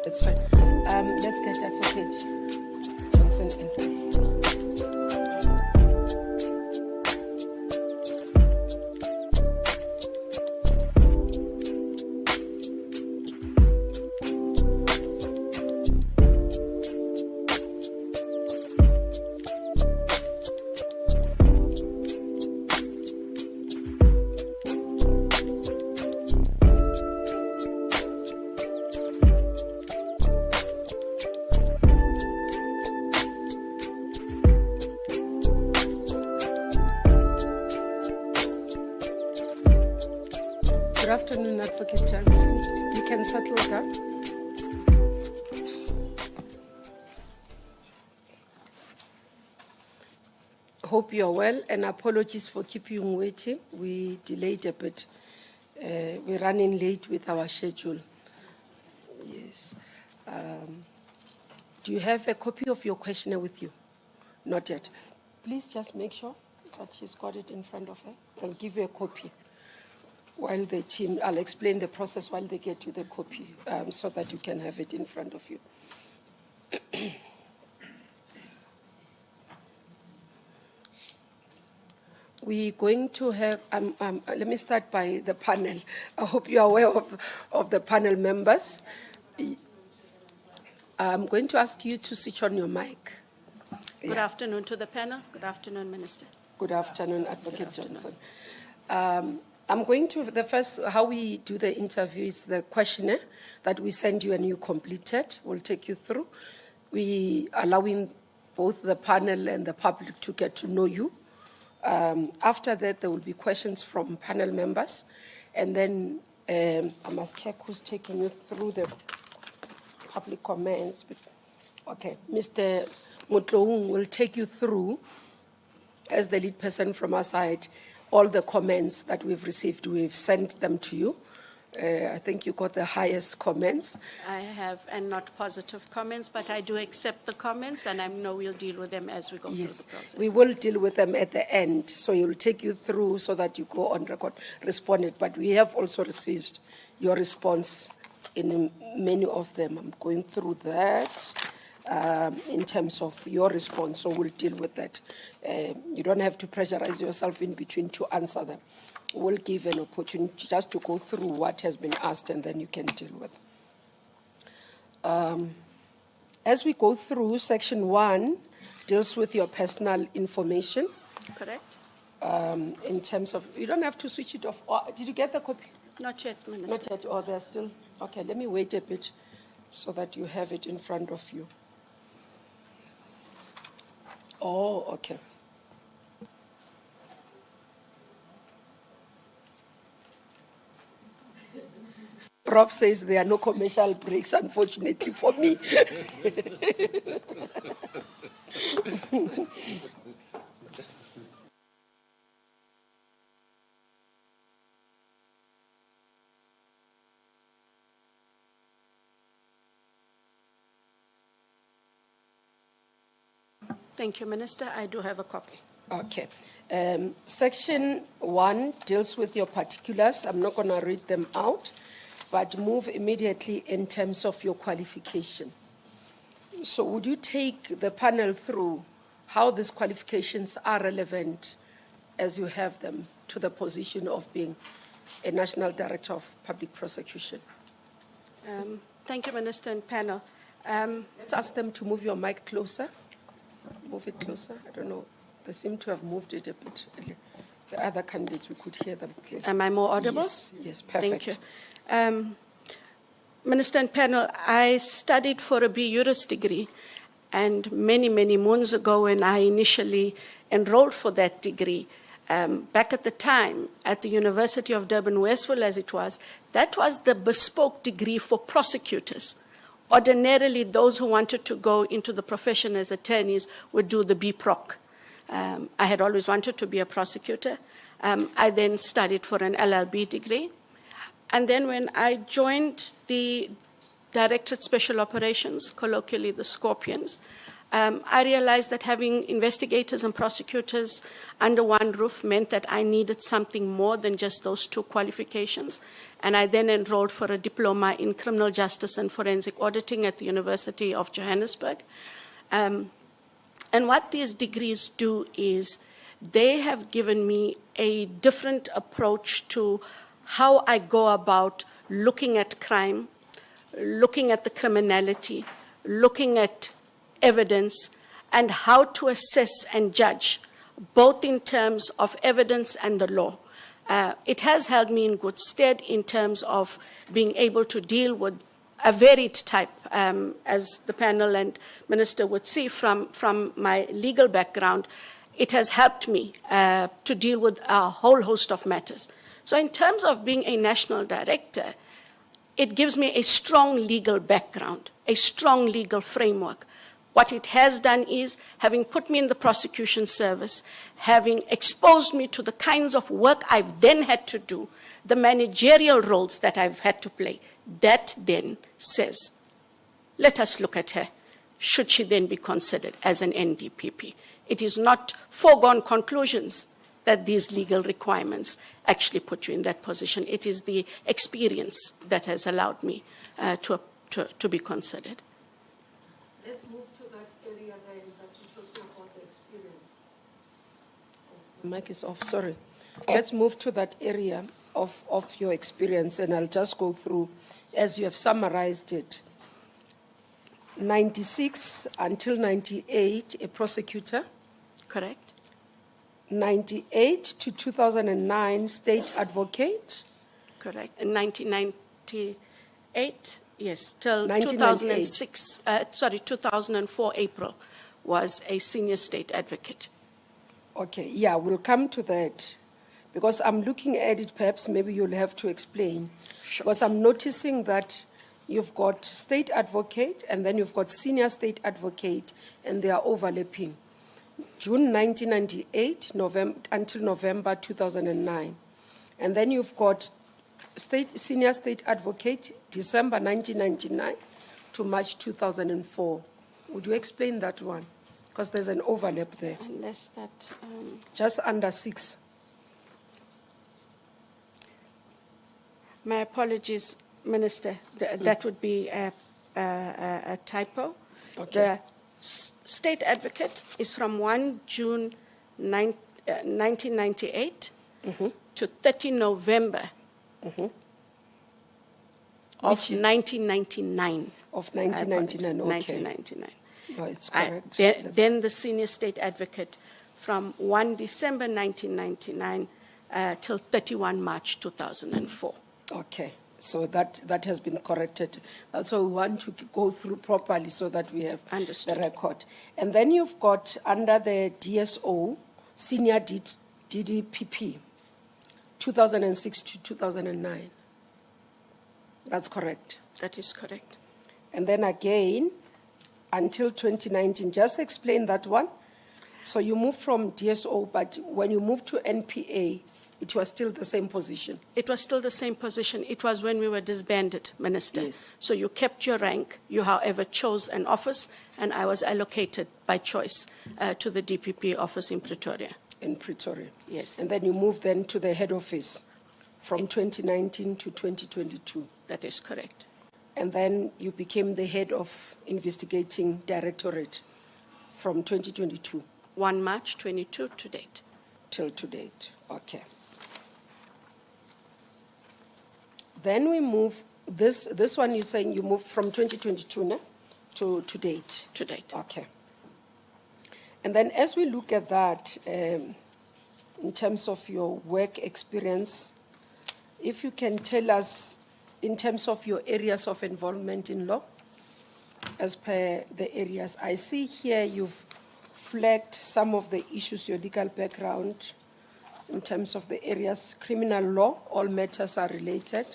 B: It's fine. Let's get Advocate Johnson in. Good afternoon, Advocate Johnson. You can settle down. Hope you're well, and apologies for keeping you waiting. We delayed a bit. We're running late with our schedule. Yes. Do you have a copy of your questionnaire with you? Not yet. Please just make sure that she's got it in front of her. I'll give you a copy. While the team, I'll explain the process while they get you the copy so that you can have it in front of you. We're going to have, let me start by the panel. I hope you are aware of the panel members. I'm going to ask you to switch on your mic.
J: Good afternoon to the panel. Good afternoon, Minister.
B: Good afternoon, Advocate Johnson. I'm going to, the first, how we do the interview is the questionnaire that we send you and you complete it. We'll take you through. We allowing both the panel and the public to get to know you. After that, there will be questions from panel members. And then I must check who's taking you through the public comments. Okay, Mr. Motloung will take you through, as the lead person from our side, all the comments that we've received. We've sent them to you. I think you got the highest comments.
J: I have, and not positive comments, but I do accept the comments, and I know we'll deal with them as we go through the process.
B: We will deal with them at the end, so you'll take you through so that you go on record responded. But we have also received your response in many of them. I'm going through that in terms of your response, so we'll deal with that. You don't have to pressurize yourself in between to answer them. We'll give an opportunity just to go through what has been asked, and then you can deal with. As we go through, Section 1 deals with your personal information.
J: Correct?
B: In terms of, you don't have to switch it off. Did you get the copy?
J: Not yet, Minister.
B: Not yet, or they're still, okay, let me wait a bit so that you have it in front of you. Oh, okay. Prof says there are no commercial breaks, unfortunately for me.
J: Thank you, Minister. I do have a copy.
B: Okay. Section 1 deals with your particulars. I'm not going to read them out, but move immediately in terms of your qualification. So would you take the panel through how these qualifications are relevant as you have them to the position of being a National Director of Public Prosecution?
J: Thank you, Minister and panel.
B: Let's ask them to move your mic closer. Move it closer. I don't know. They seem to have moved it a bit. The other candidates, we could hear them clearly.
J: Am I more audible?
B: Yes, perfect.
J: Thank you. Minister and panel, I studied for a B.Juris degree, and many, many moons ago when I initially enrolled for that degree, back at the time at the University of Durban, Westville as it was, that was the bespoke degree for prosecutors. Ordinarily, those who wanted to go into the profession as attorneys would do the B.Proc. I had always wanted to be a prosecutor. I then studied for an LLB degree. And then when I joined the Directorate Special Operations, colloquially the Scorpions, I realized that having investigators and prosecutors under one roof meant that I needed something more than just those two qualifications. And I then enrolled for a diploma in criminal justice and forensic auditing at the University of Johannesburg. And what these degrees do is they have given me a different approach to how I go about looking at crime, looking at the criminality, looking at evidence, and how to assess and judge, both in terms of evidence and the law. It has held me in good stead in terms of being able to deal with a varied type, as the panel and Minister would see from my legal background. It has helped me to deal with a whole host of matters. So in terms of being a national director, it gives me a strong legal background, a strong legal framework. What it has done is, having put me in the prosecution service, having exposed me to the kinds of work I've then had to do, the managerial roles that I've had to play, that then says, let us look at her. Should she then be considered as an NDPP? It is not foregone conclusions that these legal requirements actually put you in that position. It is the experience that has allowed me to be considered.
B: Let's move to that area there that you talked about the experience. The mic is off, sorry. Let's move to that area of your experience, and I'll just go through as you have summarized it. 96 until 98, a prosecutor.
J: Correct?
B: 98 to 2009, state advocate.
J: Correct. In 1998, yes, till
B: 1998.
J: 2004 April was a senior state advocate.
B: Okay, yeah, we'll come to that. Because I'm looking at it, perhaps maybe you'll have to explain.
J: Sure.
B: Because I'm noticing that you've got state advocate and then you've got senior state advocate, and they are overlapping. June 1998 until November 2009. And then you've got senior state advocate, December 1999 to March 2004. Would you explain that one? Because there's an overlap there.
J: Unless that...
B: Just under 6.
J: My apologies, Minister. That would be a typo.
B: Okay.
J: The state advocate is from 1 June 1998 to 30 November of 1999.
B: Of 1999, okay.
J: 1999.
B: No, it's correct.
J: Then the senior state advocate from 1 December 1999 till 31 March 2004.
B: Okay, so that has been corrected. That's why we want to go through properly so that we have
J: Understood.
B: the record. And then you've got under the DSO, senior DDPP, 2006 to 2009. That's correct.
J: That is correct.
B: And then again, until 2019, just explain that one. So you moved from DSO, but when you moved to NPA, it was still the same position.
J: It was still the same position. It was when we were disbanded, Minister.
B: Yes.
J: So you kept your rank. You, however, chose an office, and I was allocated by choice to the DPP office in Pretoria.
B: In Pretoria.
J: Yes.
B: And then you moved then to the head office from 2019 to 2022.
J: That is correct.
B: And then you became the head of investigating directorate from 2022.
J: 1 March 22 to date.
B: Till to date, okay. Then we move, this one you're saying you moved from 2022 no? to date?
J: To date.
B: Okay. And then as we look at that, in terms of your work experience, if you can tell us, in terms of your areas of involvement in law, as per the areas, I see here you've flagged some of the issues, your legal background, in terms of the areas, criminal law, all matters are related.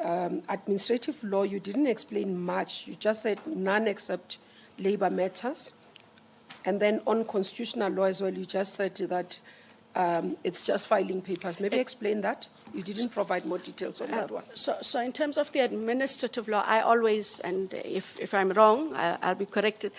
B: Administrative law, you didn't explain much. You just said none except labor matters. And then on constitutional law as well, you just said that it's just filing papers. Maybe explain that. You didn't provide more details on that one.
J: So in terms of the administrative law, I always, and if I'm wrong, I'll be corrected.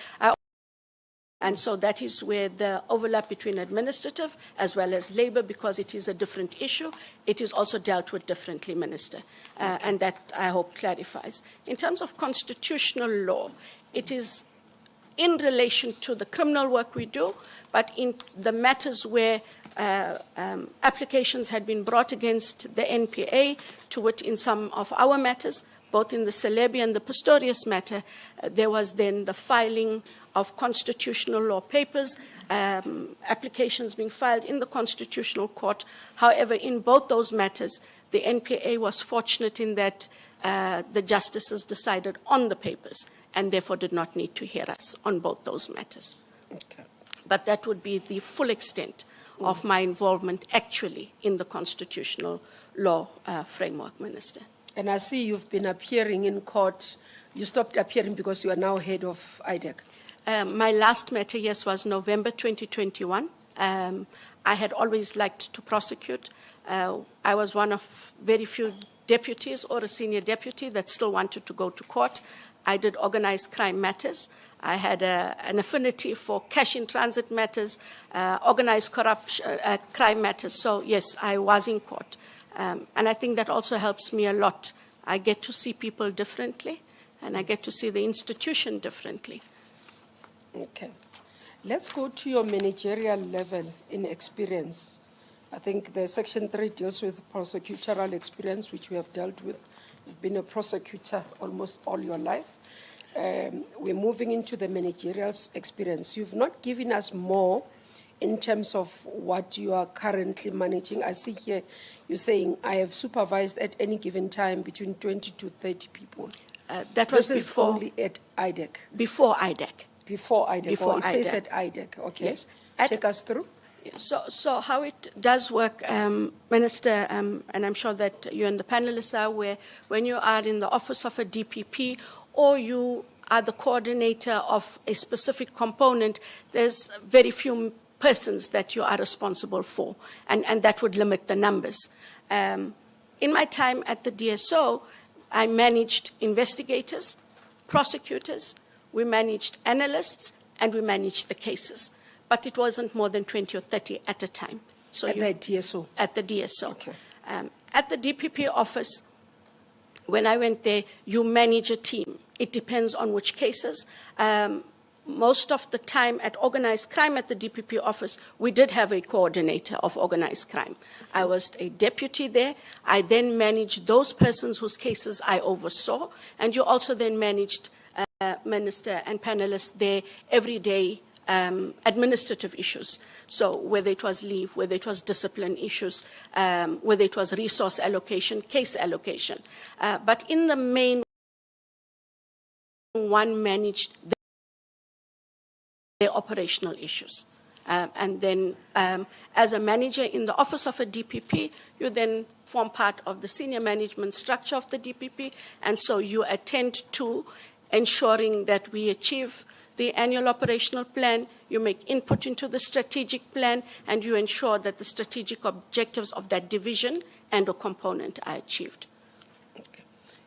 J: And so that is where the overlap between administrative as well as labor, because it is a different issue, it is also dealt with differently, Minister. And that, I hope, clarifies. In terms of constitutional law, it is in relation to the criminal work we do, but in the matters where applications had been brought against the NPA, to wit in some of our matters, both in the Celebi and the Pistorius matter, there was then the filing of constitutional law papers, applications being filed in the Constitutional Court. However, in both those matters, the NPA was fortunate in that the justices decided on the papers and therefore did not need to hear us on both those matters.
B: Okay.
J: But that would be the full extent of my involvement actually in the constitutional law framework, Minister.
B: And I see you've been appearing in court. You stopped appearing because you are now head of IDEC.
J: My last matter, yes, was November 2021. I had always liked to prosecute. I was one of very few deputies or a senior deputy that still wanted to go to court. I did organized crime matters. I had an affinity for cash in transit matters, organized corruption, crime matters. So, yes, I was in court. And I think that also helps me a lot. I get to see people differently, and I get to see the institution differently.
B: Okay. Let's go to your managerial level in experience. I think the Section 3 deals with prosecutorial experience, which we have dealt with. You've been a prosecutor almost all your life. we're moving into the managerial experience. You've not given us more in terms of what you are currently managing. I see here you're saying, I have supervised at any given time between 20 to 30 people.
J: That was
B: this
J: before,
B: is only at IDEC.
J: before IDEC.
B: Before IDEC.
J: Before
B: It says
J: IDEC.
B: at IDEC. Okay.
J: Yes.
B: Take us through.
J: So how it does work, Minister, and I'm sure that you and the panelists are aware, when you are in the office of a DPP or you are the coordinator of a specific component, there's very few persons that you are responsible for, and that would limit the numbers. In my time at the DSO, I managed investigators, prosecutors, we managed analysts, and we managed the cases. But it wasn't more than 20 or 30 at a time. So
B: At the DSO?
J: At the DSO.
B: Okay.
J: At the DPP office, when I went there, you manage a team. It depends on which cases. Most of the time at organized crime at the DPP office, we did have a coordinator of organized crime. I was a deputy there. I then managed those persons whose cases I oversaw, and you also then managed, Minister and panelists, their everyday administrative issues. So whether it was leave, whether it was discipline issues, whether it was resource allocation, case allocation. But in the main, one managed their operational issues. And then as a manager in the office of a DPP, you then form part of the senior management structure of the DPP, and so you attend to ensuring that we achieve the annual operational plan, you make input into the strategic plan, and you ensure that the strategic objectives of that division and or component are achieved.
B: Okay.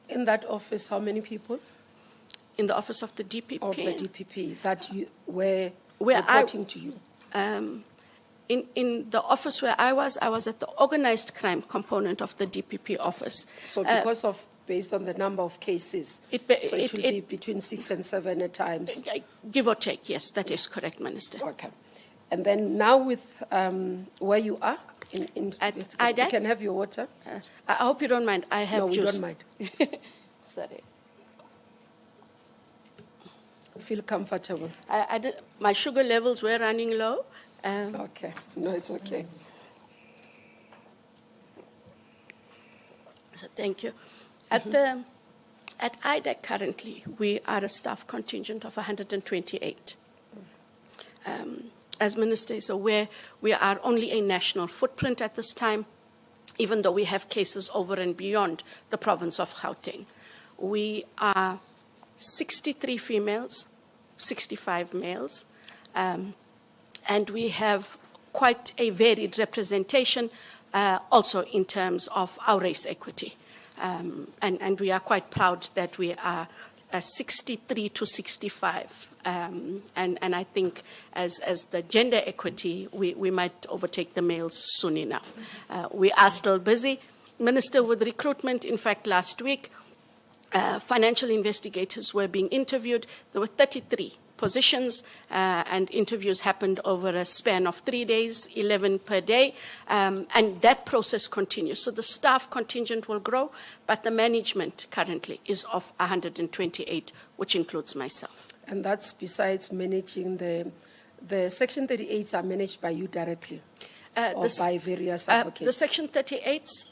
B: In that office, how many people?
J: In the office of the DPP?
B: Of the DPP, that you were reporting to you?
J: In the office where I was at the organized crime component of the DPP office.
B: So because of, based on the number of cases, it will be between 6 and 7 at times?
J: Give or take, yes, that is correct, Minister.
B: Okay. And then now with where you are,
J: at IDEC,
B: you can have your water.
J: I hope you don't mind, I have
B: juice. No, we don't mind.
J: Sorry.
B: Feel comfortable.
J: My sugar levels were running low.
B: Okay, no, it's okay.
J: So thank you. At IDEC currently, we are a staff contingent of 128. As Minister is aware, we are only a national footprint at this time, even though we have cases over and beyond the province of Gauteng. We are 63 females, 65 males, and we have quite a varied representation also in terms of our race equity. And we are quite proud that we are 63 to 65. And I think as the gender equity, we might overtake the males soon enough. We are still busy, Minister, with recruitment. In fact, last week, financial investigators were being interviewed. There were 33 positions, and interviews happened over a span of 3 days, 11 per day, and that process continues. So the staff contingent will grow, but the management currently is of 128, which includes myself.
B: And that's besides managing the Section 38s are managed by you directly? Or by various advocates?
J: The Section 38s,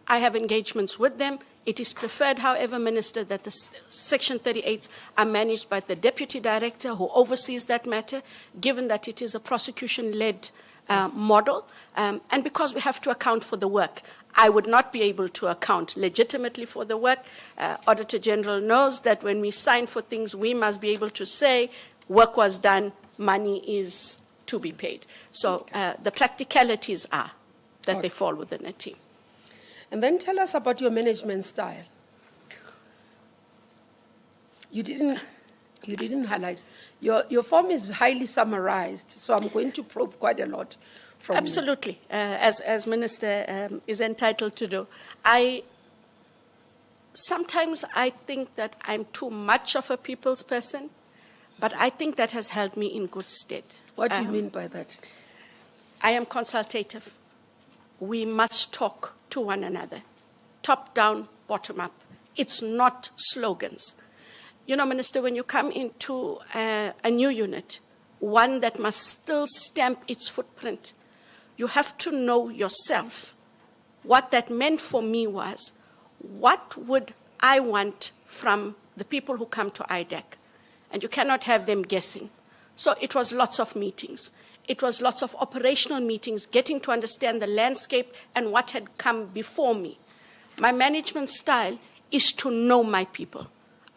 J: I have engagements with them. It is preferred, however, Minister, that the Section 38s are managed by the Deputy Director who oversees that matter, given that it is a prosecution-led model. And because we have to account for the work, I would not be able to account legitimately for the work. Auditor General knows that when we sign for things, we must be able to say work was done, money is to be paid. So the practicalities are that they fall within a team.
B: And then tell us about your management style. You didn't highlight. Your form is highly summarized, so I'm going to probe quite a lot from
J: Absolutely, as Minister is entitled to do. Sometimes I think that I'm too much of a people's person, but I think that has held me in good stead.
B: What do you mean by that?
J: I am consultative. We must talk to one another, top down, bottom up. It's not slogans. You know, Minister, when you come into a new unit, one that must still stamp its footprint, you have to know yourself. What that meant for me was, what would I want from the people who come to IDEC? And you cannot have them guessing. So it was lots of meetings. It was lots of operational meetings, getting to understand the landscape and what had come before me. My management style is to know my people.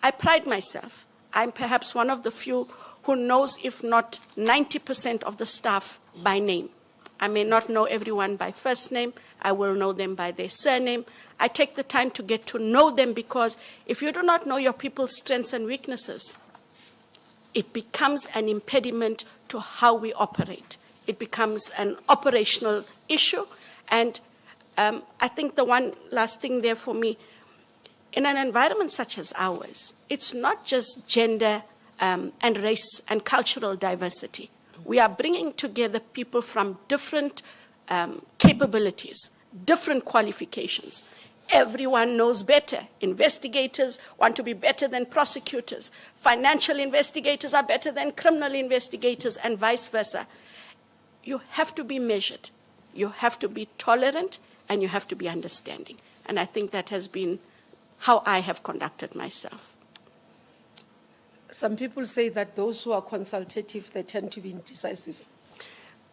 J: I pride myself. I'm perhaps one of the few who knows, if not 90% of the staff by name. I may not know everyone by first name. I will know them by their surname. I take the time to get to know them, because if you do not know your people's strengths and weaknesses, it becomes an impediment to how we operate. It becomes an operational issue. And I think the one last thing there for me, in an environment such as ours, it's not just gender and race and cultural diversity. We are bringing together people from different capabilities, different qualifications. Everyone knows better. Investigators want to be better than prosecutors. Financial investigators are better than criminal investigators, and vice versa. You have to be measured. You have to be tolerant, and you have to be understanding. And I think that has been how I have conducted myself.
B: Some people say that those who are consultative, they tend to be indecisive.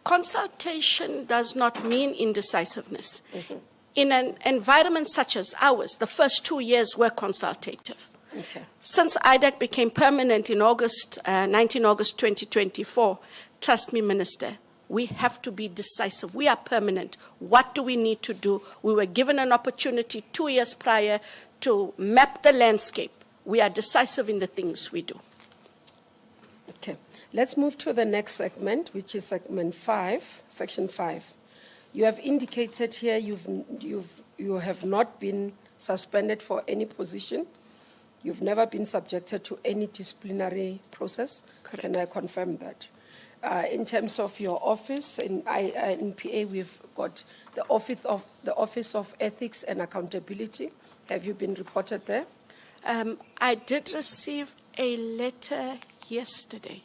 J: Consultation does not mean indecisiveness. Mm-hmm. In an environment such as ours, the first 2 years were consultative.
B: Okay.
J: Since IDEC became permanent in 19 August 2024, trust me, Minister, we have to be decisive. We are permanent. What do we need to do? We were given an opportunity 2 years prior to map the landscape. We are decisive in the things we do.
B: Okay. Let's move to the next segment, which is segment 5, section 5. You have indicated here you have not been suspended for any position. You've never been subjected to any disciplinary process.
J: Correct.
B: Can I confirm that? In terms of your office, in NPA, we've got the Office of Ethics and Accountability. Have you been reported there?
J: I did receive a letter yesterday.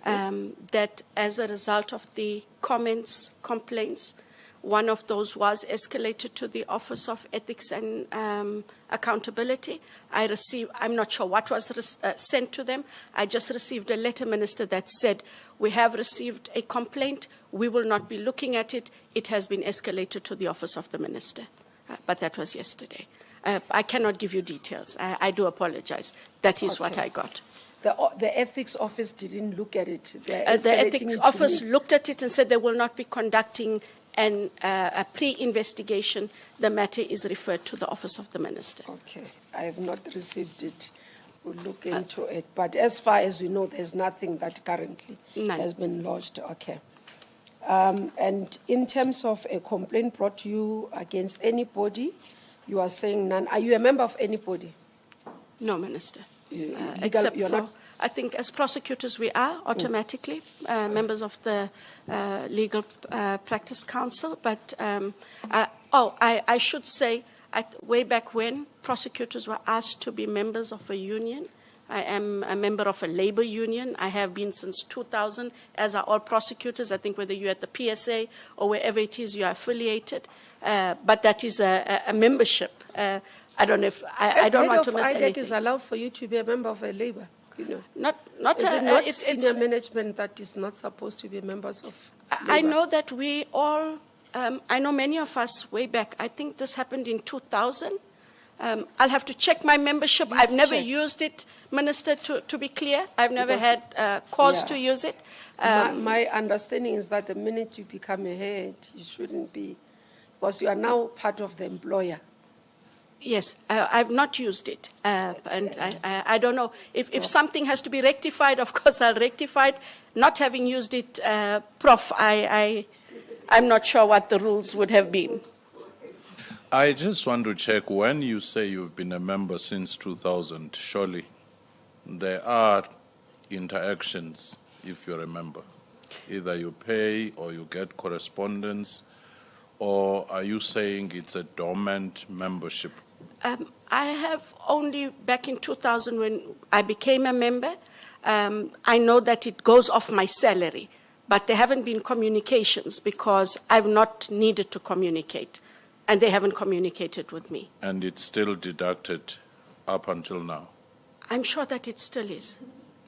J: That as a result of the complaints, one of those was escalated to the Office of Ethics and Accountability. I'm not sure what was sent to them. I just received a letter, Minister, that said, we have received a complaint. We will not be looking at it. It has been escalated to the Office of the Minister. But that was yesterday. I cannot give you details. I do apologize. That is what I got.
B: The ethics office didn't look at it.
J: The ethics office looked at it and said they will not be conducting a pre-investigation. The matter is referred to the Office of the Minister.
B: Okay. I have not received it. We'll look into it. But as far as we know, there's nothing that currently has been lodged. Okay. And in terms of a complaint brought to you against anybody, you are saying none. Are you a member of anybody?
J: No, Minister. Except for, I think as prosecutors we are automatically members of the Legal Practice Council. But I should say, way back when, prosecutors were asked to be members of a union. I am a member of a labor union. I have been since 2000, as are all prosecutors. I think whether you're at the PSA or wherever it is you're affiliated. But that is a membership. I don't know if I don't want to miss anything.
B: IDEC is allowed for you to be a member of a labor, you know.
J: Not
B: senior management that is not supposed to be members of labor?
J: I know that we all, I know many of us way back, I think this happened in 2000. I'll have to check my membership. I've never used it, Minister, to be clear. I've never had cause to use it.
B: My understanding is that the minute you become a head, you shouldn't be, because you are now part of the employer.
J: Yes, I've not used it, and I don't know. If something has to be rectified, of course I'll rectify it. Not having used it, Prof, I'm not sure what the rules would have been.
C: I just want to check, when you say you've been a member since 2000, surely there are interactions if you're a member. Either you pay or you get correspondence, or are you saying it's a dormant membership?
J: I have only back in 2000 when I became a member. I know that it goes off my salary, but there haven't been communications because I've not needed to communicate, and they haven't communicated with me.
C: And it's still deducted up until now?
J: I'm sure that it still is.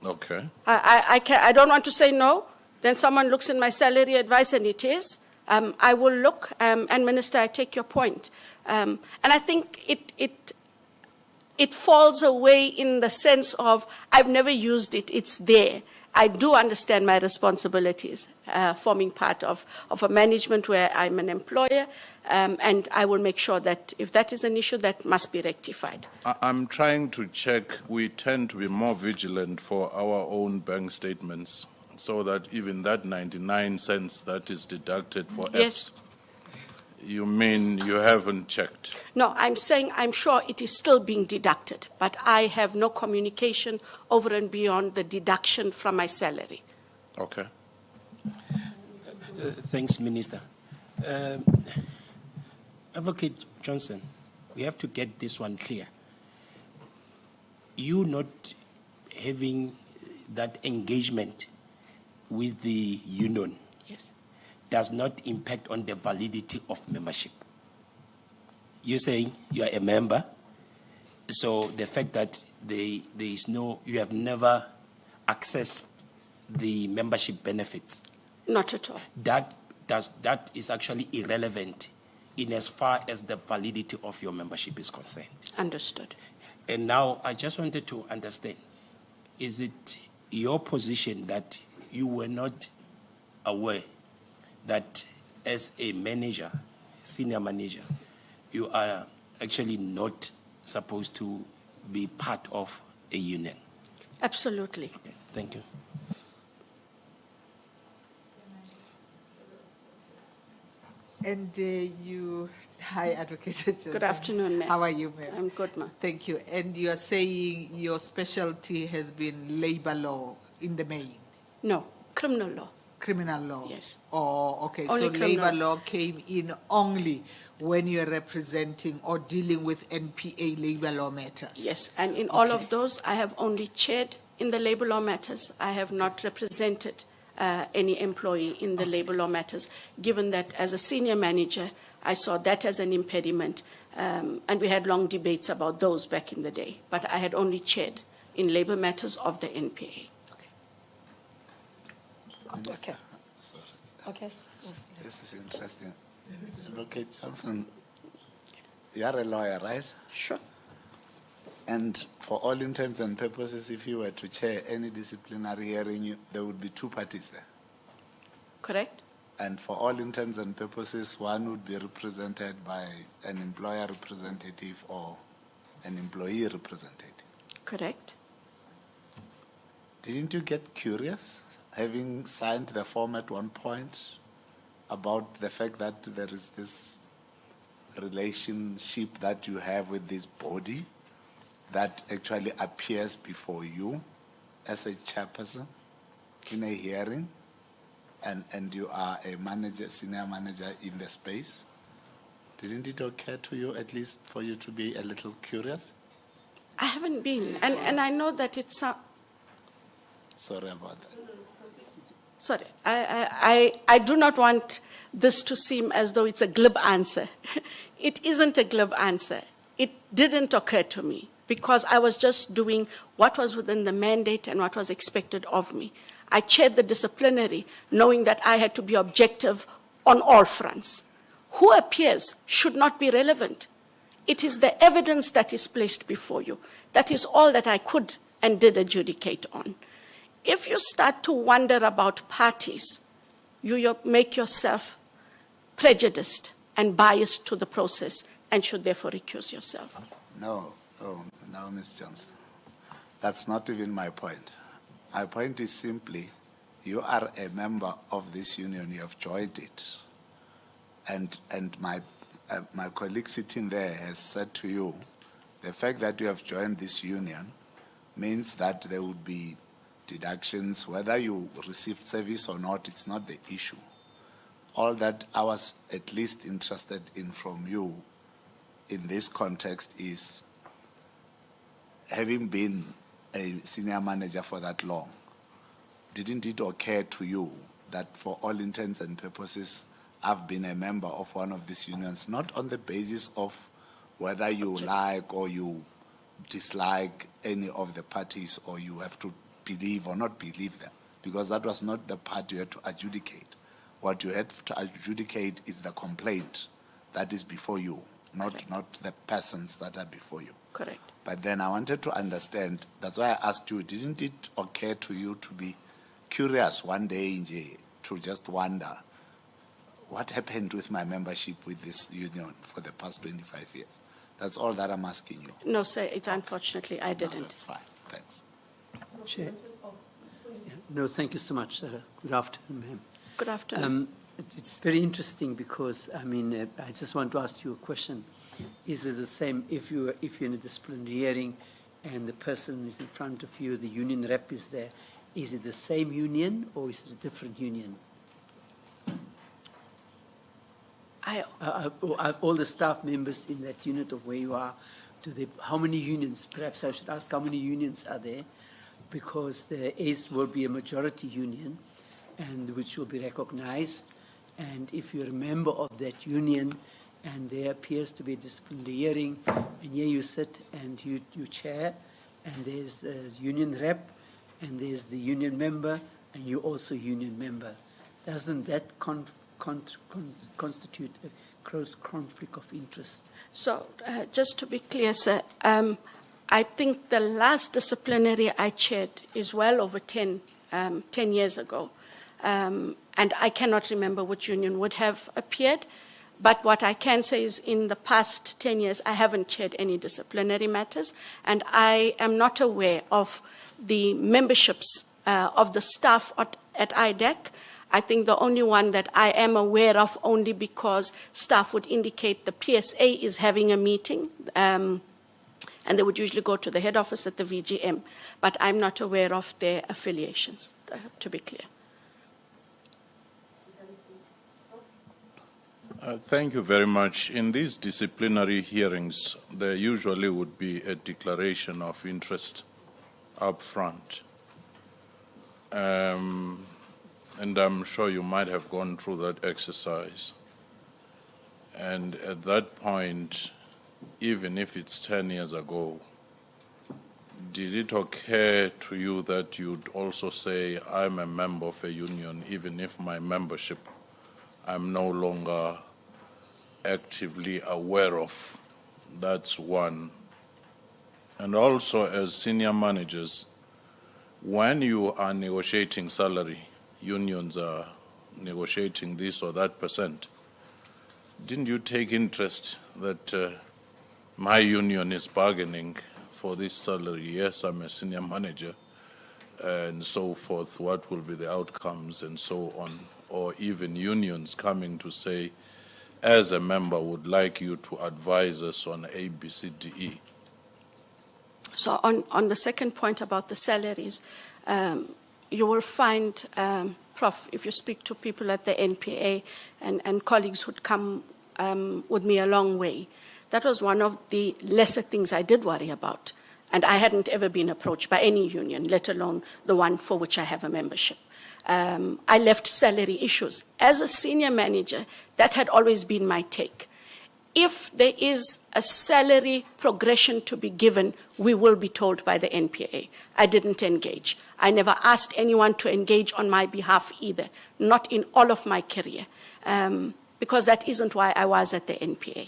C: Okay.
J: I don't want to say no. Then someone looks in my salary advice and it is. I will look, and Minister, I take your point. And I think it falls away in the sense of I've never used it, it's there. I do understand my responsibilities, forming part of a management where I'm an employer, and I will make sure that if that is an issue, that must be rectified.
C: I'm trying to check. We tend to be more vigilant for our own bank statements, so that even that 99 cents that is deducted for
J: Yes.
C: apps, you mean you haven't checked?
J: No, I'm saying I'm sure it is still being deducted, but I have no communication over and beyond the deduction from my salary.
C: Okay.
E: Thanks, Minister. Advocate Johnson, we have to get this one clear. You not having that engagement with the union
J: Yes.
E: does not impact on the validity of membership. You're saying you are a member, so the fact that there is no, you have never accessed the membership benefits,
J: Not at all.
E: that is actually irrelevant in as far as the validity of your membership is concerned.
J: Understood.
E: And now I just wanted to understand, is it your position that you were not aware that as a manager, senior manager, you are actually not supposed to be part of a union?
J: Absolutely.
E: Okay, thank you.
G: And hi, Advocate Johnson.
J: Good afternoon, ma'am.
G: How are you, ma'am?
J: I'm good, ma'am.
G: Thank you. And you are saying your specialty has been labor law in the main?
J: No, criminal law.
G: Criminal law?
J: Yes.
G: Oh, okay.
J: Only
G: So
J: criminal.
G: labor law came in only when you're representing or dealing with NPA labor law matters?
J: Yes, and in all of those, I have only chaired in the labor law matters. I have not represented any employee in the labor law matters, given that as a senior manager, I saw that as an impediment, and we had long debates about those back in the day. But I had only chaired in labor matters of the NPA.
D: Minister,
J: Okay.
D: sorry.
J: Okay.
D: This is interesting. Advocate Johnson, you are a lawyer, right?
J: Sure.
D: And for all intents and purposes, if you were to chair any disciplinary hearing, there would be two parties there.
J: Correct?
D: And for all intents and purposes, one would be represented by an employer representative or an employee representative.
J: Correct.
D: Didn't you get curious, having signed the form at one point, about the fact that there is this relationship that you have with this body that actually appears before you as a chairperson in a hearing, and you are a manager, senior manager in the space? Didn't it occur to you, at least for you to be a little curious?
J: I haven't been, and I know that it's
D: Sorry about that.
J: sorry, I do not want this to seem as though it's a glib answer. It isn't a glib answer. It didn't occur to me because I was just doing what was within the mandate and what was expected of me. I chaired the disciplinary knowing that I had to be objective on all fronts. Who appears should not be relevant. It is the evidence that is placed before you. That is all that I could and did adjudicate on. If you start to wonder about parties, you make yourself prejudiced and biased to the process and should therefore recuse yourself.
D: No, Ms. Johnson. That's not even my point. My point is simply, you are a member of this union, you have joined it. And my colleague sitting there has said to you, the fact that you have joined this union means that there would be deductions, whether you received service or not, it's not the issue. All that I was at least interested in from you in this context is, having been a senior manager for that long, didn't it occur to you that for all intents and purposes, I've been a member of one of these unions, not on the basis of whether you like or you dislike any of the parties, or you have to believe or not believe them, because that was not the part you had to adjudicate. What you had to adjudicate is the complaint that is before you, not the persons that are before you.
J: Correct.
D: But then I wanted to understand, that's why I asked you, didn't it occur to you to be curious one day, to just wonder, what happened with my membership with this union for the past 25 years? That's all that I'm asking you.
J: No, sir, unfortunately, I didn't.
D: No, that's fine. Thanks.
F: Chair. Yeah. No, thank you so much. Good afternoon, ma'am.
J: Good afternoon.
F: It's very interesting because, I mean, I just want to ask you a question. Is it the same if you're in a disciplinary hearing and the person is in front of you, the union rep is there? Is it the same union or is it a different union? All the staff members in that unit of where you are, how many unions? Perhaps I should ask how many unions are there, because there will be a majority union, and which will be recognized. And if you're a member of that union, and there appears to be a disciplinary hearing, and here you sit and you chair, and there's a union rep, and there's the union member, and you also union member. Doesn't that constitute a gross conflict of interest?
J: So, just to be clear, sir, I think the last disciplinary I chaired is well over 10 years ago. And I cannot remember which union would have appeared. But what I can say is in the past 10 years, I haven't chaired any disciplinary matters. And I am not aware of the memberships of the staff at IDEC. I think the only one that I am aware of, only because staff would indicate the PSA is having a meeting, and they would usually go to the head office at the VGM. But I'm not aware of their affiliations, to be clear.
C: Thank you very much. In these disciplinary hearings, there usually would be a declaration of interest up front. And I'm sure you might have gone through that exercise. And at that point, even if it's 10 years ago, did it occur to you that you'd also say, I'm a member of a union, even if my membership I'm no longer actively aware of? That's one. And also, as senior managers, when you are negotiating salary, unions are negotiating this or that percent, didn't you take interest that my union is bargaining for this salary? Yes, I'm a senior manager, and so forth. What will be the outcomes and so on? Or even unions coming to say, as a member, would like you to advise us on A, B, C, D, E.
J: So on the second point about the salaries, you will find, Prof, if you speak to people at the NPA and colleagues who'd come with me a long way, that was one of the lesser things I did worry about. And I hadn't ever been approached by any union, let alone the one for which I have a membership. I left salary issues. As a senior manager, that had always been my take. If there is a salary progression to be given, we will be told by the NPA. I didn't engage. I never asked anyone to engage on my behalf either, not in all of my career, because that isn't why I was at the NPA.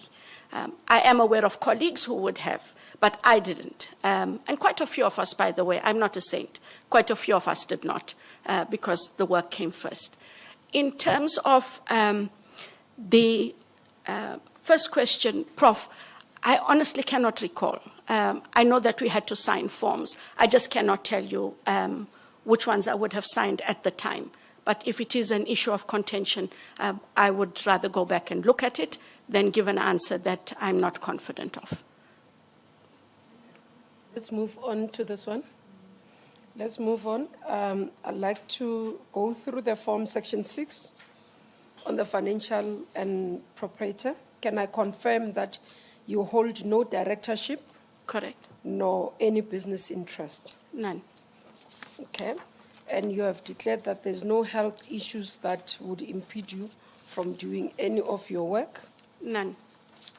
J: I am aware of colleagues who would have, but I didn't. And quite a few of us, by the way, I'm not a saint, quite a few of us did not, because the work came first. In terms of the first question, Prof, I honestly cannot recall. I know that we had to sign forms. I just cannot tell you which ones I would have signed at the time. But if it is an issue of contention, I would rather go back and look at it than give an answer that I'm not confident of.
B: Let's move on to this one. Let's move on. I'd like to go through the form section 6 on the financial and proprietor. Can I confirm that You hold no directorship,
J: Correct.
B: nor any business interest.
J: None.
B: Okay. And you have declared that there's no health issues that would impede you from doing any of your work.
J: None.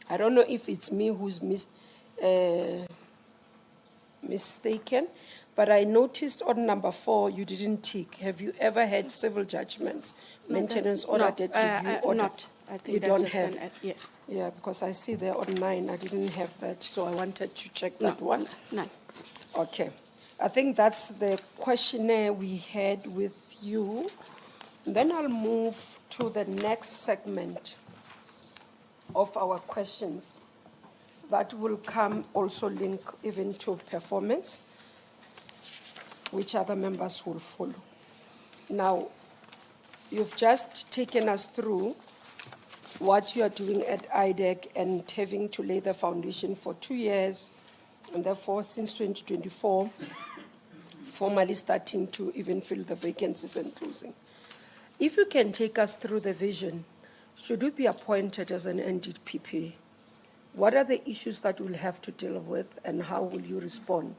B: I don't know if it's me who's mistaken, but I noticed on number 4 you didn't tick. Have you ever had civil judgments, maintenance order, debt review order?
J: Not. I think
B: You
J: that's
B: don't
J: just
B: have.
J: an yes.
B: Yeah, because I see there on 9 I didn't have that, so I wanted to check that one.
J: None.
B: Okay. I think that's the questionnaire we had with you. Then I'll move to the next segment of our questions that will come also link even to performance, which other members will follow. Now, you've just taken us through what you are doing at IDEC and having to lay the foundation for 2 years, and therefore since 2024, formally starting to even fill the vacancies and closing. If you can take us through the vision, should you be appointed as an NDPP, what are the issues that you'll have to deal with, and how will you respond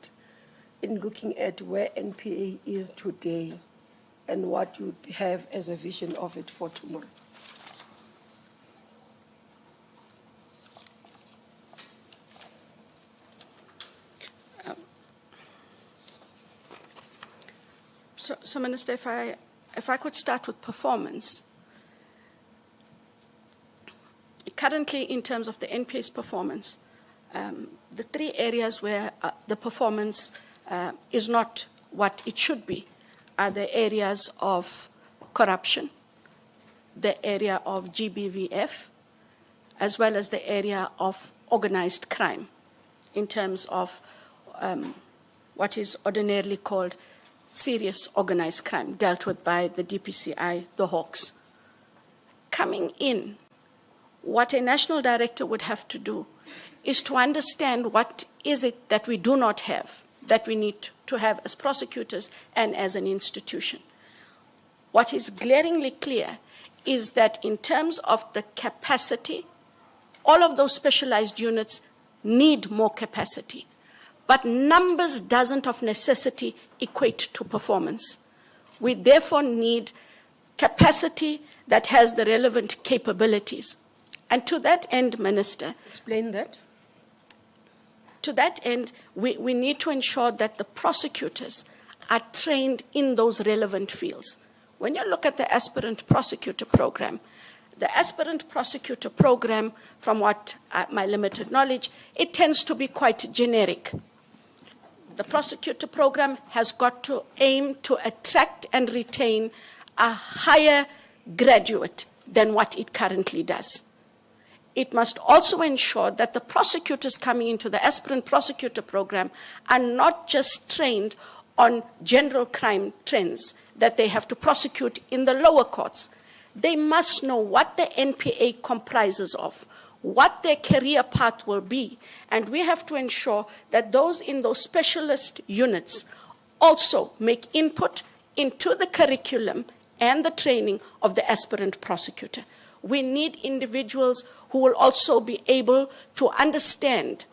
B: in looking at where NPA is today and what you have as a vision of it for tomorrow?
J: So, Minister, if I could start with performance. Currently, in terms of the NPA's performance, the 3 areas where the performance is not what it should be are the areas of corruption, the area of GBVF, as well as the area of organized crime, in terms of what is ordinarily called serious organized crime, dealt with by the DPCI, the Hawks. Coming in, what a national director would have to do is to understand what is it that we do not have, that we need to have as prosecutors and as an institution. What is glaringly clear is that in terms of the capacity, all of those specialized units need more capacity. But numbers doesn't of necessity equate to performance. We therefore need capacity that has the relevant capabilities. And to that end, Minister.
B: Explain that.
J: To that end, we need to ensure that the prosecutors are trained in those relevant fields. When you look at the aspirant prosecutor program, from what my limited knowledge, it tends to be quite generic. The prosecutor program has got to aim to attract and retain a higher graduate than what it currently does. It must also ensure that the prosecutors coming into the aspirant prosecutor program are not just trained on general crime trends that they have to prosecute in the lower courts. They must know what the NPA comprises of, what their career path will be, and we have to ensure that those in those specialist units also make input into the curriculum and the training of the aspirant prosecutor. We need individuals who will also be able to understand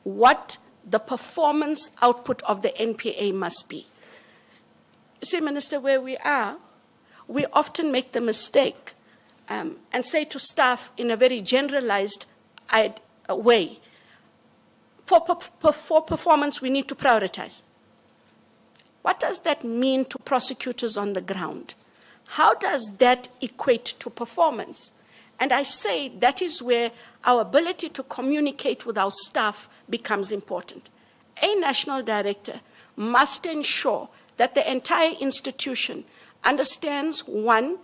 J: what the performance output of the NPA must be. You see, Minister, where we are, we often make the mistake and say to staff in a very generalized way, for performance, we need to prioritize. What does that mean to prosecutors on the ground? How does that equate to performance? And I say that is where our ability to communicate with our staff becomes important. A national director must ensure that the entire institution understands, one,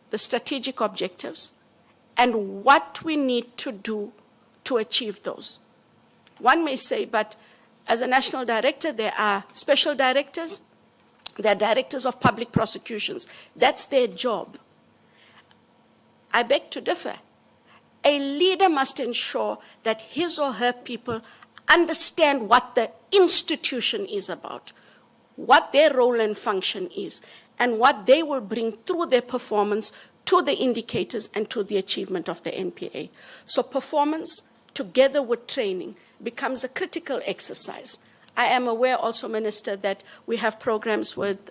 J: the strategic objectives, and what we need to do to achieve those. One may say, but as a national director, there are special directors, there are directors of public prosecutions. That's their job. I beg to differ. A leader must ensure that his or her people understand what the institution is about, what their role and function is, and what they will bring through their performance to the indicators and to the achievement of the NPA. So performance together with training, becomes a critical exercise. I am aware also, Minister, that we have programs with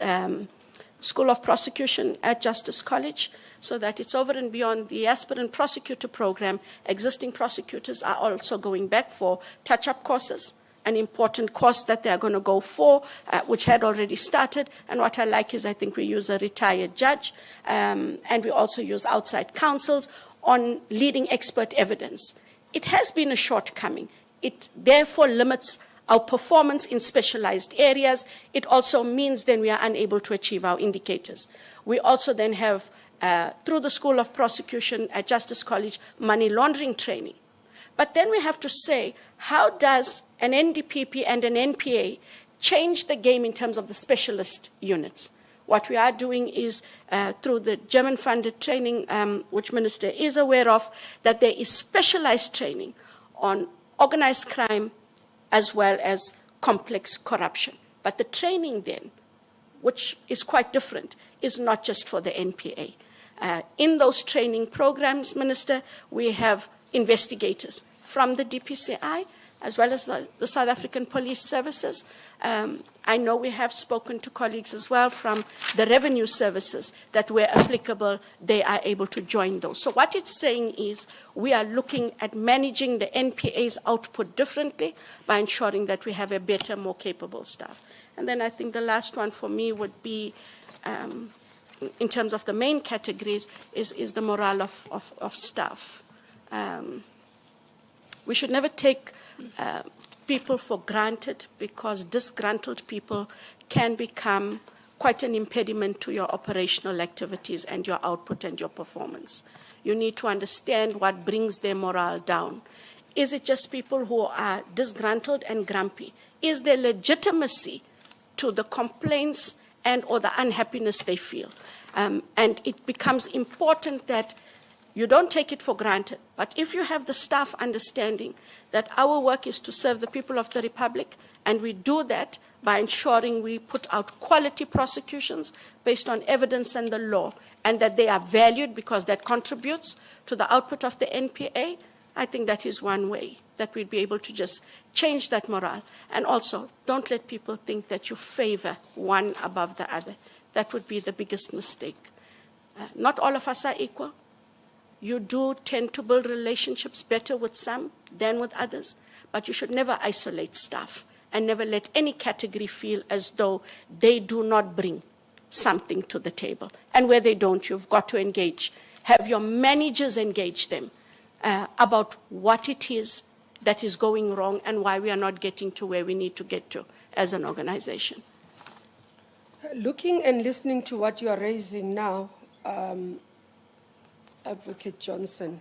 J: School of Prosecution at Justice College, so that it's over and beyond the aspirant prosecutor program. Existing prosecutors are also going back for touch-up courses, an important course that they're going to go for, which had already started. And what I like is I think we use a retired judge, and we also use outside counsels on leading expert evidence. It has been a shortcoming. It therefore limits our performance in specialized areas. It also means then we are unable to achieve our indicators. We also then have, through the School of Prosecution at Justice College, money laundering training. But then we have to say, how does an NDPP and an NPA change the game in terms of the specialist units? What we are doing is, through the German-funded training, which Minister is aware of, that there is specialized training on organized crime as well as complex corruption. But the training then, which is quite different, is not just for the NPA. In those training programs, Minister, we have investigators from the DPCI as well as the South African Police Services. I know we have spoken to colleagues as well from the revenue services that where applicable, they are able to join those. So what it's saying is we are looking at managing the NPA's output differently by ensuring that we have a better, more capable staff. And then I think the last one for me would be, in terms of the main categories, is the morale of staff. We should never take people for granted, because disgruntled people can become quite an impediment to your operational activities and your output and your performance. You need to understand what brings their morale down. Is it just people who are disgruntled and grumpy? Is there legitimacy to the complaints and or the unhappiness they feel? And it becomes important that you don't take it for granted, but if you have the staff understanding that our work is to serve the people of the Republic, and we do that by ensuring we put out quality prosecutions based on evidence and the law, and that they are valued because that contributes to the output of the NPA, I think that is one way that we'd be able to just change that morale. And also, don't let people think that you favor one above the other. That would be the biggest mistake. Not all of us are equal. You do tend to build relationships better with some than with others, but you should never isolate staff and never let any category feel as though they do not bring something to the table. And where they don't, you've got to engage. Have your managers engage them about what it is that is going wrong and why we are not getting to where we need to get to as an organization.
B: Looking and listening to what you are raising now, Advocate Johnson,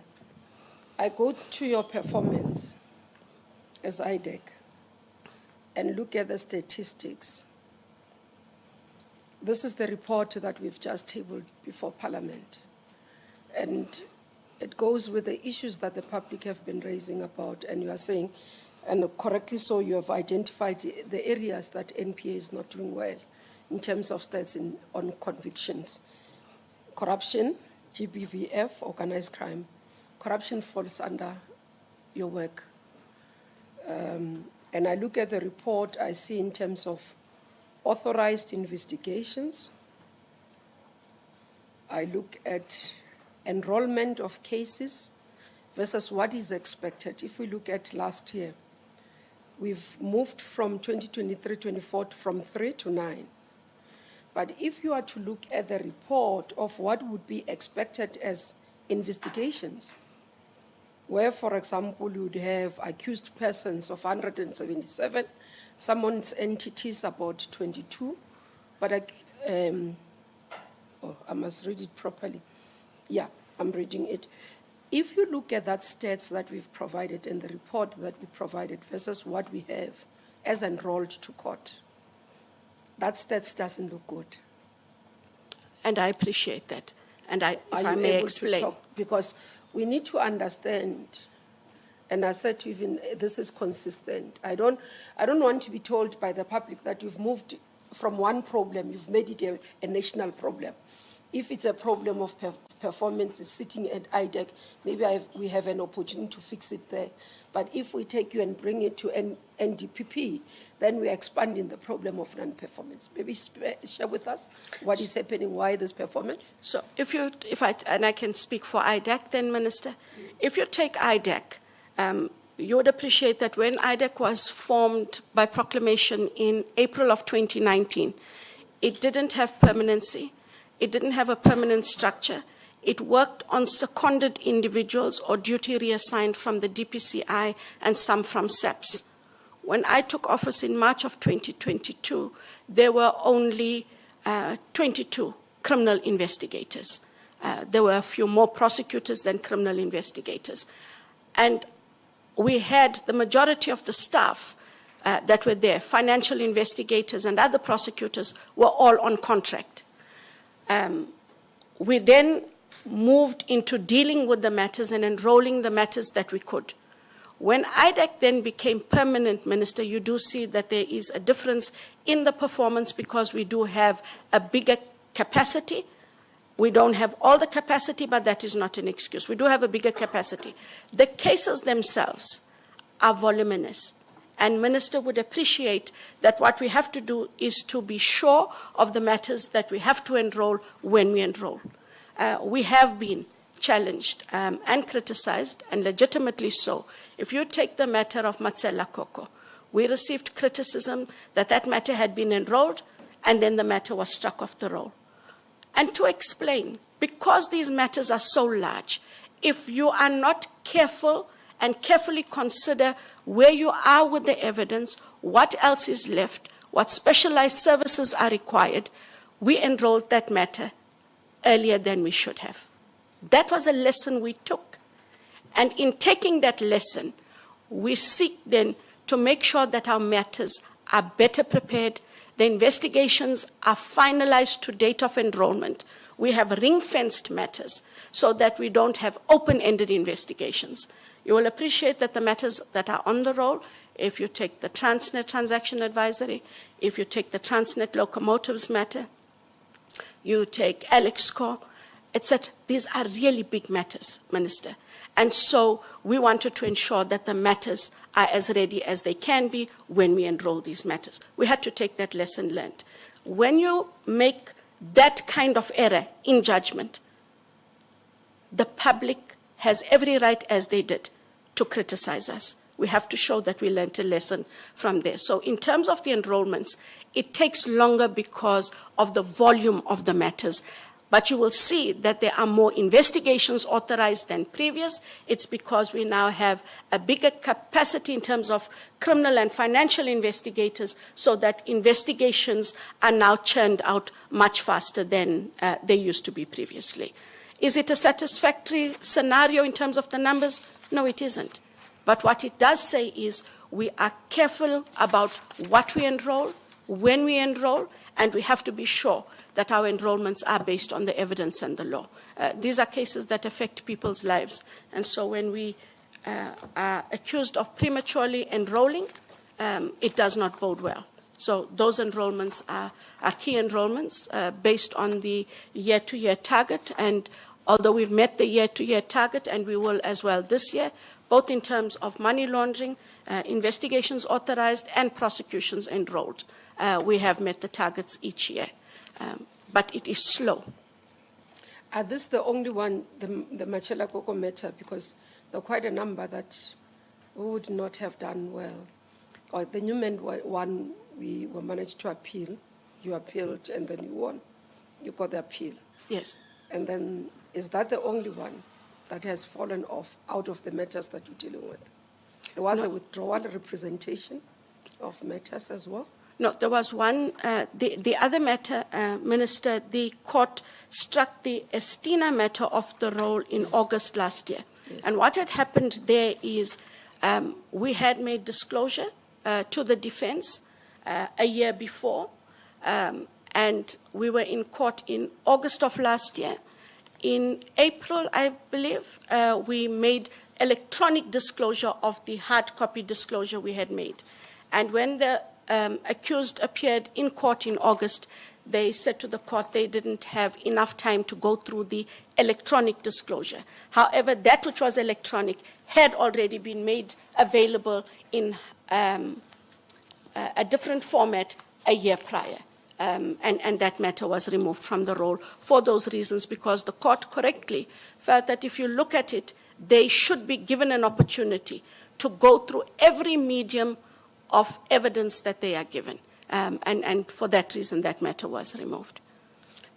B: I go to your performance as IDEC and look at the statistics. This is the report that we've just tabled before Parliament. And it goes with the issues that the public have been raising about, and you are saying, and correctly so, you have identified the areas that NPA is not doing well in terms of stats on convictions. Corruption, GBVF, organized crime. Corruption falls under your work. And I look at the report, I see in terms of authorized investigations. I look at enrollment of cases versus what is expected. If we look at last year, we've moved from 2023-24 from 3 to 9. But if you are to look at the report of what would be expected as investigations, where, for example, you would have accused persons of 177, someone's entities about 22, but I must read it properly. Yeah, I'm reading it. If you look at that stats that we've provided in the report that we provided versus what we have as enrolled to court, that stats doesn't look good.
J: And I appreciate that. And if I may explain.
B: Because we need to understand, and I said to even this is consistent. I don't want to be told by the public that you've moved from one problem, you've made it a national problem. if it's a problem of performance is sitting at IDEC, maybe we have an opportunity to fix it there. But if we take you and bring it to NDPP, then we're expanding the problem of non-performance. Maybe share with us what is happening, why this performance?
J: So and I can speak for IDEC then, Minister. If you take IDEC, you would appreciate that when IDEC was formed by proclamation in April of 2019, it didn't have permanency. It didn't have a permanent structure. It worked on seconded individuals or duty reassigned from the DPCI and some from SEPS. When I took office in March of 2022, there were only 22 criminal investigators. There were a few more prosecutors than criminal investigators. And we had the majority of the staff that were there, financial investigators and other prosecutors, were all on contract. We then moved into dealing with the matters and enrolling the matters that we could. When IDEC then became permanent, Minister, you do see that there is a difference in the performance because we do have a bigger capacity. We don't have all the capacity, but that is not an excuse. We do have a bigger capacity. The cases themselves are voluminous. And Minister would appreciate that what we have to do is to be sure of the matters that we have to enroll when we enroll. We have been challenged and criticized, and legitimately so. If you take the matter of Matsela Koko, we received criticism that that matter had been enrolled, and then the matter was struck off the roll. And to explain, because these matters are so large, if you are not careful and carefully consider where you are with the evidence, what else is left, what specialized services are required, we enrolled that matter earlier than we should have. That was a lesson we took. And in taking that lesson, we seek then to make sure that our matters are better prepared. The investigations are finalized to date of enrollment. We have ring-fenced matters so that we don't have open-ended investigations. You will appreciate that the matters that are on the roll, if you take the Transnet transaction advisory, if you take the Transnet locomotives matter, you take Alexco, etc. These are really big matters, Minister. And so we wanted to ensure that the matters are as ready as they can be when we enroll these matters. We had to take that lesson learned. When you make that kind of error in judgment, the public has every right, as they did, to criticize us. We have to show that we learned a lesson from there. So in terms of the enrollments, it takes longer because of the volume of the matters. But you will see that there are more investigations authorized than previous. It's because we now have a bigger capacity in terms of criminal and financial investigators, so that investigations are now churned out much faster than they used to be previously. Is it a satisfactory scenario in terms of the numbers? No, it isn't. But what it does say is we are careful about what we enroll, when we enroll, and we have to be sure that our enrollments are based on the evidence and the law. These are cases that affect people's lives. And so when we are accused of prematurely enrolling, it does not bode well. So those enrollments are key enrollments based on the year-to-year target. And although we've met the year-to-year target, and we will as well this year, both in terms of money laundering, investigations authorized, and prosecutions enrolled, we have met the targets each year. But it is slow.
B: Are this the only one, the Matsela Koko matter? Because there are quite a number that would not have done well. Or the Newman one, we were managed to appeal. You appealed and then you won. You got the appeal.
J: Yes.
B: And then, is that the only one that has fallen off out of the matters that you're dealing with? There was a withdrawal representation of matters as well?
J: No, there was one. The other matter, Minister, the court struck the Estina matter off the roll in August last year.
B: Yes.
J: And what had happened there is we had made disclosure to the defense a year before, and we were in court in August of last year. In April, I believe, we made electronic disclosure of the hard copy disclosure we had made. And when the accused appeared in court in August, they said to the court they didn't have enough time to go through the electronic disclosure. However, that which was electronic had already been made available in a different format a year prior. And that matter was removed from the roll for those reasons, because the court correctly felt that if you look at it, they should be given an opportunity to go through every medium of evidence that they are given. And for that reason, that matter was removed.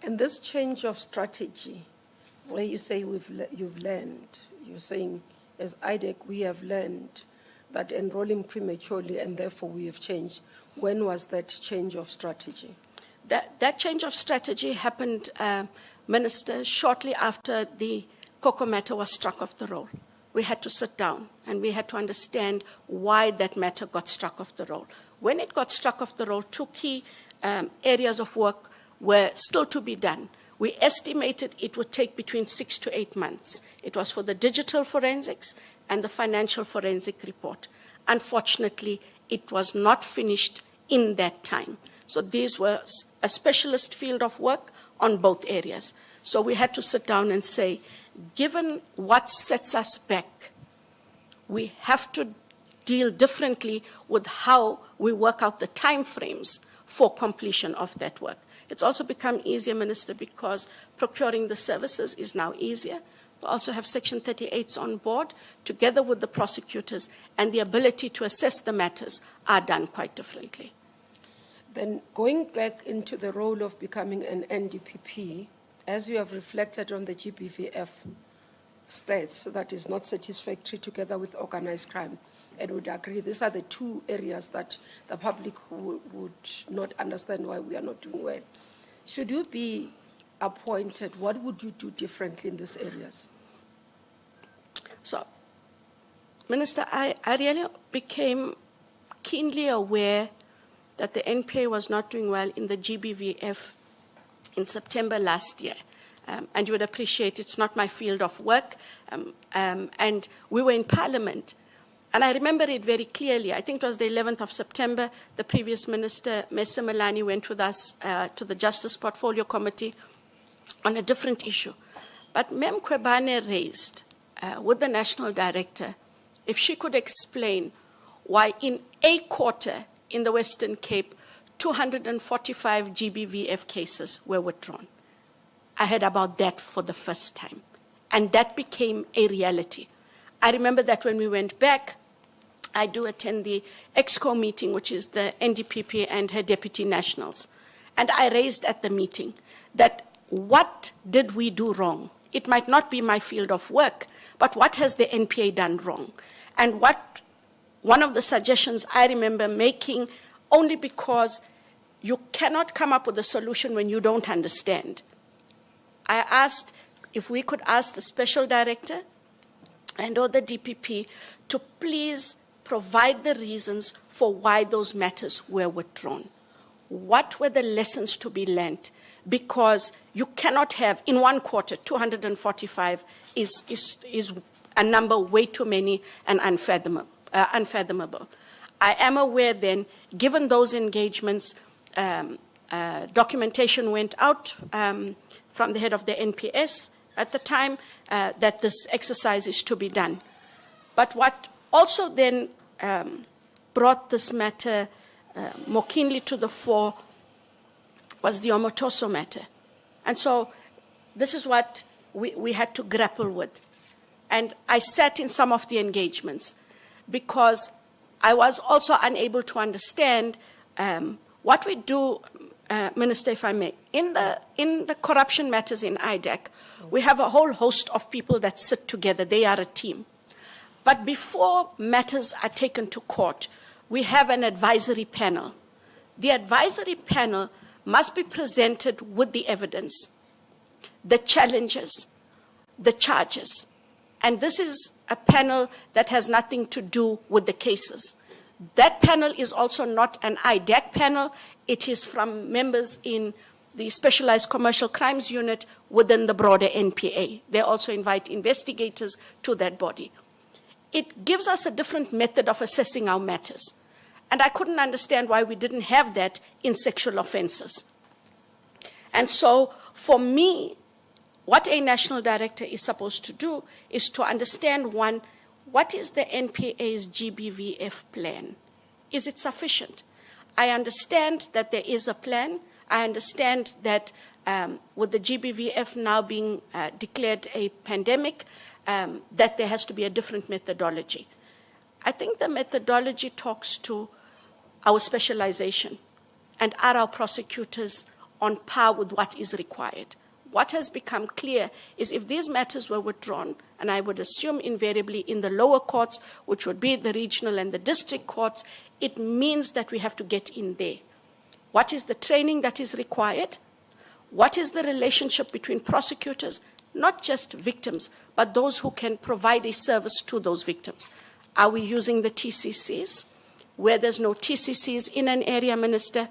B: And this change of strategy, where you say you've learned, you're saying, as IDEC, we have learned that enrolling prematurely and therefore we have changed. When was that change of strategy?
J: That change of strategy happened, Minister, shortly after the Cocoa matter was struck off the roll. We had to sit down and we had to understand why that matter got struck off the roll. When it got struck off the roll, two key areas of work were still to be done. We estimated it would take between 6 to 8 months. It was for the digital forensics and the financial forensic report. Unfortunately, it was not finished in that time. So these were a specialist field of work on both areas. So we had to sit down and say, given what sets us back, we have to deal differently with how we work out the time frames for completion of that work. It's also become easier, Minister, because procuring the services is now easier. We also have Section 38s on board, together with the prosecutors, and the ability to assess the matters are done quite differently.
B: Then going back into the role of becoming an NDPP, as you have reflected on the GBVF stats, that is not satisfactory together with organized crime, and would agree these are the two areas that the public would not understand why we are not doing well. Should you be appointed, what would you do differently in these areas?
J: So, Minister, I really became keenly aware that the NPA was not doing well in the GBVF in September last year. And you would appreciate it's not my field of work. And we were in Parliament. And I remember it very clearly. I think it was the 11th of September. The previous minister, Mesa Malani, went with us to the Justice Portfolio Committee on a different issue. But Mem Kwebane raised with the National Director if she could explain why in a quarter in the Western Cape, 245 GBVF cases were withdrawn. I heard about that for the first time, and that became a reality. I remember that when we went back, I do attend the EXCO meeting, which is the NDPP and her deputy nationals, and I raised at the meeting that what did we do wrong? It might not be my field of work, but what has the NPA done wrong? And one of the suggestions I remember making, only because you cannot come up with a solution when you don't understand. I asked if we could ask the special director and or the DPP to please provide the reasons for why those matters were withdrawn. What were the lessons to be learned? Because you cannot have, in one quarter, 245 is a number way too many and unfathomable. I am aware then, given those engagements, documentation went out from the head of the NPS at the time that this exercise is to be done. But what also then brought this matter more keenly to the fore was the Omotoso matter. And so this is what we had to grapple with. And I sat in some of the engagements because I was also unable to understand what we do, Minister, if I may. In the corruption matters in IDEC, we have a whole host of people that sit together. They are a team. But before matters are taken to court, we have an advisory panel. The advisory panel must be presented with the evidence, the challenges, the charges. And this is a panel that has nothing to do with the cases. That panel is also not an IDEC panel. It is from members in the Specialized Commercial Crimes Unit within the broader NPA. They also invite investigators to that body. It gives us a different method of assessing our matters. And I couldn't understand why we didn't have that in sexual offenses. And so for me, what a national director is supposed to do is to understand, one, what is the NPA's GBVF plan? Is it sufficient? I understand that there is a plan. I understand that with the GBVF now being declared a pandemic, that there has to be a different methodology. I think the methodology talks to our specialization, and are our prosecutors on par with what is required? What has become clear is if these matters were withdrawn, and I would assume invariably in the lower courts, which would be the regional and the district courts, it means that we have to get in there. What is the training that is required? What is the relationship between prosecutors, not just victims, but those who can provide a service to those victims? Are we using the TCCs? Where there's no TCCs in an area, Minister,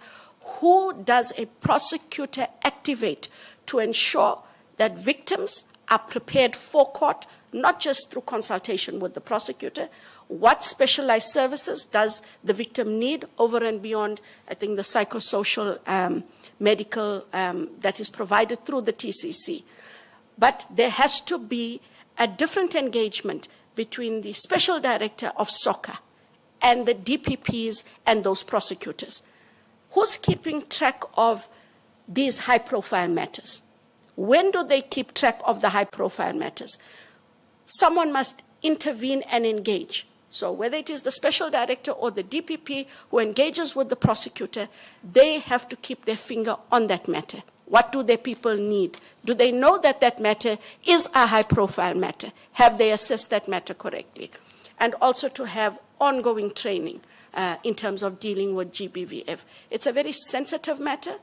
J: who does a prosecutor activate to ensure that victims are prepared for court, not just through consultation with the prosecutor? What specialized services does the victim need over and beyond, I think, the psychosocial, medical that is provided through the TCC? But there has to be a different engagement between the Special Director of SOCA and the DPPs and those prosecutors. Who's keeping track of these high-profile matters? When do they keep track of the high-profile matters? Someone must intervene and engage. So whether it is the Special Director or the DPP who engages with the prosecutor, they have to keep their finger on that matter. What do their people need? Do they know that that matter is a high-profile matter? Have they assessed that matter correctly? And also to have ongoing training in terms of dealing with GBVF. It's a very sensitive matter.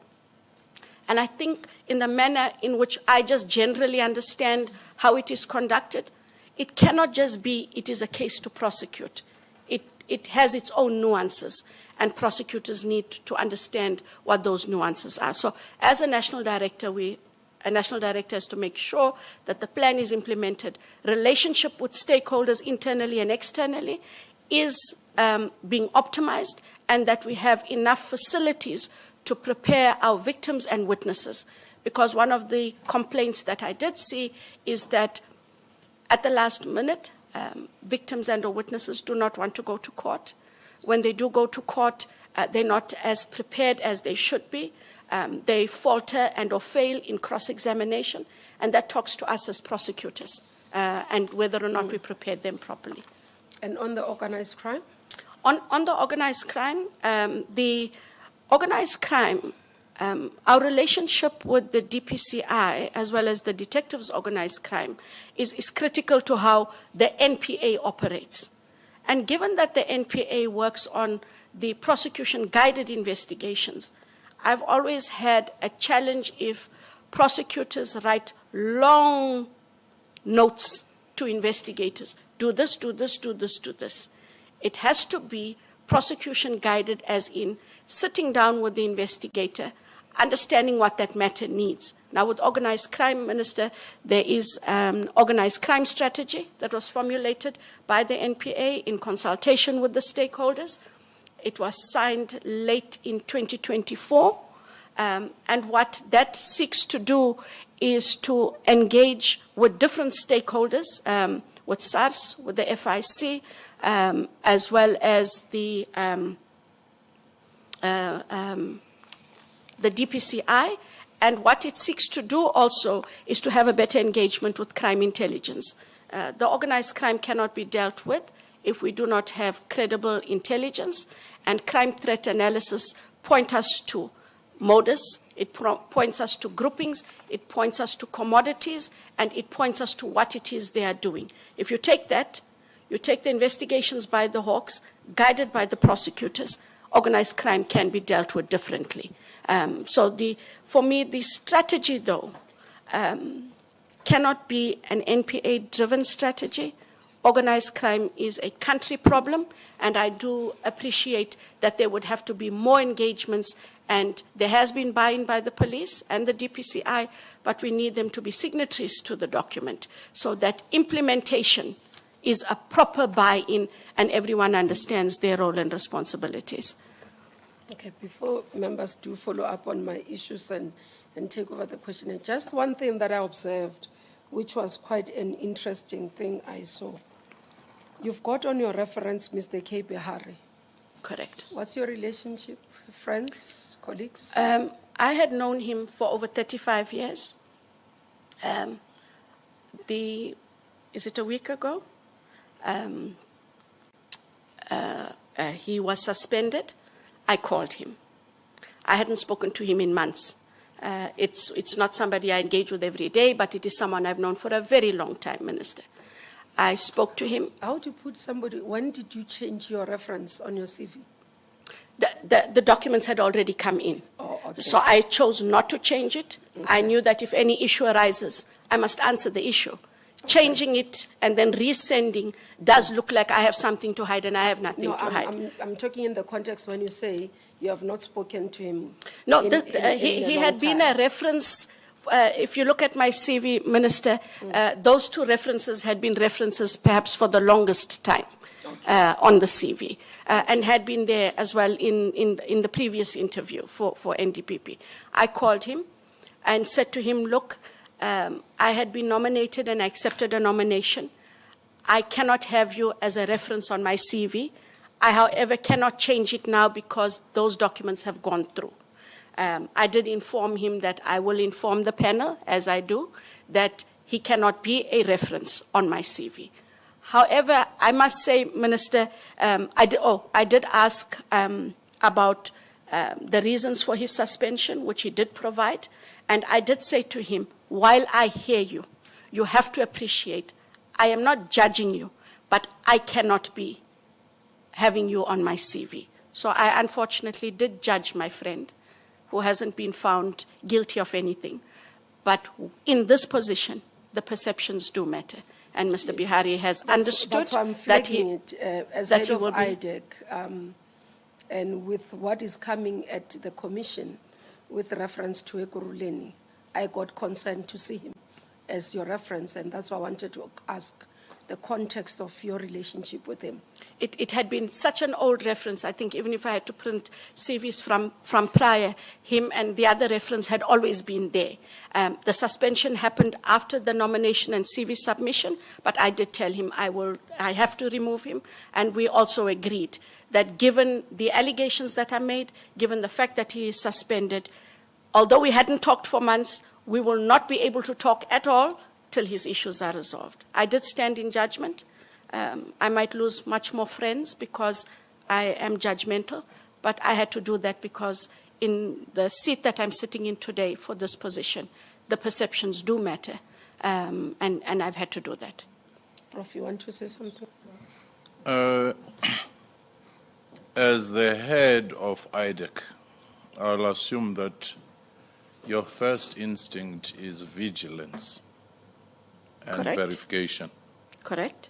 J: And I think in the manner in which I just generally understand how it is conducted, it cannot just be, it is a case to prosecute. It has its own nuances, and prosecutors need to understand what those nuances are. So as a national director, a national director has to make sure that the plan is implemented. Relationship with stakeholders internally and externally is being optimized, and that we have enough facilities to prepare our victims and witnesses. Because one of the complaints that I did see is that at the last minute, victims and or witnesses do not want to go to court. When they do go to court, they're not as prepared as they should be. They falter and or fail in cross-examination, and that talks to us as prosecutors and whether or not we prepared them properly.
B: And on the organized crime?
J: On the organized crime, our relationship with the DPCI, as well as the detectives' organized crime, is critical to how the NPA operates. And given that the NPA works on the prosecution-guided investigations, I've always had a challenge if prosecutors write long notes to investigators. Do this, do this, do this, do this. It has to be prosecution-guided, as in sitting down with the investigator, understanding what that matter needs. Now, with organized crime, Minister, there is an organized crime strategy that was formulated by the NPA in consultation with the stakeholders. It was signed late in 2024. And what that seeks to do is to engage with different stakeholders, with SARS, with the FIC, as well as the DPCI, and what it seeks to do also is to have a better engagement with crime intelligence. The organized crime cannot be dealt with if we do not have credible intelligence, and crime threat analysis point us to modus, it points us to groupings, it points us to commodities, and it points us to what it is they are doing. If you take that, you take the investigations by the Hawks, guided by the prosecutors, organized crime can be dealt with differently. For me, the strategy, though, cannot be an NPA-driven strategy. Organized crime is a country problem, and I do appreciate that there would have to be more engagements, and there has been buy-in by the police and the DPCI, but we need them to be signatories to the document so that implementation is a proper buy-in and everyone understands their role and responsibilities.
B: Okay, before members do follow up on my issues and and take over the questionnaire. Just one thing that I observed, which was quite an interesting thing I saw. You've got on your reference Mr. K. Behari.
J: Correct.
B: What's your relationship? Friends, colleagues?
J: I had known him for over 35 years. Is it a week ago? He was suspended. I called him. I hadn't spoken to him in months. It's not somebody I engage with every day, but it is someone I've known for a very long time, Minister. I spoke to him.
B: How do you put somebody, when did you change your reference on your CV?
J: The documents had already come in.
B: Oh, okay.
J: So I chose not to change it.
B: Okay.
J: I knew that if any issue arises, I must answer the issue. Changing it and then resending does look like I have something to hide, and I have nothing to hide.
B: I'm talking in the context when you say you have not spoken to him.
J: No,
B: he
J: he had been a reference. If you look at my CV, Minister, those two references had been references perhaps for the longest time on the CV, and had been there as well in the previous interview for NDPP. I called him and said to him, look, I had been nominated and I accepted a nomination. I cannot have you as a reference on my CV. I, however, cannot change it now because those documents have gone through. I did inform him that I will inform the panel, as I do, that he cannot be a reference on my CV. However, I must say, Minister, I did ask about the reasons for his suspension, which he did provide, and I did say to him, while I hear you, you have to appreciate, I am not judging you, but I cannot be having you on my CV. So I unfortunately did judge my friend, who hasn't been found guilty of anything. But in this position, the perceptions do matter. And Mr.
B: Yes.
J: Behari has understood
B: that's why I'm
J: that
B: flagging
J: he,
B: it, as
J: that
B: head
J: he
B: of
J: will be.
B: IDEC, and with what is coming at the commission with reference to Ekurhuleni, I got concerned to see him as your reference, and that's why I wanted to ask the context of your relationship with him.
J: It had been such an old reference. I think even if I had to print CVs from prior, him and the other reference had always been there. The suspension happened after the nomination and CV submission, but I did tell him I have to remove him, and we also agreed that given the allegations that are made, given the fact that he is suspended, although we hadn't talked for months, we will not be able to talk at all till his issues are resolved. I did stand in judgment. I might lose much more friends because I am judgmental, but I had to do that because in the seat that I'm sitting in today for this position, the perceptions do matter, and I've had to do that.
B: Prof, you want to say something?
C: As the head of IDEC, I'll assume that your first instinct is vigilance and
J: Correct.
C: verification.
J: Correct?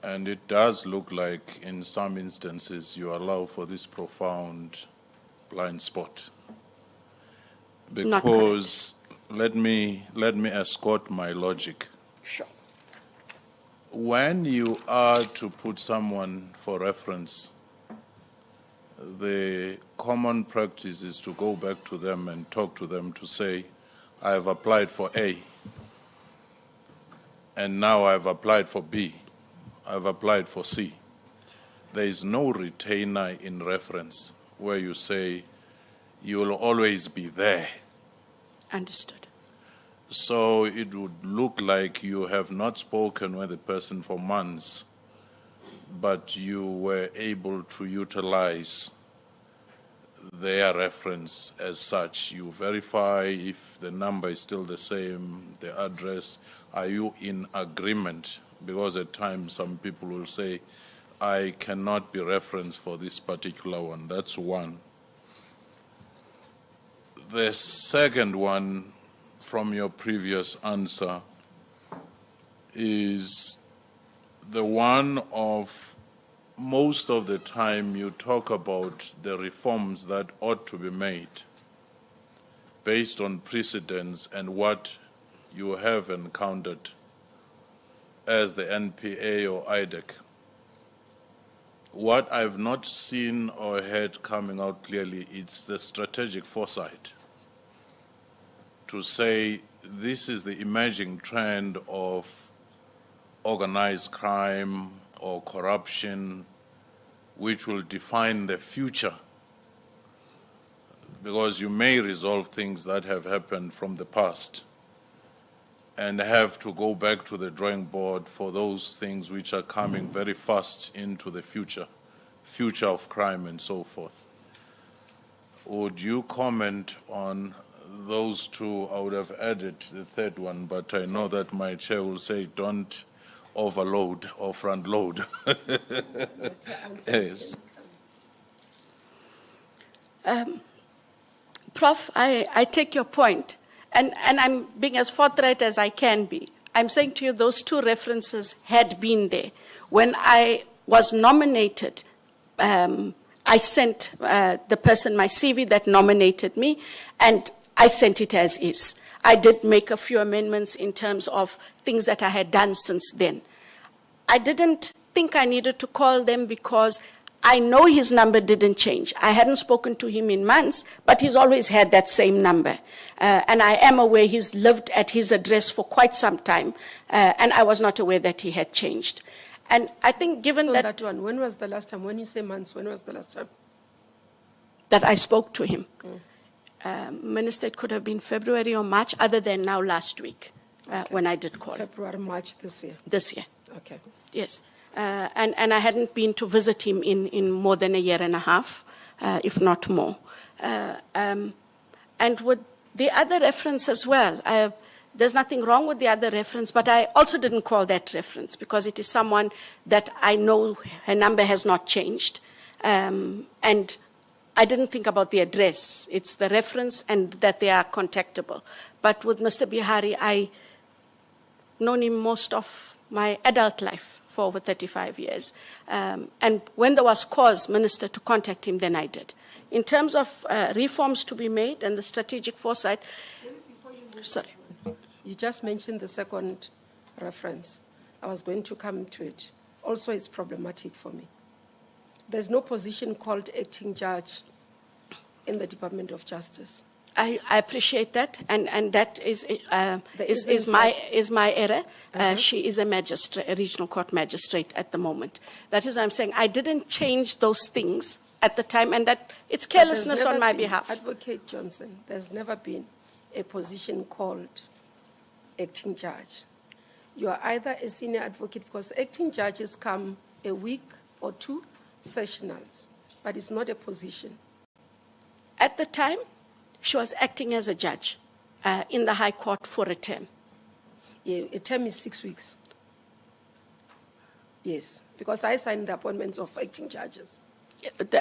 C: And it does look like in some instances you allow for this profound blind spot. Because let me escort my logic.
J: Sure.
C: When you are to put someone for reference, the common practice is to go back to them and talk to them to say, I have applied for A, and now I've applied for B, I've applied for C. There is no retainer in reference where you say, you will always be there.
J: Understood.
C: So it would look like you have not spoken with the person for months, but you were able to utilize their reference as such. You verify if the number is still the same, the address. Are you in agreement? Because at times some people will say, I cannot be referenced for this particular one. That's one. The second one from your previous answer is the one of most of the time you talk about the reforms that ought to be made based on precedents and what you have encountered as the NPA or IDEC. What I've not seen or heard coming out clearly, it's the strategic foresight to say this is the emerging trend of organized crime or corruption which will define the future, because you may resolve things that have happened from the past and have to go back to the drawing board for those things which are coming very fast into the future of crime and so forth. Would you comment on those two? I would have added the third one, but I know that my chair will say don't overload or front load. Yes.
J: Prof, I take your point, and I'm being as forthright as I can be. I'm saying to you those two references had been there. When I was nominated, I sent the person my CV that nominated me, and I sent it as is. I did make a few amendments in terms of things that I had done since then. I didn't think I needed to call them because I know his number didn't change. I hadn't spoken to him in months, but he's always had that same number. And I am aware he's lived at his address for quite some time, and I was not aware that he had changed. And I think given
B: So
J: that
B: one, when was the last time? When you say months, when was the last time?
J: that I spoke to him, Minister, it could have been February or March, other than now last week when I did call.
B: February, March this year.
J: This year.
B: Okay.
J: Yes. And I hadn't been to visit him in more than a year and a half, if not more. And with the other reference as well, there's nothing wrong with the other reference, but I also didn't call that reference because it is someone that I know her number has not changed. And I didn't think about the address. It's the reference and that they are contactable. But with Mr. Bihari, I known him most of my adult life for over 35 years. And when there was cause, Minister, to contact him, then I did. In terms of reforms to be made and the strategic foresight, sorry.
B: You just mentioned the second reference. I was going to come to it. Also, it's problematic for me. There's no position called acting judge in the Department of Justice.
J: I appreciate that, and that is my error. She is a magistrate, a regional court magistrate at the moment. That is, I'm saying I didn't change those things at the time, and that it's carelessness on my behalf.
B: Advocate Johnson, there's never been a position called acting judge. You are either a senior advocate, because acting judges come a week or two sessionals, but it's not a position.
J: At the time, she was acting as a judge in the High Court for a term.
B: Yeah, a term is 6 weeks. Yes, because I signed the appointments of acting judges.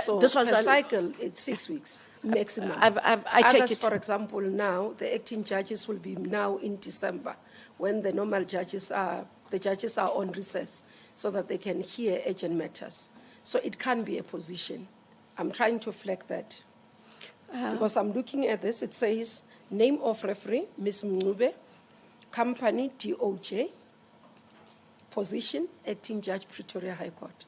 B: So
J: this was
B: a cycle, it's 6 weeks maximum.
J: I take
B: Others,
J: it.
B: for example, now, the acting judges will be now in December, when the normal judges are on recess, so that they can hear urgent matters. So it can be a position. I'm trying to flag that. Because I'm looking at this, it says, name of referee, Ms. Mngube, company, DOJ, position, acting judge, Pretoria High Court.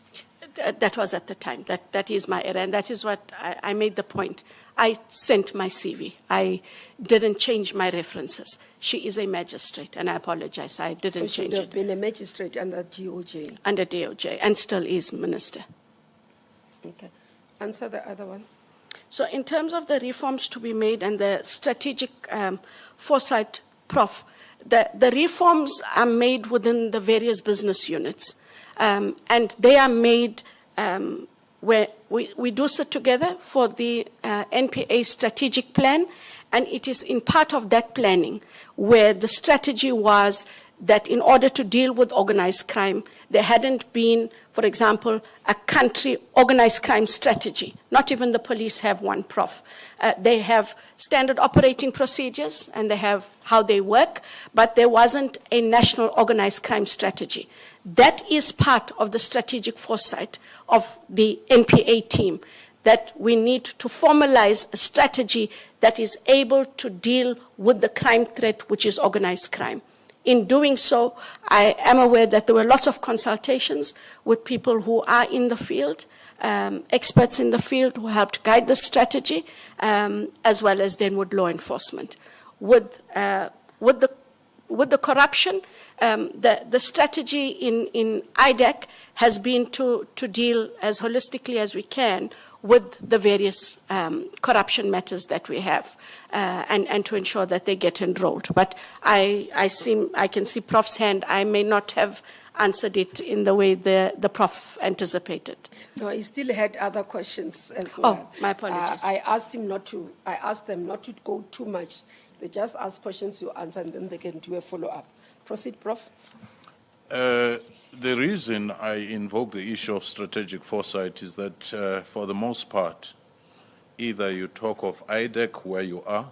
J: That was at the time. That is my error, and that is what I made the point. I sent my CV. I didn't change my references. She is a magistrate, and I apologize. I didn't change it.
B: So she would have been a magistrate under DOJ?
J: Under DOJ, and still is, Minister.
B: Okay. Answer the other one.
J: So in terms of the reforms to be made and the strategic foresight, Prof, the reforms are made within the various business units. And they are made where we do sit together for the NPA strategic plan, and it is in part of that planning where the strategy was that in order to deal with organized crime, there hadn't been, for example, a country organized crime strategy. Not even the police have one, Prof. They have standard operating procedures and they have how they work, but there wasn't a national organized crime strategy. That is part of the strategic foresight of the NPA team, that we need to formalize a strategy that is able to deal with the crime threat, which is organized crime. In doing so, I am aware that there were lots of consultations with people who are in the field, experts in the field who helped guide the strategy, as well as then with law enforcement. with the corruption. The strategy in IDEC has been to deal as holistically as we can with the various corruption matters that we have, and to ensure that they get enrolled. But I can see Prof's hand. I may not have answered it in the way the Prof anticipated.
B: No, he still had other questions as well.
J: Oh, my apologies.
B: I asked them not to go too much. They just ask questions, you answer, and then they can do a follow-up. Proceed, Prof.
C: The reason I invoke the issue of strategic foresight is that, for the most part, either you talk of IDEC where you are,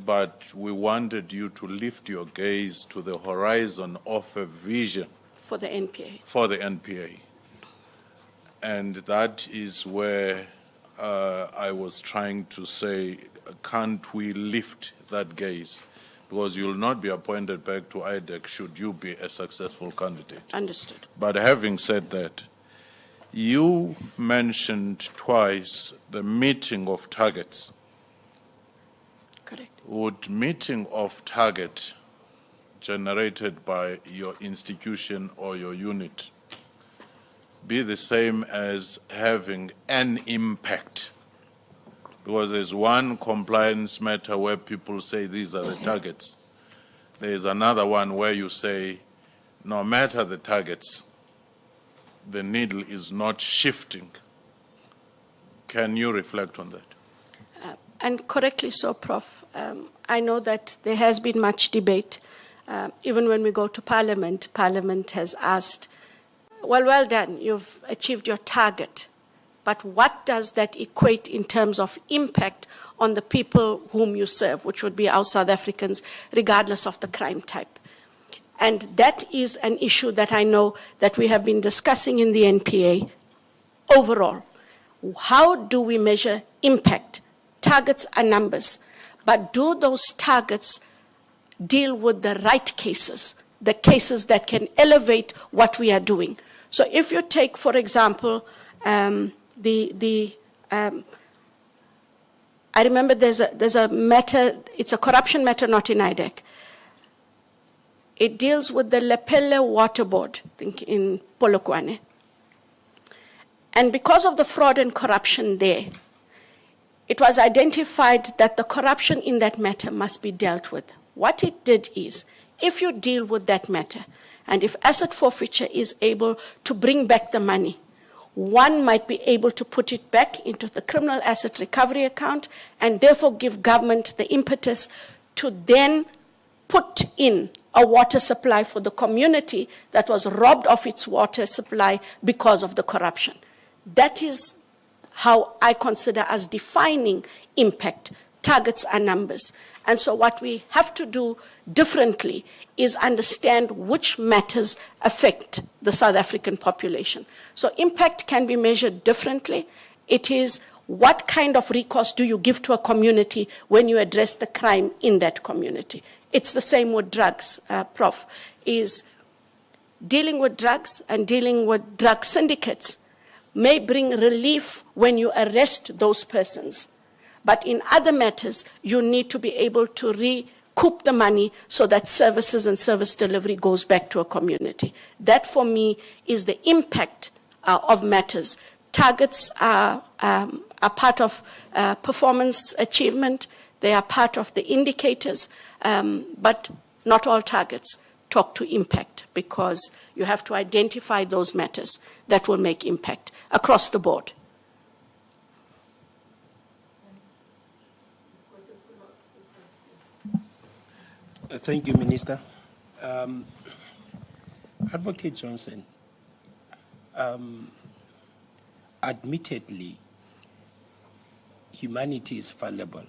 C: but we wanted you to lift your gaze to the horizon of a vision
J: For the NPA.
C: for the NPA. And that is where I was trying to say, can't we lift that gaze? Because you'll not be appointed back to IDEC should you be a successful candidate.
J: Understood.
C: But having said that, you mentioned twice the meeting of targets.
J: Correct.
C: Would meeting of target generated by your institution or your unit be the same as having an impact? Because there's one compliance matter where people say these are the targets. There's another one where you say, no matter the targets, the needle is not shifting. Can you reflect on that?
J: And correctly so, Prof. I know that there has been much debate. Even when we go to Parliament, Parliament has asked, well done, you've achieved your target. But what does that equate in terms of impact on the people whom you serve, which would be our South Africans, regardless of the crime type? And that is an issue that I know that we have been discussing in the NPA overall. How do we measure impact? Targets are numbers, but do those targets deal with the right cases, the cases that can elevate what we are doing? So if you take, for example, I remember there's a matter, it's a corruption matter not in IDEC. It deals with the Lepelle Water Board, I think in Polokwane. And because of the fraud and corruption there, it was identified that the corruption in that matter must be dealt with. What it did is, if you deal with that matter, and if asset forfeiture is able to bring back the money, one might be able to put it back into the criminal asset recovery account and therefore give government the impetus to then put in a water supply for the community that was robbed of its water supply because of the corruption. That is how I consider as defining impact. Targets are numbers. And so what we have to do differently is understand which matters affect the South African population. So impact can be measured differently. It is what kind of recourse do you give to a community when you address the crime in that community. It's the same with drugs, Prof, is dealing with drugs and dealing with drug syndicates may bring relief when you arrest those persons. But in other matters, you need to be able to recoup the money so that services and service delivery goes back to a community. That, for me, is the impact of matters. Targets are part of performance achievement. They are part of the indicators, but not all targets talk to impact, because you have to identify those matters that will make impact across the board.
E: Thank you, Minister. Advocate Johnson, admittedly, humanity is fallible.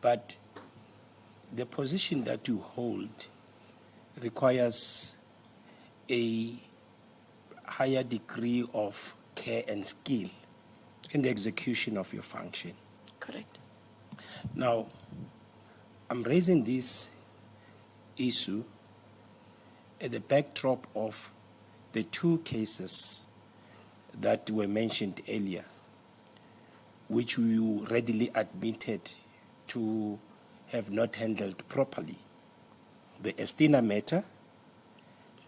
E: But the position that you hold requires a higher degree of care and skill in the execution of your function.
J: Correct.
E: Now, I'm raising this issue at the backdrop of the two cases that were mentioned earlier. which you readily admitted to have not handled properly. The Estina matter,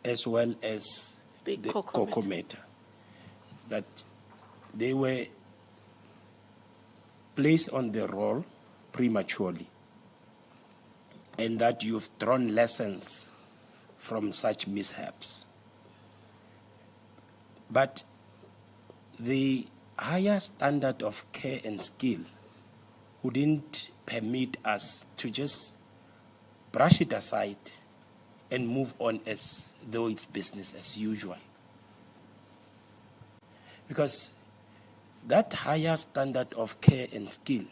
E: as well as the Cocoa matter, that they were placed on the roll prematurely, and that you've drawn lessons from such mishaps. But the higher standard of care and skill wouldn't permit us to just brush it aside and move on as though it's business as usual. Because that higher standard of care and skill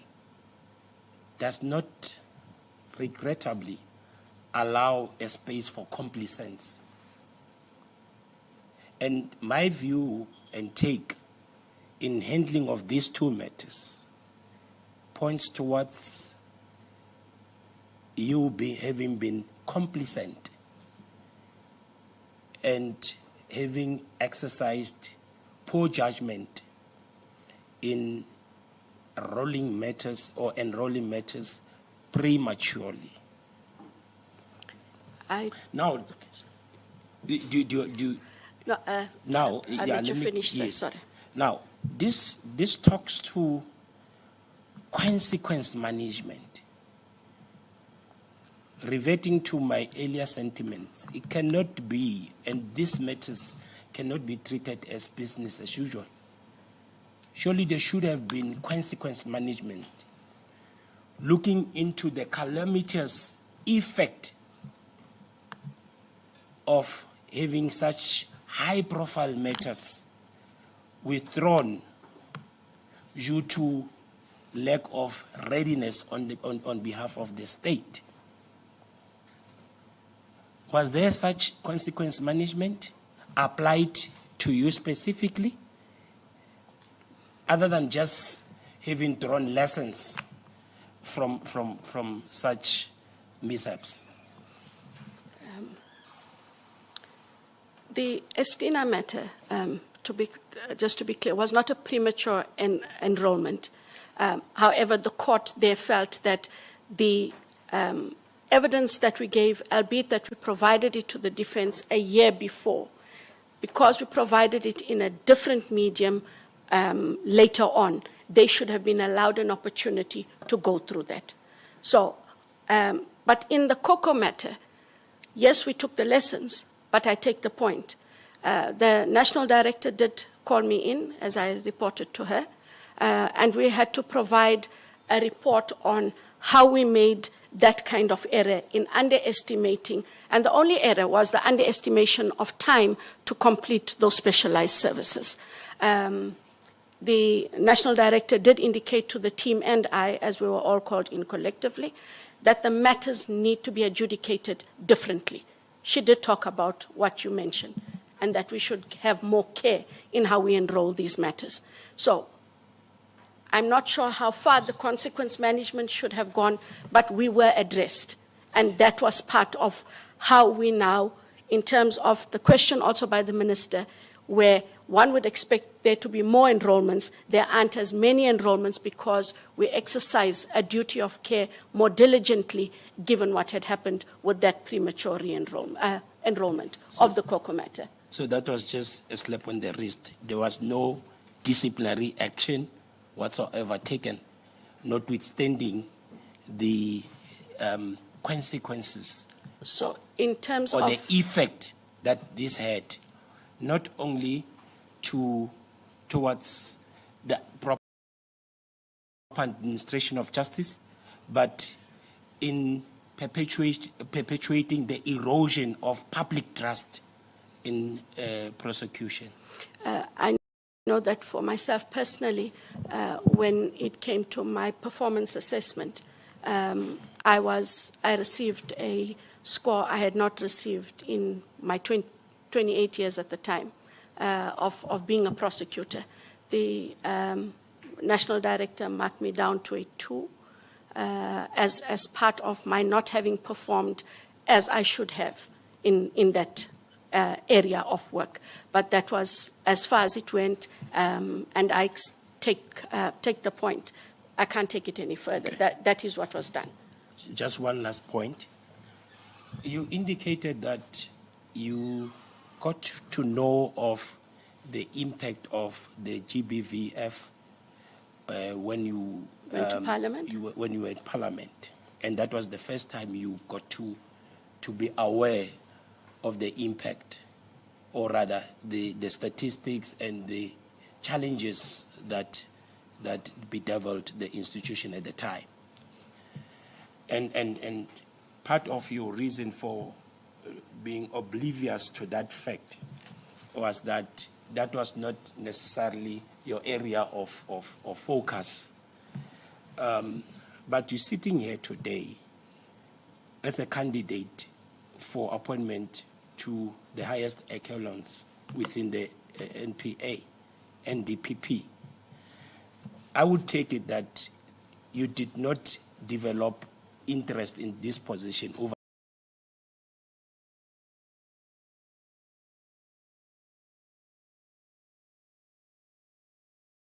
E: does not, regrettably, allow a space for complacence. And my view and take in handling of these two matters points towards you having been complacent and having exercised poor judgment in enrolling matters prematurely. Now,
J: I'll let you finish, sir. Sorry.
E: Now, this talks to consequence management. Reverting to my earlier sentiments, it cannot be, and these matters cannot be treated as business as usual. Surely there should have been consequence management, looking into the calamitous effect of having such high-profile matters withdrawn due to lack of readiness on behalf of the state. Was there such consequence management applied to you specifically, other than just having drawn lessons from such mishaps?
J: The Estina matter, just to be clear, was not a premature enrollment. However, the court there felt that the evidence that we gave, albeit that we provided it to the defense a year before, because we provided it in a different medium later on, they should have been allowed an opportunity to go through that. So, but in the Cocoa matter, yes, we took the lessons, but I take the point. The national director did call me in, as I reported to her, and we had to provide a report on how we made that kind of error in underestimating, and the only error was the underestimation of time to complete those specialized services. The national director did indicate to the team and I, as we were all called in collectively, that the matters need to be adjudicated differently. She did talk about what you mentioned, and that we should have more care in how we enroll these matters. So I'm not sure how far the consequence management should have gone, but we were addressed. And that was part of how we now, in terms of the question also by the minister, where one would expect there to be more enrollments, there aren't as many enrollments because we exercise a duty of care more diligently, given what had happened with that premature enrollment of the Cocoa matter.
E: So that was just a slap on the wrist. There was no disciplinary action whatsoever taken, notwithstanding the consequences.
J: So in terms
E: or
J: of
E: the effect that this had, not only towards the proper administration of justice, but in perpetuating the erosion of public trust in prosecution.
J: I know that for myself personally, when it came to my performance assessment, I received a score I had not received in my 28 years at the time of being a prosecutor. The national director marked me down to a 2 as part of my not having performed as I should have in that area of work. But that was as far as it went, and I take the point. I can't take it any further.
E: Okay.
J: That is what was done.
E: Just one last point. You indicated that you got to know of the impact of the GBVF when you
J: Went to Parliament?
E: when you were in Parliament, and that was the first time you got to be aware of the impact, or rather the statistics and the challenges that bedeviled the institution at the time. And part of your reason for being oblivious to that fact was that that was not necessarily your area of focus. But you're sitting here today as a candidate for appointment to the highest echelons within the NDPP. I would take it that you did not develop interest in this position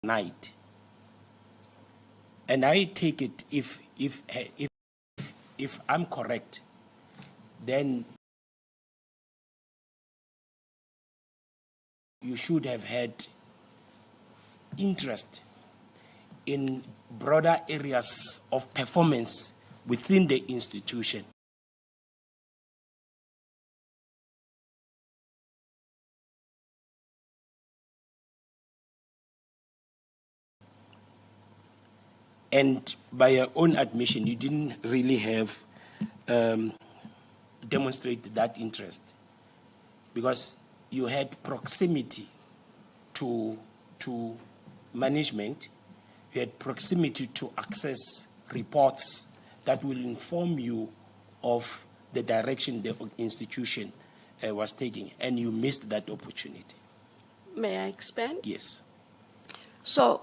E: overnight. And I take it, if I'm correct, then you should have had interest in broader areas of performance within the institution. And by your own admission, you didn't really have demonstrated that interest, because you had proximity to management, you had proximity to access reports that will inform you of the direction the institution was taking, and you missed that opportunity.
J: May I expand?
E: Yes.
J: So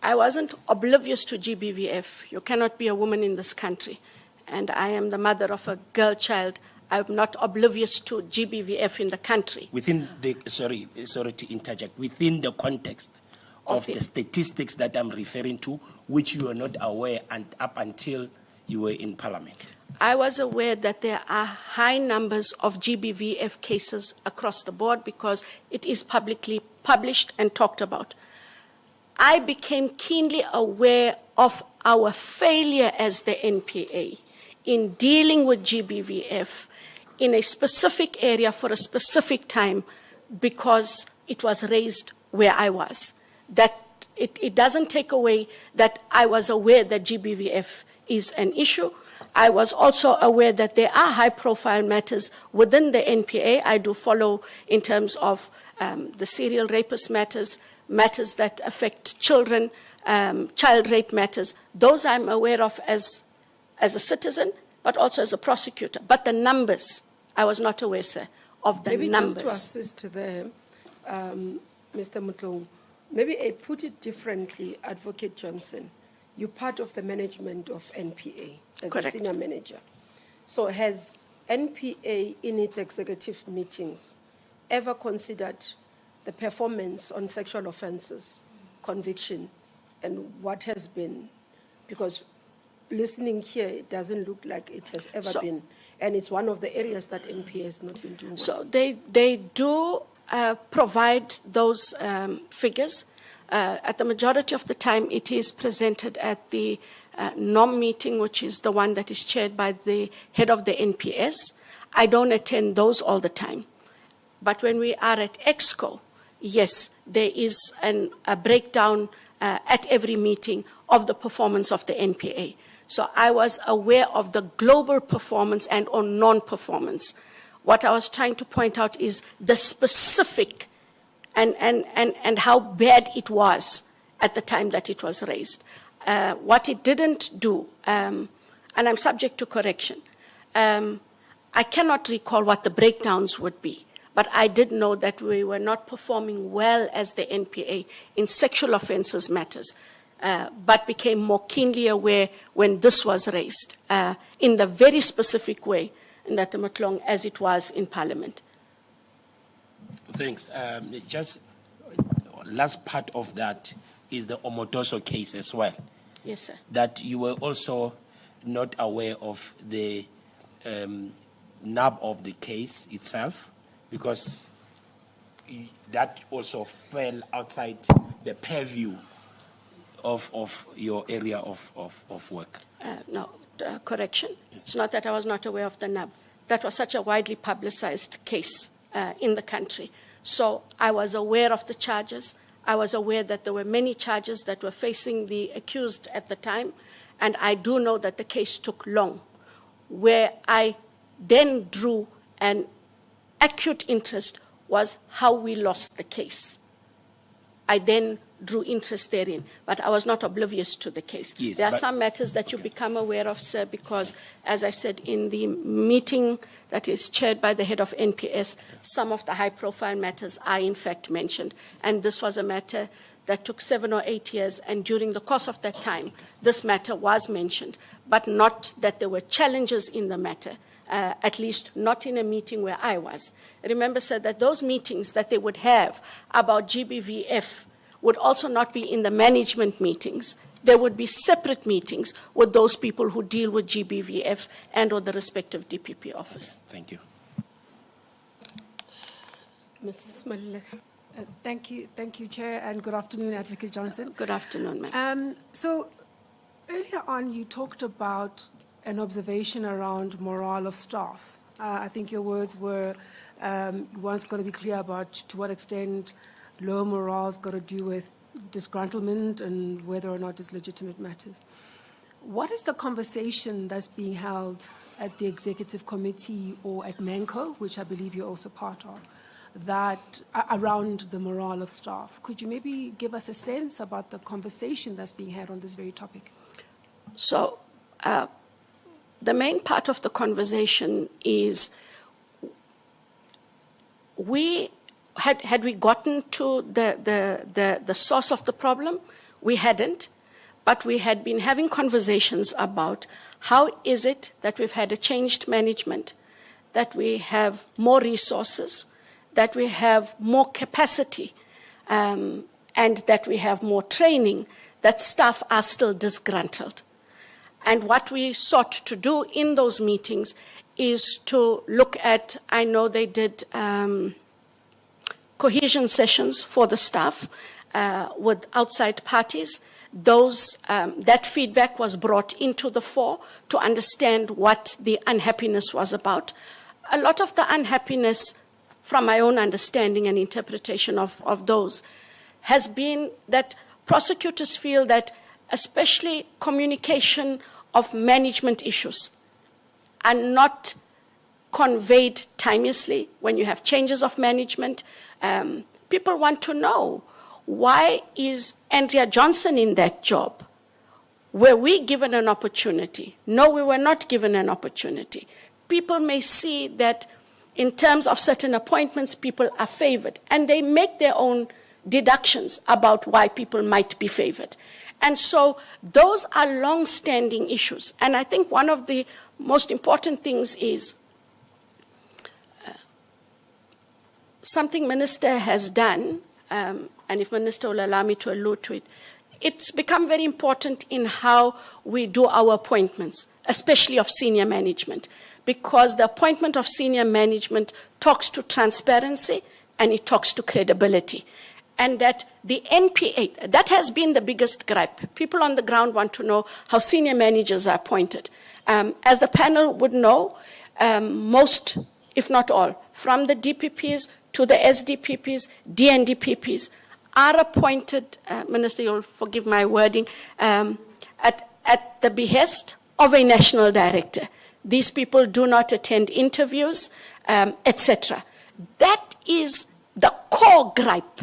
J: I wasn't oblivious to GBVF. You cannot be a woman in this country. And I am the mother of a girl child. I'm not oblivious to GBVF in the country.
E: Within the, sorry to interject, within the context of the statistics that I'm referring to, which you were not aware and up until you were in Parliament.
J: I was aware that there are high numbers of GBVF cases across the board because it is publicly published and talked about. I became keenly aware of our failure as the NPA in dealing with GBVF in a specific area for a specific time because it was raised where I was. That it doesn't take away that I was aware that GBVF is an issue. I was also aware that there are high-profile matters within the NPA. I do follow in terms of the serial rapist matters, matters that affect children, child rape matters. Those I'm aware of as a citizen, but also as a prosecutor. But the numbers, I was not aware, sir, of the numbers.
B: Maybe just to assist there, Mr. Mutlong, maybe I put it differently, Advocate Johnson. You're part of the management of NPA as
J: Correct.
B: a senior manager. So has NPA in its executive meetings ever considered the performance on sexual offenses, conviction, and what has been? Because listening here, it doesn't look like it has ever been. And it's one of the areas that NPA has not been doing well.
J: So they do provide those figures. At the majority of the time, it is presented at the NOM meeting, which is the one that is chaired by the head of the NPS. I don't attend those all the time. But when we are at EXCO, yes, there is a breakdown at every meeting of the performance of the NPA. So I was aware of the global performance and on non-performance. What I was trying to point out is the specific and how bad it was at the time that it was raised. What it didn't do, and I'm subject to correction, I cannot recall what the breakdowns would be, but I did know that we were not performing well as the NPA in sexual offences matters, but became more keenly aware when this was raised in the very specific way in that Mutlong as it was in Parliament.
E: Thanks. Just last part of that, is the Omotoso case as well.
J: Yes, sir.
E: That you were also not aware of the nub of the case itself, because that also fell outside the purview of your area of work.
J: No, correction. It's not that I was not aware of the nub. That was such a widely publicized case in the country. So I was aware of the charges. I was aware that there were many charges that were facing the accused at the time. And I do know that the case took long. Where I then drew an acute interest was how we lost the case. I then drew interest therein, but I was not oblivious to the case.
E: Yes,
J: there are some matters that you become aware of, sir, because, as I said, in the meeting that is chaired by the head of NPS, some of the high-profile matters are in fact mentioned. And this was a matter that took 7 or 8 years, and during the course of that time, this matter was mentioned, but not that there were challenges in the matter, at least not in a meeting where I was. Remember, sir, that those meetings that they would have about GBVF would also not be in the management meetings. There would be separate meetings with those people who deal with GBVF and or the respective DPP office.
E: Thank you.
J: Mrs. Mmamoloko.
H: Thank you, Chair, and good afternoon, Advocate Johnson.
J: Good afternoon, ma'am.
H: So earlier on, you talked about an observation around morale of staff. I think your words were, one's got to be clear about to what extent low morale's got to do with disgruntlement and whether or not it's legitimate matters. What is the conversation that's being held at the Executive Committee or at MENCO, which I believe you're also part of, that around the morale of staff? Could you maybe give us a sense about the conversation that's being had on this very topic?
J: So the main part of the conversation is had we gotten to the source of the problem? We hadn't, but we had been having conversations about how is it that we've had a changed management, that we have more resources, that we have more capacity, and that we have more training, that staff are still disgruntled. And what we sought to do in those meetings is to look at, I know they did cohesion sessions for the staff with outside parties. That feedback was brought into the fore to understand what the unhappiness was about. A lot of the unhappiness, from my own understanding and interpretation of those, has been that prosecutors feel that especially communication of management issues are not conveyed timeously when you have changes of management. People want to know, why is Andrea Johnson in that job? Were we given an opportunity? No, we were not given an opportunity. People may see that in terms of certain appointments, people are favored, and they make their own deductions about why people might be favored. And so those are long-standing issues. And I think one of the most important things is something Minister has done, and if Minister will allow me to allude to it, it's become very important in how we do our appointments, especially of senior management, because the appointment of senior management talks to transparency and it talks to credibility. And that the NPA, that has been the biggest gripe. People on the ground want to know how senior managers are appointed. As the panel would know, most, if not all, from the DPPs to the SDPPs, DNDPPs, are appointed, Minister, you'll forgive my wording, at the behest of a national director. These people do not attend interviews, etc. That is the core gripe,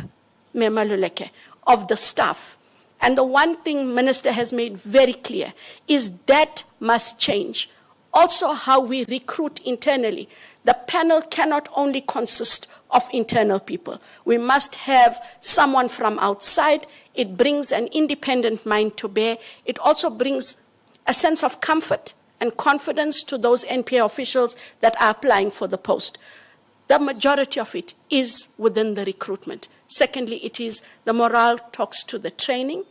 J: Mmamoloko, of the staff. And the one thing Minister has made very clear is that must change. Also, how we recruit internally. The panel cannot only consist of internal people. We must have someone from outside. It brings an independent mind to bear. It also brings a sense of comfort and confidence to those NPA officials that are applying for the post. the majority of it is within the recruitment. Secondly, it is the morale talks to the training.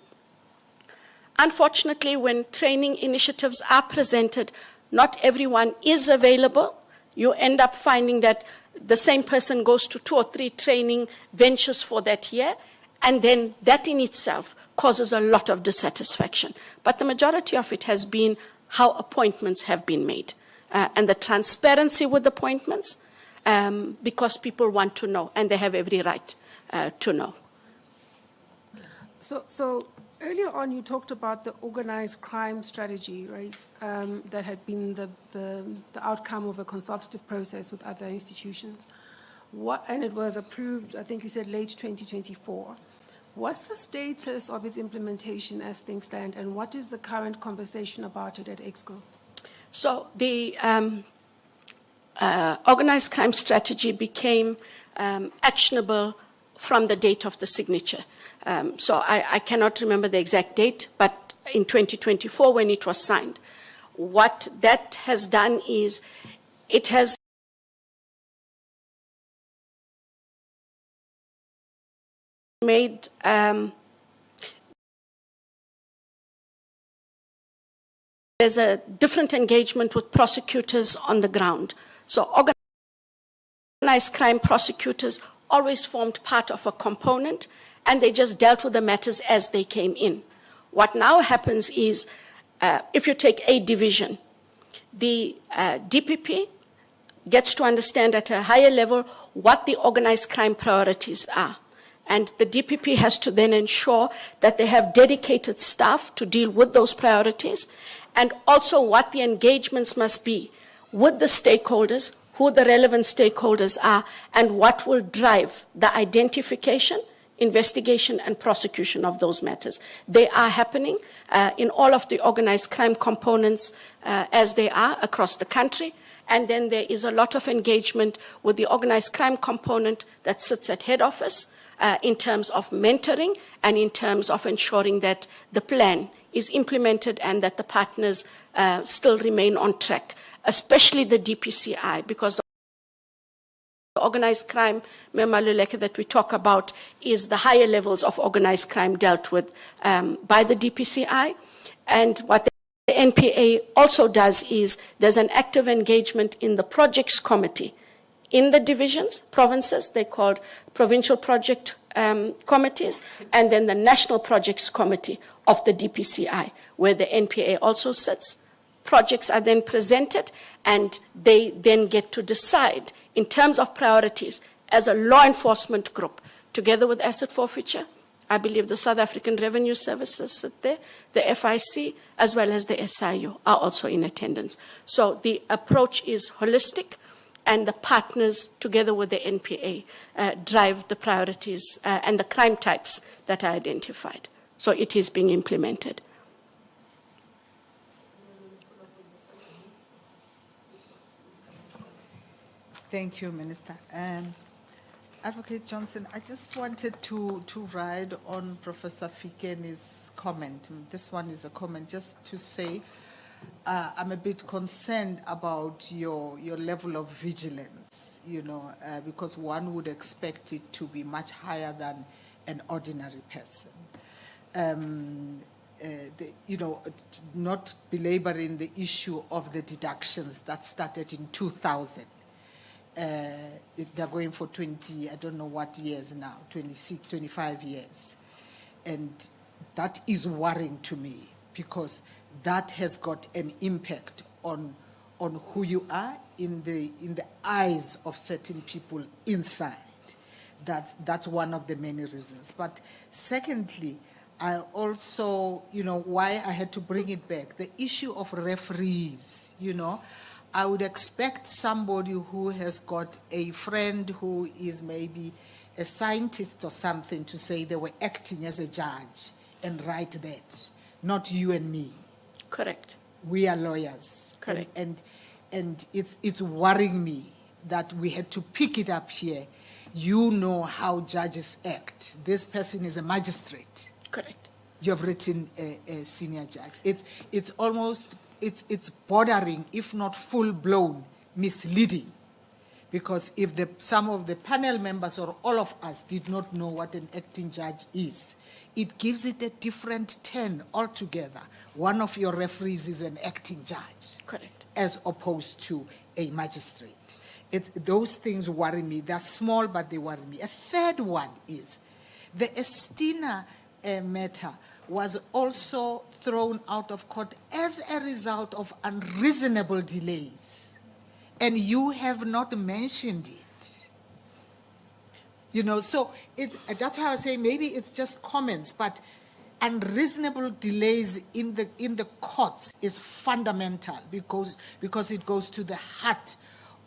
J: Unfortunately, when training initiatives are presented, not everyone is available. You end up finding that the same person goes to 2 or 3 training ventures for that year, and then that in itself causes a lot of dissatisfaction. But the majority of it has been how appointments have been made, and the transparency with appointments, because people want to know, and they have every right to know.
H: So earlier on, you talked about the organized crime strategy, right? That had been the outcome of a consultative process with other institutions. And it was approved, I think you said late 2024. What's the status of its implementation as things stand, and what is the current conversation about it at EXCO?
J: So the organized crime strategy became actionable from the date of the signature. So I cannot remember the exact date, but in 2024 when it was signed. What that has done is it has made there's a different engagement with prosecutors on the ground. So organized crime prosecutors always formed part of a component, and they just dealt with the matters as they came in. What now happens is, if you take a division, the DPP gets to understand at a higher level what the organized crime priorities are. And the DPP has to then ensure that they have dedicated staff to deal with those priorities, and also what the engagements must be with the stakeholders, who the relevant stakeholders are, and what will drive the identification, investigation, and prosecution of those matters. They are happening in all of the organized crime components as they are across the country. And then there is a lot of engagement with the organized crime component that sits at head office in terms of mentoring and in terms of ensuring that the plan is implemented and that the partners still remain on track, especially the DPCI, because the organized crime, Mmamoloko, that we talk about is the higher levels of organized crime dealt with by the DPCI. And what the NPA also does is there's an active engagement in the projects committee in the divisions, provinces, they're called provincial project committees, and then the national projects committee of the DPCI, where the NPA also sits. Projects are then presented, and they then get to decide in terms of priorities as a law enforcement group, together with asset forfeiture. I believe the South African Revenue Services sit there, the FIC, as well as the SIU are also in attendance. So the approach is holistic, and the partners, together with the NPA, drive the priorities and the crime types that are identified. So it is being implemented.
G: Thank you, Minister. Advocate Johnson, I just wanted to ride on Professor Fikeni's comment. This one is a comment just to say I'm a bit concerned about your level of vigilance, because one would expect it to be much higher than an ordinary person. Not belaboring the issue of the deductions that started in 2000. They're going for 20, I don't know what years now, 26, 25 years. And that is worrying to me, because that has got an impact on who you are in the eyes of certain people inside. That's one of the many reasons. But secondly, I also, why I had to bring it back, the issue of referees, I would expect somebody who has got a friend who is maybe a scientist or something to say they were acting as a judge and write that, not you and me.
J: Correct.
G: We are lawyers.
J: Correct.
G: And it's worrying me that we had to pick it up here. You know how judges act. This person is a magistrate.
J: Correct.
G: You have written a senior judge. It's almost, it's bordering, if not full-blown, misleading, Because if some of the panel members or all of us did not know what an acting judge is, it gives it a different turn altogether. One of your referees is an acting judge.
J: Correct.
G: As opposed to a magistrate. Those things worry me. They're small, but they worry me. A third one is the Estina matter was also thrown out of court as a result of unreasonable delays. And you have not mentioned it. You know, so that's how I say maybe it's just comments, but unreasonable delays in the courts is fundamental because it goes to the heart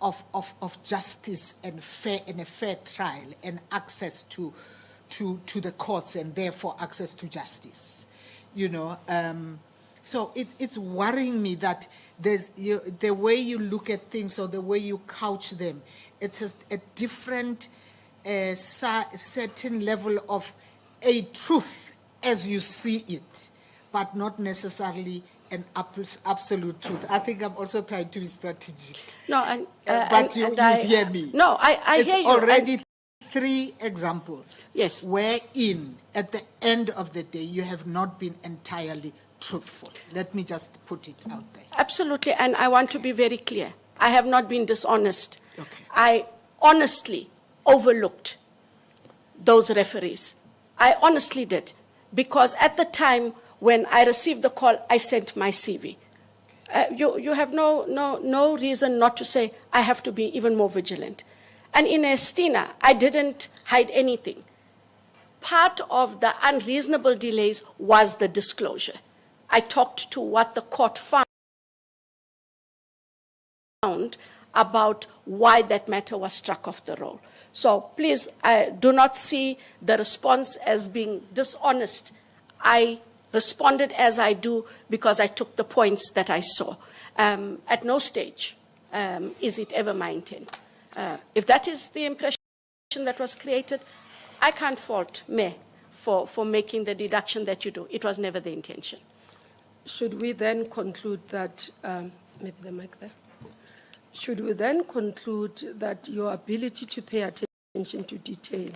G: of justice and a fair trial and access to the courts and therefore access to justice. You know, so it's worrying me that the way you look at things or the way you couch them, it's a different certain level of a truth as you see it, but not necessarily an absolute truth. I think I'm also trying to be strategic.
J: No,
G: but you hear me.
J: No, I hear you.
G: It's already 3 examples.
J: Yes.
G: Wherein, at the end of the day, you have not been entirely truthful. Let me just put it out there.
J: Absolutely, and I want to be very clear. I have not been dishonest.
G: Okay.
J: I honestly overlooked those referees. I honestly did. Because at the time when I received the call, I sent my CV. You have no reason not to say, I have to be even more vigilant. And in Estina, I didn't hide anything. Part of the unreasonable delays was the disclosure. I talked to what the court found about why that matter was struck off the roll. So please do not see the response as being dishonest. I responded as I do because I took the points that I saw. At no stage is it ever my intent. If that is the impression that was created, I can't fault me for making the deduction that you do. It was never the intention.
B: Should we then conclude that, maybe the mic there? Should we then conclude that your ability to pay attention to detail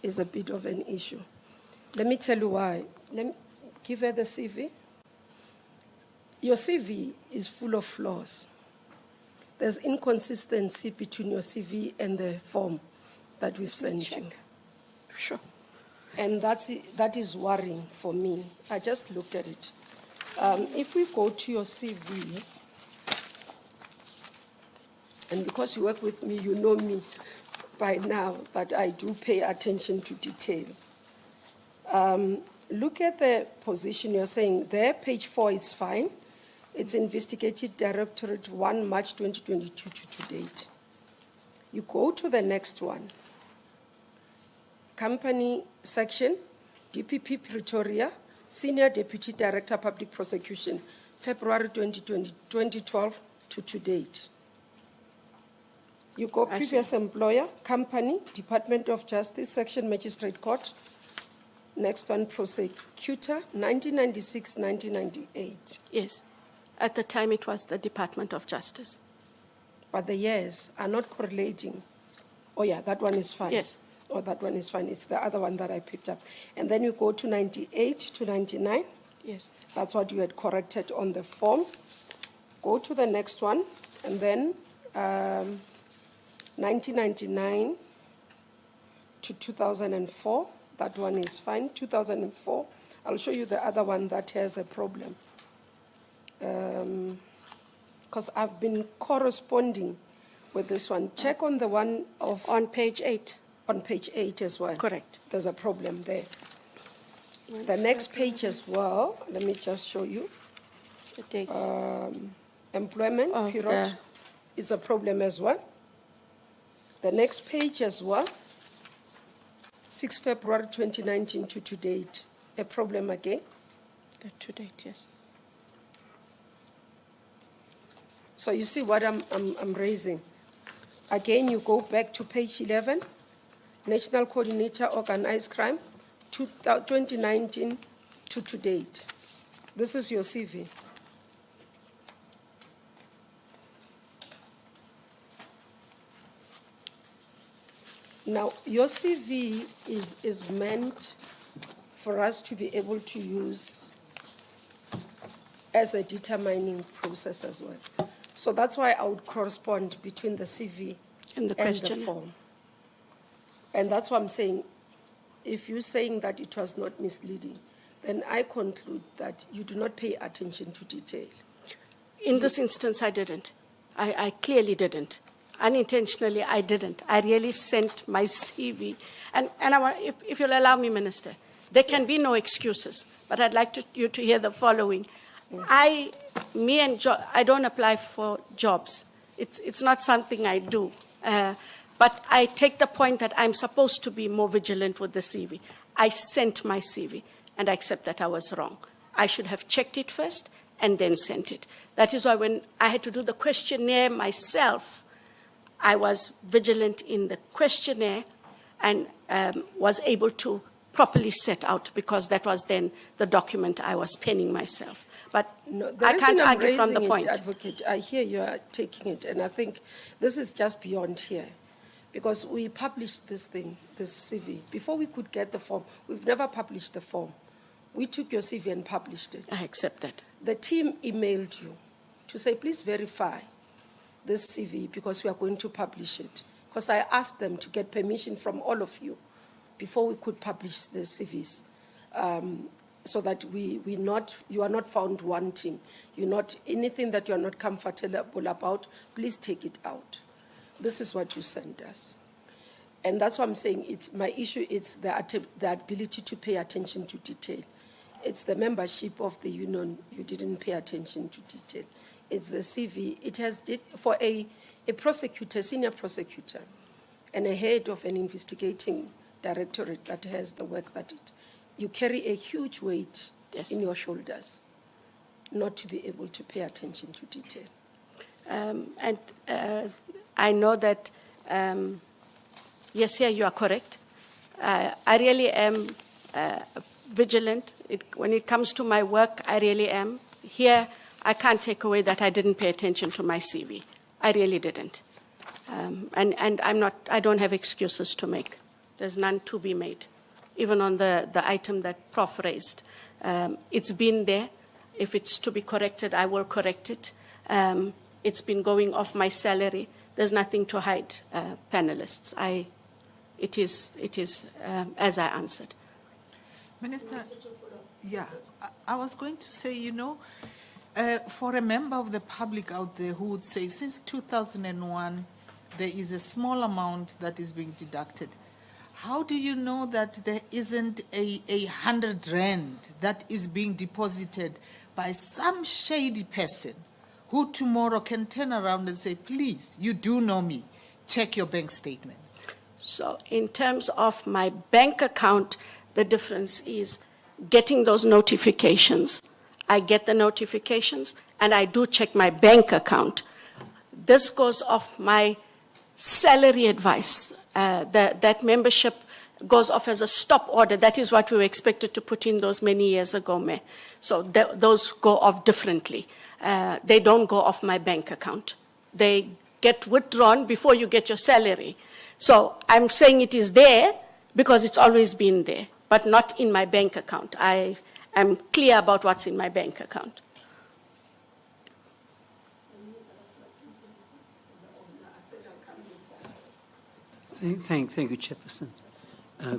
B: is a bit of an issue? Let me tell you why. Let me give her the CV. Your CV is full of flaws. There's inconsistency between your CV and the form that we've sent you.
J: Sure.
B: And that is worrying for me. I just looked at it. If we go to your CV, and because you work with me, you know me by now that I do pay attention to details. Look at the position you're saying there. Page 4 is fine. It's Investigative Directorate 1 March 2022 to date. You go to the next one. Company section, DPP Pretoria, Senior Deputy Director Public Prosecution, February 2012 to date. You go previous employer, company, Department of Justice, Section Magistrate Court. Next one, prosecutor, 1996-1998.
J: Yes. At the time, it was the Department of Justice.
B: But the years are not correlating. Oh, yeah, that one is fine.
J: Yes.
B: Oh, that one is fine. It's the other one that I picked up. And then you go to 98 to 99.
J: Yes.
B: That's what you had corrected on the form. Go to the next one, and then 1999 to 2004. That one is fine. 2004. I'll show you the other one that has a problem. Because I've been corresponding with this one. Check on the one of...
J: On page 8.
B: On page 8 as well.
J: Correct.
B: There's a problem there. The next page as well, let me just show you.
J: The dates.
B: Employment period is a problem as well. The next page as well, 6 February 2019 to date, a problem again.
J: To date, yes.
B: So you see what I'm raising. Again, you go back to page 11, National Coordinator Organized Crime, 2019 to date. This is your CV. Now, your CV is meant for us to be able to use as a determining process as well. So that's why I would correspond between the CV
J: And the
B: and the
J: questionnaire.
B: form. And that's why I'm saying, if you're saying that it was not misleading, then I conclude that you do not pay attention to detail.
J: In this instance, I didn't. I clearly didn't. Unintentionally, I didn't. I really sent my CV. And if you'll allow me, Minister, there can be no excuses, but I'd like you to hear the following. I don't apply for jobs. It's not something I do. But I take the point that I'm supposed to be more vigilant with the CV. I sent my CV, and I accept that I was wrong. I should have checked it first and then sent it. That is why when I had to do the questionnaire myself, I was vigilant in the questionnaire and was able to properly set out, because that was then the document I was penning myself. But
B: No,
J: I can't
B: I'm
J: argue from the
B: raising
J: point.
B: it, Advocate, I hear you are taking it, and I think this is just beyond here. Because we published this thing, this CV, before we could get the form. We've never published the form. We took your CV and published it.
J: I accept that.
B: The team emailed you to say, please verify this CV because we are going to publish it. Because I asked them to get permission from all of you before we could publish the CVs, so that you are not found wanting. Anything that you are not comfortable about, please take it out. This is what you sent us. And that's what I'm saying. My issue is the ability to pay attention to detail. It's the membership of the union. You didn't pay attention to detail. It's the CV. It has, for a prosecutor, senior prosecutor, and a head of an investigating directorate that has the work that you carry a huge weight in your shoulders, not to be able to pay attention to detail.
J: I know that, yes, here you are correct. I really am vigilant. When it comes to my work, I really am. Here, I can't take away that I didn't pay attention to my CV. I really didn't. And I don't have excuses to make. There's none to be made. Even on the item that Prof raised. It's been there. If it's to be corrected, I will correct it. It's been going off my salary. There's nothing to hide, panelists. It is as I answered.
G: Minister, yeah, I was going to say, for a member of the public out there who would say, since 2001, there is a small amount that is being deducted. How do you know that there isn't a 100 rand that is being deposited by some shady person who tomorrow can turn around and say, please, you do know me, check your bank statements?
J: So in terms of my bank account, the difference is getting those notifications. I get the notifications, and I do check my bank account. This goes off my salary advice. That membership goes off as a stop order. That is what we were expected to put in those many years ago, Mayor. So those go off differently. They don't go off my bank account. They get withdrawn before you get your salary. So I'm saying it is there because it's always been there, but not in my bank account. I am clear about what's in my bank account.
F: Thank you, Chairperson.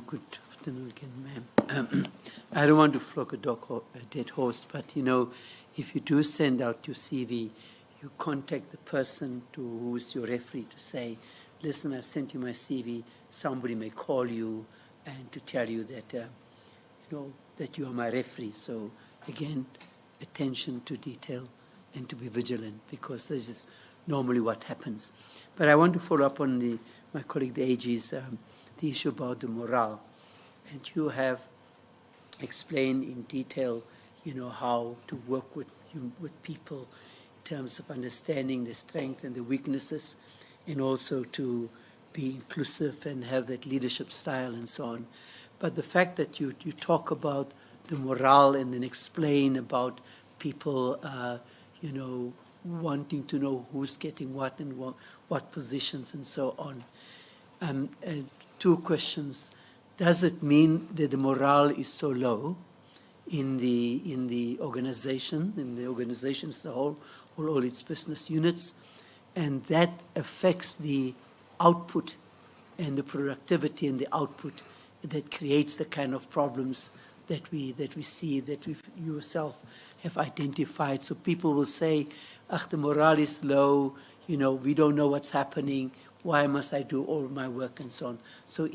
F: Good afternoon again, ma'am. I don't want to flog a dead horse, but if you do send out your CV, you contact the person who's your referee to say, listen, I've sent you my CV. Somebody may call you and to tell you that, that you are my referee. So again, attention to detail and to be vigilant, because this is normally what happens. But I want to follow up on my colleague, the AG's, the issue about the morale. And you have explained in detail, how to work with people in terms of understanding the strength and the weaknesses, and also to be inclusive and have that leadership style and so on. But the fact that you talk about the morale and then explain about people, wanting to know who's getting what and what positions and so on. two questions. Does it mean that the morale is so low in the organization, as a whole, all its business units, and that affects the output and the productivity and the output that creates the kind of problems that we see, that you yourself have identified? So people will say, the morale is low, we don't know what's happening, why must I do all my work, and so on. So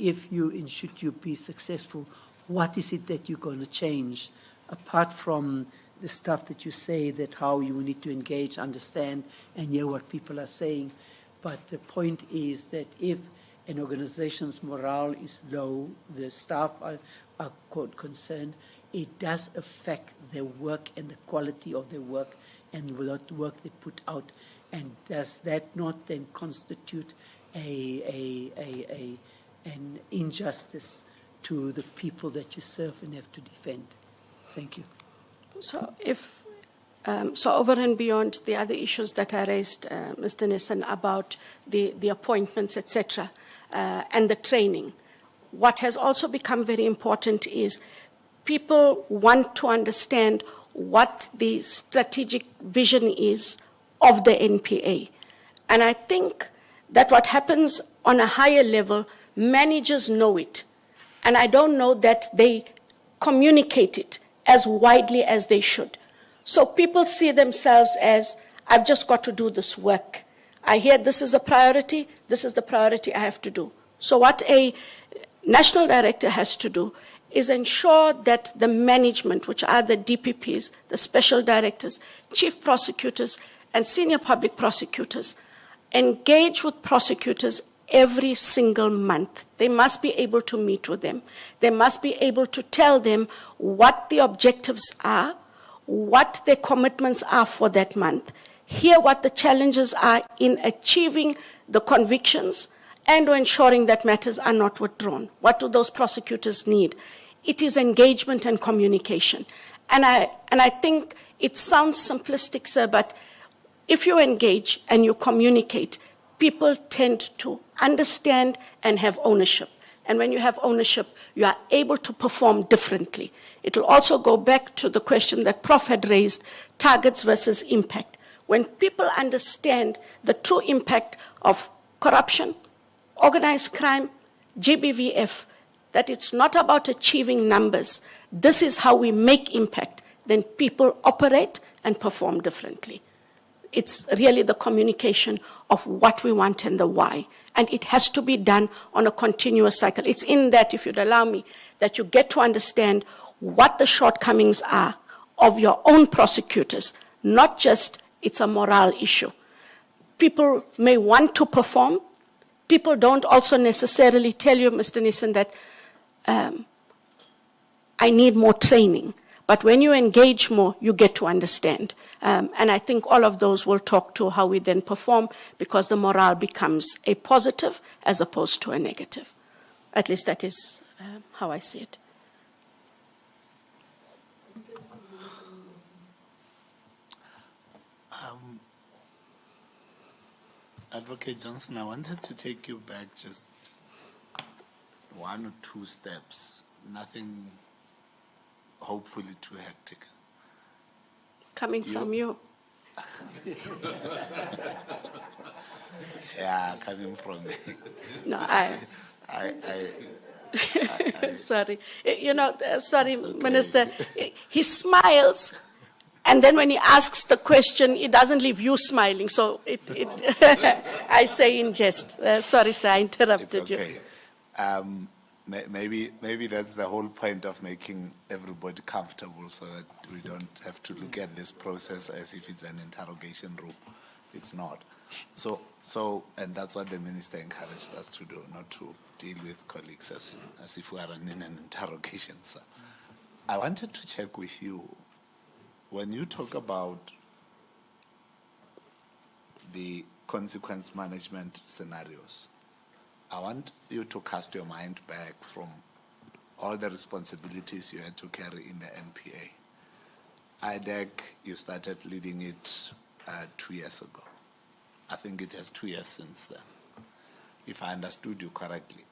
F: should you be successful, what is it that you're going to change, apart from the stuff that you say, that how you need to engage, understand, and hear what people are saying? But the point is that if an organization's morale is low, the staff are concerned, it does affect their work and the quality of their work and what work they put out. And does that not then constitute an injustice to the people that you serve and have to defend? Thank you.
J: So so over and beyond the other issues that I raised, Mr. Nissen, about the appointments, etc., and the training, what has also become very important is people want to understand what the strategic vision is of the NPA. And I think that what happens on a higher level, managers know it. And I don't know that they communicate it as widely as they should. So people see themselves as, I've just got to do this work. I hear this is a priority, this is the priority I have to do. So what a national director has to do is ensure that the management, which are the DPPs, the special directors, chief prosecutors, and senior public prosecutors, engage with prosecutors every single month. They must be able to meet with them. They must be able to tell them what the objectives are, what their commitments are for that month, hear what the challenges are in achieving the convictions and ensuring that matters are not withdrawn. What do those prosecutors need? It is engagement and communication. And I think it sounds simplistic, sir, but if you engage and you communicate, people tend to understand and have ownership. And when you have ownership, you are able to perform differently. It will also go back to the question that Prof had raised, targets versus impact. When people understand the true impact of corruption, organized crime, GBVF, that it's not about achieving numbers, this is how we make impact, then people operate and perform differently. It's really the communication of what we want and the why. And it has to be done on a continuous cycle. It's in that, if you'd allow me, that you get to understand what the shortcomings are of your own prosecutors, not just it's a morale issue. People may want to perform. People don't also necessarily tell you, Mr. Nissen, that I need more training. But when you engage more, you get to understand. And I think all of those will talk to how we then perform, because the morale becomes a positive as opposed to a negative. At least that is how I see it.
D: Advocate Johnson, I wanted to take you back just 1 or 2 steps, nothing hopefully too hectic.
J: Coming from you.
D: Yeah, coming from me.
J: No, I sorry. Sorry,
D: okay.
J: Minister. He smiles, and then when he asks the question, it doesn't leave you smiling. So I say in jest. Sorry, sir, I interrupted
D: It's okay.
J: you.
D: Maybe that's the whole point of making everybody comfortable, so that we don't have to look at this process as if it's an interrogation room. It's not. So, and that's what the minister encouraged us to do, not to deal with colleagues as if we are in an interrogation, sir. I wanted to check with you, when you talk about the consequence management scenarios, I want you to cast your mind back from all the responsibilities you had to carry in the NPA. IDEC, you started leading it 2 years ago. I think it has 2 years since then, if I understood you correctly.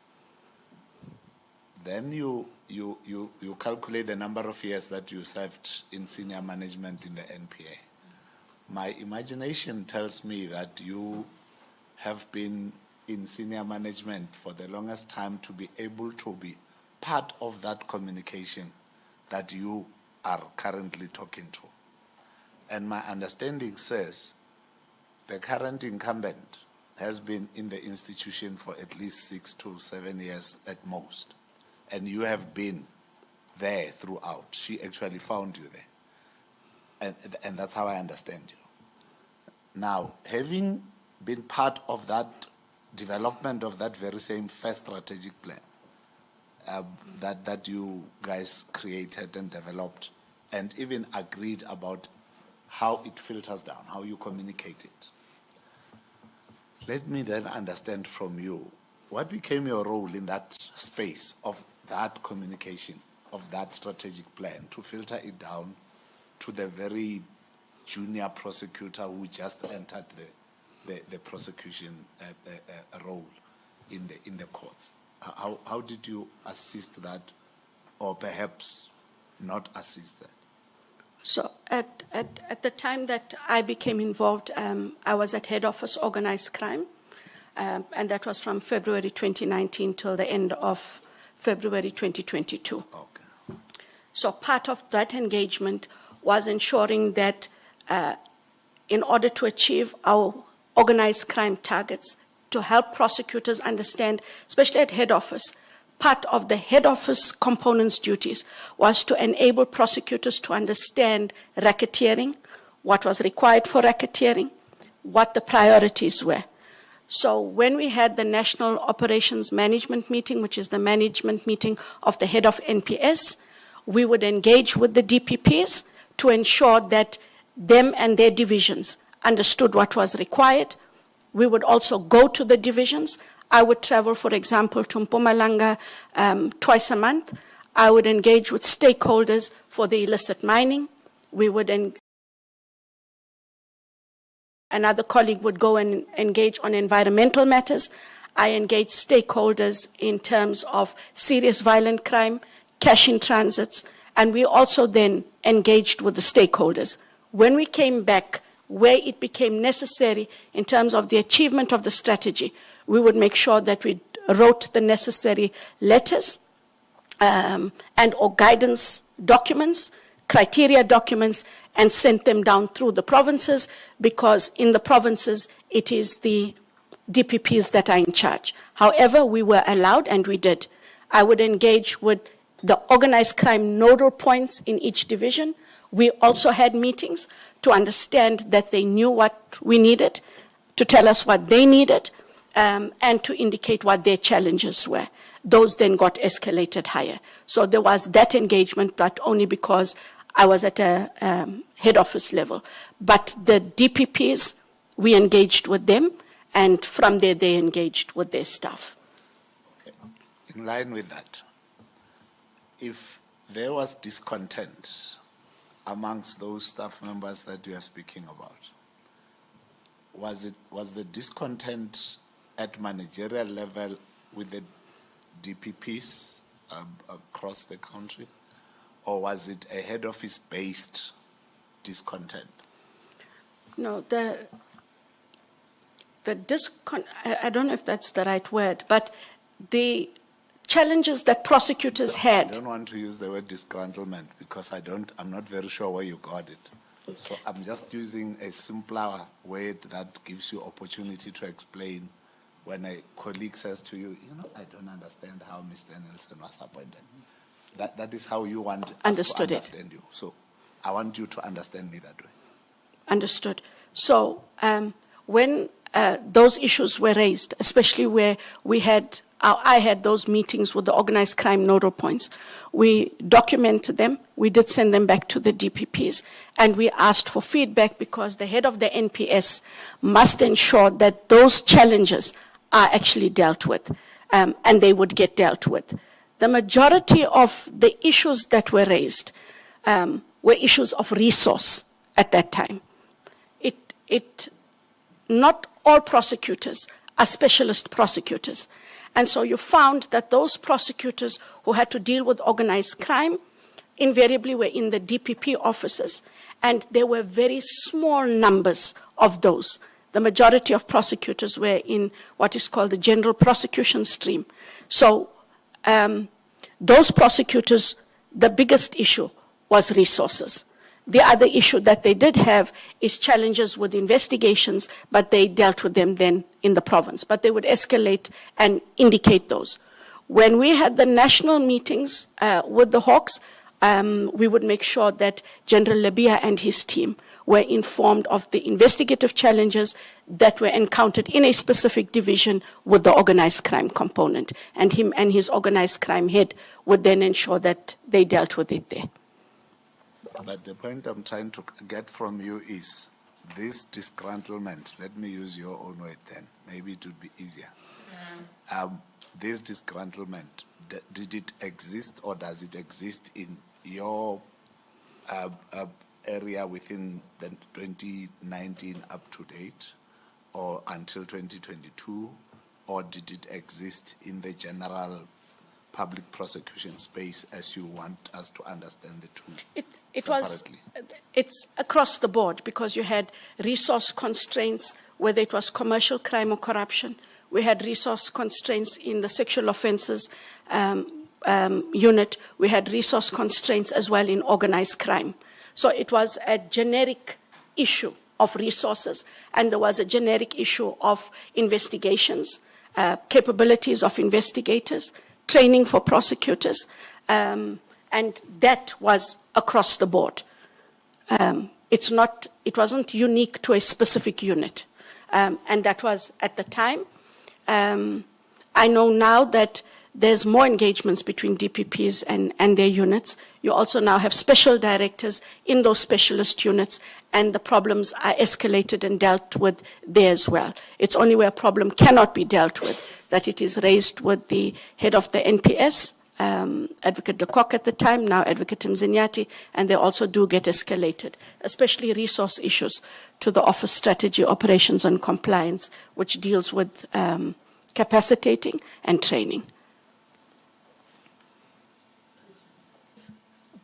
D: then you calculate the number of years that you served in senior management in the NPA. My imagination tells me that you have been in senior management for the longest time to be able to be part of that communication that you are currently talking to. And my understanding says the current incumbent has been in the institution for at least 6 to 7 years at most. And you have been there throughout. She actually found you there. And that's how I understand you. Now, having been part of that development of that very same first strategic plan that you guys created and developed and even agreed about how it filters down, how you communicate it. Let me then understand from you, what became your role in that space of that communication, of that strategic plan, to filter it down to the very junior prosecutor who just entered the prosecution role in the courts? How did you assist that, or perhaps not assist that?
J: So at the time that I became involved, I was at head office organized crime, and that was from February 2019 till the end of February 2022.
D: Okay.
J: So part of that engagement was ensuring that in order to achieve our organized crime targets, to help prosecutors understand, especially at head office, part of the head office component's duties was to enable prosecutors to understand racketeering, what was required for racketeering, what the priorities were. So when we had the National Operations Management Meeting, which is the management meeting of the head of NPS, we would engage with the DPPs to ensure that them and their divisions understood what was required. We would also go to the divisions. I would travel, for example, to Mpumalanga twice a month. I would engage with stakeholders for the illicit mining. We would another colleague would go and engage on environmental matters. I engage stakeholders in terms of serious violent crime, cash in transits, and we also then engaged with the stakeholders. When we came back, where it became necessary in terms of the achievement of the strategy, we would make sure that we wrote the necessary letters and or guidance documents, criteria documents, and sent them down through the provinces, because in the provinces, it is the DPPs that are in charge. However, we were allowed, and we did. I would engage with the organized crime nodal points in each division. We also had meetings to understand that they knew what we needed, to tell us what they needed, and to indicate what their challenges were. Those then got escalated higher. So there was that engagement, but only because I was at a head office level. But the DPPs, we engaged with them, and from there they engaged with their staff.
D: Okay. In line with that, if there was discontent amongst those staff members that you are speaking about, was the discontent at managerial level with the DPPs across the country, or was it a head office based discontent?
J: No, I don't know if that's the right word, but the challenges that prosecutors had.
D: I don't want to use the word disgruntlement because I'm not very sure where you got it. Okay. So I'm just using a simpler word that gives you opportunity to explain. When a colleague says to you, I don't understand how Mr. Nelson was appointed. That is how you want us to understand you. So I want you to understand me that way.
J: Understood. So when those issues were raised, especially where I had those meetings with the organized crime nodal points, we documented them, we did send them back to the DPPs, and we asked for feedback because the head of the NPS must ensure that those challenges are actually dealt with, and they would get dealt with. The majority of the issues that were raised were issues of resource at that time. Not all prosecutors are specialist prosecutors. And so you found that those prosecutors who had to deal with organized crime invariably were in the DPP offices, and there were very small numbers of those. The majority of prosecutors were in what is called the general prosecution stream. So those prosecutors, the biggest issue was resources. The other issue that they did have is challenges with investigations, but they dealt with them then in the province. But they would escalate and indicate those. When we had the national meetings with the Hawks, we would make sure that General Labia and his team were informed of the investigative challenges that were encountered in a specific division with the organized crime component. And him and his organized crime head would then ensure that they dealt with it there.
D: But the point I'm trying to get from you is this disgruntlement. Let me use your own word then. Maybe it would be easier. This disgruntlement, did it exist or does it exist in your area within the 2019 up to date or until 2022, or did it exist in the general public prosecution space as you want us to understand the two separately?
J: It's across the board because you had resource constraints, whether it was commercial crime or corruption. We had resource constraints in the sexual offences unit. We had resource constraints as well in organized crime. So it was a generic issue of resources, and there was a generic issue of investigations, capabilities of investigators, training for prosecutors, and that was across the board. It wasn't unique to a specific unit, and that was at the time. I know now that there's more engagements between DPPs and their units. You also now have special directors in those specialist units, and the problems are escalated and dealt with there as well. It's only where a problem cannot be dealt with that it is raised with the head of the NPS, Advocate de Kock at the time, now Advocate Mzinyati, and they also do get escalated, especially resource issues to the Office Strategy, Operations and Compliance, which deals with capacitating and training.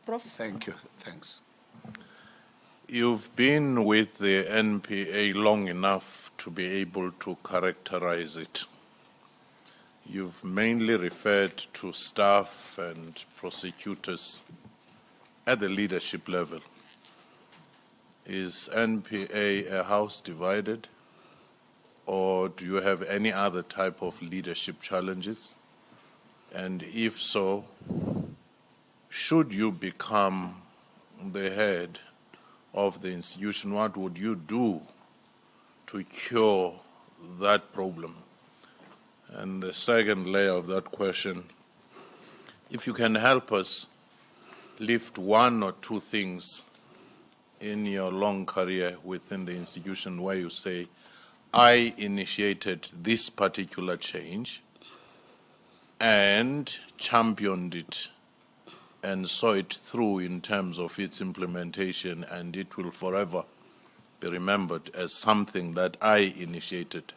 J: Prof?
D: Thank you. Thanks.
C: You've been with the NPA long enough to be able to characterize it. You've mainly referred to staff and prosecutors at the leadership level. Is NPA a house divided, or do you have any other type of leadership challenges? And if so, should you become the head of the institution, what would you do to cure that problem? And the second layer of that question, if you can help us lift one or two things in your long career within the institution where you say, I initiated this particular change and championed it and saw it through in terms of its implementation, and it will forever be remembered as something that I initiated.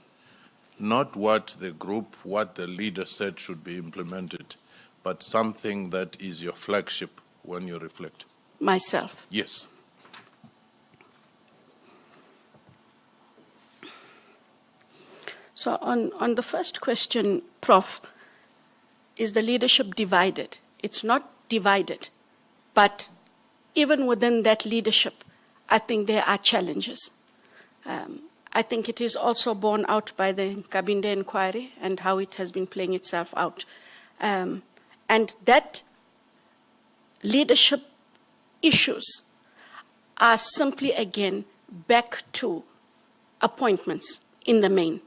C: Not what the group, what the leader said should be implemented, but something that is your flagship when you reflect.
J: Myself.
C: Yes.
J: So on the first question, Prof, is the leadership divided? It's not divided, but even within that leadership, I think there are challenges. I think it is also borne out by the Kabinde inquiry and how it has been playing itself out. And that leadership issues are simply, again, back to appointments in the main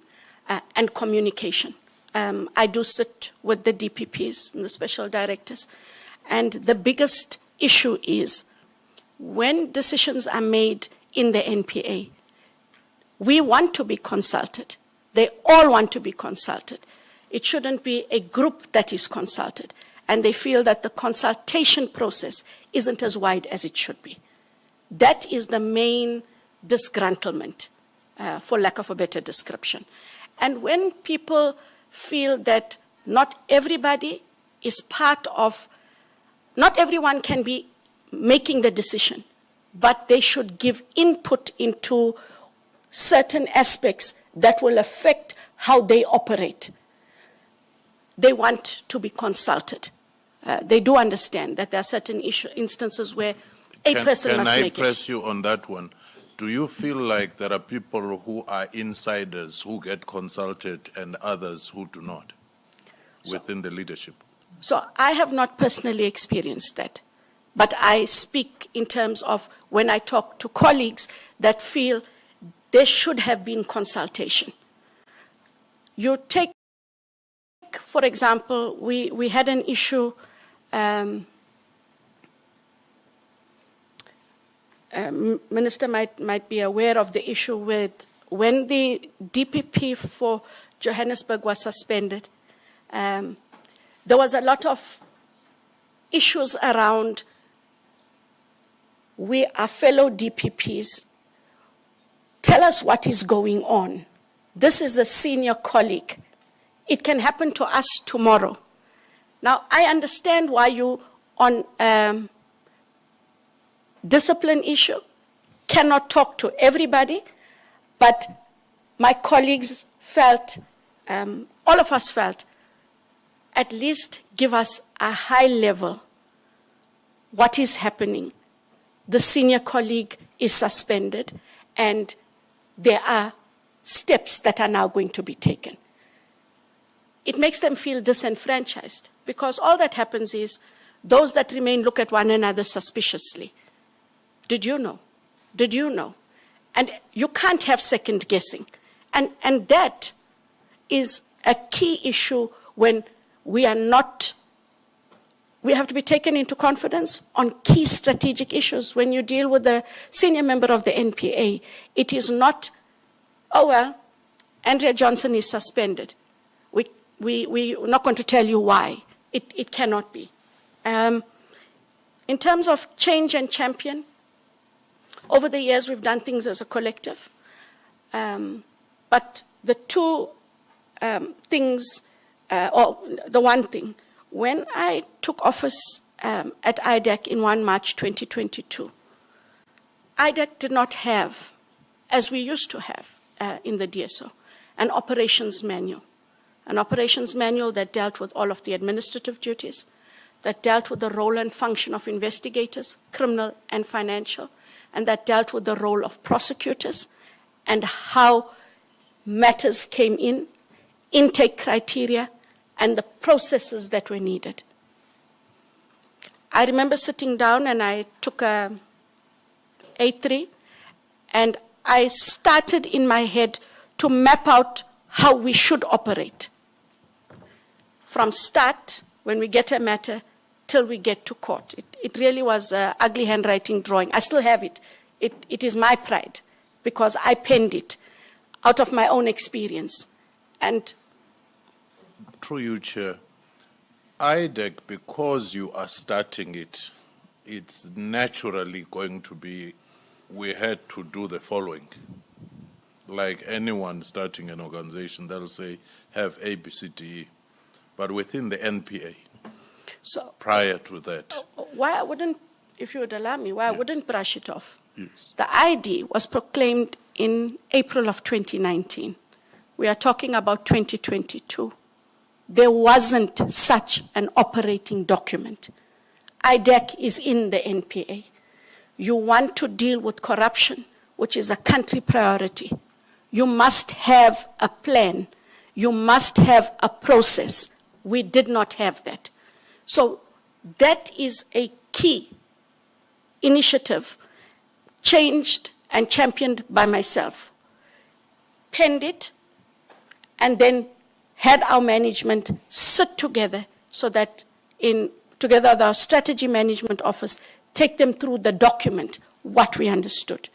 J: and communication. I do sit with the DPPs and the special directors, and the biggest issue is when decisions are made in the NPA, we want to be consulted. They all want to be consulted. It shouldn't be a group that is consulted, and they feel that the consultation process isn't as wide as it should be. That is the main disgruntlement, for lack of a better description. And when people feel that Not everybody is part of, not everyone can be making the decision, but they should give input into certain aspects that will affect how they operate. They want to be consulted. They do understand that there are certain instances where a person must make it.
C: Can I press you on that one? Do you feel like there are people who are insiders who get consulted and others who do not within the leadership?
J: So I have not personally experienced that, but I speak in terms of when I talk to colleagues that feel there should have been consultation. You take, for example, we had an issue, Minister might be aware of the issue with when the DPP for Johannesburg was suspended, there was a lot of issues around we are fellow DPPs. Tell us what is going on. This is a senior colleague. It can happen to us tomorrow. Now, I understand why you, on discipline issue, cannot talk to everybody, but my colleagues felt, all of us felt, at least give us a high level. What is happening? The senior colleague is suspended, and there are steps that are now going to be taken. It makes them feel disenfranchised, because all that happens is those that remain look at one another suspiciously. Did you know? Did you know? And you can't have second guessing. And that is a key issue when we are not, we have to be taken into confidence on key strategic issues. When you deal with a senior member of the NPA, it is not, oh well, Andrea Johnson is suspended. We're not going to tell you why. It cannot be. In terms of change and champion, over the years we've done things as a collective. But the two things, or the one thing, when I took office at IDEC in 1 March 2022, IDEC did not have, as we used to have in the DSO, an operations manual. An operations manual that dealt with all of the administrative duties, that dealt with the role and function of investigators, criminal and financial, and that dealt with the role of prosecutors and how matters came in, intake criteria, and the processes that were needed. I remember sitting down and I took a A3 and I started in my head to map out how we should operate. From start, when we get a matter, till we get to court. It really was an ugly handwriting drawing. I still have it. It is my pride because I penned it out of my own experience. And
C: through you, Chair, IDEC, because you are starting it, it's naturally going to be, we had to do the following. Like anyone starting an organization, they'll say, have A, B, C, D, E. But within the NPA, so prior to that.
J: Why I wouldn't, if you would allow me, why I wouldn't brush it off.
C: Yes.
J: The ID was proclaimed in April of 2019. We are talking about 2022. There wasn't such an operating document. IDEC is in the NPA. You want to deal with corruption, which is a country priority. You must have a plan. You must have a process. We did not have that. So that is a key initiative, changed and championed by myself. Penned it, and then had our management sit together so that together with our strategy management office, take them through the document, what we understood.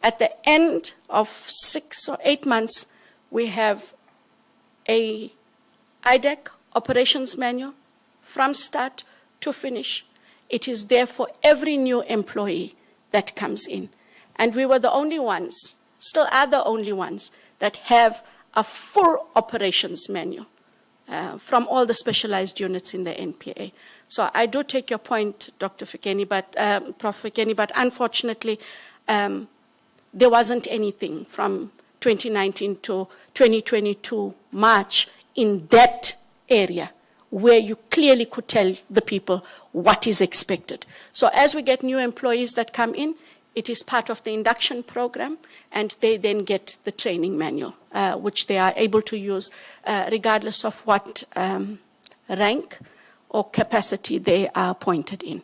J: At the end of 6 or 8 months, we have a IDEC operations manual from start to finish. It is there for every new employee that comes in. And we were the only ones, still are the only ones, that have a full operations manual. from all the specialized units in the NPA. So I do take your point, Dr. Fikeni, Prof. Fikeni, but unfortunately, there wasn't anything from 2019 to 2022 March in that area where you clearly could tell the people what is expected. So as we get new employees that come in, it is part of the induction program, and they then get the training manual, which they are able to use regardless of what rank or capacity they are appointed in.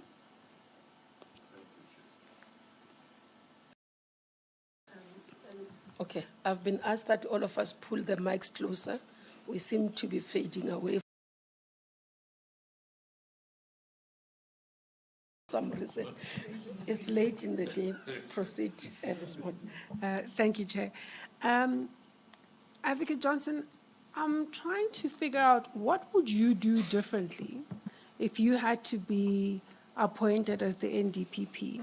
B: Okay, I've been asked that all of us pull the mics closer. We seem to be fading away. Some reason. It's late in the day. Proceed, Ms.
H: Thank you, Chair. Advocate Johnson, I'm trying to figure out what would you do differently if you had to be appointed as the NDPP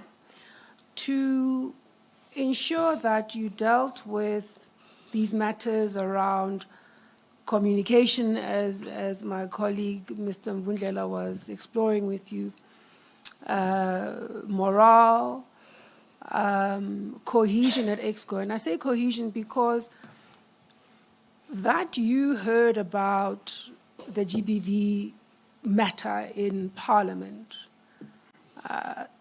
H: to ensure that you dealt with these matters around communication, as my colleague Mr. Mvundlela was exploring with you, morale, cohesion at EXCO. And I say cohesion because that you heard about the GBV matter in Parliament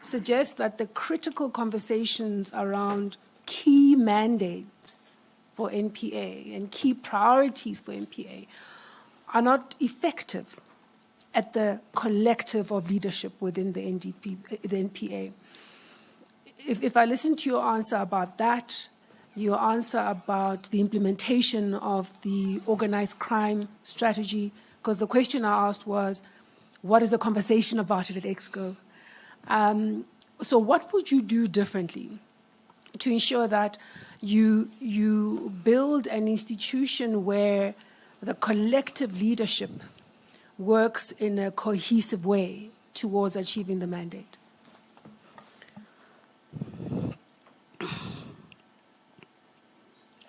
H: suggests that the critical conversations around key mandates for NPA and key priorities for NPA are not effective at the collective of leadership within the NPA. If I listen to your answer about that, your answer about the implementation of the organized crime strategy, because the question I asked was, what is the conversation about it at EXCO? So what would you do differently to ensure that you build an institution where the collective leadership works in a cohesive way towards achieving the mandate?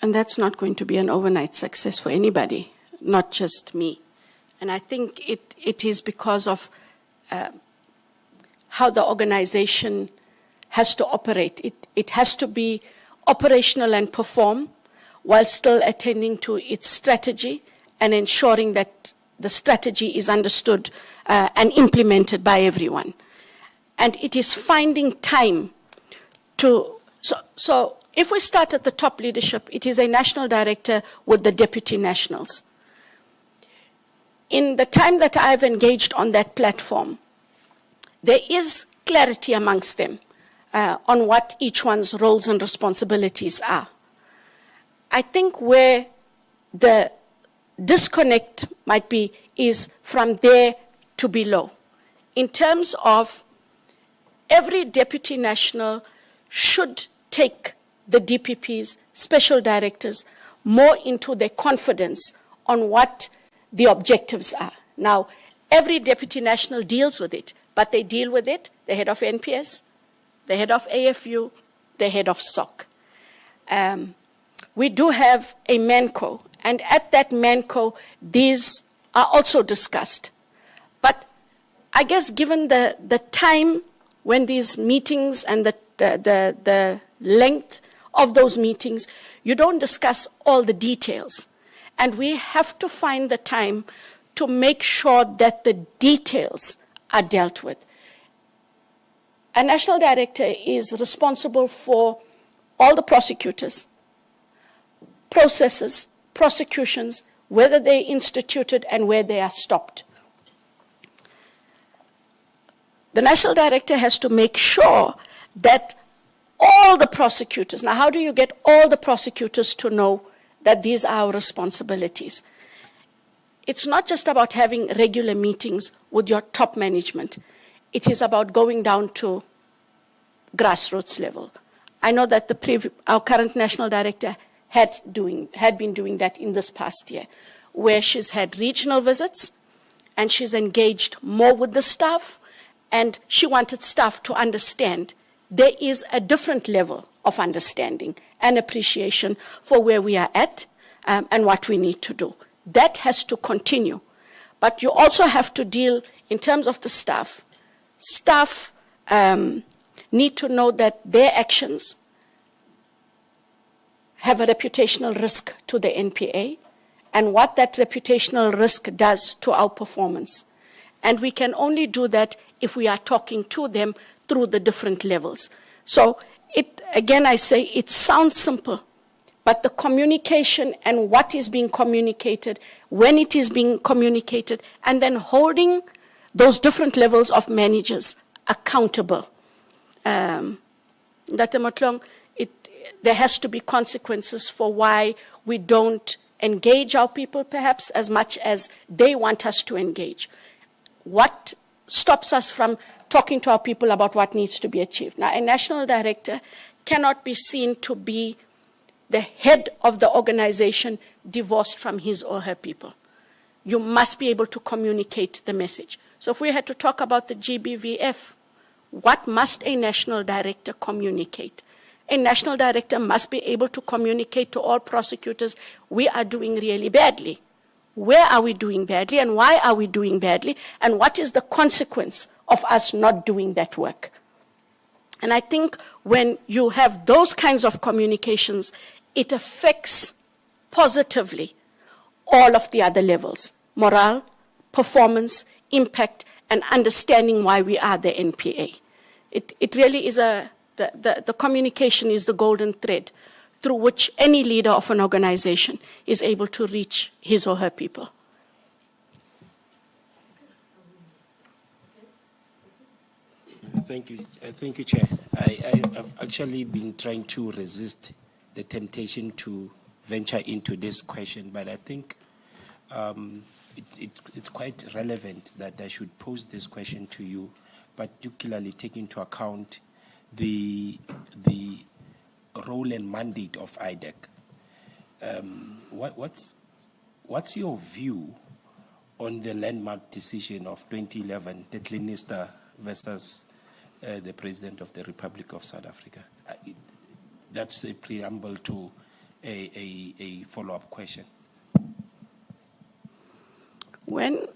J: And that's not going to be an overnight success for anybody, not just me. And I think it is because of how the organization has to operate. It has to be operational and perform while still attending to its strategy and ensuring that the strategy is understood and implemented by everyone. And it is finding time to... So if we start at the top leadership, it is a national director with the deputy nationals. In the time that I've engaged on that platform, there is clarity amongst them on what each one's roles and responsibilities are. I think where the disconnect might be is from there to below. In terms of every deputy national should take the DPPs, special directors, more into their confidence on what the objectives are. Now, every deputy national deals with it, but they deal with it, the head of NPS, the head of AFU, the head of SOC. We do have a MANCO, and at that MANCO, these are also discussed. But I guess given the time when these meetings and the length of those meetings, you don't discuss all the details. And we have to find the time to make sure that the details are dealt with. A national director is responsible for all the prosecutors, processes, prosecutions, whether they're instituted and where they are stopped. The national director has to make sure that all the prosecutors, now how do you get all the prosecutors to know that these are our responsibilities? It's not just about having regular meetings with your top management. It is about going down to grassroots level. I know that our current national director had been doing that in this past year, where she's had regional visits and she's engaged more with the staff, and she wanted staff to understand there is a different level of understanding and appreciation for where we are at and what we need to do. That has to continue. But you also have to deal, in terms of the staff, staff need to know that their actions have a reputational risk to the NPA and what that reputational risk does to our performance. And we can only do that if we are talking to them through the different levels. So again, I say it sounds simple, but the communication and what is being communicated, when it is being communicated, and then holding those different levels of managers accountable. Dr. Motlong, there has to be consequences for why we don't engage our people perhaps as much as they want us to engage. What stops us from talking to our people about what needs to be achieved? Now, a national director cannot be seen to be the head of the organization divorced from his or her people. You must be able to communicate the message. So if we had to talk about the GBVF, what must a national director communicate? A national director must be able to communicate to all prosecutors, we are doing really badly. Where are we doing badly and why are we doing badly? And what is the consequence of us not doing that work? And I think when you have those kinds of communications, it affects positively all of the other levels: morale, performance, impact, and understanding why we are the NPA. It really is the communication is the golden thread through which any leader of an organization is able to reach his or her people.
E: Thank you, Chair. I've actually been trying to resist the temptation to venture into this question, but I think it's quite relevant that I should pose this question to you, particularly taking into account the role and mandate of IDEC. What's your view on the landmark decision of 2011, the Glenister versus the President of the Republic of South Africa? That's a preamble to a follow-up question.
J: When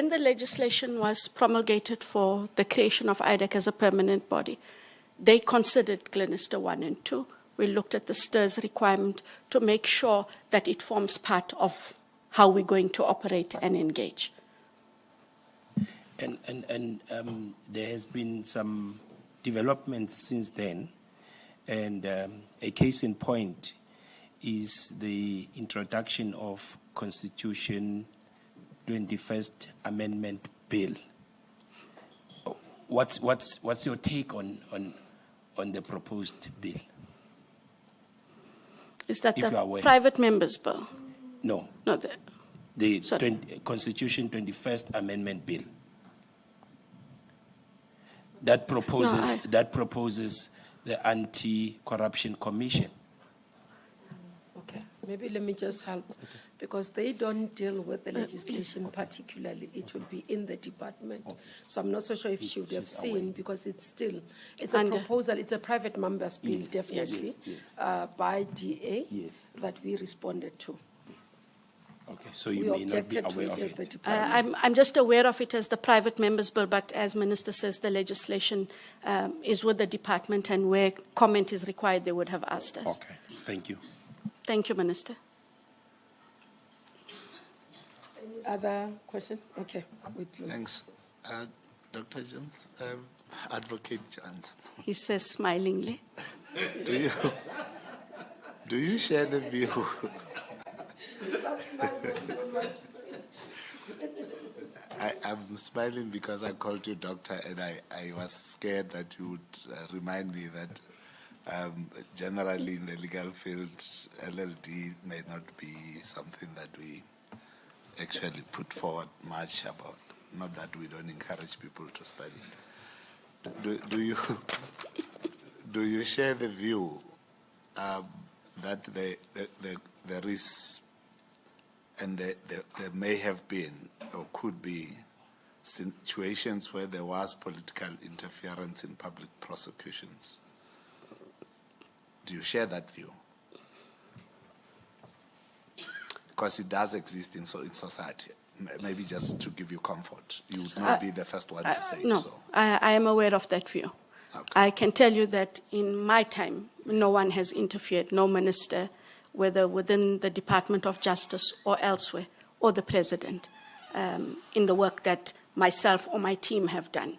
J: the legislation was promulgated for the creation of IDEC as a permanent body, they considered Glenister 1 and 2. We looked at the STIRS requirement to make sure that it forms part of how we're going to operate and engage.
E: And there has been some developments since then, and a case in point is the introduction of Constitution 21st Amendment Bill. What's your take on the proposed bill?
J: Is that the private members' bill?
E: No.
J: No,
E: the Constitution 21st Amendment Bill. That proposes the Anti-Corruption Commission.
B: Okay, maybe let me just help, because they don't deal with the legislation particularly. It will be in the department. So I'm not so sure if you would have seen, because it's a proposal, it's a private members bill, definitely, by DA that we responded to.
E: Okay, so you may not be aware of it.
J: I'm just aware of it as the private members bill, but as Minister says, the legislation is with the department, and where comment is required, they would have asked us.
E: Okay, thank you.
J: Thank you, Minister.
B: Any other question? Okay.
D: Thanks. Dr. Jones, Advocate Jones.
J: He says smilingly.
D: Do you share the view? I'm smiling because I called you doctor, and I was scared that you would remind me that generally in the legal field, LLD may not be something that we actually put forward much about. Not that we don't encourage people to study. Do you share the view that there is, and there may have been or could be situations where there was political interference in public prosecutions? Do you share that view? Because it does exist in society, maybe just to give you comfort. You would not be the first one to say
J: No,
D: so.
J: I am aware of that view.
D: Okay.
J: I can tell you that in my time, no one has interfered, no minister, whether within the Department of Justice or elsewhere, or the President, in the work that myself or my team have done.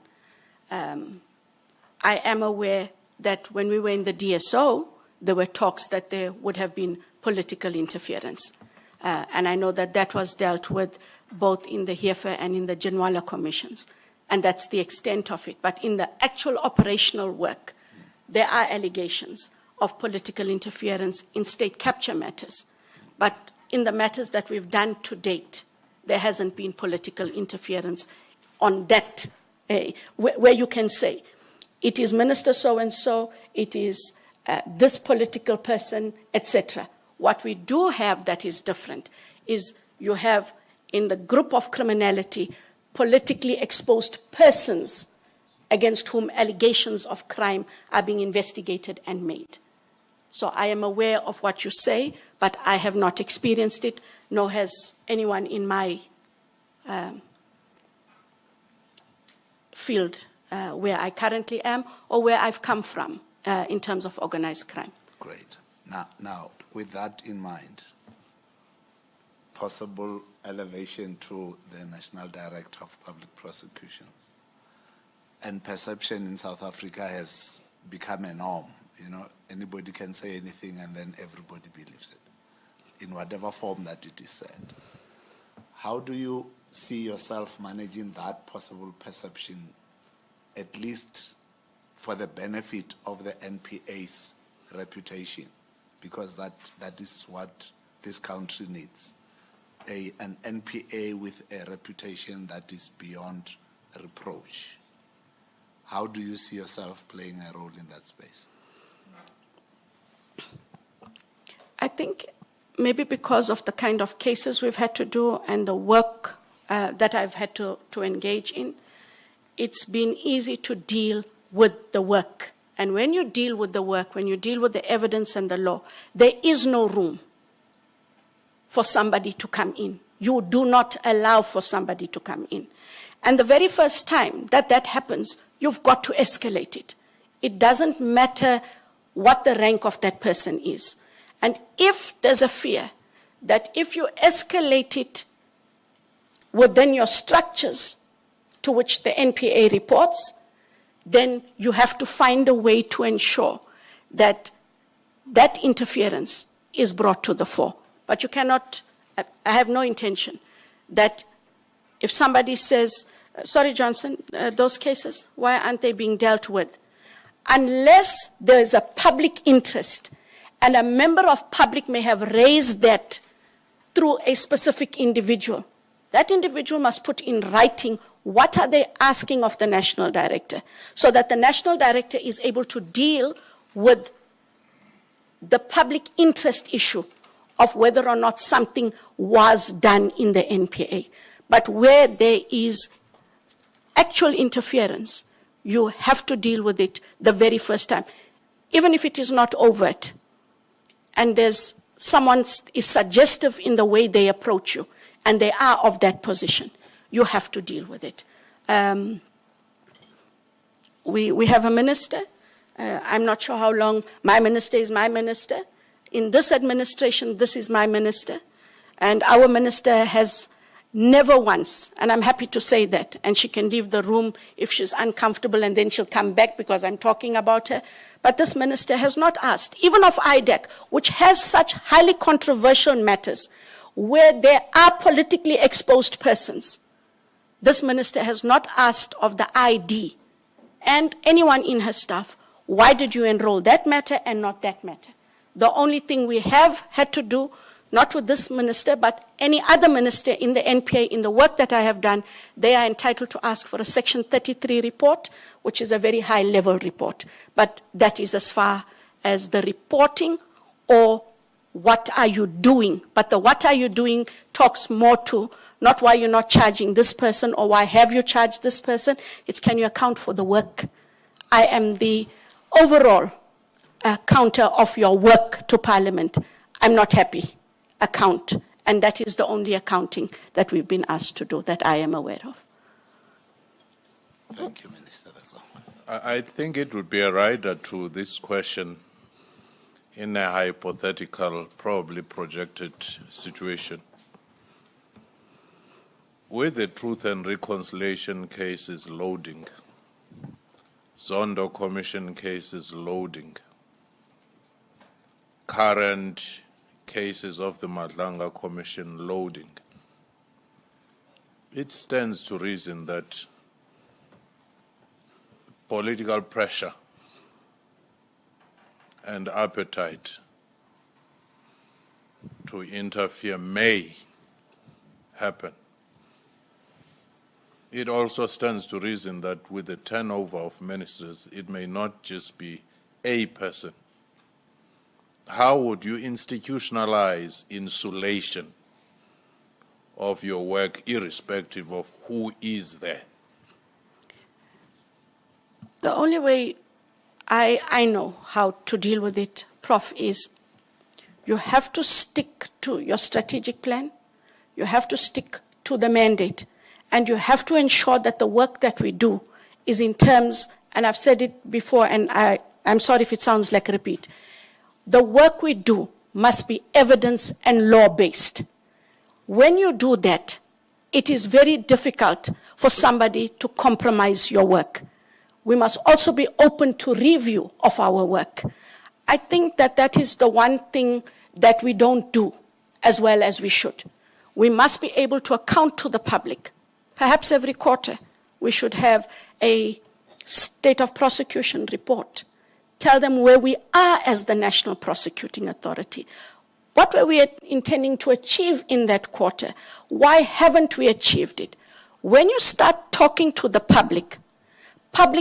J: I am aware that when we were in the DSO, there were talks that there would have been political interference. And I know that that was dealt with both in the HEFA and in the Janwala commissions. And that's the extent of it. But in the actual operational work, there are allegations of political interference in state capture matters. But in the matters that we've done to date, there hasn't been political interference on that, where you can say, it is Minister so-and-so, it is this political person, etc. What we do have that is different is you have in the group of criminality politically exposed persons against whom allegations of crime are being investigated and made. So I am aware of what you say, but I have not experienced it, nor has anyone in my field where I currently am or where I've come from in terms of organized crime.
D: Great. Now, with that in mind, possible elevation to the National Director of Public Prosecutions. And perception in South Africa has become a norm. You know, anybody can say anything and then everybody believes it, in whatever form that it is said. How do you see yourself managing that possible perception, at least for the benefit of the NPA's reputation? Because that is what this country needs. An NPA with a reputation that is beyond reproach. How do you see yourself playing a role in that space?
J: I think maybe because of the kind of cases we've had to do and the work that I've had to engage in, it's been easy to deal with the work. And when you deal with the work, when you deal with the evidence and the law, there is no room for somebody to come in. You do not allow for somebody to come in. And the very first time that that happens, you've got to escalate it. It doesn't matter what the rank of that person is. And if there's a fear that if you escalate it within your structures to which the NPA reports, then you have to find a way to ensure that that interference is brought to the fore. But you cannot, I have no intention that if somebody says, sorry, Johnson, those cases, why aren't they being dealt with? Unless there is a public interest and a member of public may have raised that through a specific individual, that individual must put in writing what are they asking of the national director so that the national director is able to deal with the public interest issue of whether or not something was done in the NPA. But where there is actual interference, you have to deal with it the very first time. Even if it is not overt, and there's someone is suggestive in the way they approach you, and they are of that position, you have to deal with it. We have a minister. I'm not sure how long. My minister is my minister. In this administration, this is my minister. And our minister has never once, and I'm happy to say that, and she can leave the room if she's uncomfortable and then she'll come back because I'm talking about her. But this minister has not asked, even of IDEC, which has such highly controversial matters where there are politically exposed persons. This minister has not asked of the ID and anyone in her staff, why did you enroll that matter and not that matter? The only thing we have had to do, not with this minister, but any other minister in the NPA, in the work that I have done, they are entitled to ask for a Section 33 report, which is a very high-level report. But that is as far as the reporting or what are you doing. But the what are you doing talks more to not why you're not charging this person or why have you charged this person. It's can you account for the work. I am the overall counter of your work to Parliament. I'm not happy. Account And that is the only accounting that we've been asked to do that I am aware of.
D: Thank you, Minister. That's all.
C: I think it would be a rider to this question in a hypothetical, probably projected situation. With the Truth and Reconciliation cases loading, Zondo Commission cases loading, current cases of the Madlanga Commission loading, it stands to reason that political pressure and appetite to interfere may happen. It also stands to reason that with the turnover of ministers, it may not just be a person. How would you institutionalize insulation of your work irrespective of who is there?
J: The only way I know how to deal with it, Prof, is you have to stick to your strategic plan, you have to stick to the mandate, and you have to ensure that the work that we do is in terms, and I've said it before, and I'm sorry if it sounds like a repeat, the work we do must be evidence and law-based. When you do that, it is very difficult for somebody to compromise your work. We must also be open to review of our work. I think that that is the one thing that we don't do as well as we should. We must be able to account to the public. Perhaps every quarter we should have a state of prosecution report. Tell them where we are as the National Prosecuting Authority. What were we intending to achieve in that quarter? Why haven't we achieved it? When you start talking to the public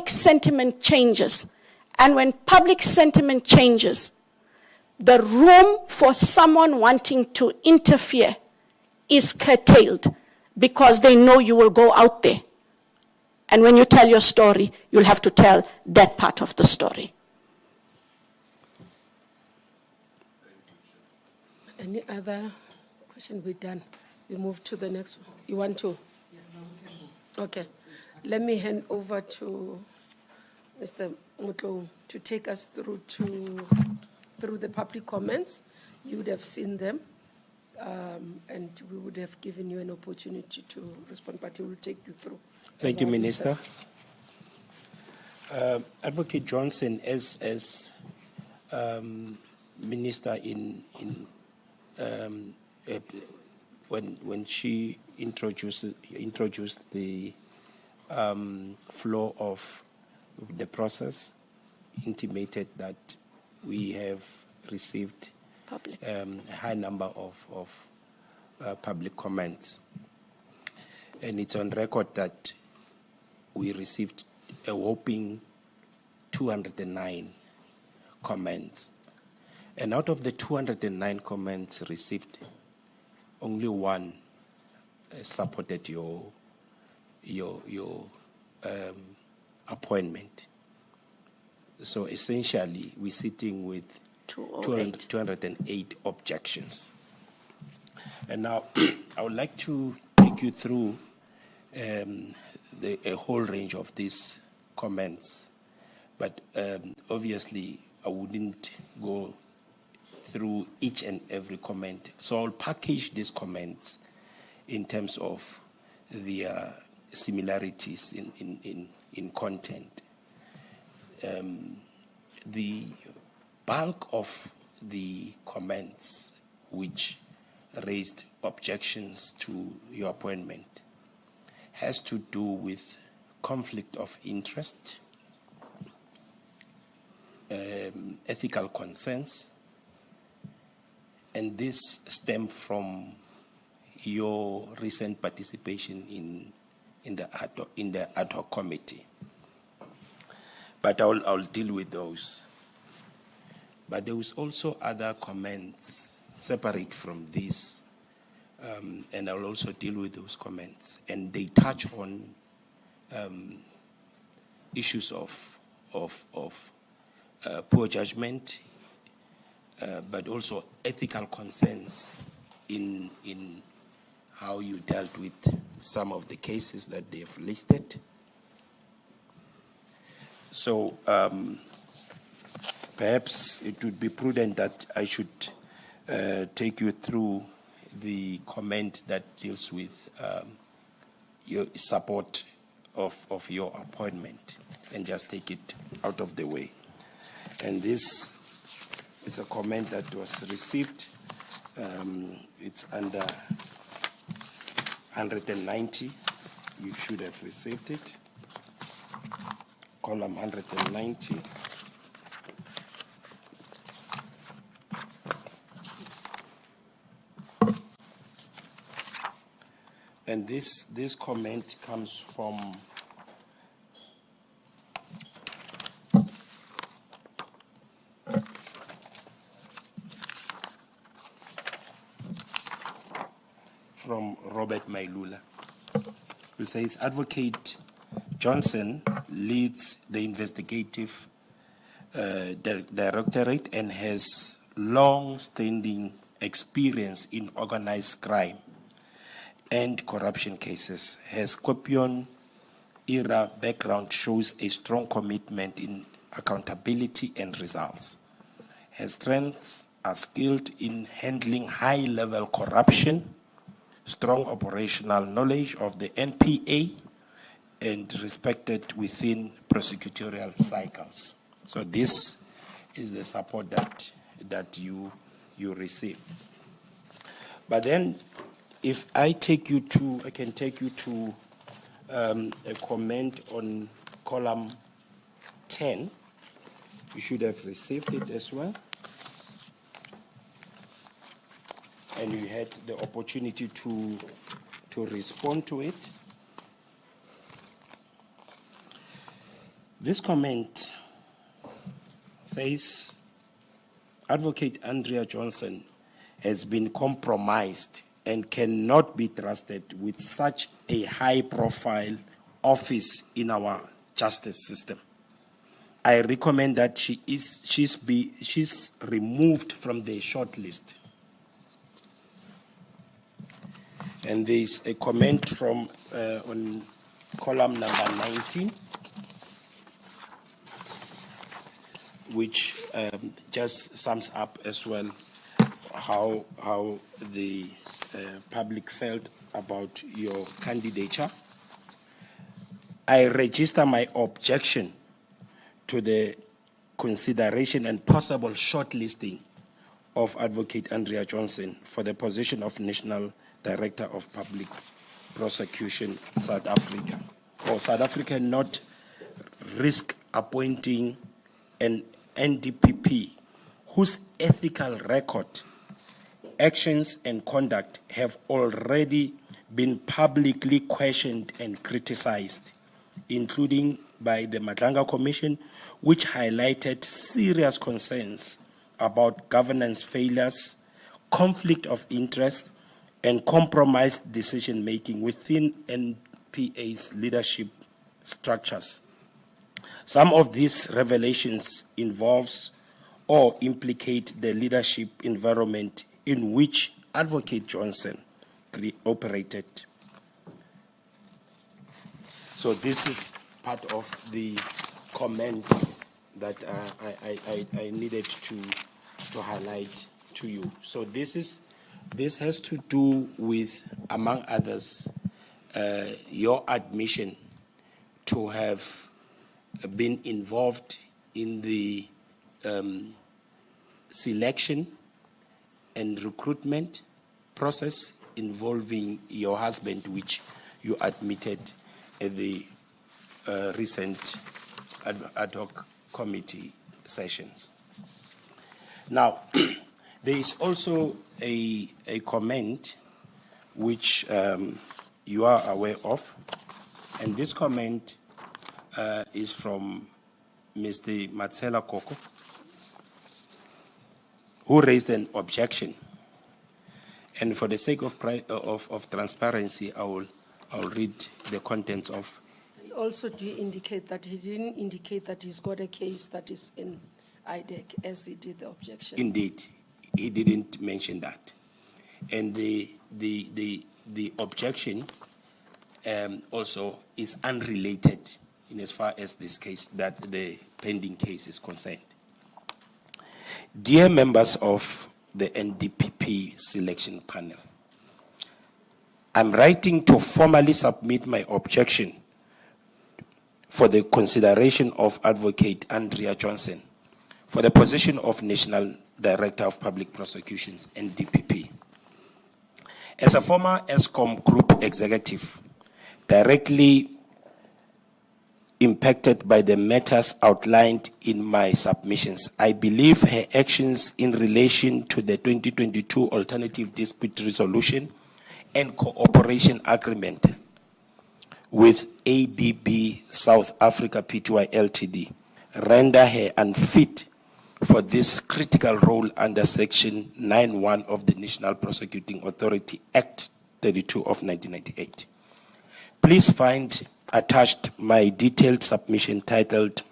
J: sentiment changes. And when public sentiment changes, the room for someone wanting to interfere is curtailed because they know you will go out there. And when you tell your story, you'll have to tell that part of the story.
B: Any other question? We're done. We move to the next one. You want to? Okay. Let me hand over to Mr. Mutlu to take us through the public comments. You would have seen them, and we would have given you an opportunity to respond, but he will take you through.
E: Thank you, Minister. Advocate Johnson, as Minister when she introduced the flow of the process, intimated that we have received a high number of public comments. And it's on record that we received a whopping 209 comments. And out of the 209 comments received, only one supported your appointment. So essentially, we're sitting with 208 objections. And now, I would like to take you through a whole range of these comments. But obviously, I wouldn't go through each and every comment. So I'll package these comments in terms of their similarities in content. The bulk of the comments which raised objections to your appointment has to do with conflict of interest, ethical concerns, and this stem from your recent participation in the ad hoc committee. But I'll deal with those. But there was also other comments separate from this, and I'll also deal with those comments. And they touch on issues of poor judgment, but also ethical concerns in how you dealt with some of the cases that they have listed. So perhaps it would be prudent that I should take you through the comment that deals with your support of your appointment and just take it out of the way. And this is a comment that was received. It's under 190. You should have received it. Column 190. And this comment comes from Robert Mailula, who says Advocate Johnson leads the investigative directorate and has long-standing experience in organized crime and corruption cases. Her Scorpion-era background shows a strong commitment in accountability and results. Her strengths are skilled in handling high-level corruption, strong operational knowledge of the NPA, and respected within prosecutorial cycles. So this is the support that you receive. But then, if I take you to, I can take you to a comment on column 10. You should have received it as well. And you had the opportunity to respond to it. This comment says, Advocate Andrea Johnson has been compromised and cannot be trusted with such a high-profile office in our justice system. I recommend that she's removed from the shortlist. And there's a comment from on column number 19, which just sums up as well how the public felt about your candidature. I register my objection to the consideration and possible shortlisting of Advocate Andrea Johnson for the position of National Director of Public Prosecution, South Africa. Or South Africa not risk appointing an NDPP whose ethical record, actions and conduct have already been publicly questioned and criticized, including by the Madlanga Commission, which highlighted serious concerns about governance failures, conflict of interest, and compromised decision-making within NPA's leadership structures. Some of these revelations involves or implicate the leadership environment in which Advocate Johnson operated. So this is part of the comments that I needed to highlight to you. So this has to do with, among others, your admission to have been involved in the selection and recruitment process involving your husband, which you admitted at the recent ad hoc committee sessions. Now, there is also a comment which you are aware of, and this comment is from Mr. Matsela Koko, who raised an objection. And for the sake of transparency, I will read the contents of.
B: Also, do you indicate that he didn't indicate that he's got a case that is in IDEC as he did the objection?
E: Indeed, he didn't mention that. And the objection also is unrelated in as far as this case, that the pending case is concerned. Dear members of the NDPP selection panel, I'm writing to formally submit my objection for the consideration of Advocate Andrea Johnson for the position of National Director of Public Prosecutions, NDPP. As a former ESCOM Group Executive, directly impacted by the matters outlined in my submissions, I believe her actions in relation to the 2022 Alternative Dispute Resolution and Cooperation Agreement with ABB South Africa Pty Ltd render her unfit for this critical role under Section 9(1) of the National Prosecuting Authority Act 32 of 1998. Please find attached my detailed submission titled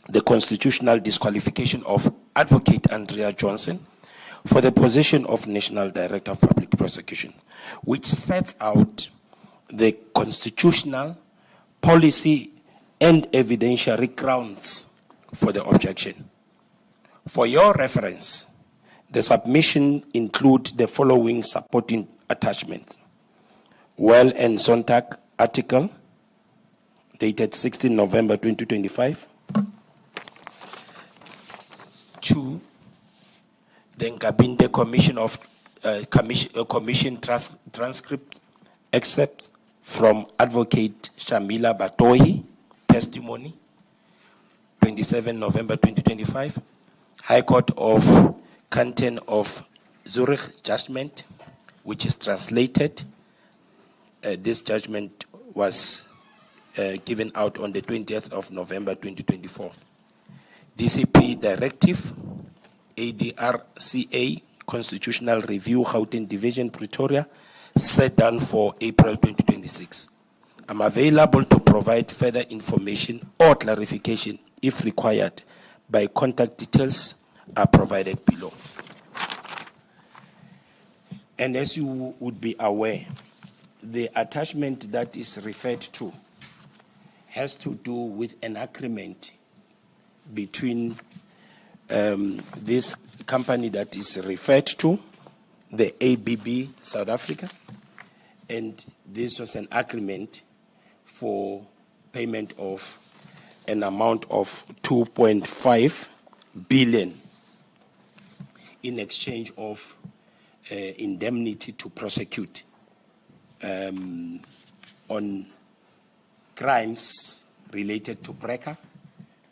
E: The Constitutional Disqualification of Advocate Andrea Johnson for the position of National Director of Public Prosecution, which sets out the constitutional, policy, and evidentiary grounds for the objection. For your reference, the submission includes the following supporting attachments. Well and Sontag article, dated 16 November 2025. 2, the Ngabinde Commission transcript excerpts from Advocate Shamila Batohi testimony, 27 November 2025. High Court of Canton of Zurich judgment, which is translated. This judgment was given out on the 20th of November 2024. DCP Directive, ADRCA, Constitutional Review, Gauteng Division, Pretoria, set down for April 2026. I'm available to provide further information or clarification if required. By contact details are provided below. And as you would be aware, the attachment that is referred to has to do with an agreement between this company that is referred to, the ABB South Africa, and this was an agreement for payment of an amount of 2.5 billion in exchange of indemnity to prosecute on crimes related to breaker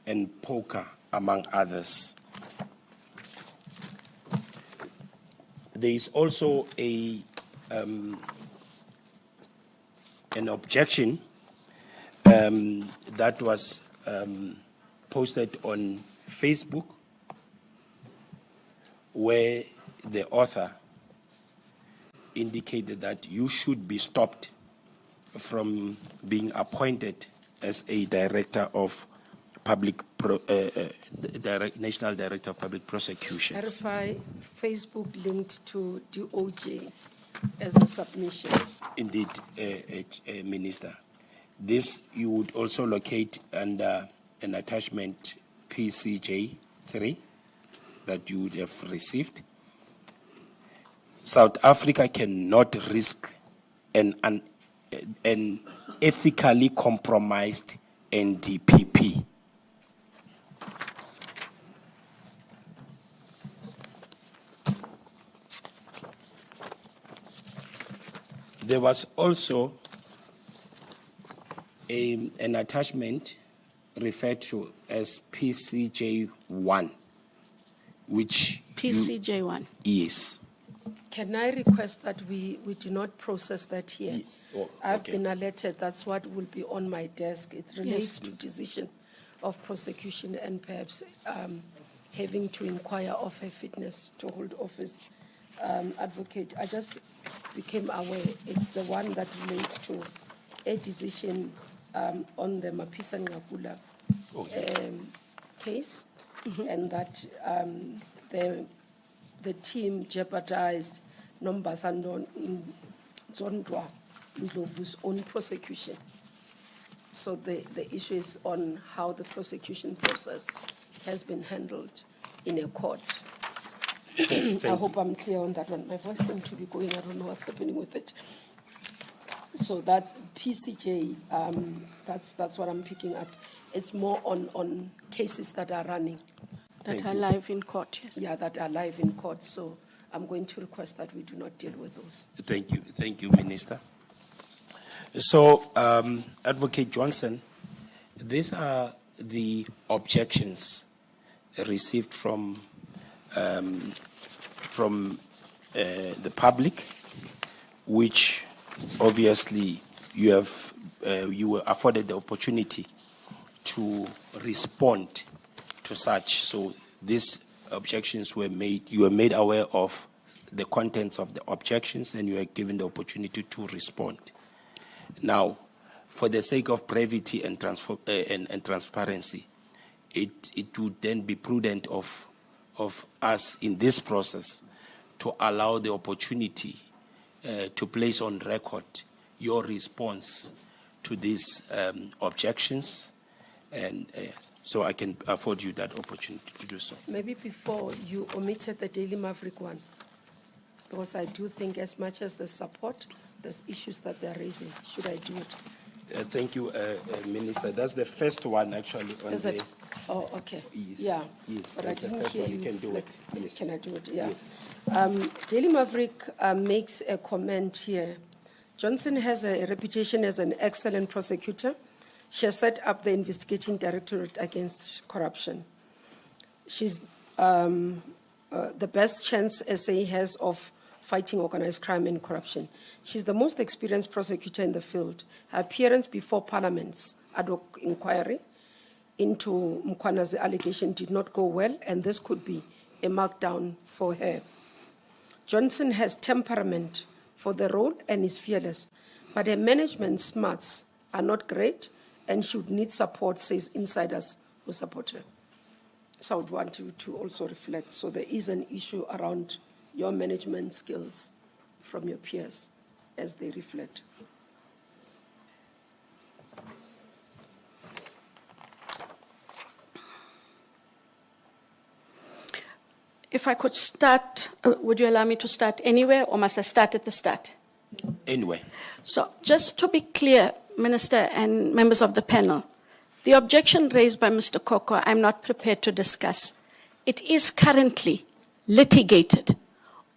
E: and poker, among others. There is also an objection that was posted on Facebook, where the author indicated that you should be stopped from being appointed as a director of National Director of Public Prosecutions.
B: Verify Facebook linked to DOJ as a submission.
E: Indeed, Minister. This you would also locate under an attachment PCJ3 that you would have received. South Africa cannot risk an ethically compromised NDPP. There was also an attachment referred to as PCJ1, which...
J: PCJ1?
E: Yes.
B: Can I request that we do not process that here?
E: Yes. Oh,
B: I've
E: okay.
B: been alerted, that's what will be on my desk. It relates
J: Yes.
B: to decision of prosecution and perhaps having to inquire of her fitness to hold office. Advocate, I just became aware it's the one that relates to a decision on the Mapisa Ngakula case, and that the team jeopardized Nombasando Nzondwa Ndlovu's own prosecution. So the issue is on how the prosecution process has been handled in a court. I hope I'm clear on that one. My voice seems to be going, I don't know what's happening with it. So that's PCJ, that's what I'm picking up. It's more on cases that are running.
J: That are live in court, yes.
B: Yeah, that are live in court. So I'm going to request that we do not deal with those.
E: Thank you, Minister. So, Advocate Johnson, these are the objections received from the public, which obviously you were afforded the opportunity to respond to such. So these objections were made, you were made aware of the contents of the objections, and you were given the opportunity to respond. Now, for the sake of brevity and transparency, it would then be prudent of us in this process to allow the opportunity to place on record your response to these objections, and so I can afford you that opportunity to do so.
B: Maybe before you omitted the Daily Maverick one, because I do think as much as the support, there's issues that they're raising. Should I do it?
E: Thank you, Minister. That's the first one, actually.
B: Is it? Oh, okay.
E: Yes.
B: Yeah.
E: Yes,
B: But I
E: that's the
B: didn't
E: first
B: hear
E: one.
B: you.
E: You can do it. Yes.
B: Can I do it? Yeah.
E: Yes.
B: Daily Maverick makes a comment here. Johnson has a reputation as an excellent prosecutor. She has set up the investigating directorate against corruption. She's the best chance SA has of fighting organized crime and corruption. She's the most experienced prosecutor in the field. Her appearance before Parliament's ad hoc inquiry into Mkhwana's allegation did not go well, and this could be a markdown for her. Johnson has temperament for the role and is fearless, but her management smarts are not great, and she would need support, says insiders who support her. So I would want you to also reflect. So there is an issue around your management skills from your peers as they reflect.
J: If I could start, would you allow me to start anywhere, or must I start at the start?
E: Anyway.
J: So just to be clear, Minister and members of the panel, the objection raised by Mr. Koko, I'm not prepared to discuss. It is currently litigated.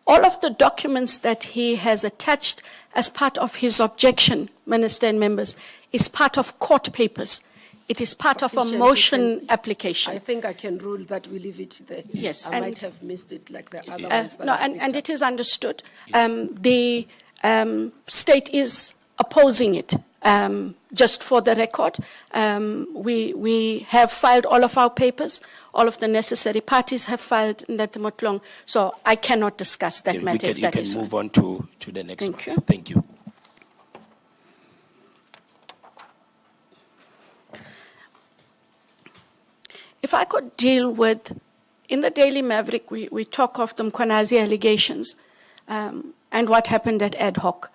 J: All of the documents that he has attached as part of his objection, Minister and members, is part of court papers. It is part of a motion application.
B: I think I can rule that we leave it there.
J: Yes.
B: I might have missed it like the other ones.
J: No, and it is understood. The state is opposing it. Just for the record, we have filed all of our papers. All of the necessary parties have filed in that Motlong. So I cannot discuss that matter.
E: You can move on to the next one.
J: Thank you.
E: Thank you.
J: If I could deal with, in the Daily Maverick, we talk of the Mkhwanazi allegations and what happened at ad hoc.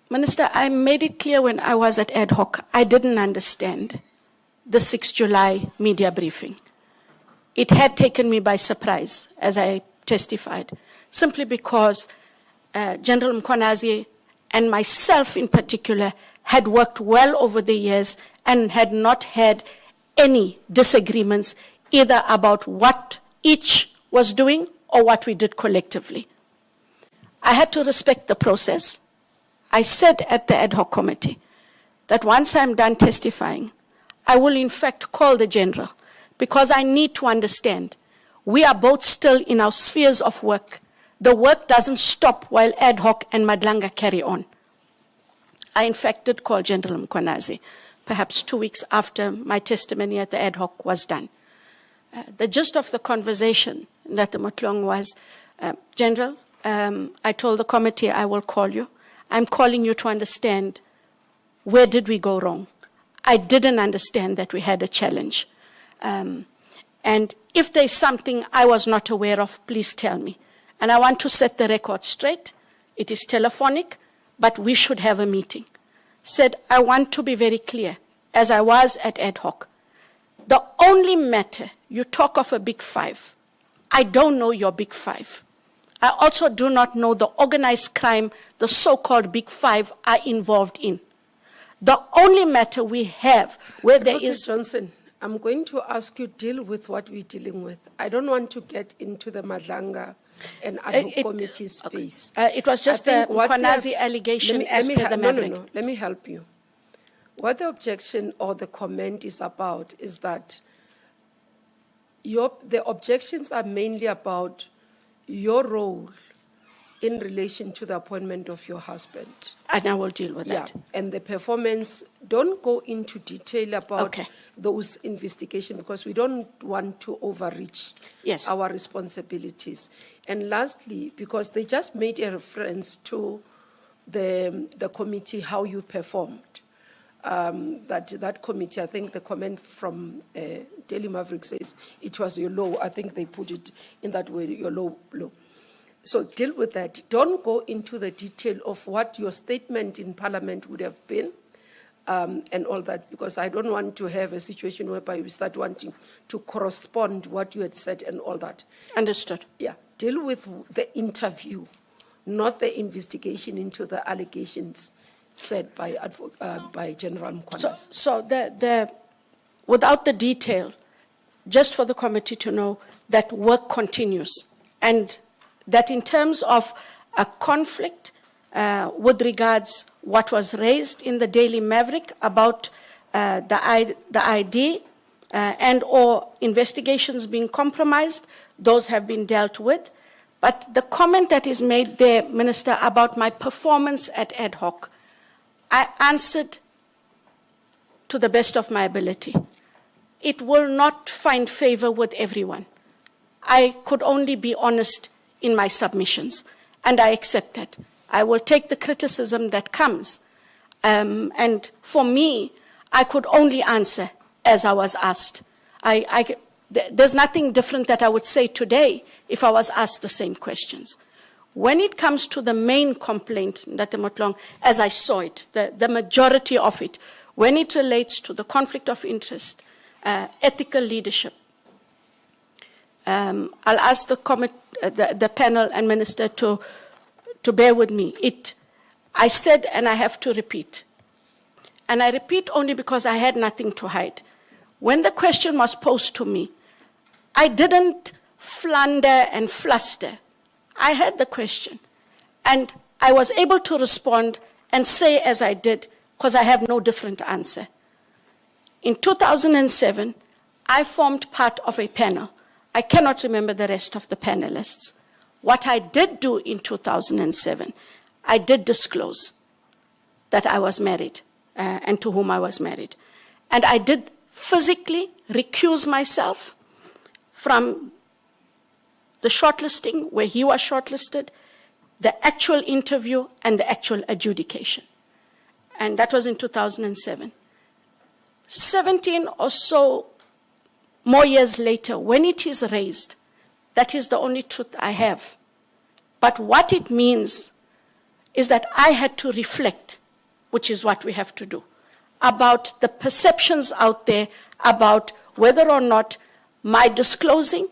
J: Minister, I made it clear when I was at ad hoc, I didn't understand the 6th July media briefing. It had taken me by surprise, as I testified, simply because General Mkhwanazi and myself in particular had worked well over the years and had not had any disagreements either about what each was doing or what we did collectively. I had to respect the process. I said at the ad hoc committee that once I'm done testifying, I will in fact call the general, because I need to understand we are both still in our spheres of work. The work doesn't stop while ad hoc and Madlanga carry on. I in fact did call General Mkhwanazi, perhaps 2 weeks after my testimony at the ad hoc was done. The gist of the conversation that the Motlong was, General, I told the committee I will call you. I'm calling you to understand where did we go wrong. I didn't understand that we had a challenge. And if there's something I was not aware of, please tell me. And I want to set the record straight. It is telephonic, but we should have a meeting. Said, I want to be very clear, as I was at ad hoc. The only matter, you talk of a big five. I don't know your big five. I also do not know the organized crime the so-called big five are involved in. The only matter we have where there
B: Dr.
J: is...
B: Johnson, I'm going to ask you to deal with what we're dealing with. I don't want to get into the Madlanga and ad hoc committee space.
J: It was just the Mkhwanazi allegation as per the Maverick.
B: No, let me help you. What the objection or the comment is about is that the objections are mainly about your role in relation to the appointment of your husband.
J: And I will deal with that.
B: And the performance, don't go into detail about those investigations because we don't want to overreach our responsibilities. And lastly, because they just made a reference to the committee, how you performed. That committee, I think the comment from Daily Maverick says it was your law. I think they put it in that way, your law. So deal with that. Don't go into the detail of what your statement in Parliament would have been and all that, because I don't want to have a situation whereby we start wanting to correspond what you had said and all that.
J: Understood.
B: Yeah. Deal with the interview, not the investigation into the allegations said by General Mkhwanazi.
J: So without the detail, just for the committee to know that work continues and that in terms of a conflict with regards what was raised in the Daily Maverick about the ID and or investigations being compromised, those have been dealt with. But the comment that is made there, Minister, about my performance at ad hoc, I answered to the best of my ability. It will not find favor with everyone. I could only be honest in my submissions, and I accept that. I will take the criticism that comes. And for me, I could only answer as I was asked. There's nothing different that I would say today if I was asked the same questions. When it comes to the main complaint, Ndate Motlong, as I saw it, the majority of it, when it relates to the conflict of interest, ethical leadership, I'll ask the panel and Minister to bear with me. I said, and I have to repeat, and I repeat only because I had nothing to hide. When the question was posed to me, I didn't flounder and fluster. I heard the question, and I was able to respond and say as I did, because I have no different answer. In 2007, I formed part of a panel. I cannot remember the rest of the panelists. What I did do in 2007, I did disclose that I was married and to whom I was married. And I did physically recuse myself from the shortlisting, where he was shortlisted, the actual interview, and the actual adjudication. And that was in 2007. 17 or so more years later, when it is raised, that is the only truth I have. But what it means is that I had to reflect, which is what we have to do, about the perceptions out there about whether or not my disclosing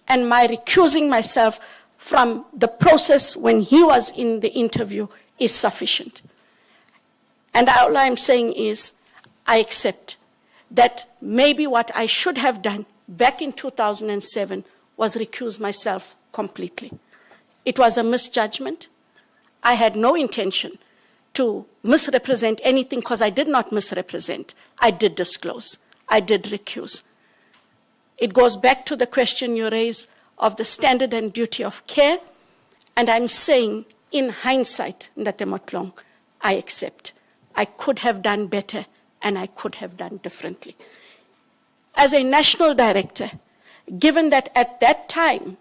J: and my recusing myself from the process when he was in the interview is sufficient. And all I'm saying is, I accept that maybe what I should have done back in 2007 was recuse myself completely. It was a misjudgment. I had no intention to misrepresent anything because I did not misrepresent. I did disclose. I did recuse. It goes back to the question you raise of the standard and duty of care. And I'm saying, in hindsight, Ndate Motlong, I accept. I could have done better and I could have done differently. As a national director, given that at that time,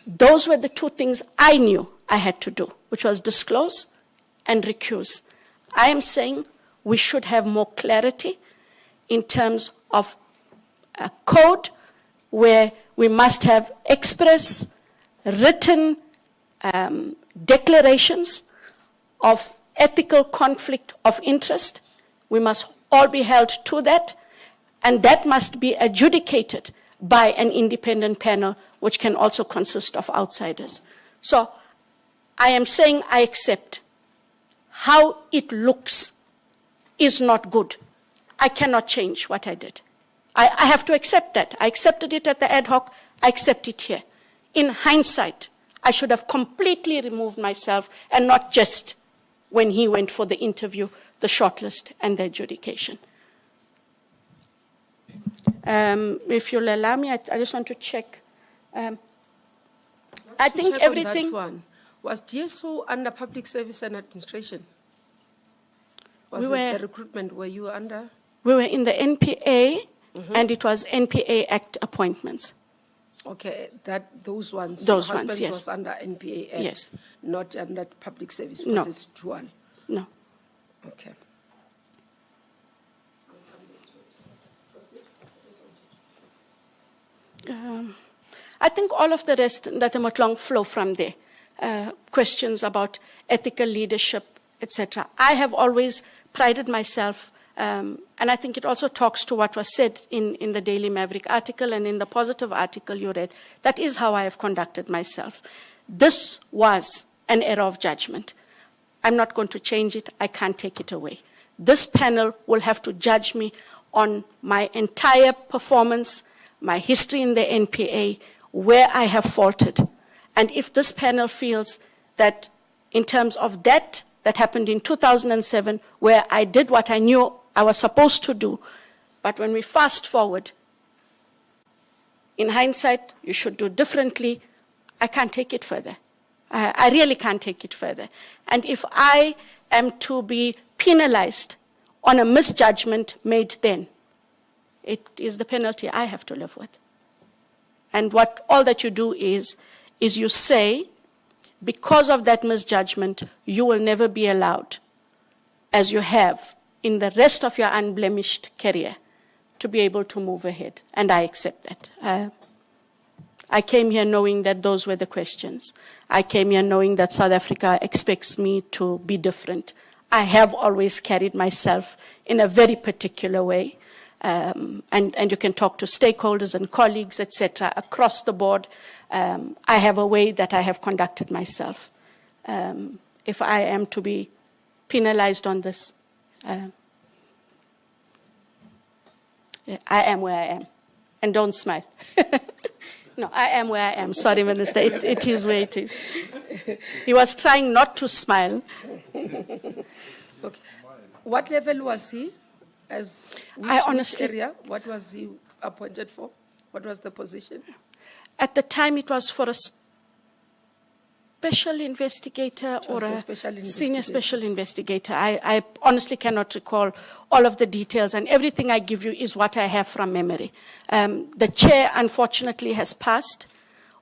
J: those were the two things I knew I had to do, which was disclose and recuse. I am saying we should have more clarity in terms of a code where we must have express written declarations of ethical conflict of interest. We must all be held to that, and that must be adjudicated by an independent panel, which can also consist of outsiders. So I am saying I accept. How it looks is not good. I cannot change what I did. I have to accept that. I accepted it at the ad hoc. I accept it here. In hindsight, I should have completely removed myself, and not just when he went for the interview, the shortlist, and the adjudication. If you'll allow me, I just want to check. I think
B: Check on
J: everything...
B: that one. Was DSO under Public Service and Administration? Was it the recruitment, were you under?
J: We were in the NPA, and it was NPA Act appointments.
B: Okay, those ones.
J: Those
B: your
J: ones,
B: husband
J: yes.
B: was under NPA Act,
J: Yes.
B: not under Public Service, because it's dual.
J: No.
B: Okay.
J: I think all of the rest that are long flow from there. Questions about ethical leadership, etc. I have always prided myself, and I think it also talks to what was said in the Daily Maverick article and in the positive article you read. That is how I have conducted myself. This was an error of judgment. I'm not going to change it. I can't take it away. This panel will have to judge me on my entire performance, my history in the NPA, where I have faltered. And if this panel feels that in terms of that happened in 2007, where I did what I knew I was supposed to do, but when we fast forward, in hindsight, you should do differently, I can't take it further. I really can't take it further. And if I am to be penalized on a misjudgment made then, it is the penalty I have to live with. And all that you do is you say, because of that misjudgment, you will never be allowed, as you have in the rest of your unblemished career, to be able to move ahead. And I accept that. I came here knowing that those were the questions. I came here knowing that South Africa expects me to be different. I have always carried myself in a very particular way. And you can talk to stakeholders and colleagues, etc., across the board. I have a way that I have conducted myself. If I am to be penalized on this, I am where I am. And don't smile. No, I am where I am. Sorry, Minister. It is where it is. He was trying not to smile.
B: Okay. What level was he? Which area? What was he appointed for? What was the position?
J: At the time, it was for a special investigator or a senior special investigator. I honestly cannot recall all of the details, and everything I give you is what I have from memory. The chair, unfortunately, has passed,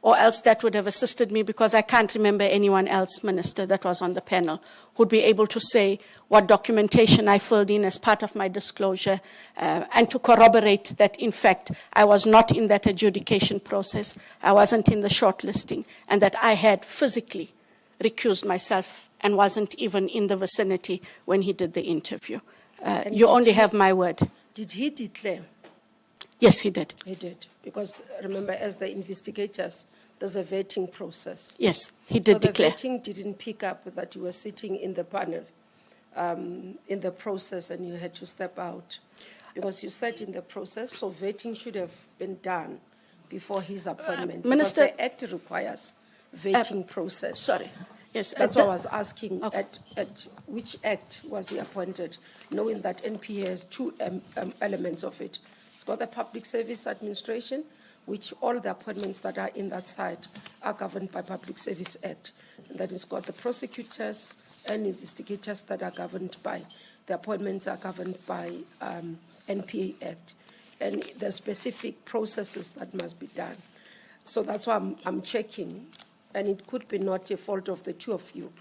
J: or else that would have assisted me, because I can't remember anyone else, Minister, that was on the panel who'd be able to say what documentation I filled in as part of my disclosure, and to corroborate that, in fact, I was not in that adjudication process, I wasn't in the shortlisting, and that I had physically recused myself and wasn't even in the vicinity when he did the interview. You only have my word.
B: Did he declare?
J: Yes, he did.
B: He did. Because remember, as the investigators, there's a vetting process.
J: Yes, he did declare.
B: So the vetting didn't pick up that you were sitting in the panel in the process and you had to step out. Because you sat in the process, so vetting should have been done before his appointment.
J: Minister,
B: because the Act requires vetting process.
J: Sorry. Yes,
B: that's what I was asking. Okay. At which Act was he appointed, knowing that NPA has two elements of it. It's got the Public Service Administration, which all the appointments that are in that side are governed by Public Service Act. And that it's got the prosecutors and investigators that are governed by, the appointments are governed by NPA Act. And the specific processes that must be done. So that's why I'm checking. And it could be not a fault of the two of you,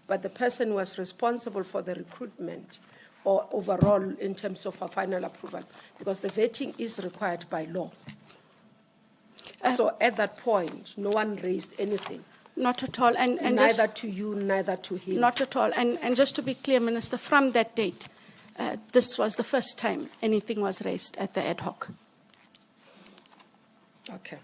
B: but the person was responsible for the recruitment or overall in terms of a final approval, because the vetting is required by law. So at that point, no one raised anything.
J: Not at all. And
B: Neither
J: just,
B: to you, neither to him.
J: not at all. And just to be clear, Minister, from that date, this was the first time anything was raised at the ad hoc.
B: Okay.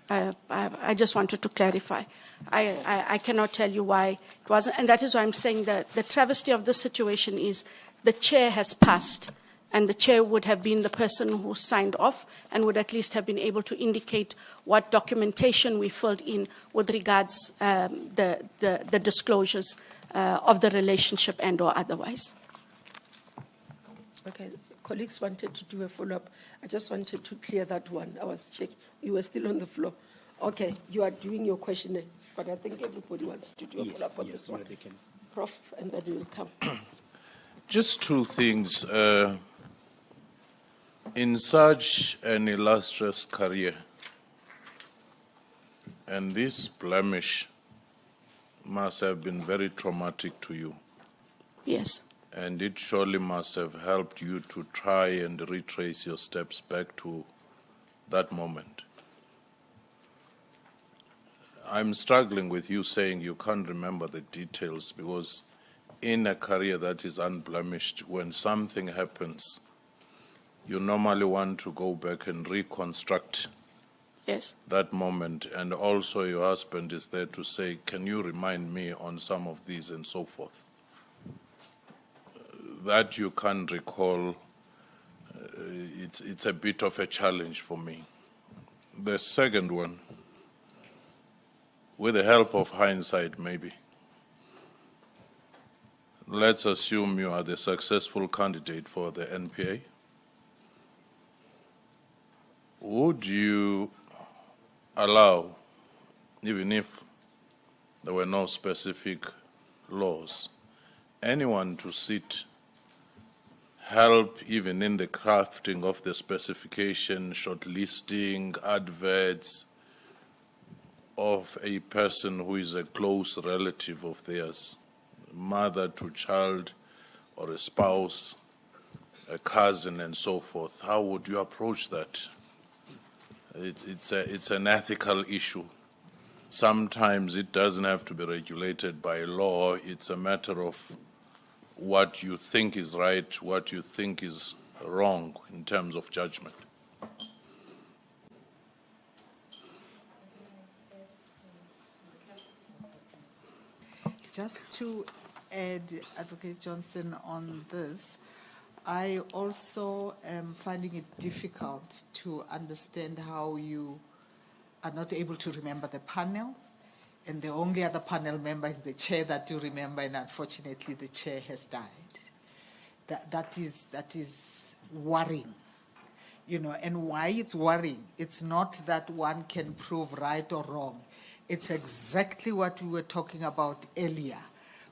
J: I just wanted to clarify. I cannot tell you why it wasn't, and that is why I'm saying that the travesty of this situation is the chair has passed, and the chair would have been the person who signed off and would at least have been able to indicate what documentation we filled in with regards the disclosures of the relationship and or otherwise.
B: Okay. Colleagues wanted to do a follow-up. I just wanted to clear that one. I was checking. You were still on the floor. Okay, you are doing your questionnaire, but I think everybody wants to do a follow-up on this one.
E: They can.
B: Prof, and then we'll come.
C: Just two things. In such an illustrious career, and this blemish must have been very traumatic to you.
J: Yes.
C: And it surely must have helped you to try and retrace your steps back to that moment. I'm struggling with you saying you can't remember the details, because in a career that is unblemished, when something happens, you normally want to go back and reconstruct
J: Yes.
C: that moment. And also your husband is there to say, can you remind me on some of these and so forth. That you can't recall, it's a bit of a challenge for me. The second one, with the help of hindsight maybe, let's assume you are the successful candidate for the NPA. Would you allow, even if there were no specific laws, anyone to sit, help even in the crafting of the specification, shortlisting, adverts of a person who is a close relative of theirs, mother to child or a spouse, a cousin and so forth? How would you approach that? It's an ethical issue. Sometimes it doesn't have to be regulated by law. It's a matter of what you think is right, what you think is wrong in terms of judgment.
G: Just to add, Advocate Johnson, on this, I also am finding it difficult to understand how you are not able to remember the panel, and the only other panel member is the chair that you remember, and unfortunately the chair has died. That is worrying, you know. And why it's worrying, it's not that one can prove right or wrong. It's exactly what we were talking about earlier,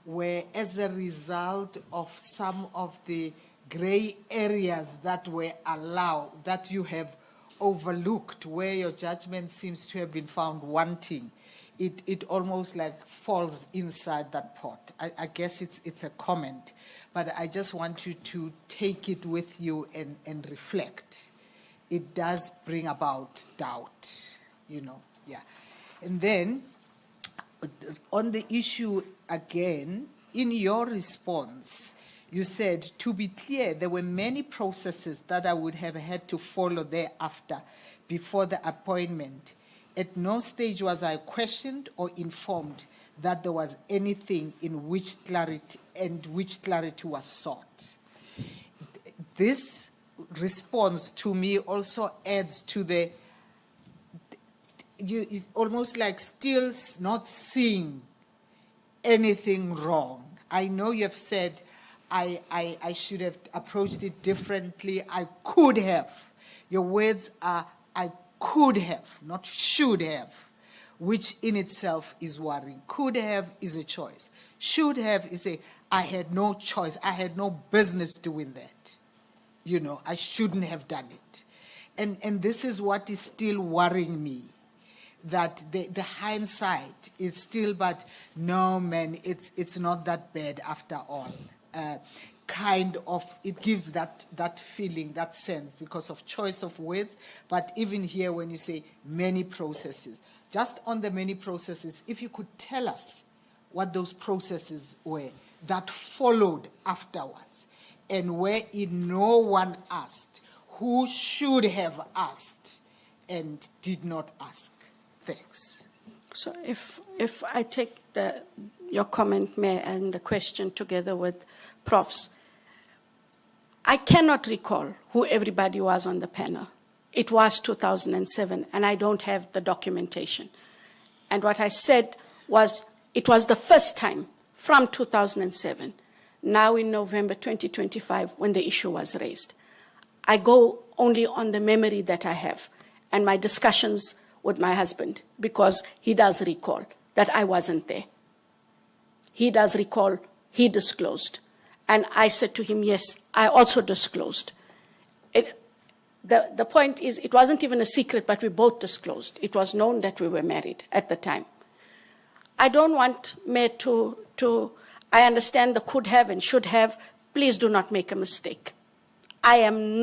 G: where as a result of some of the gray areas that were allowed, that you have overlooked, where your judgment seems to have been found wanting, it almost like falls inside that pot. I guess it's a comment, but I just want you to take it with you and reflect. It does bring about doubt, you know, yeah. And then on the issue again, in your response, you said, to be clear, there were many processes that I would have had to follow thereafter before the appointment. At no stage was I questioned or informed that there was anything in which clarity was sought. This response to me also adds to the, it's almost like still not seeing anything wrong. I know you have said I should have approached it differently. I could have. Your words are, I could have, not should have, which in itself is worrying. Could have is a choice. Should have is I had no choice. I had no business doing that. You know, I shouldn't have done it. And this is what is still worrying me, that the hindsight is still, but no, man, it's not that bad after all. kind of, it gives that feeling, that sense, because of choice of words. But even here, when you say many processes, just on the many processes, if you could tell us what those processes were that followed afterwards, and wherein no one asked, who should have asked and did not ask. Thanks.
J: So if I take your comment, Mayor, and the question together with Prof's, I cannot recall who everybody was on the panel. It was 2007, and I don't have the documentation. And what I said was, it was the first time from 2007, now in November 2025, when the issue was raised. I go only on the memory that I have and my discussions with my husband, because he does recall that I wasn't there. He does recall he disclosed. And I said to him, yes, I also disclosed. The point is, it wasn't even a secret, but we both disclosed. It was known that we were married at the time. I don't want Mayor I understand the could have and should have. Please do not make a mistake. I am not